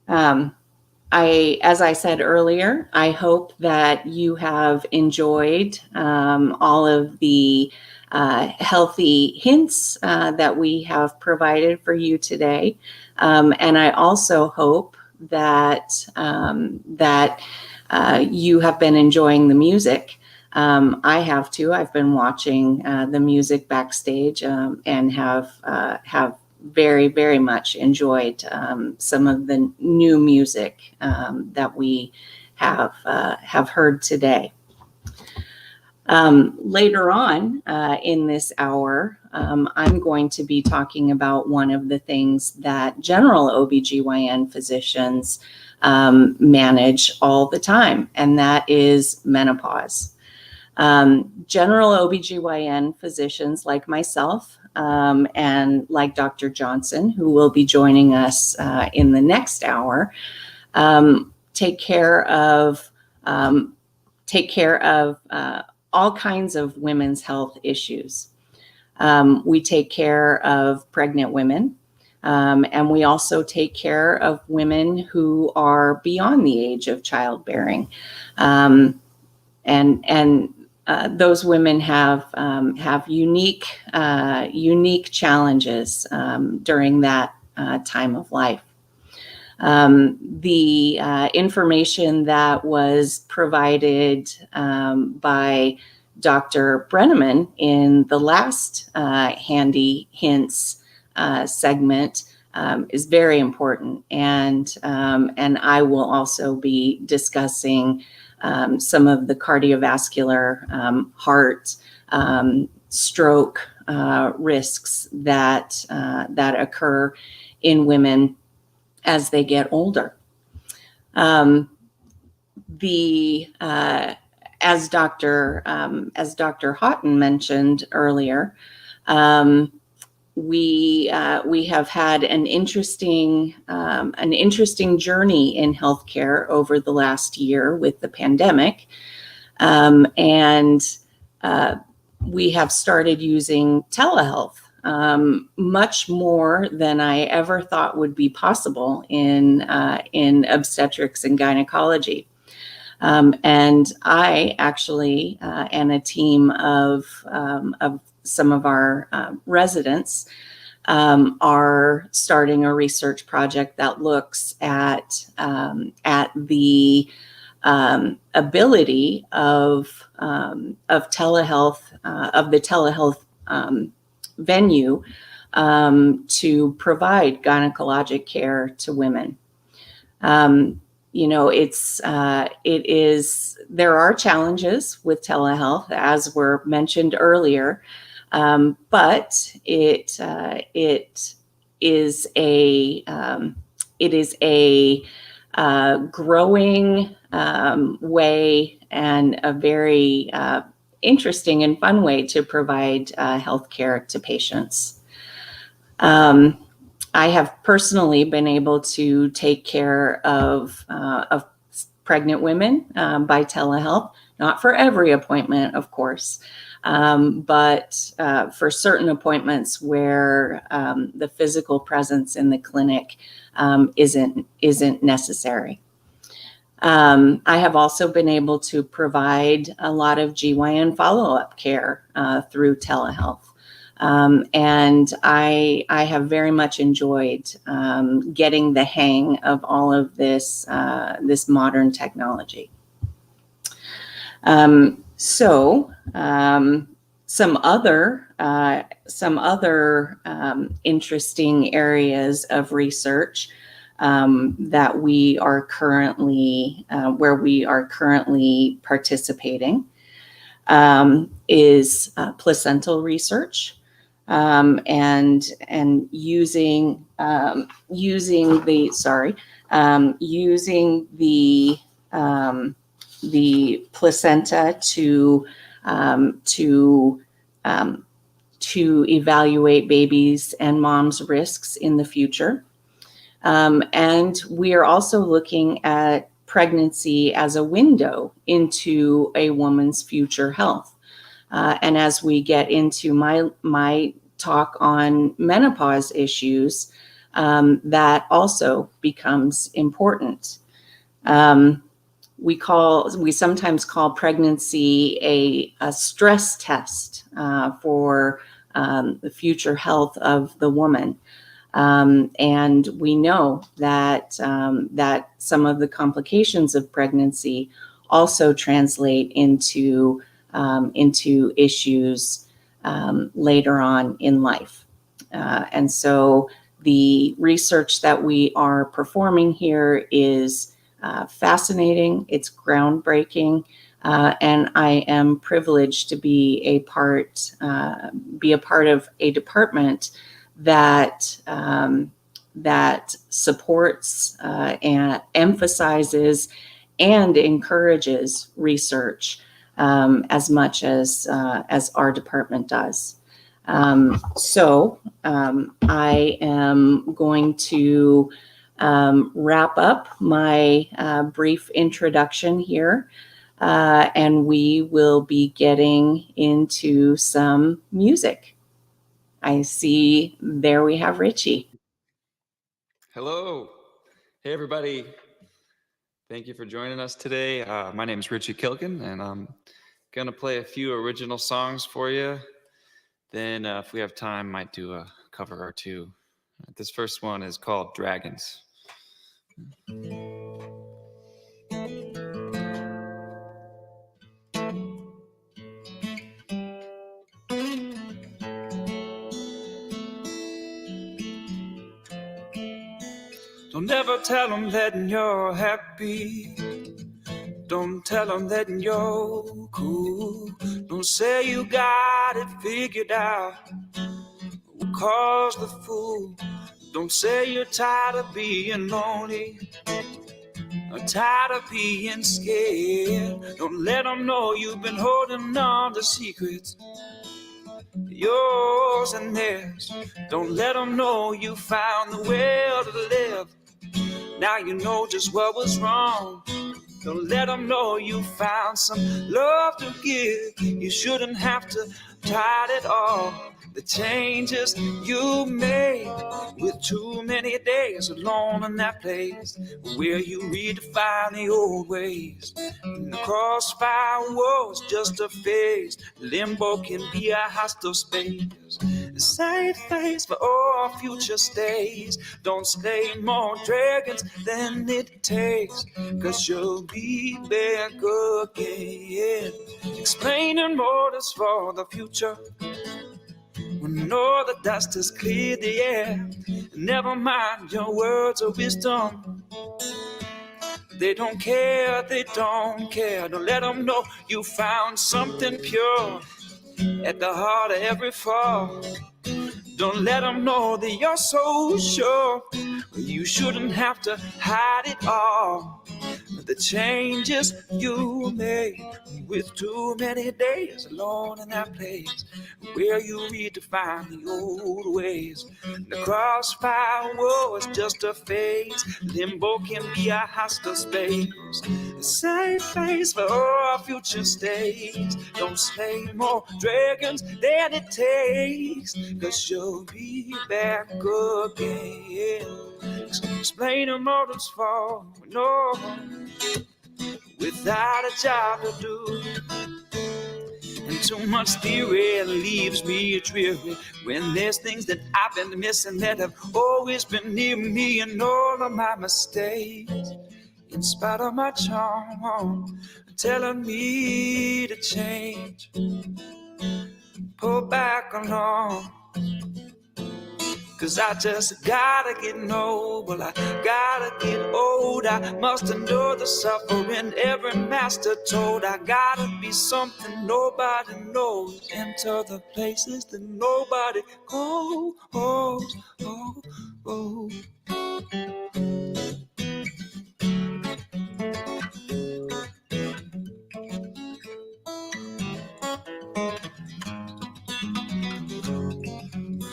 As I said earlier, I hope that you have enjoyed all of the healthy hints that we have provided for you today. And I also hope that you have been enjoying the music. I have too. I've been watching the music backstage and have very, very much enjoyed some of the new music that we have heard today. Later on in this hour, I'm going to be talking about one of the things that general OBGYN physicians manage all the time, and that is menopause. General OBGYN physicians like myself and like Dr. Johnson, who will be joining us in the next hour, take care of all kinds of women's health issues. We take care of pregnant women, and we also take care of women who are beyond the age of childbearing. Those women have unique challenges during that time of life. The information that was provided by Dr. Brenneman in the last Handy Hints segment is very important, and I will also be discussing some of the cardiovascular, heart, stroke risks that occur in women as they get older. As Dr. Houghton mentioned earlier, we have had an interesting journey in healthcare over the last year with the pandemic, and we have started using telehealth much more than I ever thought would be possible in obstetrics and gynecology. And I actually and a team of some of our residents are starting a research project that looks at the ability of telehealth, of the telehealth venue to provide gynecologic care to women. There are challenges with telehealth, as were mentioned earlier, but it is a growing way and a very interesting and fun way to provide healthcare to patients. I have personally been able to take care of pregnant women by telehealth, not for every appointment, of course, but for certain appointments where the physical presence in the clinic isn't necessary. I have also been able to provide a lot of GYN follow-up care through telehealth. And I have very much enjoyed getting the hang of all of this modern technology. Some other interesting areas of research that we are currently where we are currently participating is placental research. And using the placenta to evaluate babies and moms' risks in the future. And we are also looking at pregnancy as a window into a woman's future health. And as we get into my talk on menopause issues, that also becomes important. We sometimes call pregnancy a stress test for the future health of the woman. And we know that that some of the complications of pregnancy also translate into issues later on in life. And so the research that we are performing here is fascinating, it's groundbreaking, and I am privileged to be a part of a department that supports and emphasizes and encourages research as much as our department does. I am going to wrap up my brief introduction here, and we will be getting into some music. I see there we have Richie. Hello. Hey, everybody. Thank you for joining us today. My name is Richie Kilkin, and I'm going to play a few original songs for you. Then if we have time, might do a cover or two. This first one is called Dragons. Don't ever tell them that you're happy. Don't tell them that you're cool. Don't say you got it figured out. We'll cause the fool. Don't say you're tired of being lonely. I'm tired of being scared. Don't let them know you've been holding on to secrets, yours and theirs. Don't let them know you found the will to live. Now you know just what was wrong. Don't let them know you found some love to give. You shouldn't have to try it all. The changes you made with too many days alone in that place where you redefine the old ways. And the crossfire was just a phase. Limbo can be a hostile space. The same face for all future stays. Don't slay more dragons than it takes, 'cause you'll be back again. Explaining motives for the future when all the dust has cleared the air. Never mind your words of wisdom. They don't care, they don't care. Don't let them know you found something pure at the heart of every fall. Don't let them know that you're so sure. You shouldn't have to hide it all. The changes you made with too many days alone in that place where you redefine the old ways. The crossfire was just a phase. Limbo can be a hostile space. The same place for our future stays. Don't slay more dragons than it takes, 'cause you'll be back again. Explain the motives for no, without a job to do. And too much theory leaves me dreary when there's things that I've been missing that have always been near me, and all of my mistakes, in spite of my charm, telling me to change, pull back along. 'Cause I just gotta get noble, I gotta get old. I must endure the suffering every master told. I gotta be something nobody knows, enter the places that nobody goes.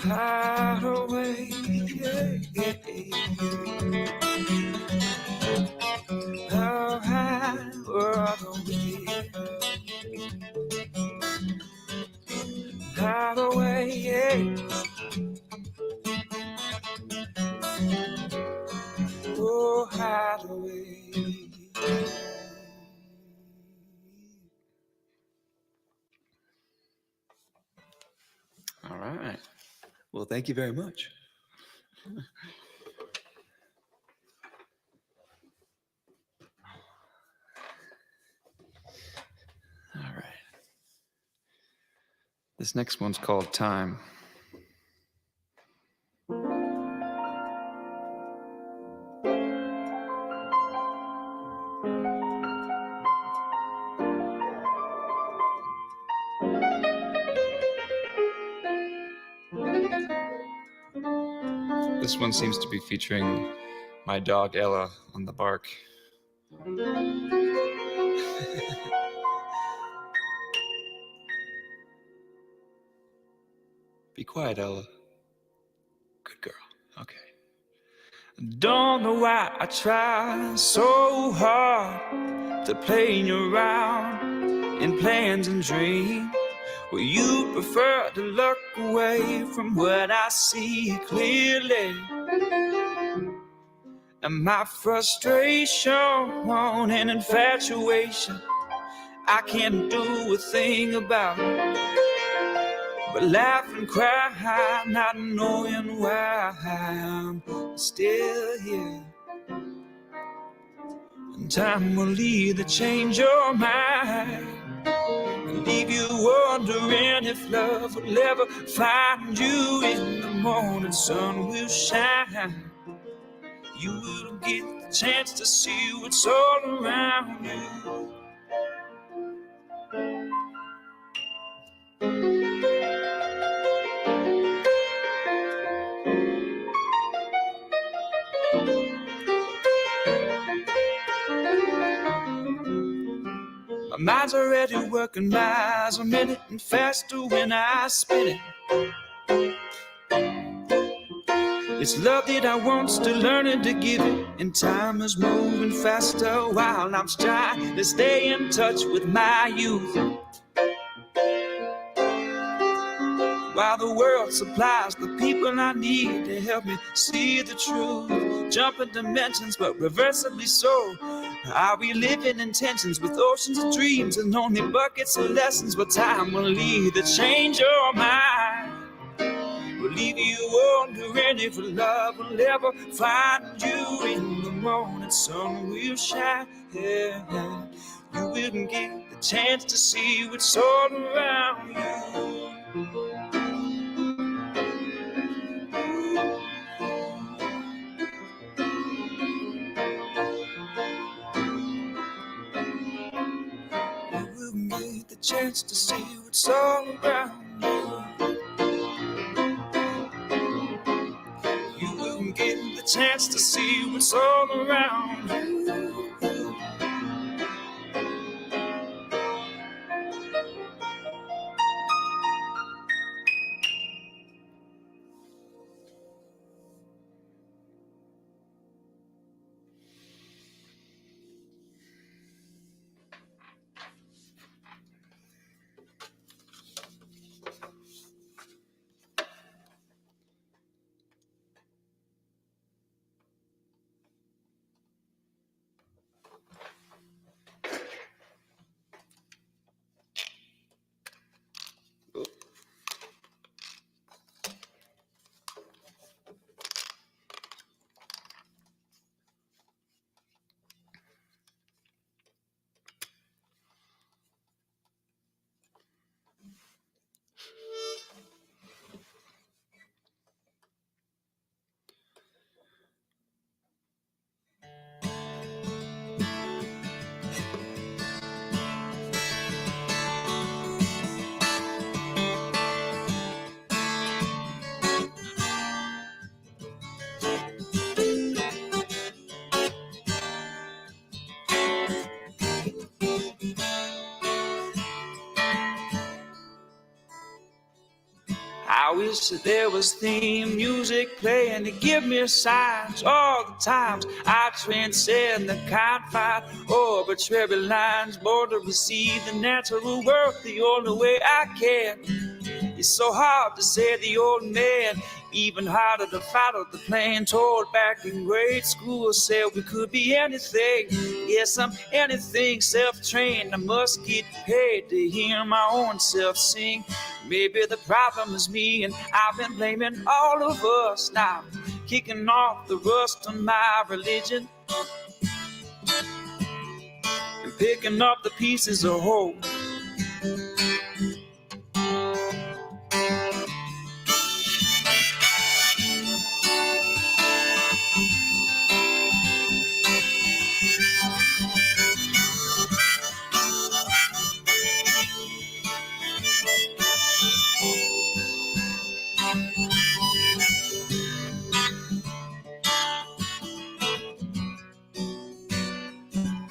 Hide away, I'll hide away, hide away, oh, hide away. All right. Well, thank you very much. All right. This next one's called Time. This one seems to be featuring my dog Ella on the bark. Be quiet, Ella. Good girl. Okay. Don't know why I try so hard to play around in plans and dreams. Well, you prefer to look away from what I see clearly. And my frustration and infatuation, I can't do a thing about it, but laugh and cry, not knowing why I'm still here. And time will either change your mind, leave you wondering if love will ever find you. In the morning sun will shine, you will get the chance to see what's all around you. My mind's already working miles a minute and faster when I spin it. It's love that I want, still learning to give it, and time is moving faster while I'm trying to stay in touch with my youth. While the world supplies the people I need to help me see the truth, jumping dimensions but reversibly so. Are we living in tensions with oceans of dreams and only buckets of lessons? But time will either change your mind, will leave you wondering if love will ever find you. In the morning sun will shine, yeah. You will get the chance to see what's all around you. You will get the chance to see what's all around you. chance to see what's all around. I wish that there was theme music playing to give me signs all the times I transcend the confines, arbitrary lines, born to receive the natural world the only way I can. It's so hard to say the old man, even harder to follow the plan. Told back in grade school, said we could be anything. Yes, I'm anything, self-trained. I must get paid to hear my own self sing. Maybe the problem is me, and I've been blaming all of us now, kicking off the rust on my religion and picking up the pieces of hope.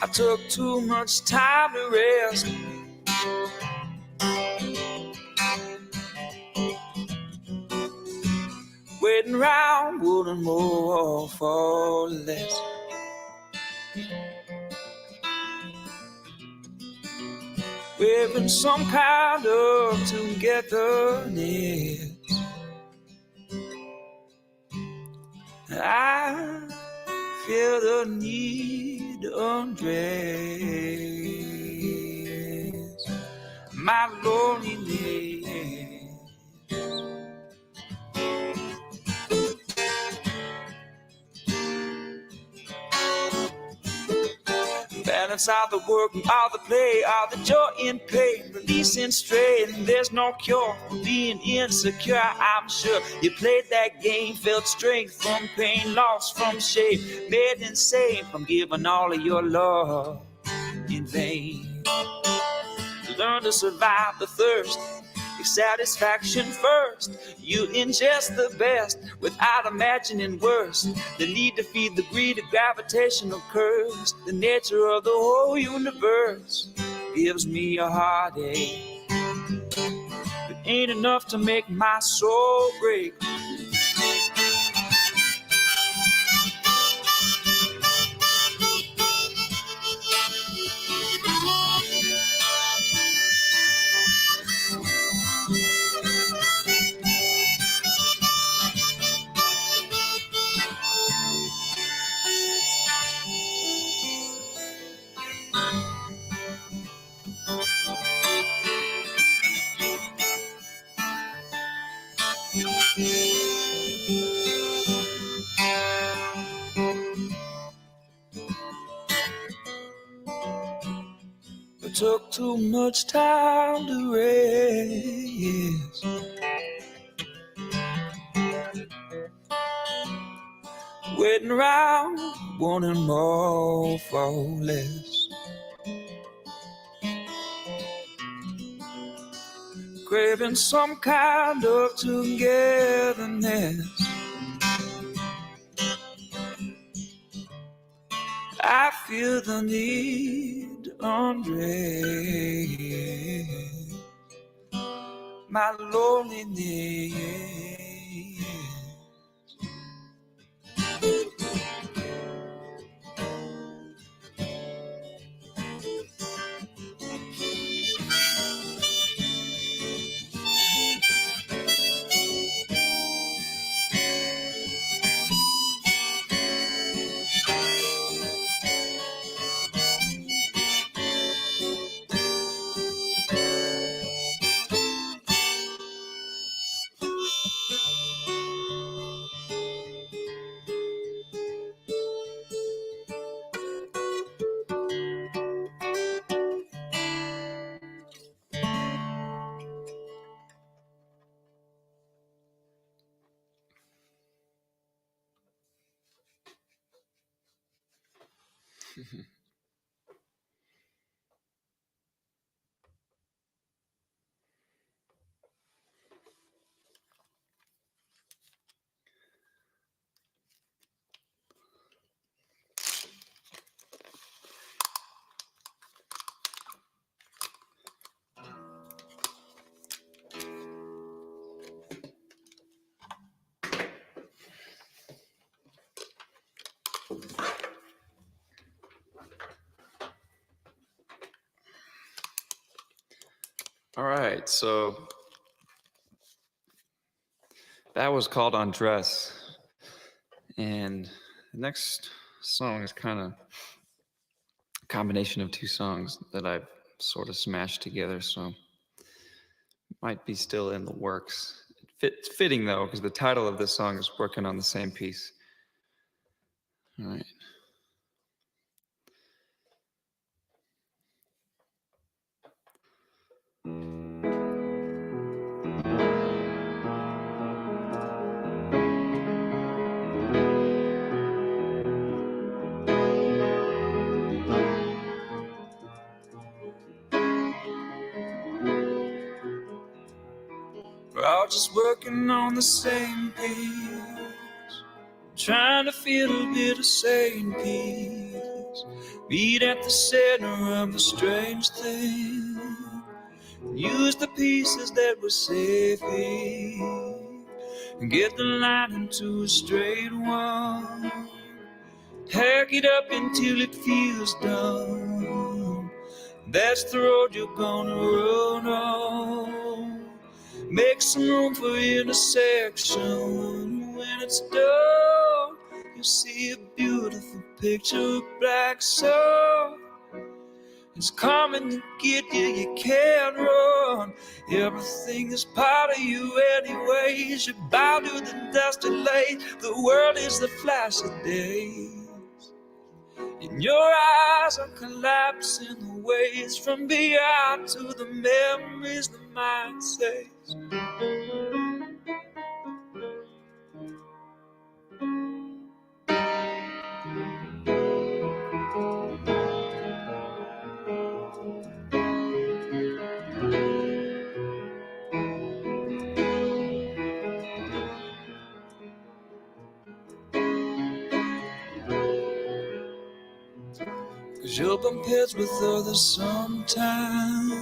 I took too much time to rest. Waiting around, wouldn't more for less. Wearing some kind of togetherness. I feel the need to undress my loneliness. Balance all the work and all the play, all the joy in pain, releasing strain. There's no cure for being insecure, I'm sure. You played that game, felt strength from pain, lost from shame, made insane from giving all of your love in vain. Learn to survive the thirst, your satisfaction first. You ingest the best without imagining worse. The need to feed the greed of gravitational curves. The nature of the whole universe gives me a heartache. It ain't enough to make my soul break. It took too much time to rest. Waiting around, wanting more for less. Craving some kind of togetherness. I feel the need to undress my loneliness. All right, so that was called Undress. And the next song is kind of a combination of two songs that I've sort of smashed together, so might be still in the works. It's fitting though, because the title of this song is working on the same piece. All right. We're all just working on the same page, trying to feel a bit of sane peace. Meet at the center of the strange thing. Use the pieces that were saving and get the line into a straight one. Hack it up until it feels done. That's the road you're gonna run on. Make some room for intersection. When it's done, you'll see a beautiful picture of black soul. It's coming to get you, you can't run. Everything is part of you anyways. You're bound to the dusty lake. The world is the flash of days. In your eyes are collapsing the waves from beyond to the memories the mind says. Cause you'll bump heads with others sometimes.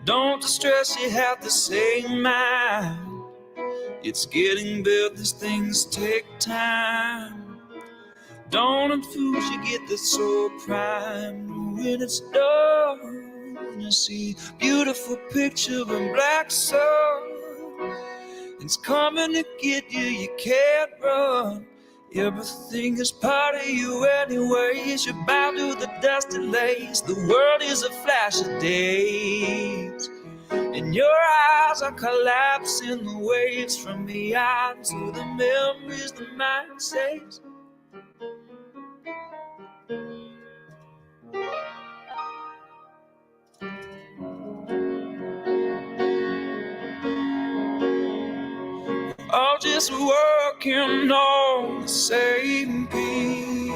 Don't distress, you have the same mind. It's getting better, these things take time. Don't enthuse, you get the soul prime. When it's done, you see beautiful picture in black soul. It's coming to get you, you can't run. Everything is part of you anyways. You're bound to the dusty lace. The world is a flash of days. And your eyes are collapsing the waves from beyond to the memories the mind says. All just working on the same page.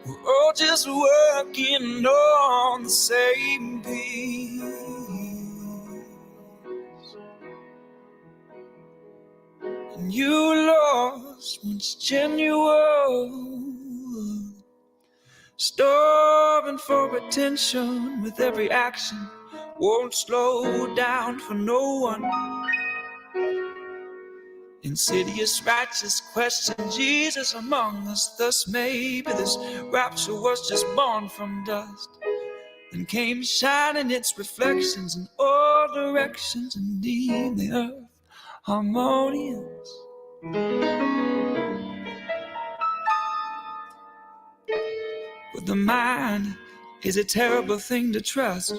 We're all just working on the same page. and you lost once genuine. Starving for attention with every action, won't slow down for no one. Insidious, righteous question, Jesus among us. Thus maybe this rapture was just born from dust, and came shining its reflections in all directions, and leave the earth harmonious. But the mind is a terrible thing to trust,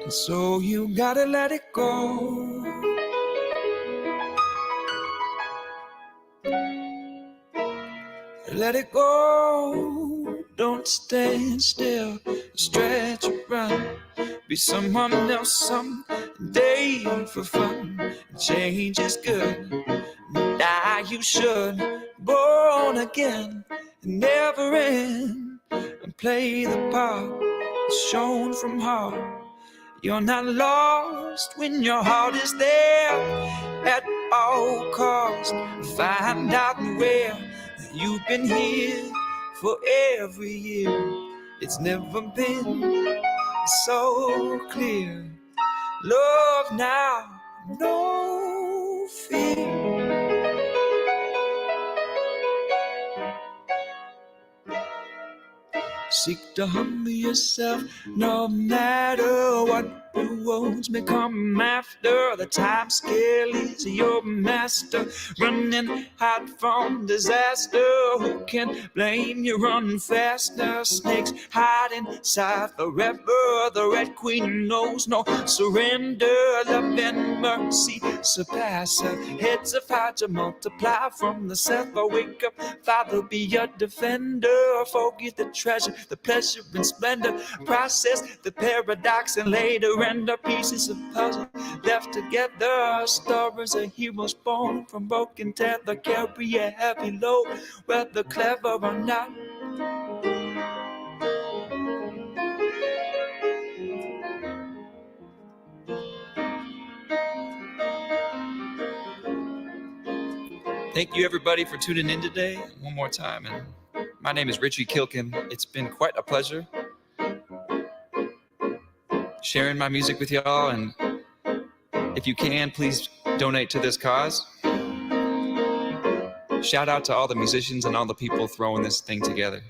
and so you gotta let it go. Let it go, don't stand still, stretch or run, be someone else someday for fun. Change is good, die you should, born again, never end, and play the part shown from heart. You're not lost when your heart is there. At all costs, find out where you've been here for every year. It's never been so clear. Love now, no fear. Seek to humble yourself, no matter what the roads may come after. The time scale is your master, running hot from disaster. Who can blame you running faster? Snakes hide inside forever. The Red Queen knows no surrender. Love and mercy surpass her. Heads of high to multiply from the south. But wake up, Father, be your defender. Forget the treasure, the pleasure and splendor. Process the paradox and later render pieces of puzzle left together. Stories of heroes born from broken tether, carry a heavy load, whether clever or not. Thank you everybody for tuning in today one more time. And my name is Richie Kilkin. It's been quite a pleasure sharing my music with y'all, and if you can, please donate to this cause. Shout out to all the musicians and all the people throwing this thing together.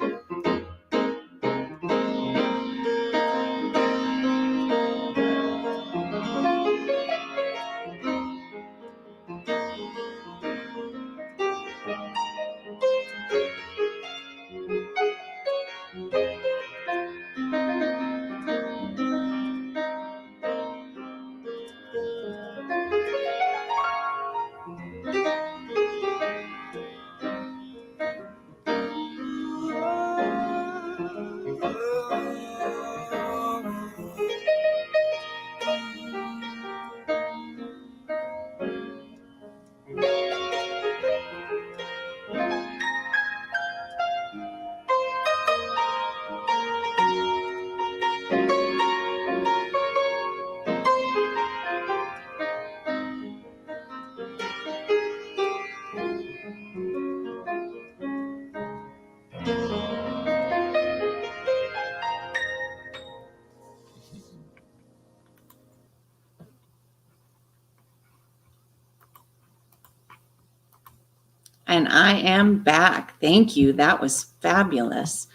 And I am back. Thank you. That was fabulous.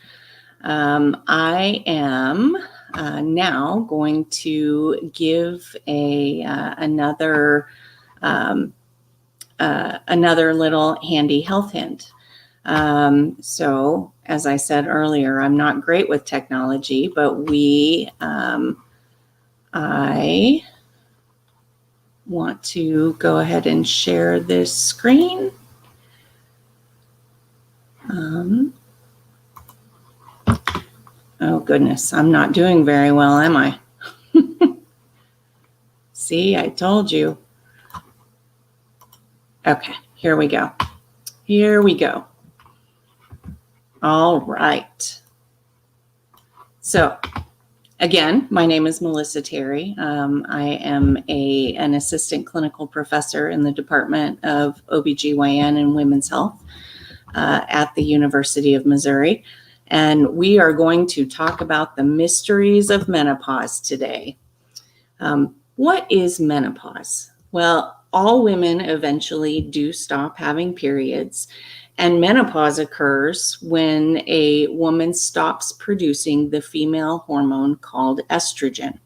I am now going to give another little handy health hint. So, as I said earlier, I'm not great with technology, but I want to go ahead and share this screen. Oh goodness, I'm not doing very well, am I? See, I told you. Okay, here we go. Here we go. All right. So Again, my name is Melissa Terry. I am an assistant clinical professor in the Department of OBGYN and Women's Health at the University of Missouri. And we are going to talk about the mysteries of menopause today. What is menopause? Well, all women eventually do stop having periods, and menopause occurs when a woman stops producing the female hormone called estrogen.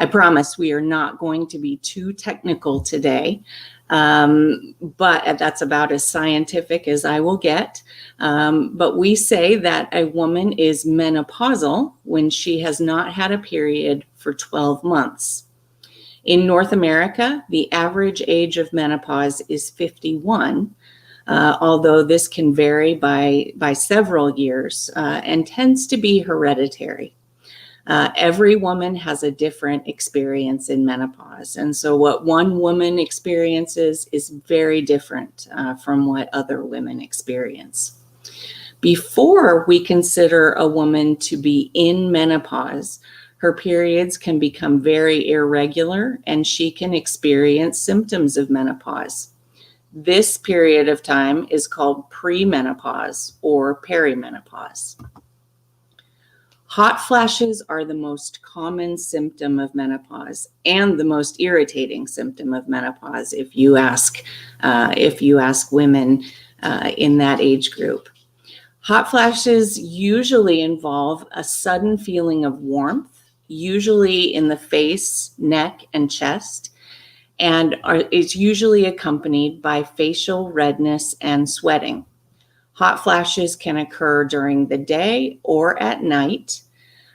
I promise we are not going to be too technical today, but that's about as scientific as I will get. But we say that a woman is menopausal when she has not had a period for 12 months. In North America, the average age of menopause is 51, although this can vary by several years and tends to be hereditary. Every woman has a different experience in menopause. And so what one woman experiences is very different from what other women experience. Before we consider a woman to be in menopause, her periods can become very irregular and she can experience symptoms of menopause. This period of time is called premenopause or perimenopause. Hot flashes are the most common symptom of menopause and the most irritating symptom of menopause if you ask women in that age group. Hot flashes usually involve a sudden feeling of warmth, usually in the face, neck, and chest, and is usually accompanied by facial redness and sweating. Hot flashes can occur during the day or at night,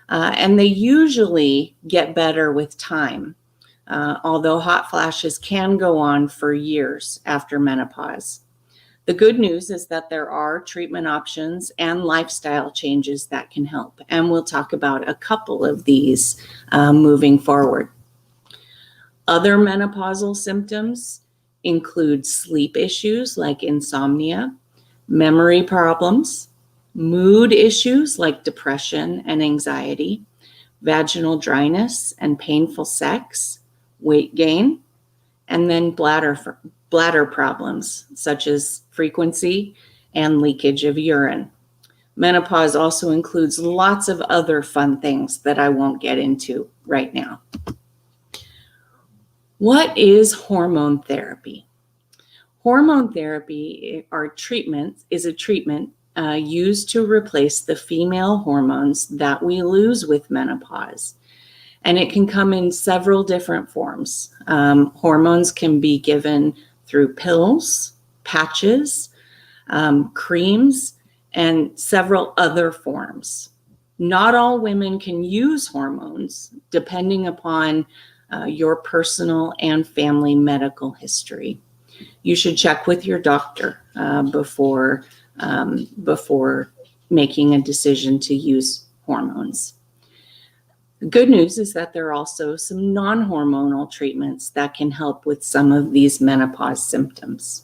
and they usually get better with time, although hot flashes can go on for years after menopause. The good news is that there are treatment options and lifestyle changes that can help, and we'll talk about a couple of these moving forward. Other menopausal symptoms include sleep issues like insomnia, memory problems, mood issues like depression and anxiety, vaginal dryness and painful sex, weight gain, and then bladder problems such as frequency and leakage of urine. Menopause also includes lots of other fun things that I won't get into right now. What is hormone therapy? Hormone therapy is a treatment used to replace the female hormones that we lose with menopause. And it can come in several different forms. Hormones can be given through pills, patches, creams, and several other forms. Not all women can use hormones depending upon your personal and family medical history. You should check with your doctor before making a decision to use hormones. The good news is that there are also some non-hormonal treatments that can help with some of these menopause symptoms.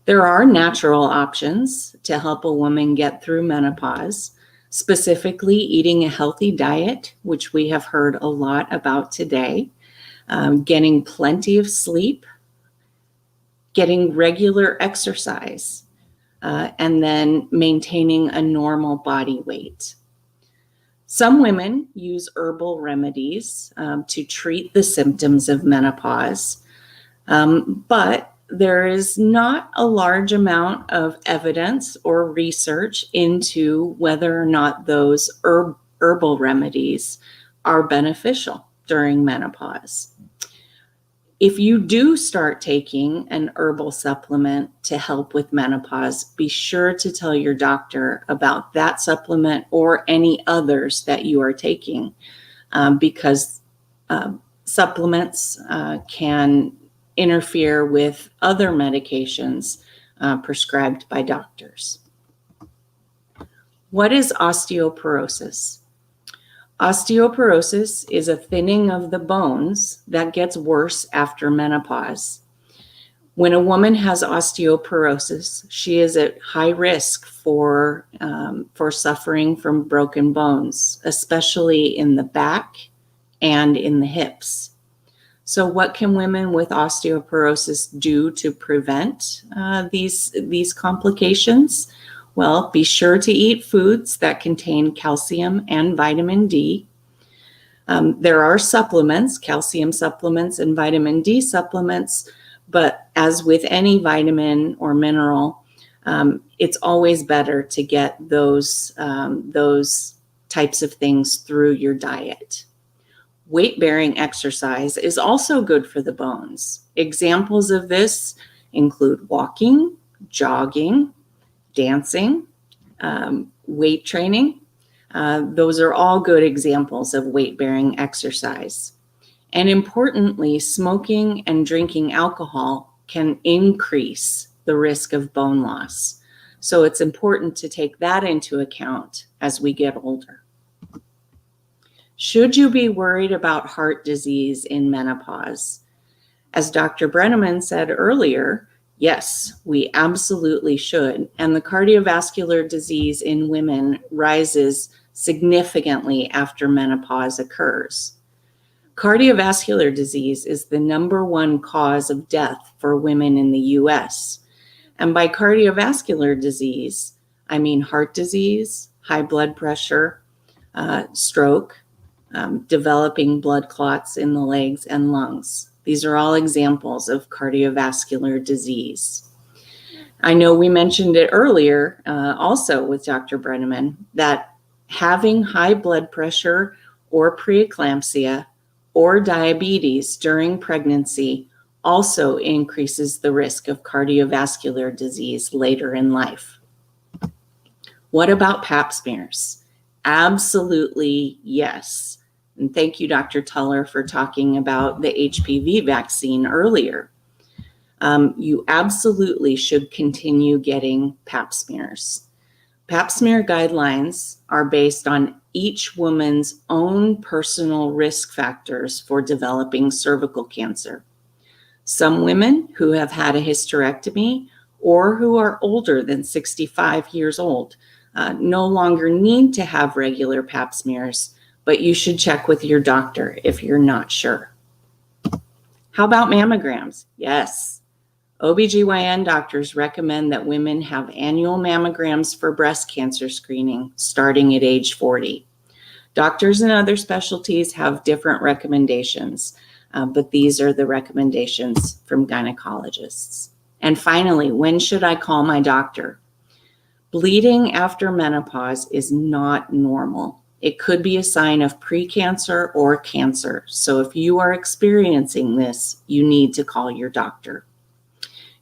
There are natural options to help a woman get through menopause, specifically eating a healthy diet, which we have heard a lot about today, getting plenty of sleep, getting regular exercise, and then maintaining a normal body weight. Some women use herbal remedies to treat the symptoms of menopause, but there is not a large amount of evidence or research into whether or not those herbal remedies are beneficial during menopause. If you do start taking an herbal supplement to help with menopause, be sure to tell your doctor about that supplement or any others that you are taking, because supplements can interfere with other medications prescribed by doctors. What is osteoporosis? Osteoporosis is a thinning of the bones that gets worse after menopause. When a woman has osteoporosis, she is at high risk for suffering from broken bones, especially in the back and in the hips. So what can women with osteoporosis do to prevent these complications? Well, be sure to eat foods that contain calcium and vitamin D. There are supplements, calcium supplements and vitamin D supplements, but as with any vitamin or mineral, it's always better to get those types of things through your diet. Weight-bearing exercise is also good for the bones. Examples of this include walking, jogging, dancing, weight training. Those are all good examples of weight-bearing exercise. And importantly, smoking and drinking alcohol can increase the risk of bone loss. So it's important to take that into account as we get older. Should you be worried about heart disease in menopause? As Dr. Brenneman said earlier, yes, we absolutely should. And the cardiovascular disease in women rises significantly after menopause occurs. Cardiovascular disease is the #1 cause of death for women in the US. And by cardiovascular disease, I mean heart disease, high blood pressure, stroke, developing blood clots in the legs and lungs. These are all examples of cardiovascular disease. I know we mentioned it earlier, also with Dr. Brenneman, that having high blood pressure or preeclampsia or diabetes during pregnancy also increases the risk of cardiovascular disease later in life. What about pap smears? Absolutely yes. And thank you, Dr. Tuller, for talking about the HPV vaccine earlier. You absolutely should continue getting pap smears. Pap smear guidelines are based on each woman's own personal risk factors for developing cervical cancer. Some women who have had a hysterectomy or who are older than 65 years old no longer need to have regular pap smears, but you should check with your doctor if you're not sure. How about mammograms? Yes. OBGYN doctors recommend that women have annual mammograms for breast cancer screening starting at age 40. Doctors in other specialties have different recommendations, but these are the recommendations from gynecologists. And finally, when should I call my doctor? Bleeding after menopause is not normal. It could be a sign of precancer or cancer. So if you are experiencing this, you need to call your doctor.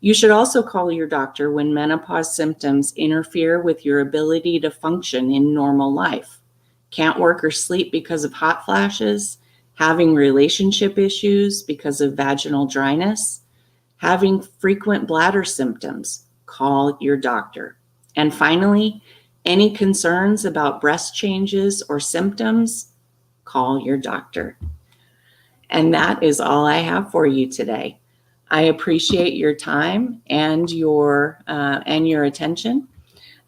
You should also call your doctor when menopause symptoms interfere with your ability to function in normal life. Can't work or sleep because of hot flashes, having relationship issues because of vaginal dryness, having frequent bladder symptoms. Call your doctor. And finally, any concerns about breast changes or symptoms, call your doctor. And that is all I have for you today. I appreciate your time and your attention.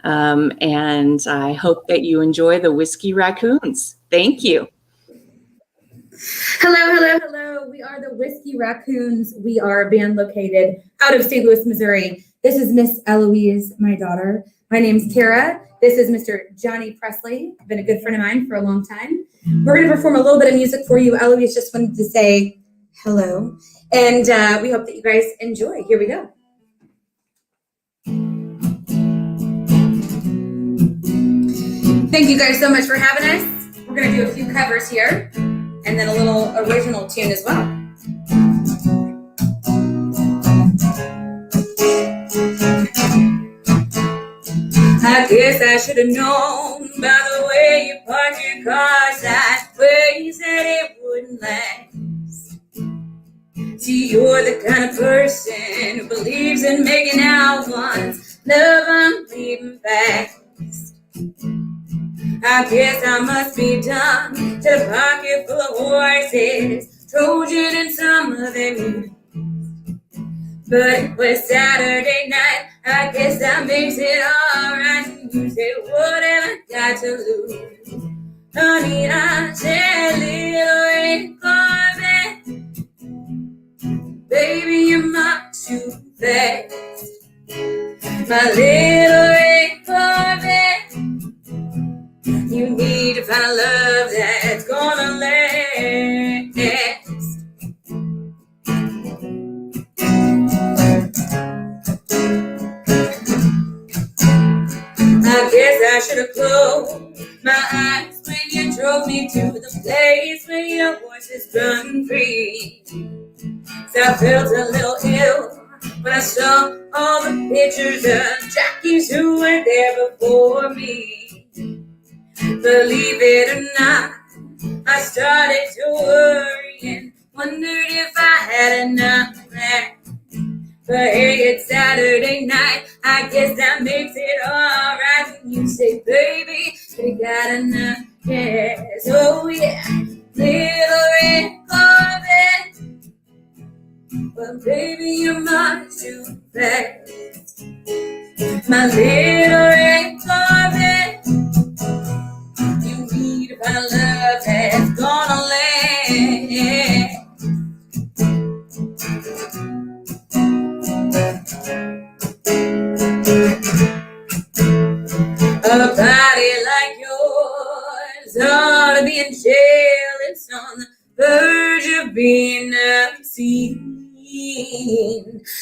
And I hope that you enjoy the Whiskey Raccoons. Thank you. Hello, hello, hello. We are the Whiskey Raccoons. We are a band located out of St. Louis, Missouri. This is Miss Eloise, my daughter. My name's Kara. This is Mr. Johnny Presley. Been a good friend of mine for a long time. We're going to perform a little bit of music for you. Eloise just wanted to say hello. And we hope that you guys enjoy. Here we go. Thank you guys so much for having us. We're going to do a few covers here and then a little original tune as well. I guess I should have known by the way you parked your car that way you said it wouldn't last. See, you're the kind of person who believes in making out once, love I'm leaving fast. I guess I must be dumb to the pocket full of horses, Trojan and some of them. But it was Saturday night, I guess that makes it alright. You say, whatever got to lose. Honey, I said, little red Corvette. Baby, you're much too fast. My little red Corvette. You need to find a love that's gonna last. I guess I should have closed my eyes when you drove me to the place where your horses run free. So I felt a little ill when I saw all the pictures of jockeys who were there before me. Believe it or not, I started to worry and wondered if I had enough plan. But hey, it's Saturday night, I guess that makes it alright. When you say, baby, you got enough gas. Oh yeah, little red Corvette. But baby, you're much too fast. My little red Corvette. You need to find a love that's gonna last. A body like yours ought to be in jail. It's on the verge of being obscene.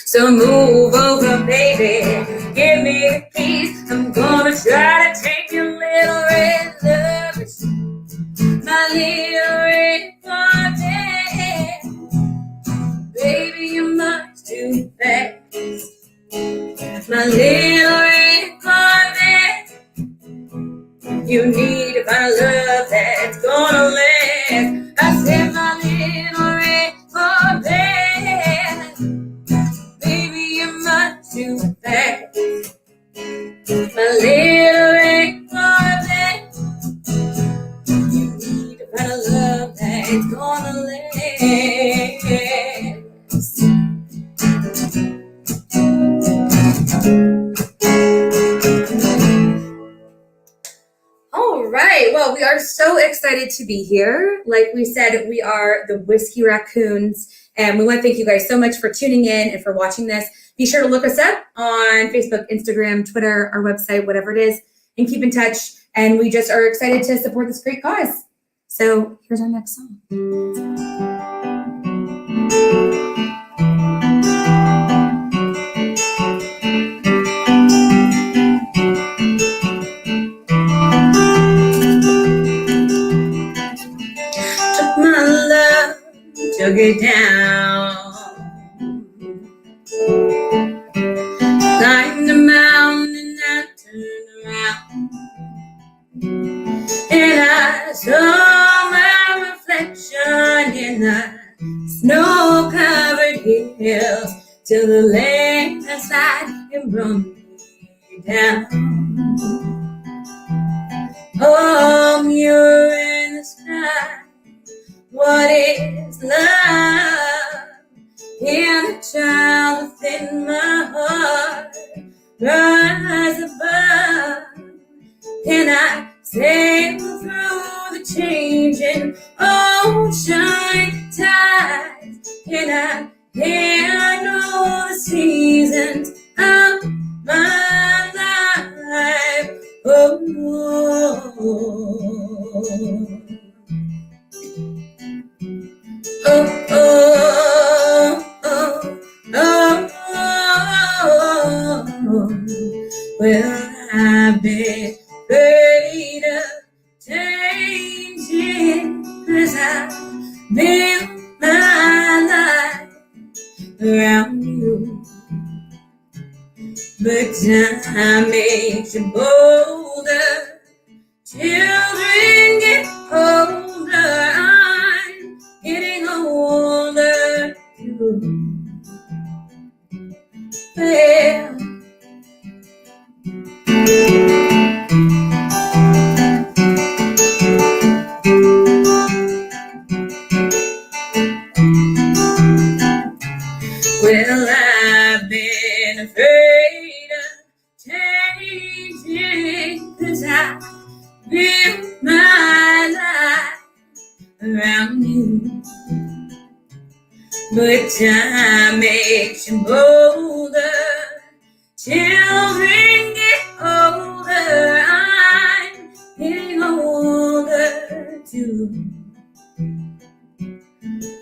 So move over, baby. Give me the keys. I'm gonna try to take your little red love machine. My little red Corvette. Baby, you're much too fast. My little red Corvette. You need to find a love that's gonna last. I said, my little red Corvette. Baby, you're much too fast. My little red Corvette. You need to find a love that's gonna last. All right. Well, we are so excited to be here. Like we said, we are the Whiskey Raccoons, and we want to thank you guys so much for tuning in and for watching this. Be sure to look us up on Facebook, Instagram, Twitter, our website, whatever it is, and keep in touch. And we just are excited to support this great cause. So here's our next song. Took my love, took it down. Climbed the mountain and I turned around. And I saw my reflection in the snow-covered hills till the landslide it brought me down. Oh, you're in the sky. What is love? And the child within my heart rise above. Can I sail through the changing ocean tides? Can I handle the seasons of my life? Oh, oh, oh, oh, oh, oh. Well, I've been afraid of changing, 'cause I built my life around you. But time makes you bolder. Children get older. I'm getting older too. Well, well, around you. But time makes you bolder. Children get older. I'm getting older too.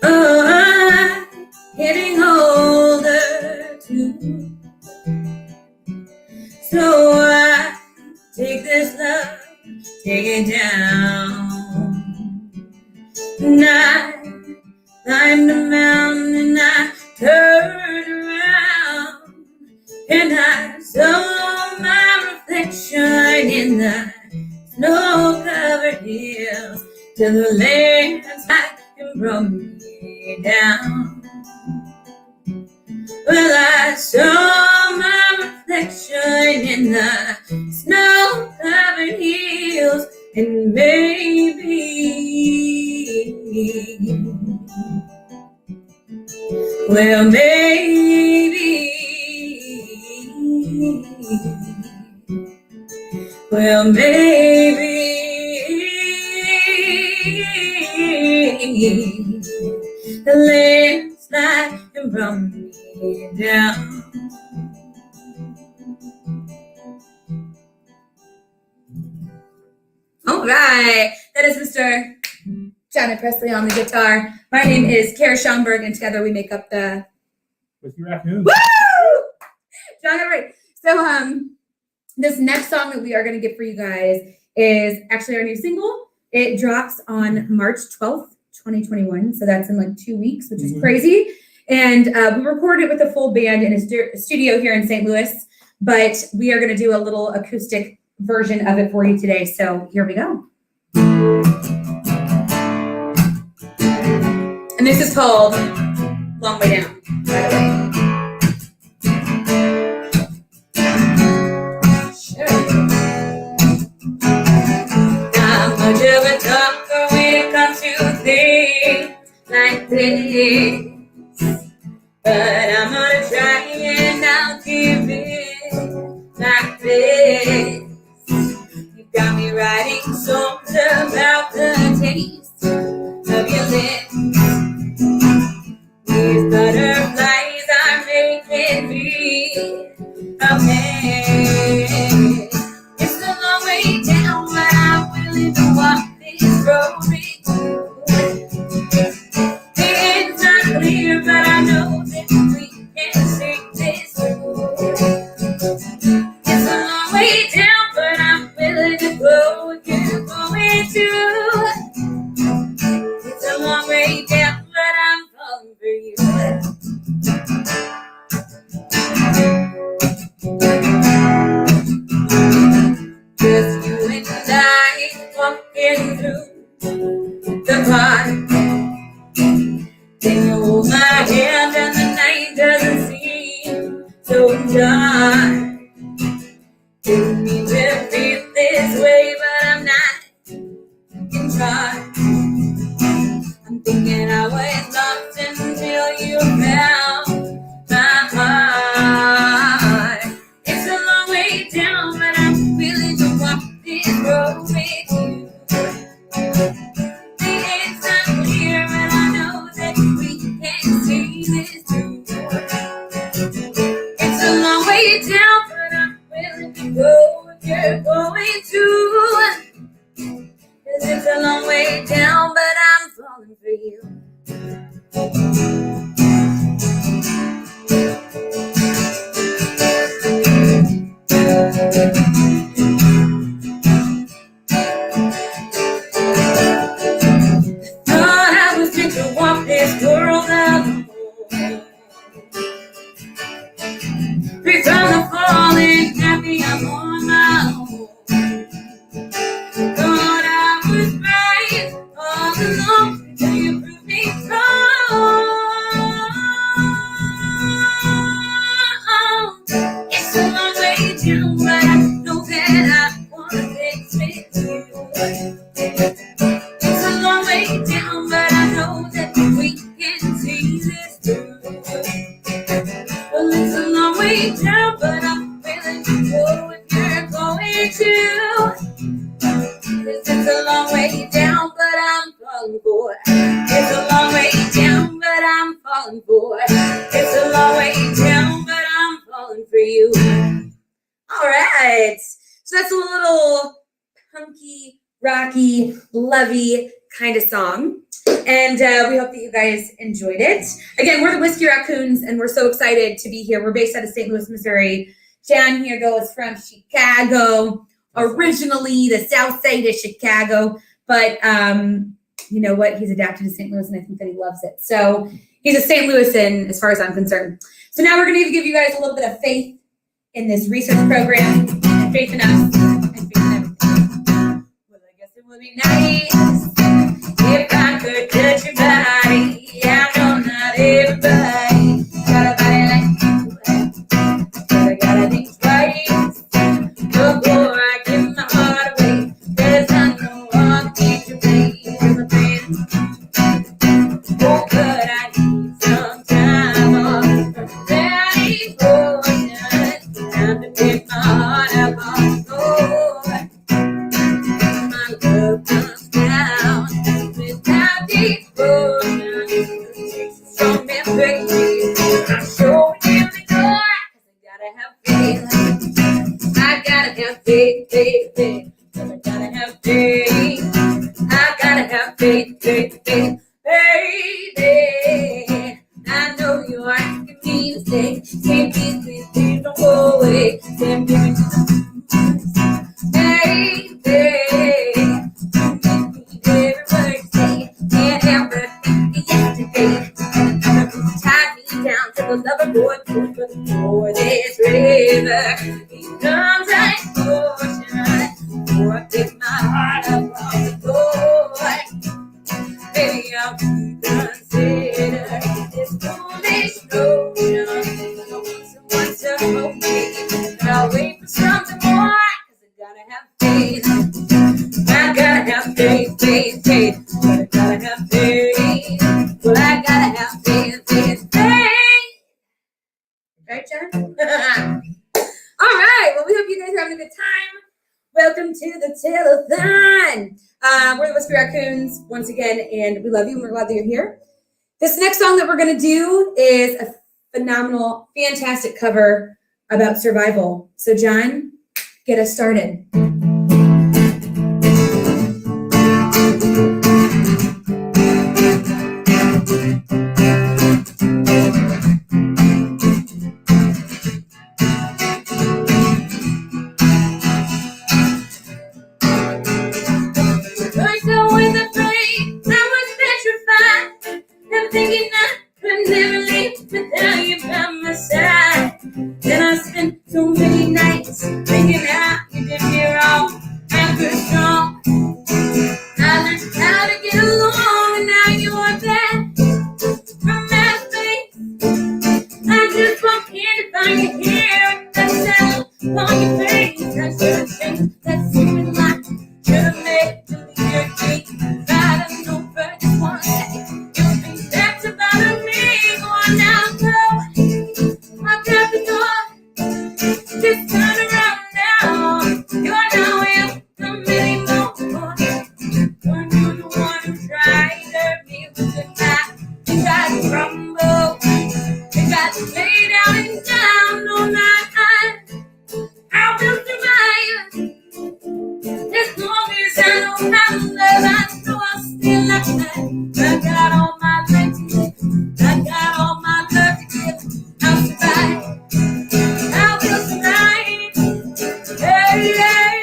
Oh, I'm getting older too. So I take this love, take it down. And I climbed the mountain and I turned around, and I saw my reflection in the snow-covered hills till the landslide brought me down. Well, I saw my reflection in the snow-covered hills, and maybe, well, maybe, well, maybe the landslide brought me down. All right, that is Mr. Johnny Presley on the guitar. My name is Kara Schaumburg, and together we make up the Whiskey Raccoon. Woo! John, all right. So this next song that we are going to get for you guys is actually our new single. It drops on March 12th, 2021. So that's in like 2 weeks, which is crazy. And we recorded it with a full band in a studio here in St. Louis, but we are going to do a little acoustic version of it for you today. So here we go. And this is called Long Way Down, by the way. Not much of a talker when it comes to things like this, but I'm gonna try and I'll give it like this. You got me writing songs about the taste of your lips. These butterflies are making me a mess. It's a long way down, but I'm willing to walk this road with you. It's not clear, but I know that we can sing this through. It's a long way down, but I'm willing to go if you're going to. It's a long way down, but I'm falling for you. Just you and I walking through the park. Then you hold my hand and the night doesn't seem so dark. Didn't mean to feel this way, but I'm not in charge. I'm thinking I was lost until you found my heart. It's a long way down, but I'm willing to walk this road with you. It's not clear, but I know that we can see this through. It's a long way down, but I'm willing to go if you're going to. 'Cause it's a long way down, but I'm falling for you. Thought I was meant to walk this world alone. Free from the falling, happy I'm on my own. Thought I was right all along until you proved me wrong. It's a long way down, but I know that I want to fix with you. It's a long way down, but I know that we can see this through. Well, it's a long way down, but I'm willing to go if you're going to. 'Cause it's a long way down, but I'm falling. falling for. It's a long way down, but I'm falling for. It's a long way down, but I'm falling for you. All right. So that's a little punky, rocky, lovey kind of song. And we hope that you guys enjoyed it. Again, we're the Whiskey Raccoons, and we're so excited to be here. We're based out of St. Louis, Missouri. John here is from Chicago, originally the south side of Chicago. But you know what? He's adapted to St. Louis, and I think that he loves it. So he's a St. Louisan as far as I'm concerned. So now we're going to give you guys a little bit of faith in this research program, and faith in us, and faith in everything. Well, I guess it would be nice if I could touch your body. Yeah, I know not everybody got a body like you, but I gotta think twice before I give my heart away, 'cause I know I'll keep you waiting. Oh, but I need some time off, ready for you, time to take my heart out. Oh, my love comes down without devotion. It takes a strong man, baby. I'm showing you the door, 'cause I gotta have faith. I gotta have faith, faith, faith. 'Cause I gotta have faith. I gotta have faith, faith, faith. Baby, I know you're asking me to stay. Can't please, please don't go away. Can't give me baby, every word you say, can't help but think of yesterday. Tie me down to the lover boy, for this river. He comes like ocean, before I take my heart up on the floor. Baby, I'll consider this foolish notion. I want someone to hold me, but I'll wait for something more. I gotta have faith, faith, faith. But I gotta have faith. Well, I gotta have faith, faith, faith. Right, John? All right. Well, we hope you guys are having a good time. Welcome to the Telethon. We're the Whiskey Raccoons once again, and we love you, and we're glad that you're here. This next song that we're going to do is a phenomenal, fantastic cover about survival. So, John, get us started. Thinking I could never live without you by my side. Then I spent so many nights thinking how you did me wrong. I'm good strong. I learned how to get along, and now you are back from my face. I just walked in to find you here. That sound on your face. I should have changed that secret line. Should have made you leave your gate. I don't know for just 1 second. That's about me going down low. I got the door. Just turn around now. You're not welcome anymore. You're the one who tried to hurt me with the knife. You tried to crumble. You got to lay down and down all night. I'll just survive. As long as I know how to love, I know I'll still love. I got all my life to live. I got all my love to give. I'll survive. I will survive. Hey, hey.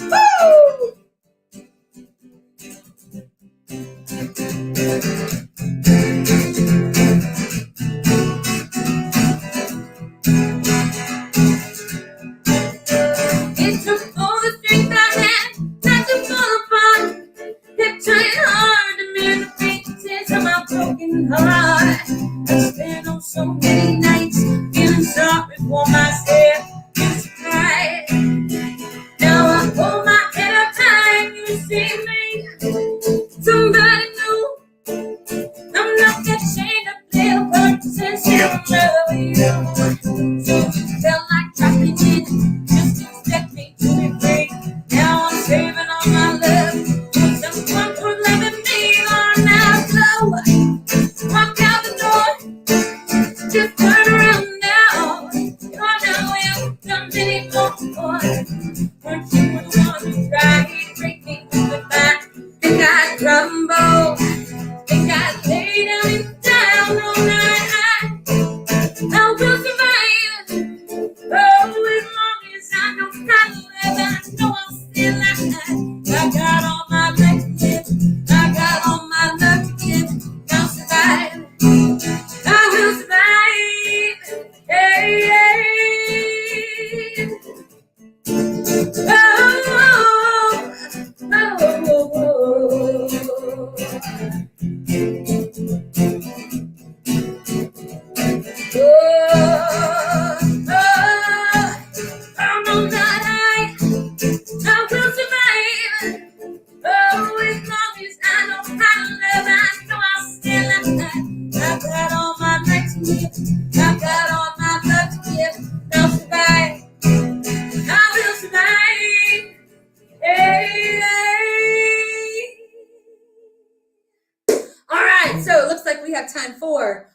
Woo! It took all the strength I had not to fall apart. Kept trying hard to mend the pieces of my broken heart. I spent on so many nights feeling sorry for myself. Used to cry. Now I hold my head up high and you see me. Somebody new. I'm not that chained up little person still love you. So you felt like dropping in. Just expect me to be free. Now I'm saving all my love. we have time for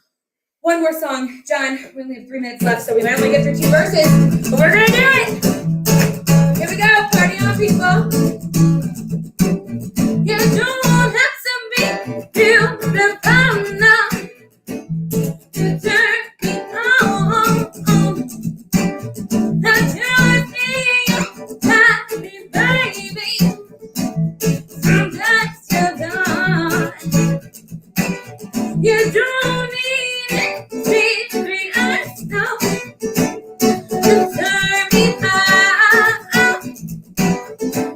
one more song. John, we only have 3 minutes left, so we might only get through 2 verses, but we're gonna do it. Here we go, party on, people. You don't have to be beautiful now to turn me on. I just need you, happy baby, from dusk till dawn. You don't need it, serious, no, to turn me on.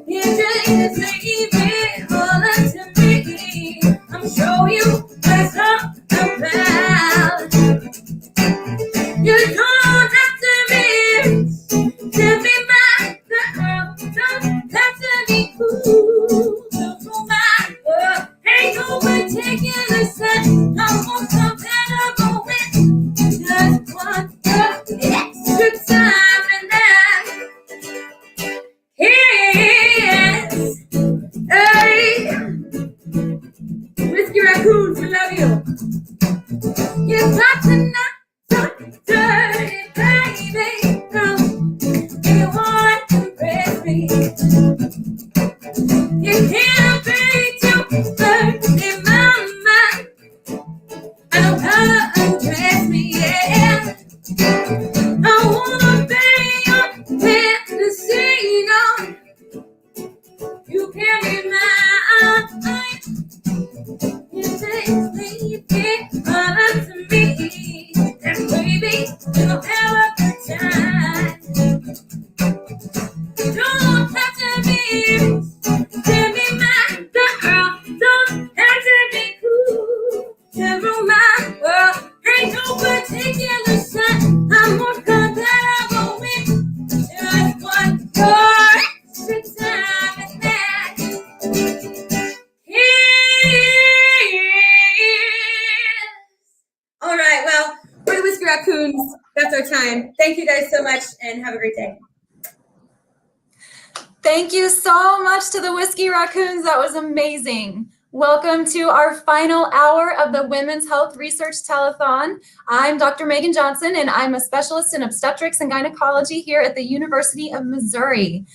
You just leave it all up to me. I'm showing you what it's all about. You don't have to be my girl. Don't have to be cool to rule my world. Ain't no particular set. I'm more compatible with just one girl. Extra time and that. Yes. Hey. Whiskey Raccoons, we love you. You got to not so dirty, baby. Girl, you want to impress me. You can't be too dirty, mama. I know how to undress me, yeah. I wanna be your fantasy, no. You can't be mine. You take me, all up to me. And baby, you don't have a good time. You don't have to be my girl. Don't have to be cool to rule my world. Ain't no particular set. I'm more compatible with just one girl. Extra time and that. All right, well, we're the Whiskey Raccoons. That's our time. Thank you guys so much and have a great day. Thank you so much to the Whiskey Raccoons. That was amazing. Welcome to our final hour of the Women's Health Research Telethon. I'm Dr. Megan Johnson, and I'm a specialist in obstetrics and gynecology here at the University of Missouri.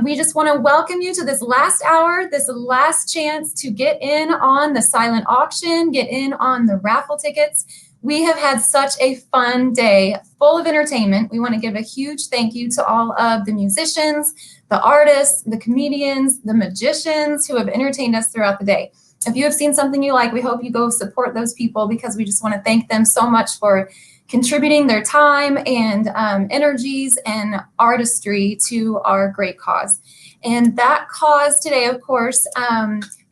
We just want to welcome you to this last hour, this last chance to get in on the silent auction, get in on the raffle tickets. We have had such a fun day full of entertainment. We want to give a huge thank you to all of the musicians, the artists, the comedians, the magicians who have entertained us throughout the day. If you have seen something you like, we hope you go support those people because we just want to thank them so much for contributing their time and energies and artistry to our great cause. And that cause today, of course,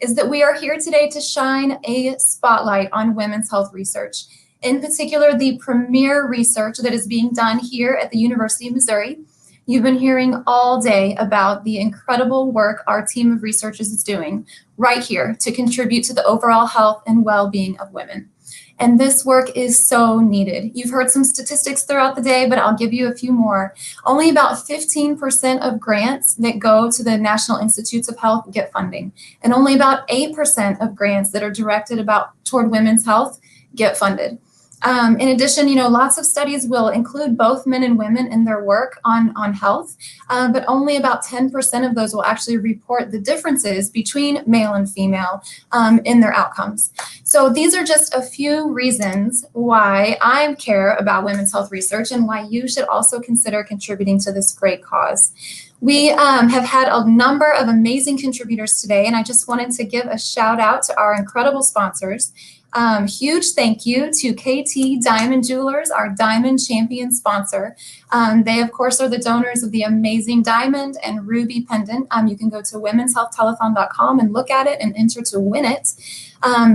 is that we are here today to shine a spotlight on women's health research. In particular, the premier research that is being done here at the University of Missouri. You've been hearing all day about the incredible work our team of researchers is doing right here to contribute to the overall health and well-being of women. And this work is so needed. You've heard some statistics throughout the day, but I'll give you a few more. Only about 15% of grants that go to the National Institutes of Health get funding. And only about 8% of grants that are directed toward women's health get funded. In addition, lots of studies will include both men and women in their work on health, but only about 10% of those will actually report the differences between male and female in their outcomes. So these are just a few reasons why I care about women's health research and why you should also consider contributing to this great cause. We have had a number of amazing contributors today, and I just wanted to give a shout out to our incredible sponsors. Huge thank you to KT Diamond Jewelers, our diamond champion sponsor. They, of course, are the donors of the amazing diamond and ruby pendant. You can go to womenshealthtelethon.com and look at it and enter to win it.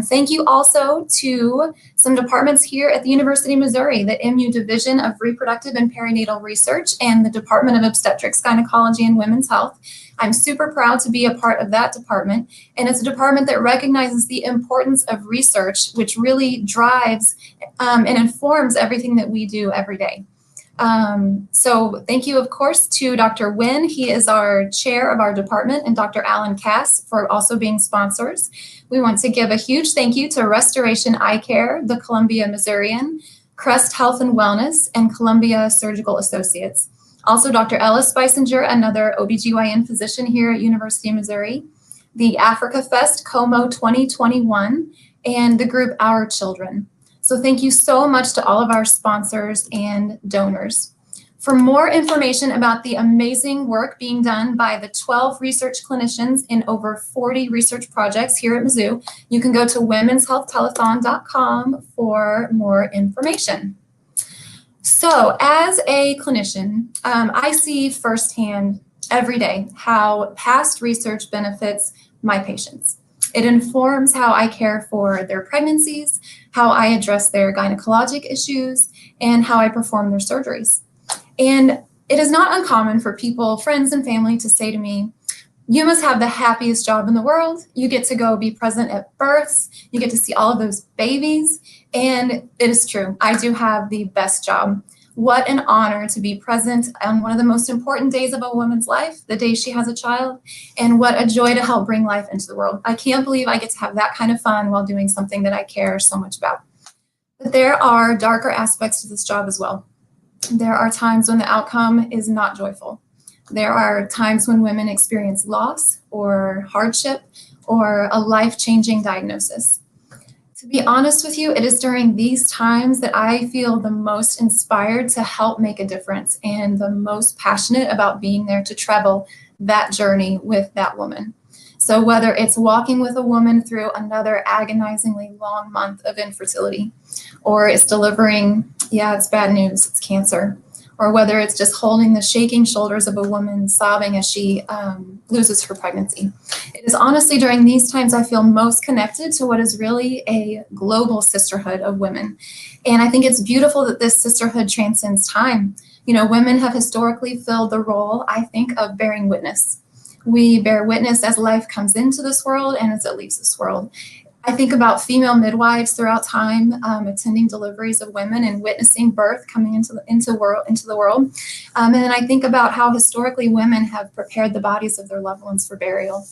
Thank you also to some departments here at the University of Missouri, the MU Division of Reproductive and Perinatal Research and the Department of Obstetrics, Gynecology, and Women's Health. I'm super proud to be a part of that department, and it's a department that recognizes the importance of research, which really drives and informs everything that we do every day. So thank you, of course, to Dr. Wynn. He is our chair of our department, and Dr. Alan Cass for also being sponsors. We want to give a huge thank you to Restoration Eye Care, the Columbia Missourian, Crest Health and Wellness, and Columbia Surgical Associates. Also, Dr. Ellis Spicinger, another OBGYN physician here at University of Missouri, the Africa Fest Como 2021, and the group Our Children. So thank you so much to all of our sponsors and donors. For more information about the amazing work being done by the 12 research clinicians in over 40 research projects here at Mizzou, you can go to womenshealthtelethon.com for more information. So as a clinician, I see firsthand every day how past research benefits my patients. It informs how I care for their pregnancies, how I address their gynecologic issues, and how I perform their surgeries. And it is not uncommon for people, friends and family, to say to me, you must have the happiest job in the world. You get to go be present at births. You get to see all of those babies. And it is true. I do have the best job. What an honor to be present on one of the most important days of a woman's life, the day she has a child, and what a joy to help bring life into the world. I can't believe I get to have that kind of fun while doing something that I care so much about. But there are darker aspects to this job as well. There are times when the outcome is not joyful. There are times when women experience loss or hardship or a life-changing diagnosis. To be honest with you, it is during these times that I feel the most inspired to help make a difference and the most passionate about being there to travel that journey with that woman. So whether it's walking with a woman through another agonizingly long month of infertility, or it's delivering, yeah, it's bad news, it's cancer, or whether it's just holding the shaking shoulders of a woman sobbing as she loses her pregnancy. It is honestly during these times I feel most connected to what is really a global sisterhood of women. And I think it's beautiful that this sisterhood transcends time. You know, women have historically filled the role, I think, of bearing witness. We bear witness as life comes into this world and as it leaves this world. I think about female midwives throughout time, attending deliveries of women and witnessing birth coming into the world. And then I think about how historically women have prepared the bodies of their loved ones for burial.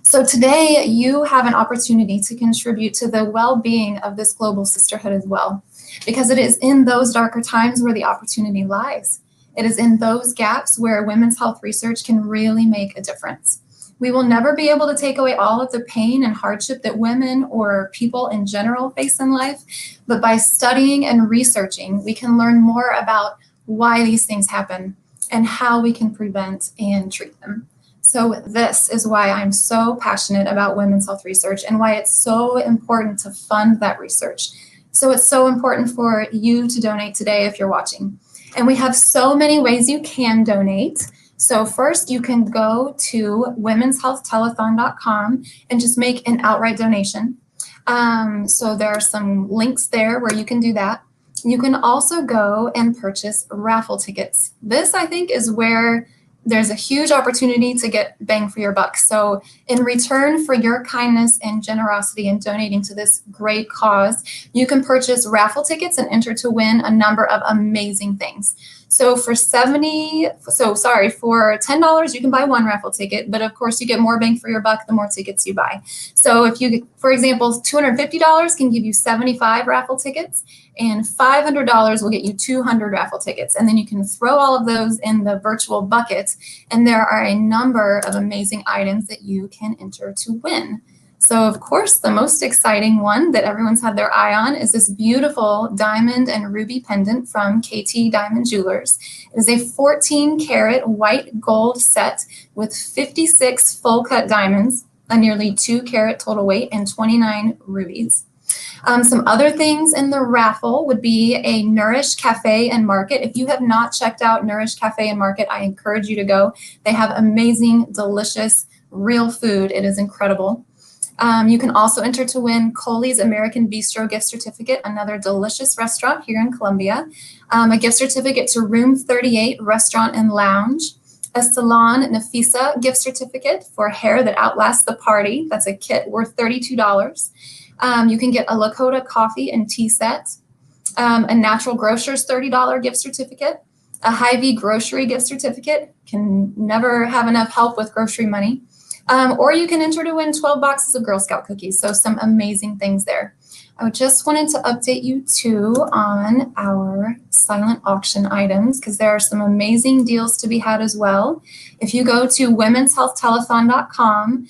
So today you have an opportunity to contribute to the well-being of this global sisterhood as well, because it is in those darker times where the opportunity lies. It is in those gaps where women's health research can really make a difference. We will never be able to take away all of the pain and hardship that women or people in general face in life, but by studying and researching, we can learn more about why these things happen and how we can prevent and treat them. So this is why I'm so passionate about women's health research and why it's so important to fund that research. So it's so important for you to donate today if you're watching. And we have so many ways you can donate. So first, you can go to womenshealthtelethon.com and just make an outright donation. So there are some links there where you can do that. You can also go and purchase raffle tickets. This, I think, is where there's a huge opportunity to get bang for your buck. So in return for your kindness and generosity in donating to this great cause, you can purchase raffle tickets and enter to win a number of amazing things. So for $10, you can buy one raffle ticket, but of course you get more bang for your buck the more tickets you buy. So if you, for example, $250 can give you 75 raffle tickets, and $500 will get you 200 raffle tickets. And then you can throw all of those in the virtual bucket, and there are a number of amazing items that you can enter to win. So of course, the most exciting one that everyone's had their eye on is this beautiful diamond and ruby pendant from KT Diamond Jewelers. It is a 14-karat white gold set with 56 full-cut diamonds, a nearly 2-carat total weight, and 29 rubies. Some other things in the raffle would be a Nourish Cafe and Market. If you have not checked out Nourish Cafe and Market, I encourage you to go. They have amazing, delicious, real food. It is incredible. You can also enter to win Coley's American Bistro gift certificate, another delicious restaurant here in Columbia, a gift certificate to Room 38 Restaurant and Lounge, a Salon Nafisa gift certificate for hair that outlasts the party. That's a kit worth $32. You can get a Lakota coffee and tea set, a Natural Grocers $30 gift certificate, a Hy-Vee grocery gift certificate. Can never have enough help with grocery money. Or you can enter to win 12 boxes of Girl Scout cookies. So some amazing things there. I just wanted to update you too on our silent auction items because there are some amazing deals to be had as well. If you go to womenshealthtelethon.com,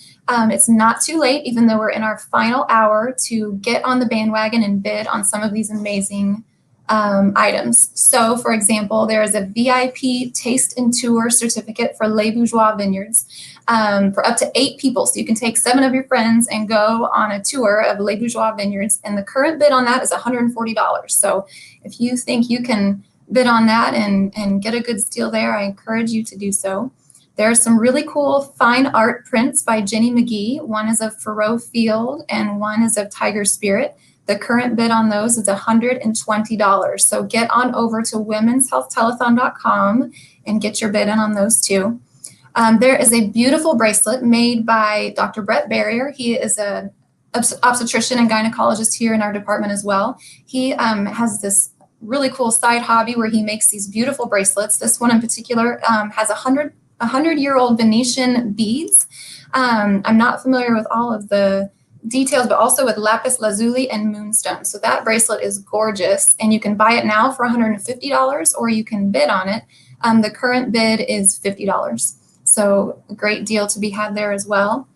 it's not too late, even though we're in our final hour, to get on the bandwagon and bid on some of these amazing items. So for example, there is a VIP taste and tour certificate for Les Bourgeois Vineyards for up to 8 people. So you can take 7 of your friends and go on a tour of Les Bourgeois Vineyards. And the current bid on that is $140. So if you think you can bid on that and get a good deal there, I encourage you to do so. There are some really cool fine art prints by Jenny McGee. One is of Faroe Field and one is of Tiger Spirit. The current bid on those is $120. So get on over to womenshealthtelethon.com and get your bid in on those too. There is a beautiful bracelet made by Dr. Brett Barrier. He is an obstetrician and gynecologist here in our department as well. He has this really cool side hobby where he makes these beautiful bracelets. This one in particular has 100-year-old Venetian beads. I'm not familiar with all of the details, but also with lapis lazuli and moonstone. So that bracelet is gorgeous, and you can buy it now for $150 or you can bid on it. The current bid is $50. So a great deal to be had there as well.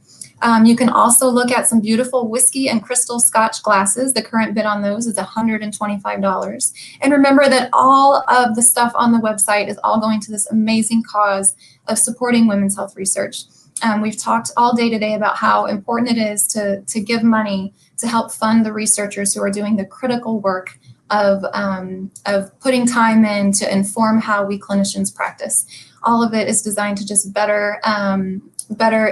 You can also look at some beautiful whiskey and crystal Scotch glasses. The current bid on those is $125. And remember that all of the stuff on the website is all going to this amazing cause of supporting women's health research. We've talked all day today about how important it is to give money to help fund the researchers who are doing the critical work of putting time in to inform how we clinicians practice. All of it is designed to just better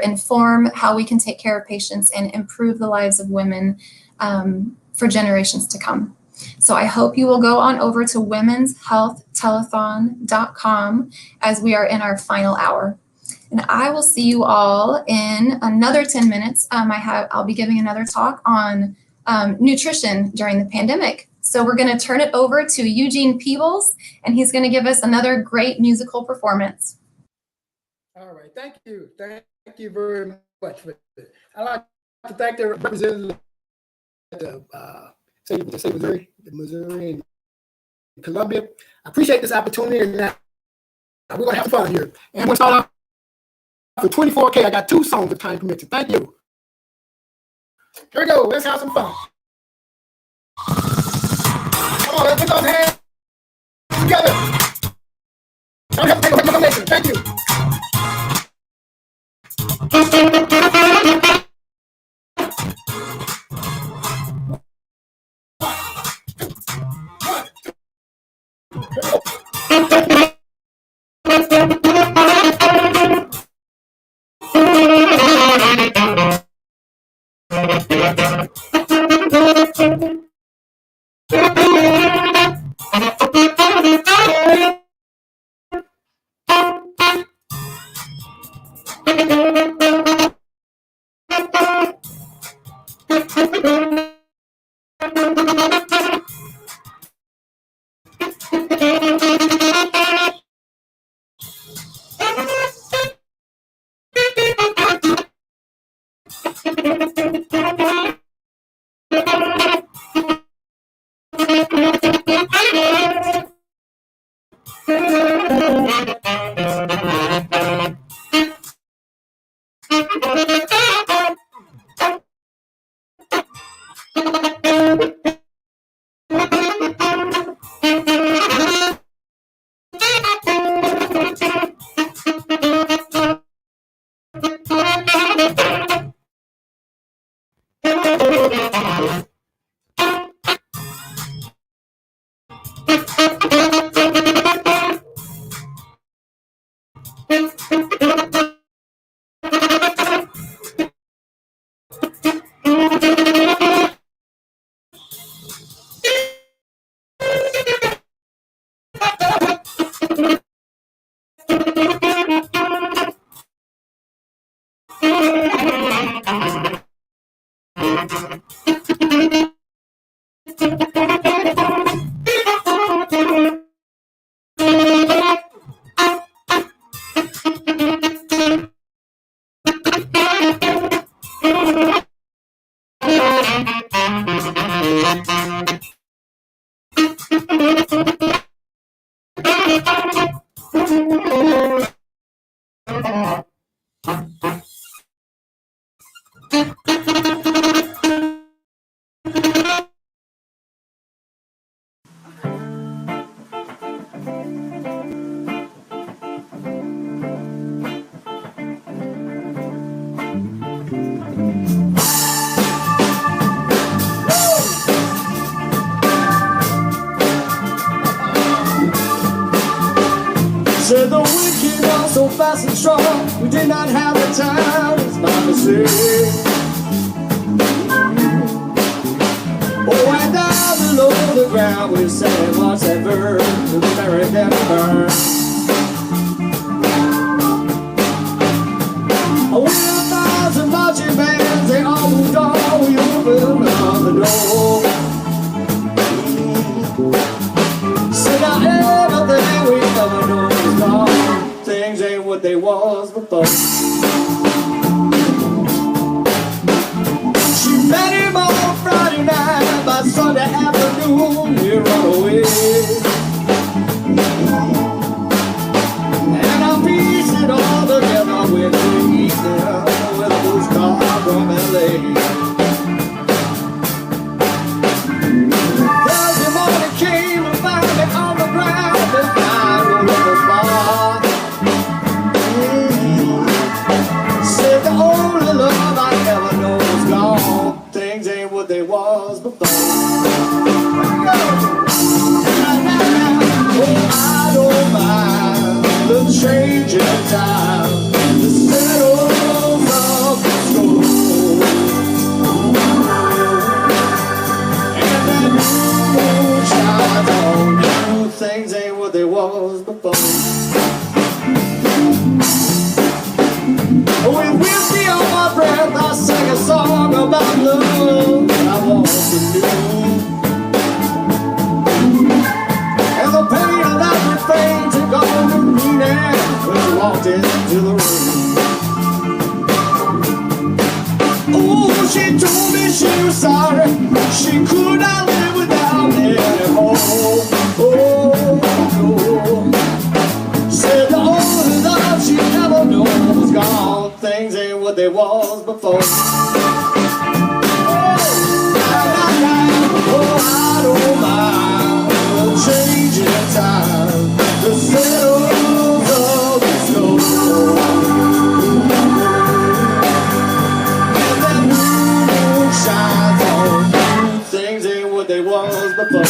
inform how we can take care of patients and improve the lives of women for generations to come. So I hope you will go on over to womenshealthtelethon.com as we are in our final hour. And I will see you all in another 10 minutes. I'll be giving another talk on nutrition during the pandemic. So we're going to turn it over to Eugene Peebles, and he's going to give us another great musical performance. All right, thank you. Thank you very much. I'd like to thank the representatives of the state of Missouri, and Columbia. I appreciate this opportunity, and we're going to have fun here. And we're going to start off for 24K. I got 2 songs if time permits. Thank you. Here we go. Let's have some fun. Come on, let's put those hands together. Don't have to take a recommendation. Thank you. Said the wicked are so fast and strong, we did not have the time, it's my mistake. Oh, and down below the ground we sang, watch that bird, the American bird. Oh, with 1,000 marching bands, they all moved on, we opened up the door. Said now everything we ever know is gone, things ain't what they was before. She met him on Friday night, by Sunday afternoon he run away. And I pieced it all together with the evening, with a postcard from LA. Thursday morning came and found me on the ground behind a rubber bar. Said the only love I ever know is gone, things ain't what they was before. Oh, I don't mind the change in time, the settles of the storm. And that moon shines on you, things ain't what they was before. With whiskey on my breath, I sang a song about love that I want to do. And the pain of that refrain took on new meaning when she walked into the room. Oh, she told me she was sorry, she could not live without me anymore. Oh, no. Said the only love she ever known was gone, things ain't what they was before. Oh, I don't mind the change in time, the settles of the snow. And that moon shines on you, things ain't what they was before.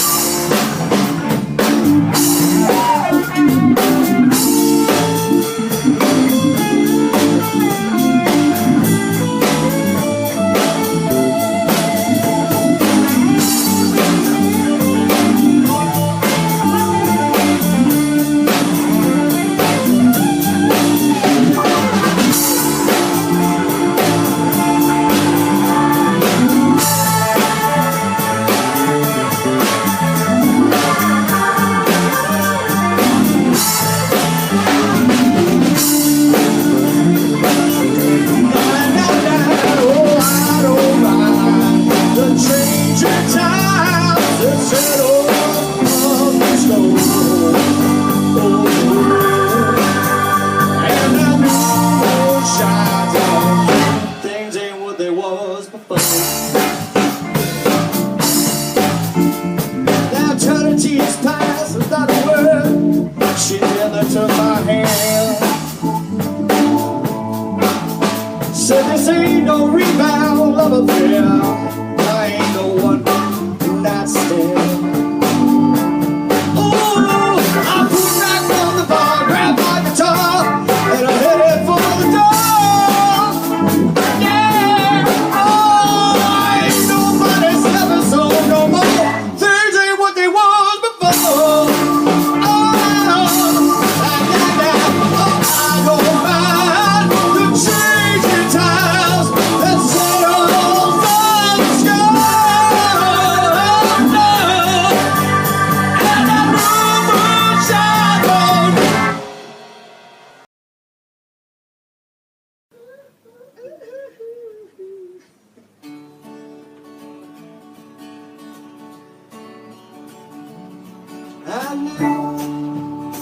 I knew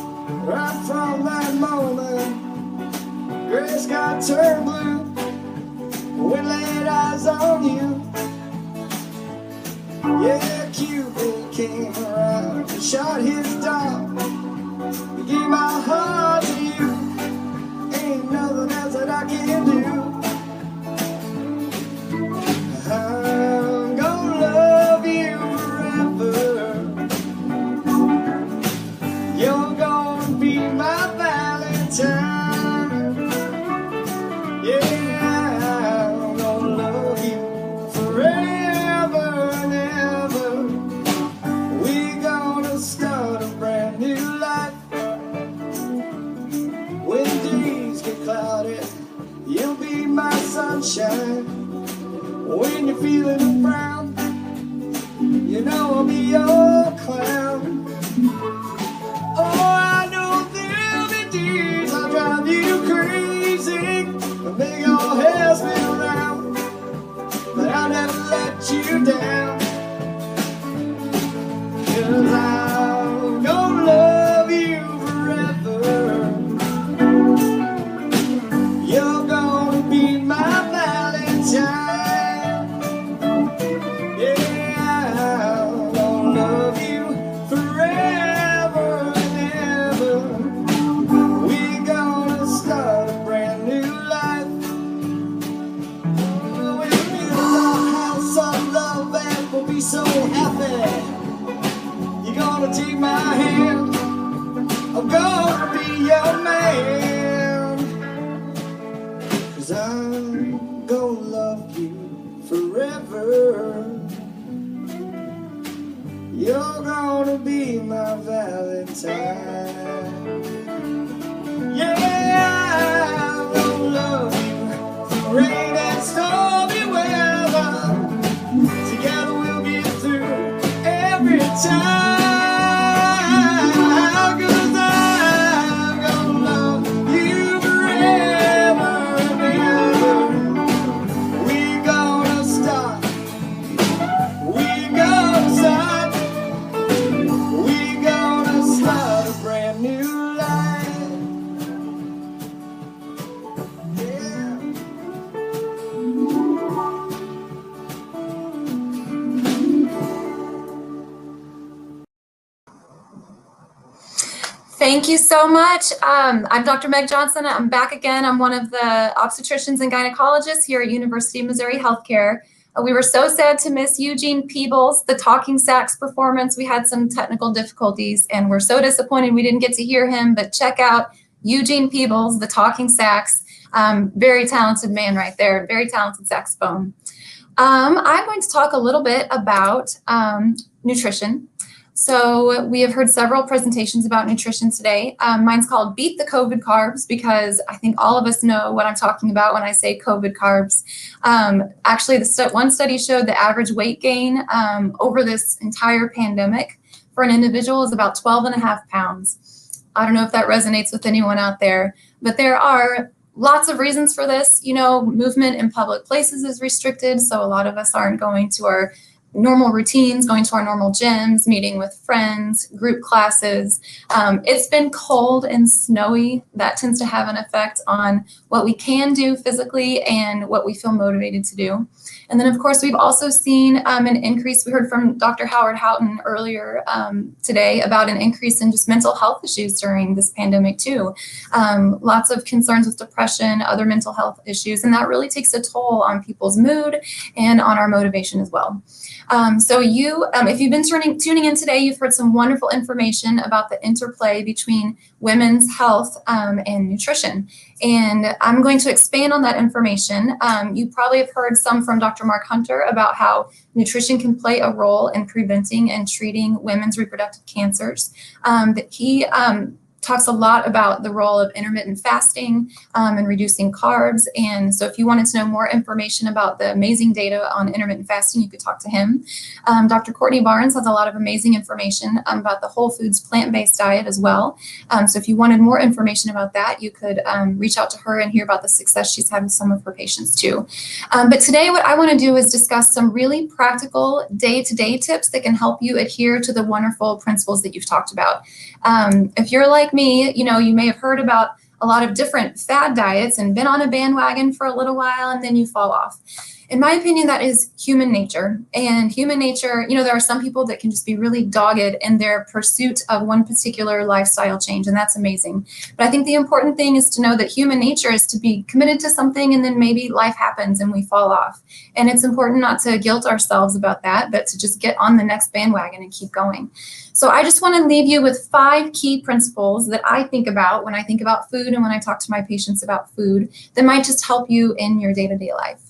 right from that moment, gray sky turned blue. We laid eyes on you. Yeah, Cupid came around and shot his dart. He gave my heart to you. Ain't nothing else that I can do. I'm gonna love you forever. You're gonna be my Valentine. Yeah, I'm gonna love you forever and ever. We're gonna start a brand new life. When days get cloudy, you'll be my sunshine. When you're feeling a frown, you know I'll be your clown. Oh, I know there'll be days I'll drive you crazy and make your hair spin around, but I'll never let you down. 'Cause I'm gonna love you forever. You're gonna be my Valentine. So happy, you're gonna take my hand. I'm gonna be your man. 'Cause I'm gonna love you forever. You're gonna be my Valentine. Yeah, I'm gonna love you through rain and stormy weather. Together we'll get through every time. 'Cause I'm gonna love you forever and ever. We're gonna start. We're gonna start. We're gonna start a brand new life. Yeah. Thank you so much. I'm Dr. Meg Johnson. I'm back again. I'm one of the obstetricians and gynecologists here at University of Missouri Healthcare. We were so sad to miss Eugene Peebles, the Talking Sax performance. We had some technical difficulties and we're so disappointed we didn't get to hear him, but check out Eugene Peebles, the Talking Sax. Very talented man right there, very talented saxophone. I'm going to talk a little bit about nutrition. So we have heard several presentations about nutrition today. Mine's called Beat the COVID Carbs because I think all of us know what I'm talking about when I say COVID carbs. Actually, one study showed the average weight gain over this entire pandemic for an individual is about 12.5 pounds. I don't know if that resonates with anyone out there, but there are lots of reasons for this. You know, movement in public places is restricted, so a lot of us aren't going to our normal routines, going to our normal gyms, meeting with friends, group classes. It's been cold and snowy. That tends to have an effect on what we can do physically and what we feel motivated to do. And then, of course, we've also seen an increase. We heard from Dr. Howard Houghton earlier today about an increase in just mental health issues during this pandemic, too. Lots of concerns with depression, other mental health issues, and that really takes a toll on people's mood and on our motivation as well. So if you've been tuning in today, you've heard some wonderful information about the interplay between women's health and nutrition. And I'm going to expand on that information. You probably have heard some from Dr. Mark Hunter about how nutrition can play a role in preventing and treating women's reproductive cancers. That he talks a lot about the role of intermittent fasting and reducing carbs. And so if you wanted to know more information about the amazing data on intermittent fasting, you could talk to him. Dr. Courtney Barnes has a lot of amazing information about the whole foods plant-based diet as well. So if you wanted more information about that, you could reach out to her and hear about the success she's had with some of her patients too. But today what I want to do is discuss some really practical day-to-day tips that can help you adhere to the wonderful principles that you've talked about. If you're like me, you know, you may have heard about a lot of different fad diets and been on a bandwagon for a little while and then you fall off. In my opinion, that is human nature. And human nature, you know, there are some people that can just be really dogged in their pursuit of one particular lifestyle change, and that's amazing. But I think the important thing is to know that human nature is to be committed to something and then maybe life happens and we fall off. And it's important not to guilt ourselves about that, but to just get on the next bandwagon and keep going. So I just want to leave you with 5 key principles that I think about when I think about food and when I talk to my patients about food that might just help you in your day-to-day life.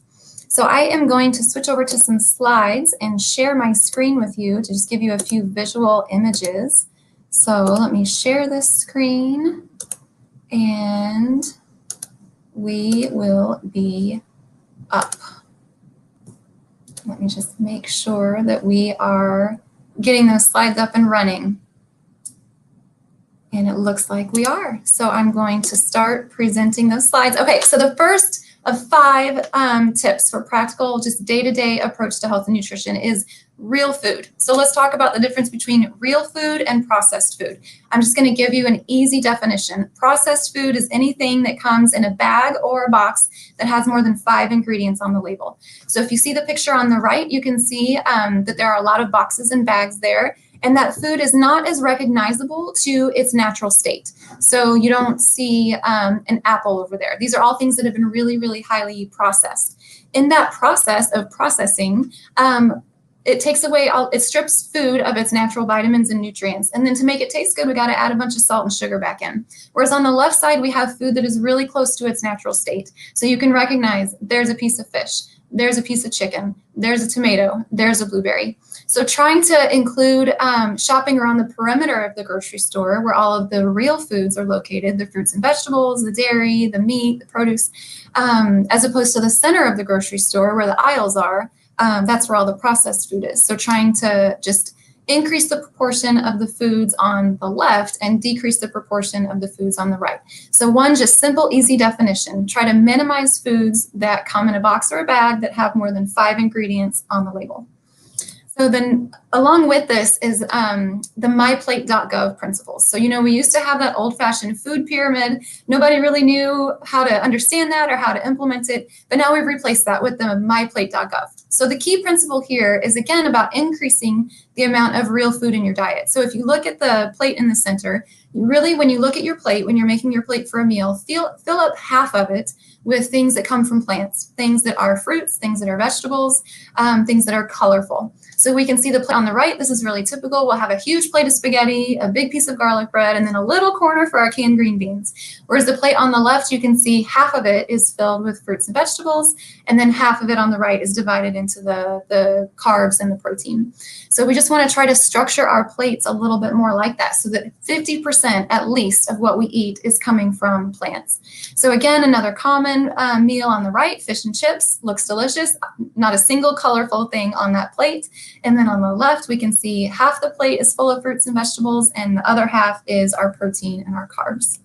So I am going to switch over to some slides and share my screen with you to just give you a few visual images. So let me share this screen and we will be up. Let me just make sure that we are getting those slides up and running. And it looks like we are. So I'm going to start presenting those slides. Okay, so the first of 5 tips for practical, just day-to-day approach to health and nutrition is real food. So let's talk about the difference between real food and processed food. I'm just going to give you an easy definition. Processed food is anything that comes in a bag or a box that has more than 5 ingredients on the label. So if you see the picture on the right, you can see that there are a lot of boxes and bags there. And that food is not as recognizable to its natural state. So you don't see an apple over there. These are all things that have been really, really highly processed. In that process of processing, it takes away, it strips food of its natural vitamins and nutrients. And then to make it taste good, we got to add a bunch of salt and sugar back in. Whereas on the left side, we have food that is really close to its natural state. So you can recognize there's a piece of fish, there's a piece of chicken, there's a tomato, there's a blueberry. So trying to include shopping around the perimeter of the grocery store where all of the real foods are located, the fruits and vegetables, the dairy, the meat, the produce, as opposed to the center of the grocery store where the aisles are, that's where all the processed food is. So trying to just increase the proportion of the foods on the left and decrease the proportion of the foods on the right. So one just simple, easy definition, try to minimize foods that come in a box or a bag that have more than 5 ingredients on the label. So then along with this is the myplate.gov principles. So, you know, we used to have that old-fashioned food pyramid. Nobody really knew how to understand that or how to implement it, but now we've replaced that with the myplate.gov. So the key principle here is, again, about increasing the amount of real food in your diet. So if you look at the plate in the center, really, when you look at your plate, when you're making your plate for a meal, fill up half of it with things that come from plants, things that are fruits, things that are vegetables, things that are colorful. So we can see the plate on the right. This is really typical. We'll have a huge plate of spaghetti, a big piece of garlic bread, and then a little corner for our canned green beans. Whereas the plate on the left, you can see half of it is filled with fruits and vegetables, and then half of it on the right is divided into the carbs and the protein. So we just want to try to structure our plates a little bit more like that so that 50% at least of what we eat is coming from plants. So again, another common meal on the right, fish and chips, looks delicious, not a single colorful thing on that plate. And then on the left, we can see half the plate is full of fruits and vegetables and the other half is our protein and our carbs.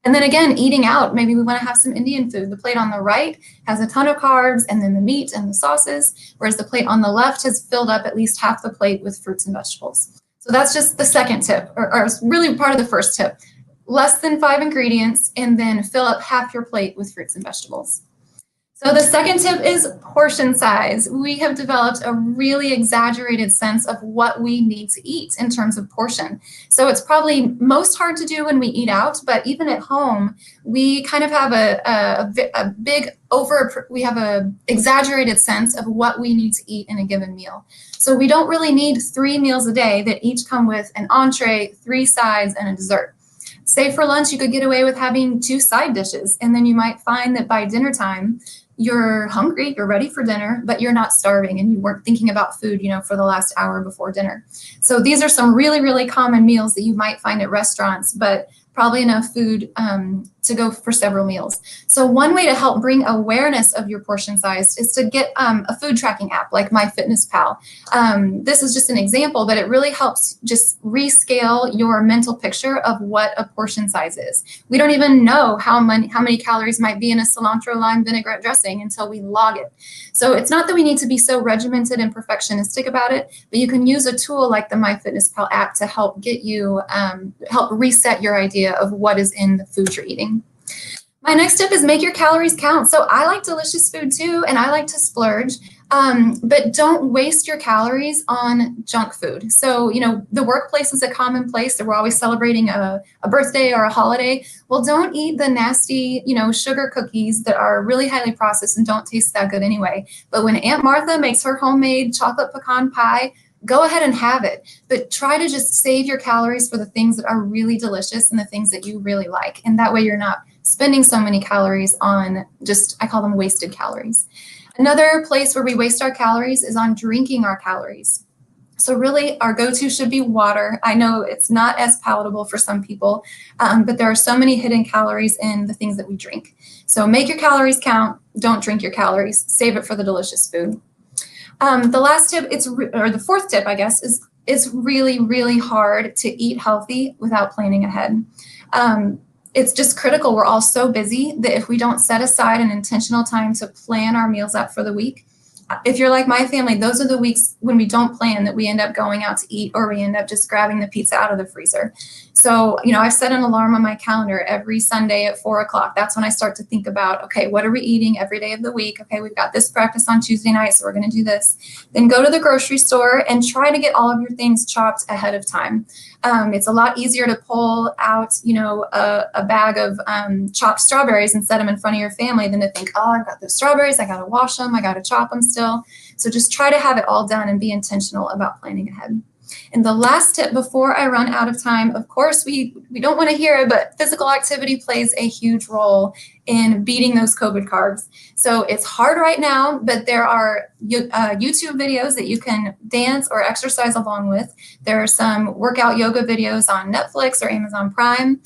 And then again, eating out, maybe we want to have some Indian food. The plate on the right has a ton of carbs and then the meat and the sauces, whereas the plate on the left has filled up at least half the plate with fruits and vegetables. So that's just the second tip, or really part of the first tip. Less than 5 ingredients and then fill up half your plate with fruits and vegetables. So the second tip is portion size. We have developed a really exaggerated sense of what we need to eat in terms of portion. So it's probably most hard to do when we eat out, but even at home, we kind of have we have a exaggerated sense of what we need to eat in a given meal. So we don't really need 3 meals a day that each come with an entree, 3 sides, and a dessert. Say for lunch, you could get away with having 2 side dishes, and then you might find that by dinner time, you're hungry, you're ready for dinner, but you're not starving and you weren't thinking about food, for the last hour before dinner. So these are some really, really common meals that you might find at restaurants, but probably enough food to go for several meals. So one way to help bring awareness of your portion size is to get a food tracking app like MyFitnessPal. This is just an example, but it really helps just rescale your mental picture of what a portion size is. We don't even know how many calories might be in a cilantro lime vinaigrette dressing until we log it. So it's not that we need to be so regimented and perfectionistic about it, but you can use a tool like the MyFitnessPal app to help get you, help reset your idea of what is in the food you're eating. My next tip is make your calories count. So I like delicious food too, and I like to splurge, but don't waste your calories on junk food. So, the workplace is a common place that we're always celebrating a birthday or a holiday. Well, don't eat the nasty, sugar cookies that are really highly processed and don't taste that good anyway. But when Aunt Martha makes her homemade chocolate pecan pie, go ahead and have it, but try to just save your calories for the things that are really delicious and the things that you really like. And that way you're not spending so many calories on I call them wasted calories. Another place where we waste our calories is on drinking our calories. So really our go-to should be water. I know it's not as palatable for some people, but there are so many hidden calories in the things that we drink. So make your calories count. Don't drink your calories. Save it for the delicious food. The last tip, or the fourth tip, I guess, is it's really, really hard to eat healthy without planning ahead. It's just critical. We're all so busy that if we don't set aside an intentional time to plan our meals out for the week, if you're like my family, those are the weeks when we don't plan that we end up going out to eat, or we end up just grabbing the pizza out of the freezer. So, I've set an alarm on my calendar every Sunday at 4:00. That's when I start to think about, okay, what are we eating every day of the week? Okay, we've got this practice on Tuesday night, so we're going to do this. Then go to the grocery store and try to get all of your things chopped ahead of time. It's a lot easier to pull out, a bag of chopped strawberries and set them in front of your family than to think, oh, I've got those strawberries, I got to wash them, I got to chop them still. So just try to have it all done and be intentional about planning ahead. And the last tip before I run out of time, of course, we don't want to hear it, but physical activity plays a huge role in beating those COVID carbs. So it's hard right now, but there are YouTube videos that you can dance or exercise along with. There are some workout yoga videos on Netflix or Amazon Prime.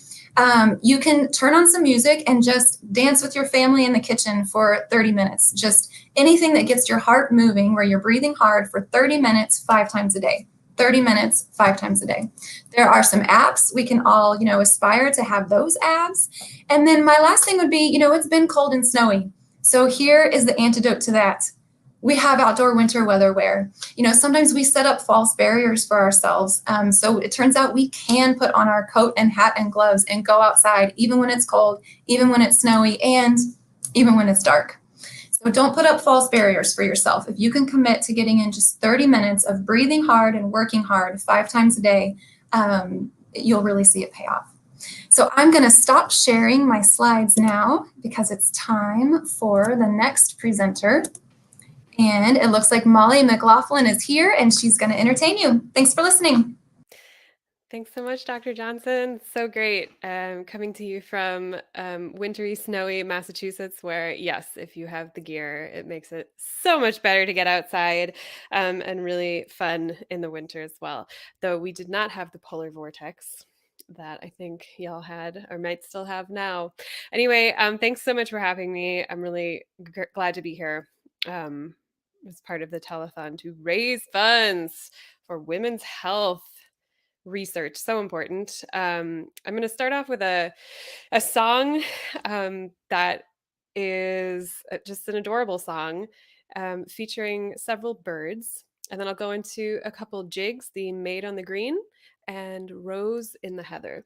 You can turn on some music and just dance with your family in the kitchen for 30 minutes. Just anything that gets your heart moving, where you're breathing hard for 30 minutes, 5 times a day. 30 minutes, 5 times a day. There are some apps. We can all, aspire to have those apps. And then my last thing would be, it's been cold and snowy. So here is the antidote to that. We have outdoor winter weather wear. Sometimes we set up false barriers for ourselves. So it turns out we can put on our coat and hat and gloves and go outside, even when it's cold, even when it's snowy, and even when it's dark. So don't put up false barriers for yourself. If you can commit to getting in just 30 minutes of breathing hard and working hard 5 times a day, you'll really see it pay off. So I'm going to stop sharing my slides now because it's time for the next presenter. And it looks like Molly McLaughlin is here and she's going to entertain you. Thanks for listening. Thanks so much, Dr. Johnson. So great coming to you from wintry, snowy Massachusetts, where, yes, if you have the gear, it makes it so much better to get outside and really fun in the winter as well. Though we did not have the polar vortex that I think y'all had or might still have now. Anyway, thanks so much for having me. I'm really glad to be here as part of the telethon to raise funds for women's health research. So important. I'm going to start off with a song that is just an adorable song featuring several birds. And then I'll go into a couple jigs, the Maid on the Green and Rose in the Heather.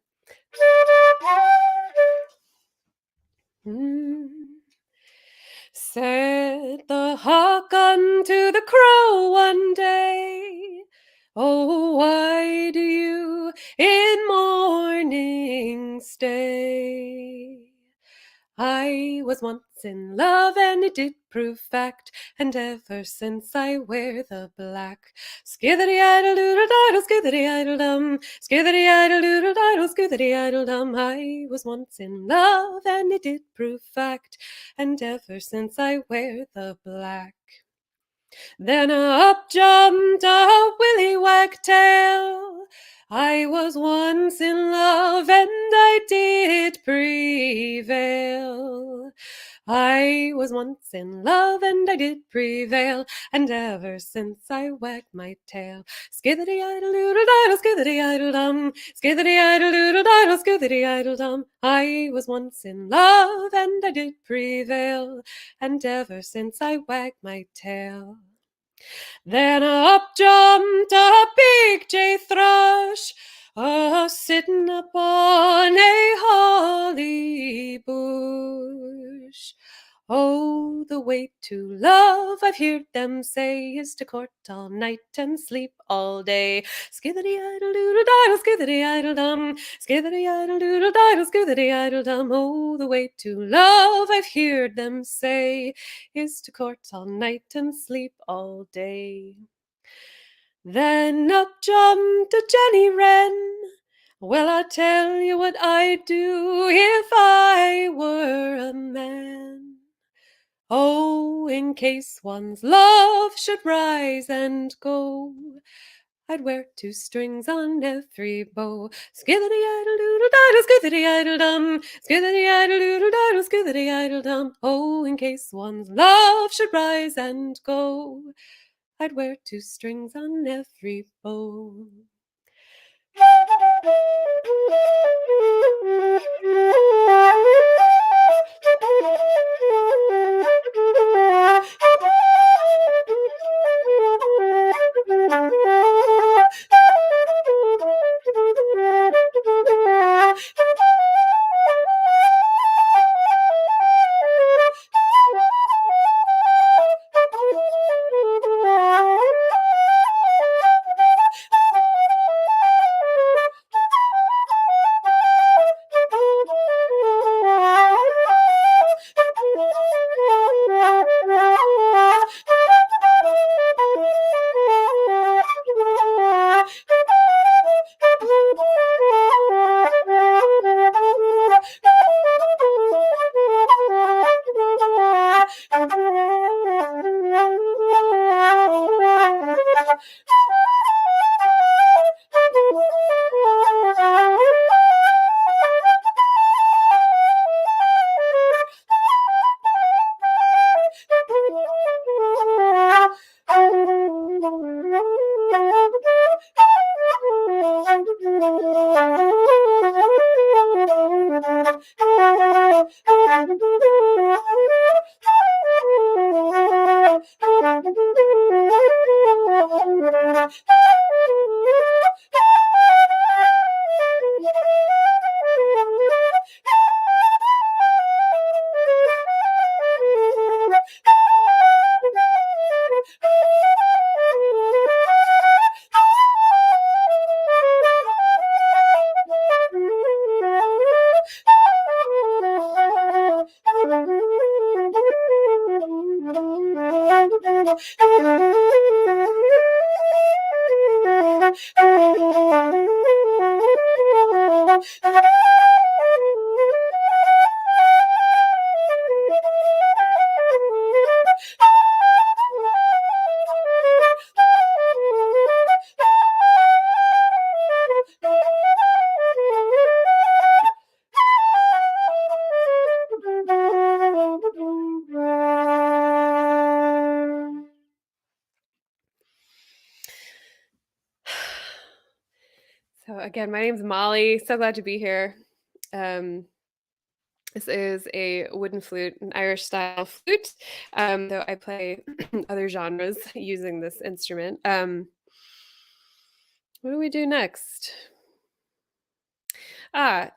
Said the hawk unto the crow one day, "Oh, why do you in mourning stay? I was once in love and it did prove fact, and ever since I wear the black. Skiddity-idle-doodle-diddle, skiddity-idle-dum, skiddity-idle-doodle-diddle, skiddity-idle-dum. I was once in love and it did prove fact, and ever since I wear the black." Then up jumped a willy wagtail, I was once in love and I did prevail. I was once in love and I did prevail, and ever since I wagged my tail. Skiddity idle doodle diddle, skiddity idle dum, skiddity idle doodle diddle, skiddity idle dum. I was once in love and I did prevail, and ever since I wagged my tail. Then up jumped a big jay thrush, sitting upon a holly bush. Oh, the way to love, I've heard them say, is to court all night and sleep all day. Skiddity idle doodle diddle, skiddity idle dum, skiddity idle doodle diddle, skiddity idle dum. Oh, the way to love, I've heard them say, is to court all night and sleep all day. Then up jumped a Jenny Wren. Well, I'll tell you what I'd do if I were a man. Oh, in case one's love should rise and go, I'd wear 2 strings on every bow. Skiddity idle doodle diddle, skiddity idle dum, skiddity idle doodle diddle, skiddity idle dum. Oh, in case one's love should rise and go, I'd wear 2 strings on every bow. So again, my name's Molly. So glad to be here. This is a wooden flute, an Irish style flute, though I play other genres using this instrument. What do we do next?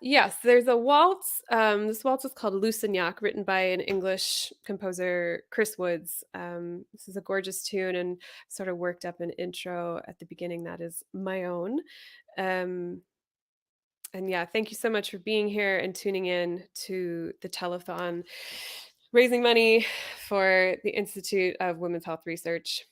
Yes, there's a waltz. This waltz is called Lusignac, written by an English composer, Chris Woods. This is a gorgeous tune and sort of worked up an intro at the beginning that is my own. And yeah, thank you so much for being here and tuning in to the telethon, raising money for the Institute of Women's Health Research.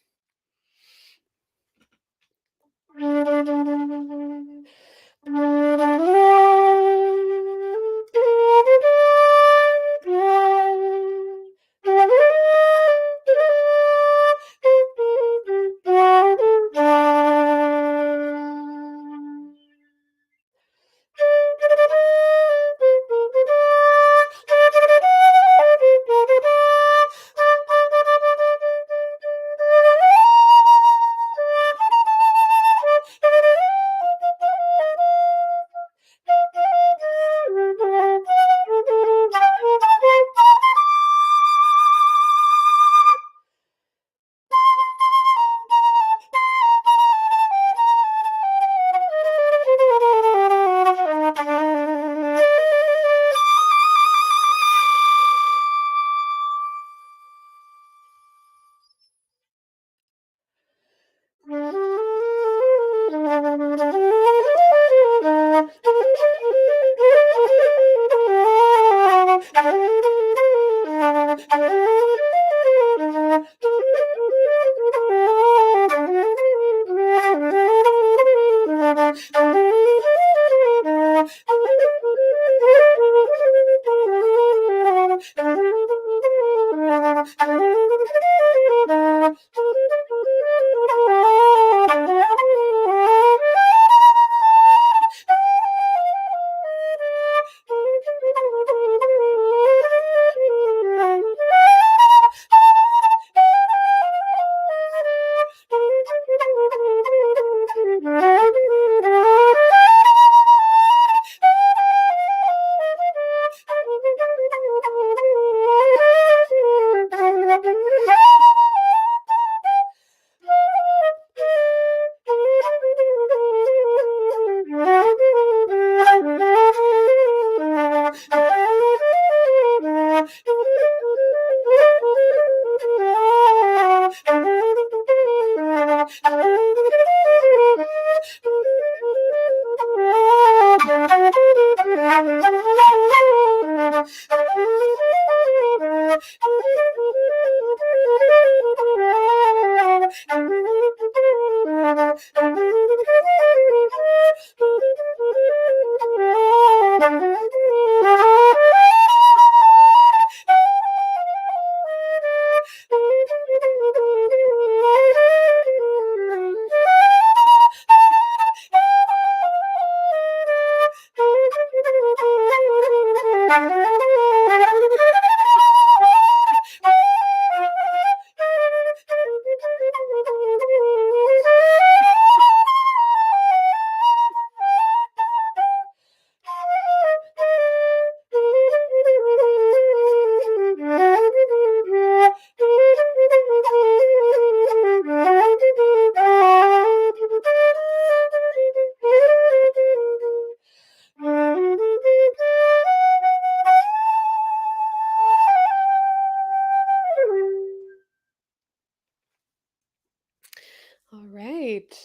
All right.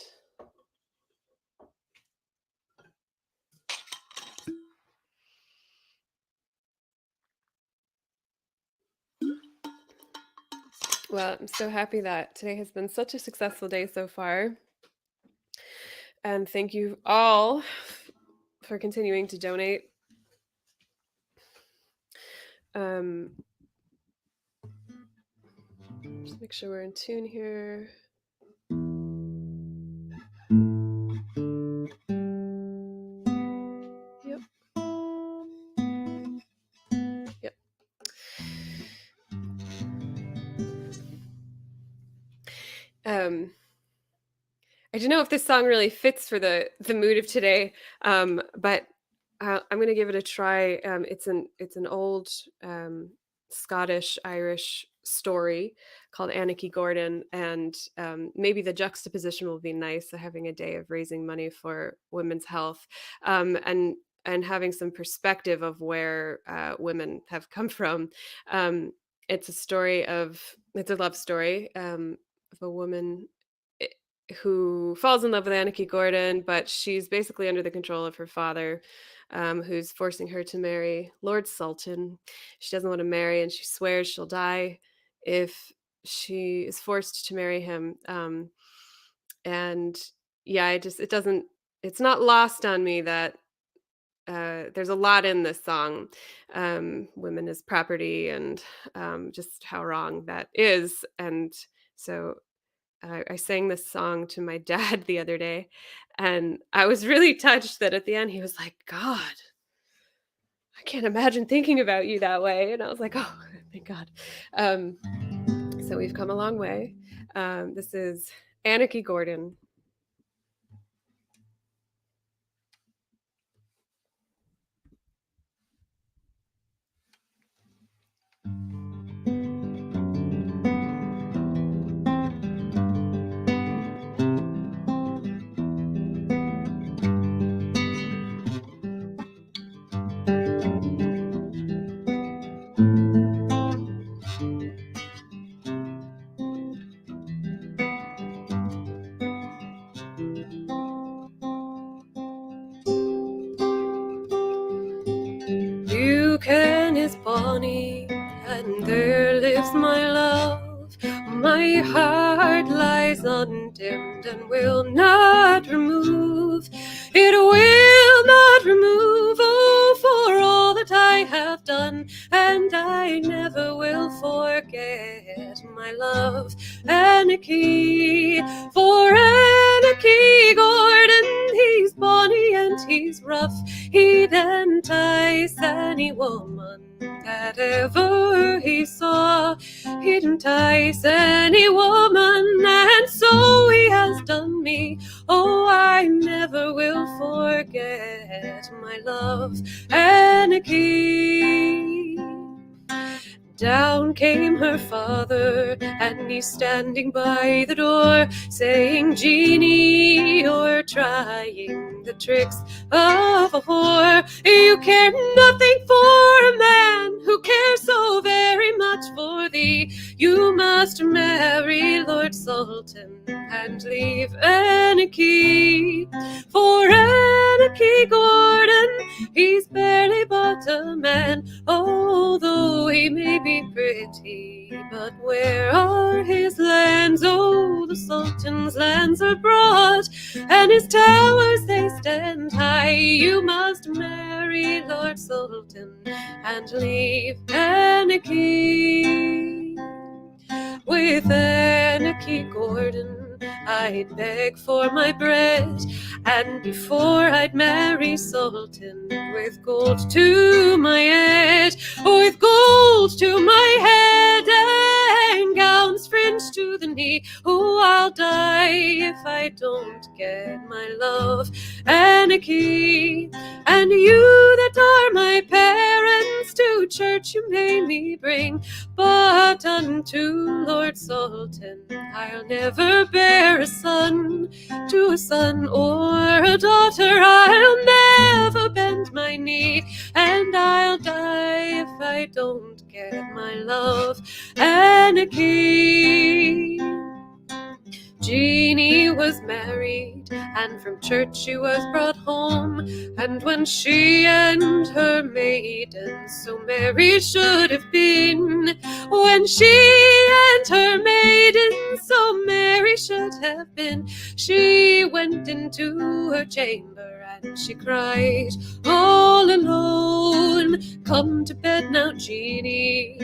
Well, I'm so happy that today has been such a successful day so far. And thank you all for continuing to donate. Just make sure we're in tune here. Yep. Yep. I don't know if this song really fits for the mood of today, but I'm going to give it a try. It's an old Scottish Irish story called Anarchy Gordon, and maybe the juxtaposition will be nice, having a day of raising money for women's health, and having some perspective of where women have come from. It's a love story of a woman who falls in love with Anarchy Gordon, but she's basically under the control of her father, who's forcing her to marry Lord Sultan. She doesn't want to marry, and she swears she'll die if she is forced to marry him. And yeah, it's not lost on me that there's a lot in this song, women as property, and just how wrong that is. And so I sang this song to my dad the other day, and I was really touched that at the end he was like, "God, I can't imagine thinking about you that way." And I was like, "Oh, thank God." So we've come a long way. This is Anarchy Gordon. Buchan is bonny, and there lives my love. My heart lies undimmed and will not remove. It will not remove, oh, for all that I have done, and I never will forget my love. Anarchy, for Anarchy Gordon, he's bonny and he's rough. He'd entice any woman that ever he saw. He'd entice any woman, and so he has done me. Oh, I never will forget my love. Anarchy. Down came her father, and he's standing by the door, saying, "Jeannie, you're trying the tricks of a whore. You care nothing for a man who cares so very much for thee. You must marry Lord Sultan and leave Anarchy. For Anarchy Gordon, he's barely but a man, although he may be pretty. But where are his lands? Oh, the Sultan's lands are broad, and his towers they stand high. You must marry Lord Sultan and leave Anarchy. With Anarchy Gordon, I'd beg for my bread, and before I'd marry Sultan, with gold to my head, with gold to my head, and gowns fringed to the knee. Oh, I'll die if I don't get my love, Anarchy. And you that are my parents, to church you may me bring, but unto Lord Sultan I'll never bear a son. To a son or a daughter I'll never bend my knee, and I'll die if I don't get my love, Anarchy. Jeannie was married, and from church she was brought home, and when she and her maiden so merry should have been, when she and her maiden so merry should have been, she went into her chamber and she cried, all alone, come to bed now, Jeannie,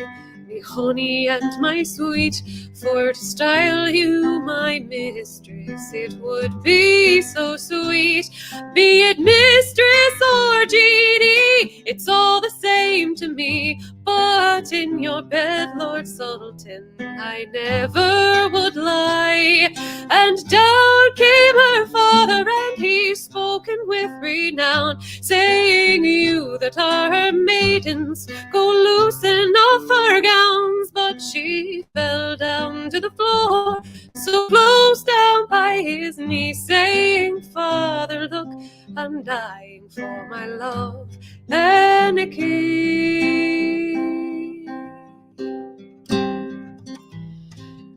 me honey and my sweet, for to style you my mistress it would be so sweet. Be it mistress or Jeannie, it's all the same to me, but in your bed, Lord Sultan, I never would lie. And down came her father, and he spoken with renown, saying, you that are her maidens, go loosen off her gowns. But she fell down to the floor, so close down by his knee, saying, Father, look, I'm dying for my love, Anarchy.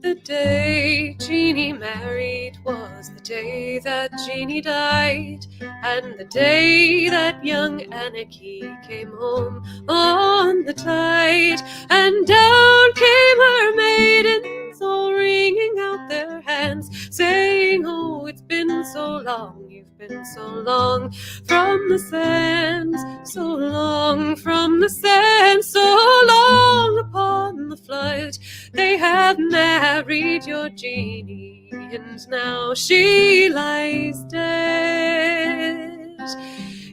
The day Jeannie married was the day that Jeannie died, and the day that young Anarchy came home on the tide. And down came her maidens, all wringing out their hands, saying, oh, it's been so long, you've been so long from the sands, so long from the sands, so long upon the flood. They have married your Jeannie, and now she lies dead.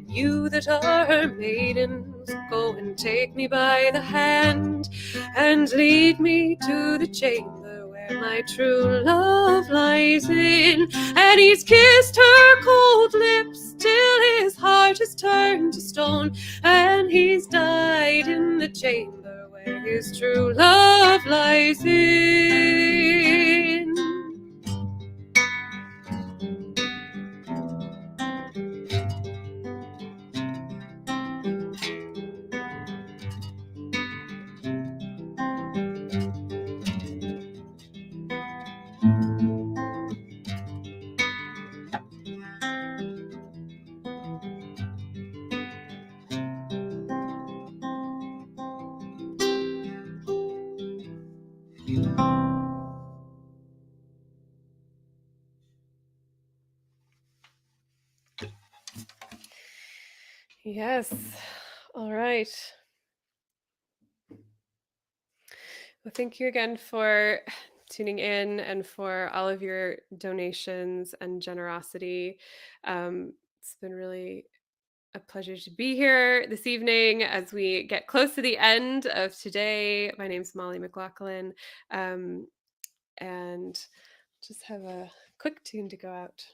You that are her maidens, go and take me by the hand, and lead me to the chamber where my true love lies in. And he's kissed her cold lips till his heart is turned to stone, and he's died in the chamber where his true love lies in. Yes. All right. Well, thank you again for tuning in and for all of your donations and generosity. It's been really a pleasure to be here this evening as we get close to the end of today. My name's Molly McLaughlin, and just have a quick tune to go out.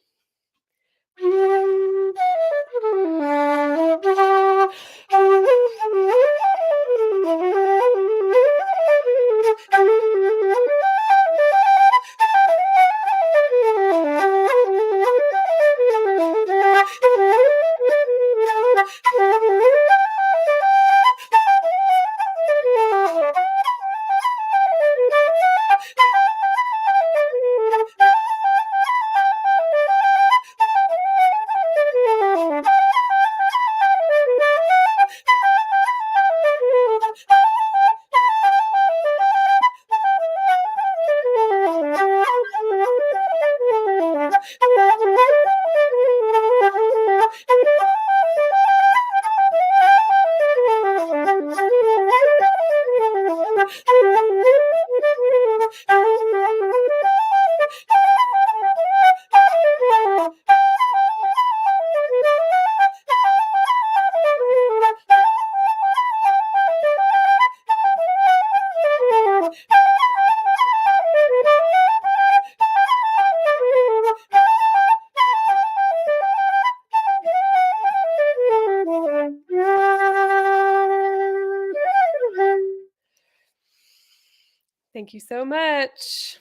Thank you so much.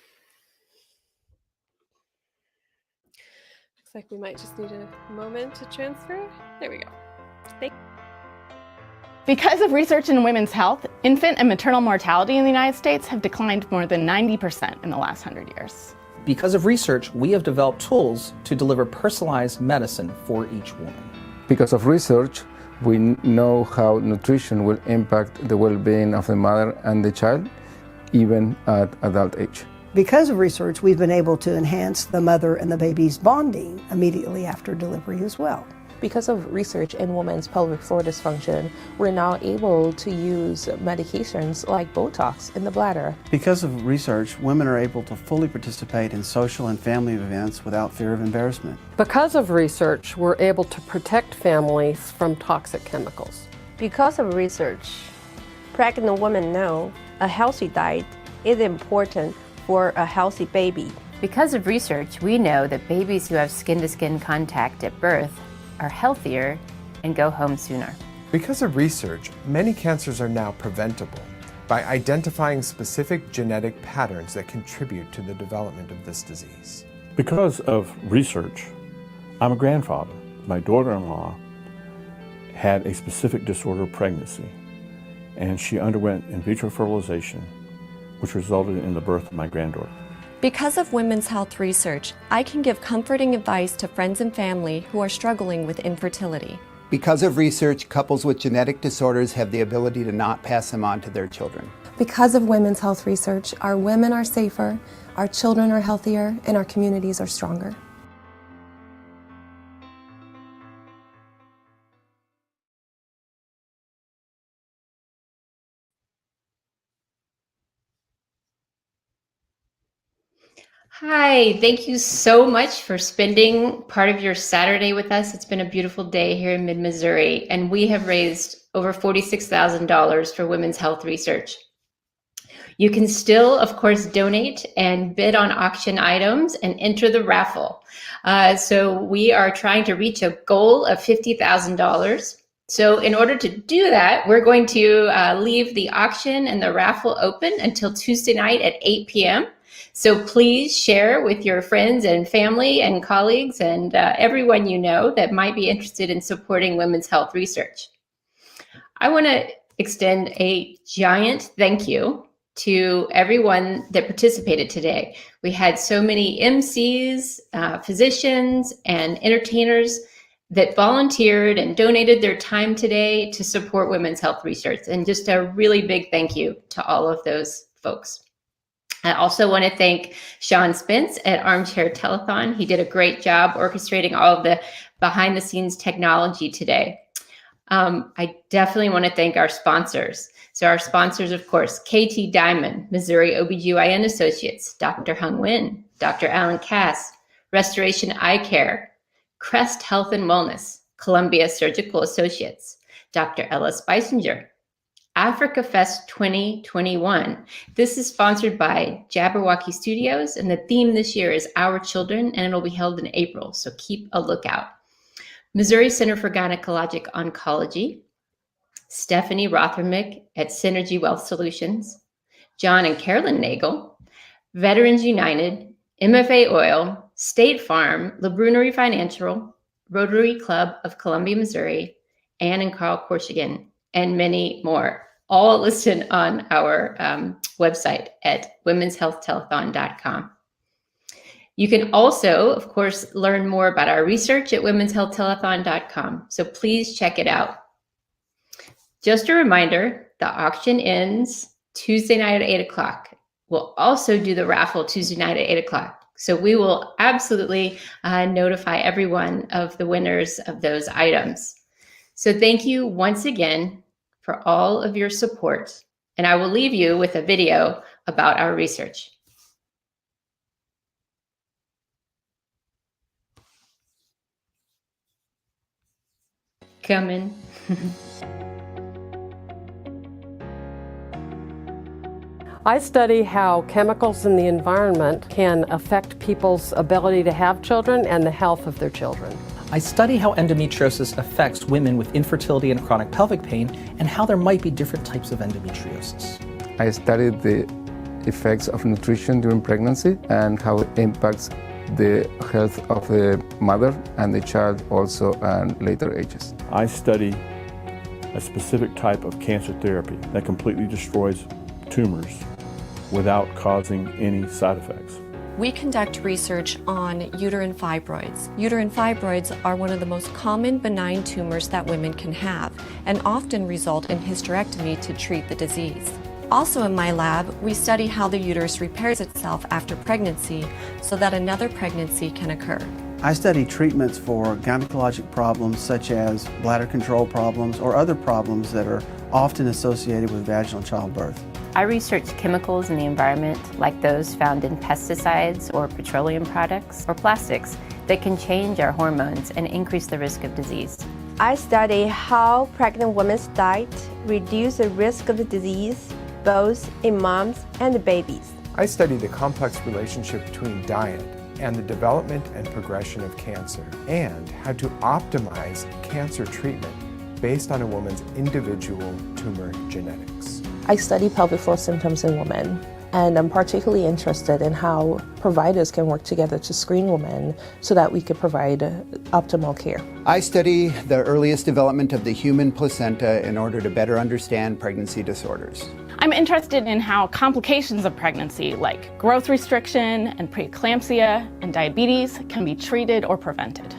Looks like we might just need a moment to transfer. There we go. Because of research in women's health, infant and maternal mortality in the United States have declined more than 90% in the last 100 years. Because of research, we have developed tools to deliver personalized medicine for each woman. Because of research, we know how nutrition will impact the well-being of the mother and the child, even at adult age. Because of research, we've been able to enhance the mother and the baby's bonding immediately after delivery as well. Because of research in women's pelvic floor dysfunction, we're now able to use medications like Botox in the bladder. Because of research, women are able to fully participate in social and family events without fear of embarrassment. Because of research, we're able to protect families from toxic chemicals. Because of research, pregnant women know a healthy diet is important for a healthy baby. Because of research, we know that babies who have skin-to-skin contact at birth are healthier and go home sooner. Because of research, many cancers are now preventable by identifying specific genetic patterns that contribute to the development of this disease. Because of research, I'm a grandfather. My daughter-in-law had a specific disorder of pregnancy, and she underwent in vitro fertilization, which resulted in the birth of my granddaughter. Because of women's health research, I can give comforting advice to friends and family who are struggling with infertility. Because of research, couples with genetic disorders have the ability to not pass them on to their children. Because of women's health research, our women are safer, our children are healthier, and our communities are stronger. Hi, thank you so much for spending part of your Saturday with us. It's been a beautiful day here in mid-Missouri, and we have raised over $46,000 for women's health research. You can still, of course, donate and bid on auction items and enter the raffle. So we are trying to reach a goal of $50,000. So in order to do that, we're going to leave the auction and the raffle open until Tuesday night at 8 p.m. So please share with your friends and family and colleagues and everyone you know that might be interested in supporting women's health research. I want to extend a giant thank you to everyone that participated today. We had so many MCs, physicians, and entertainers that volunteered and donated their time today to support women's health research. And just a really big thank you to all of those folks. I also want to thank Sean Spence at Armchair Telethon. He did a great job orchestrating all of the behind the scenes technology today. I definitely want to thank our sponsors. So our sponsors, of course, KT Diamond, Missouri OBGYN Associates, Dr. Hung Nguyen, Dr. Alan Cass, Restoration Eye Care, Crest Health and Wellness, Columbia Surgical Associates, Dr. Ella Spicinger, Africa Fest 2021. This is sponsored by Jabberwocky Studios, and the theme this year is Our Children, and it'll be held in April, so keep a lookout. Missouri Center for Gynecologic Oncology, Stephanie Rothermick at Synergy Wealth Solutions, John and Carolyn Nagel, Veterans United, MFA Oil, State Farm, LeBrunerie Financial, Rotary Club of Columbia, Missouri, Ann and Carl Korshigan, and many more. All listed on our website at womenshealthtelethon.com. You can also, of course, learn more about our research at womenshealthtelethon.com. So please check it out. Just a reminder, the auction ends Tuesday night at 8 o'clock. We'll also do the raffle Tuesday night at 8 o'clock. So we will absolutely notify everyone of the winners of those items. So thank you once again for all of your support. And I will leave you with a video about our research. Coming. I study how chemicals in the environment can affect people's ability to have children and the health of their children. I study how endometriosis affects women with infertility and chronic pelvic pain and how there might be different types of endometriosis. I studied the effects of nutrition during pregnancy and how it impacts the health of the mother and the child also and later ages. I study a specific type of cancer therapy that completely destroys tumors without causing any side effects. We conduct research on uterine fibroids. Uterine fibroids are one of the most common benign tumors that women can have and often result in hysterectomy to treat the disease. Also in my lab, we study how the uterus repairs itself after pregnancy so that another pregnancy can occur. I study treatments for gynecologic problems such as bladder control problems or other problems that are often associated with vaginal childbirth. I research chemicals in the environment, like those found in pesticides or petroleum products or plastics that can change our hormones and increase the risk of disease. I study how pregnant women's diet reduce the risk of the disease, both in moms and the babies. I study the complex relationship between diet and the development and progression of cancer, and how to optimize cancer treatment based on a woman's individual tumor genetics. I study pelvic floor symptoms in women, and I'm particularly interested in how providers can work together to screen women so that we could provide optimal care. I study the earliest development of the human placenta in order to better understand pregnancy disorders. I'm interested in how complications of pregnancy, like growth restriction and preeclampsia and diabetes, can be treated or prevented.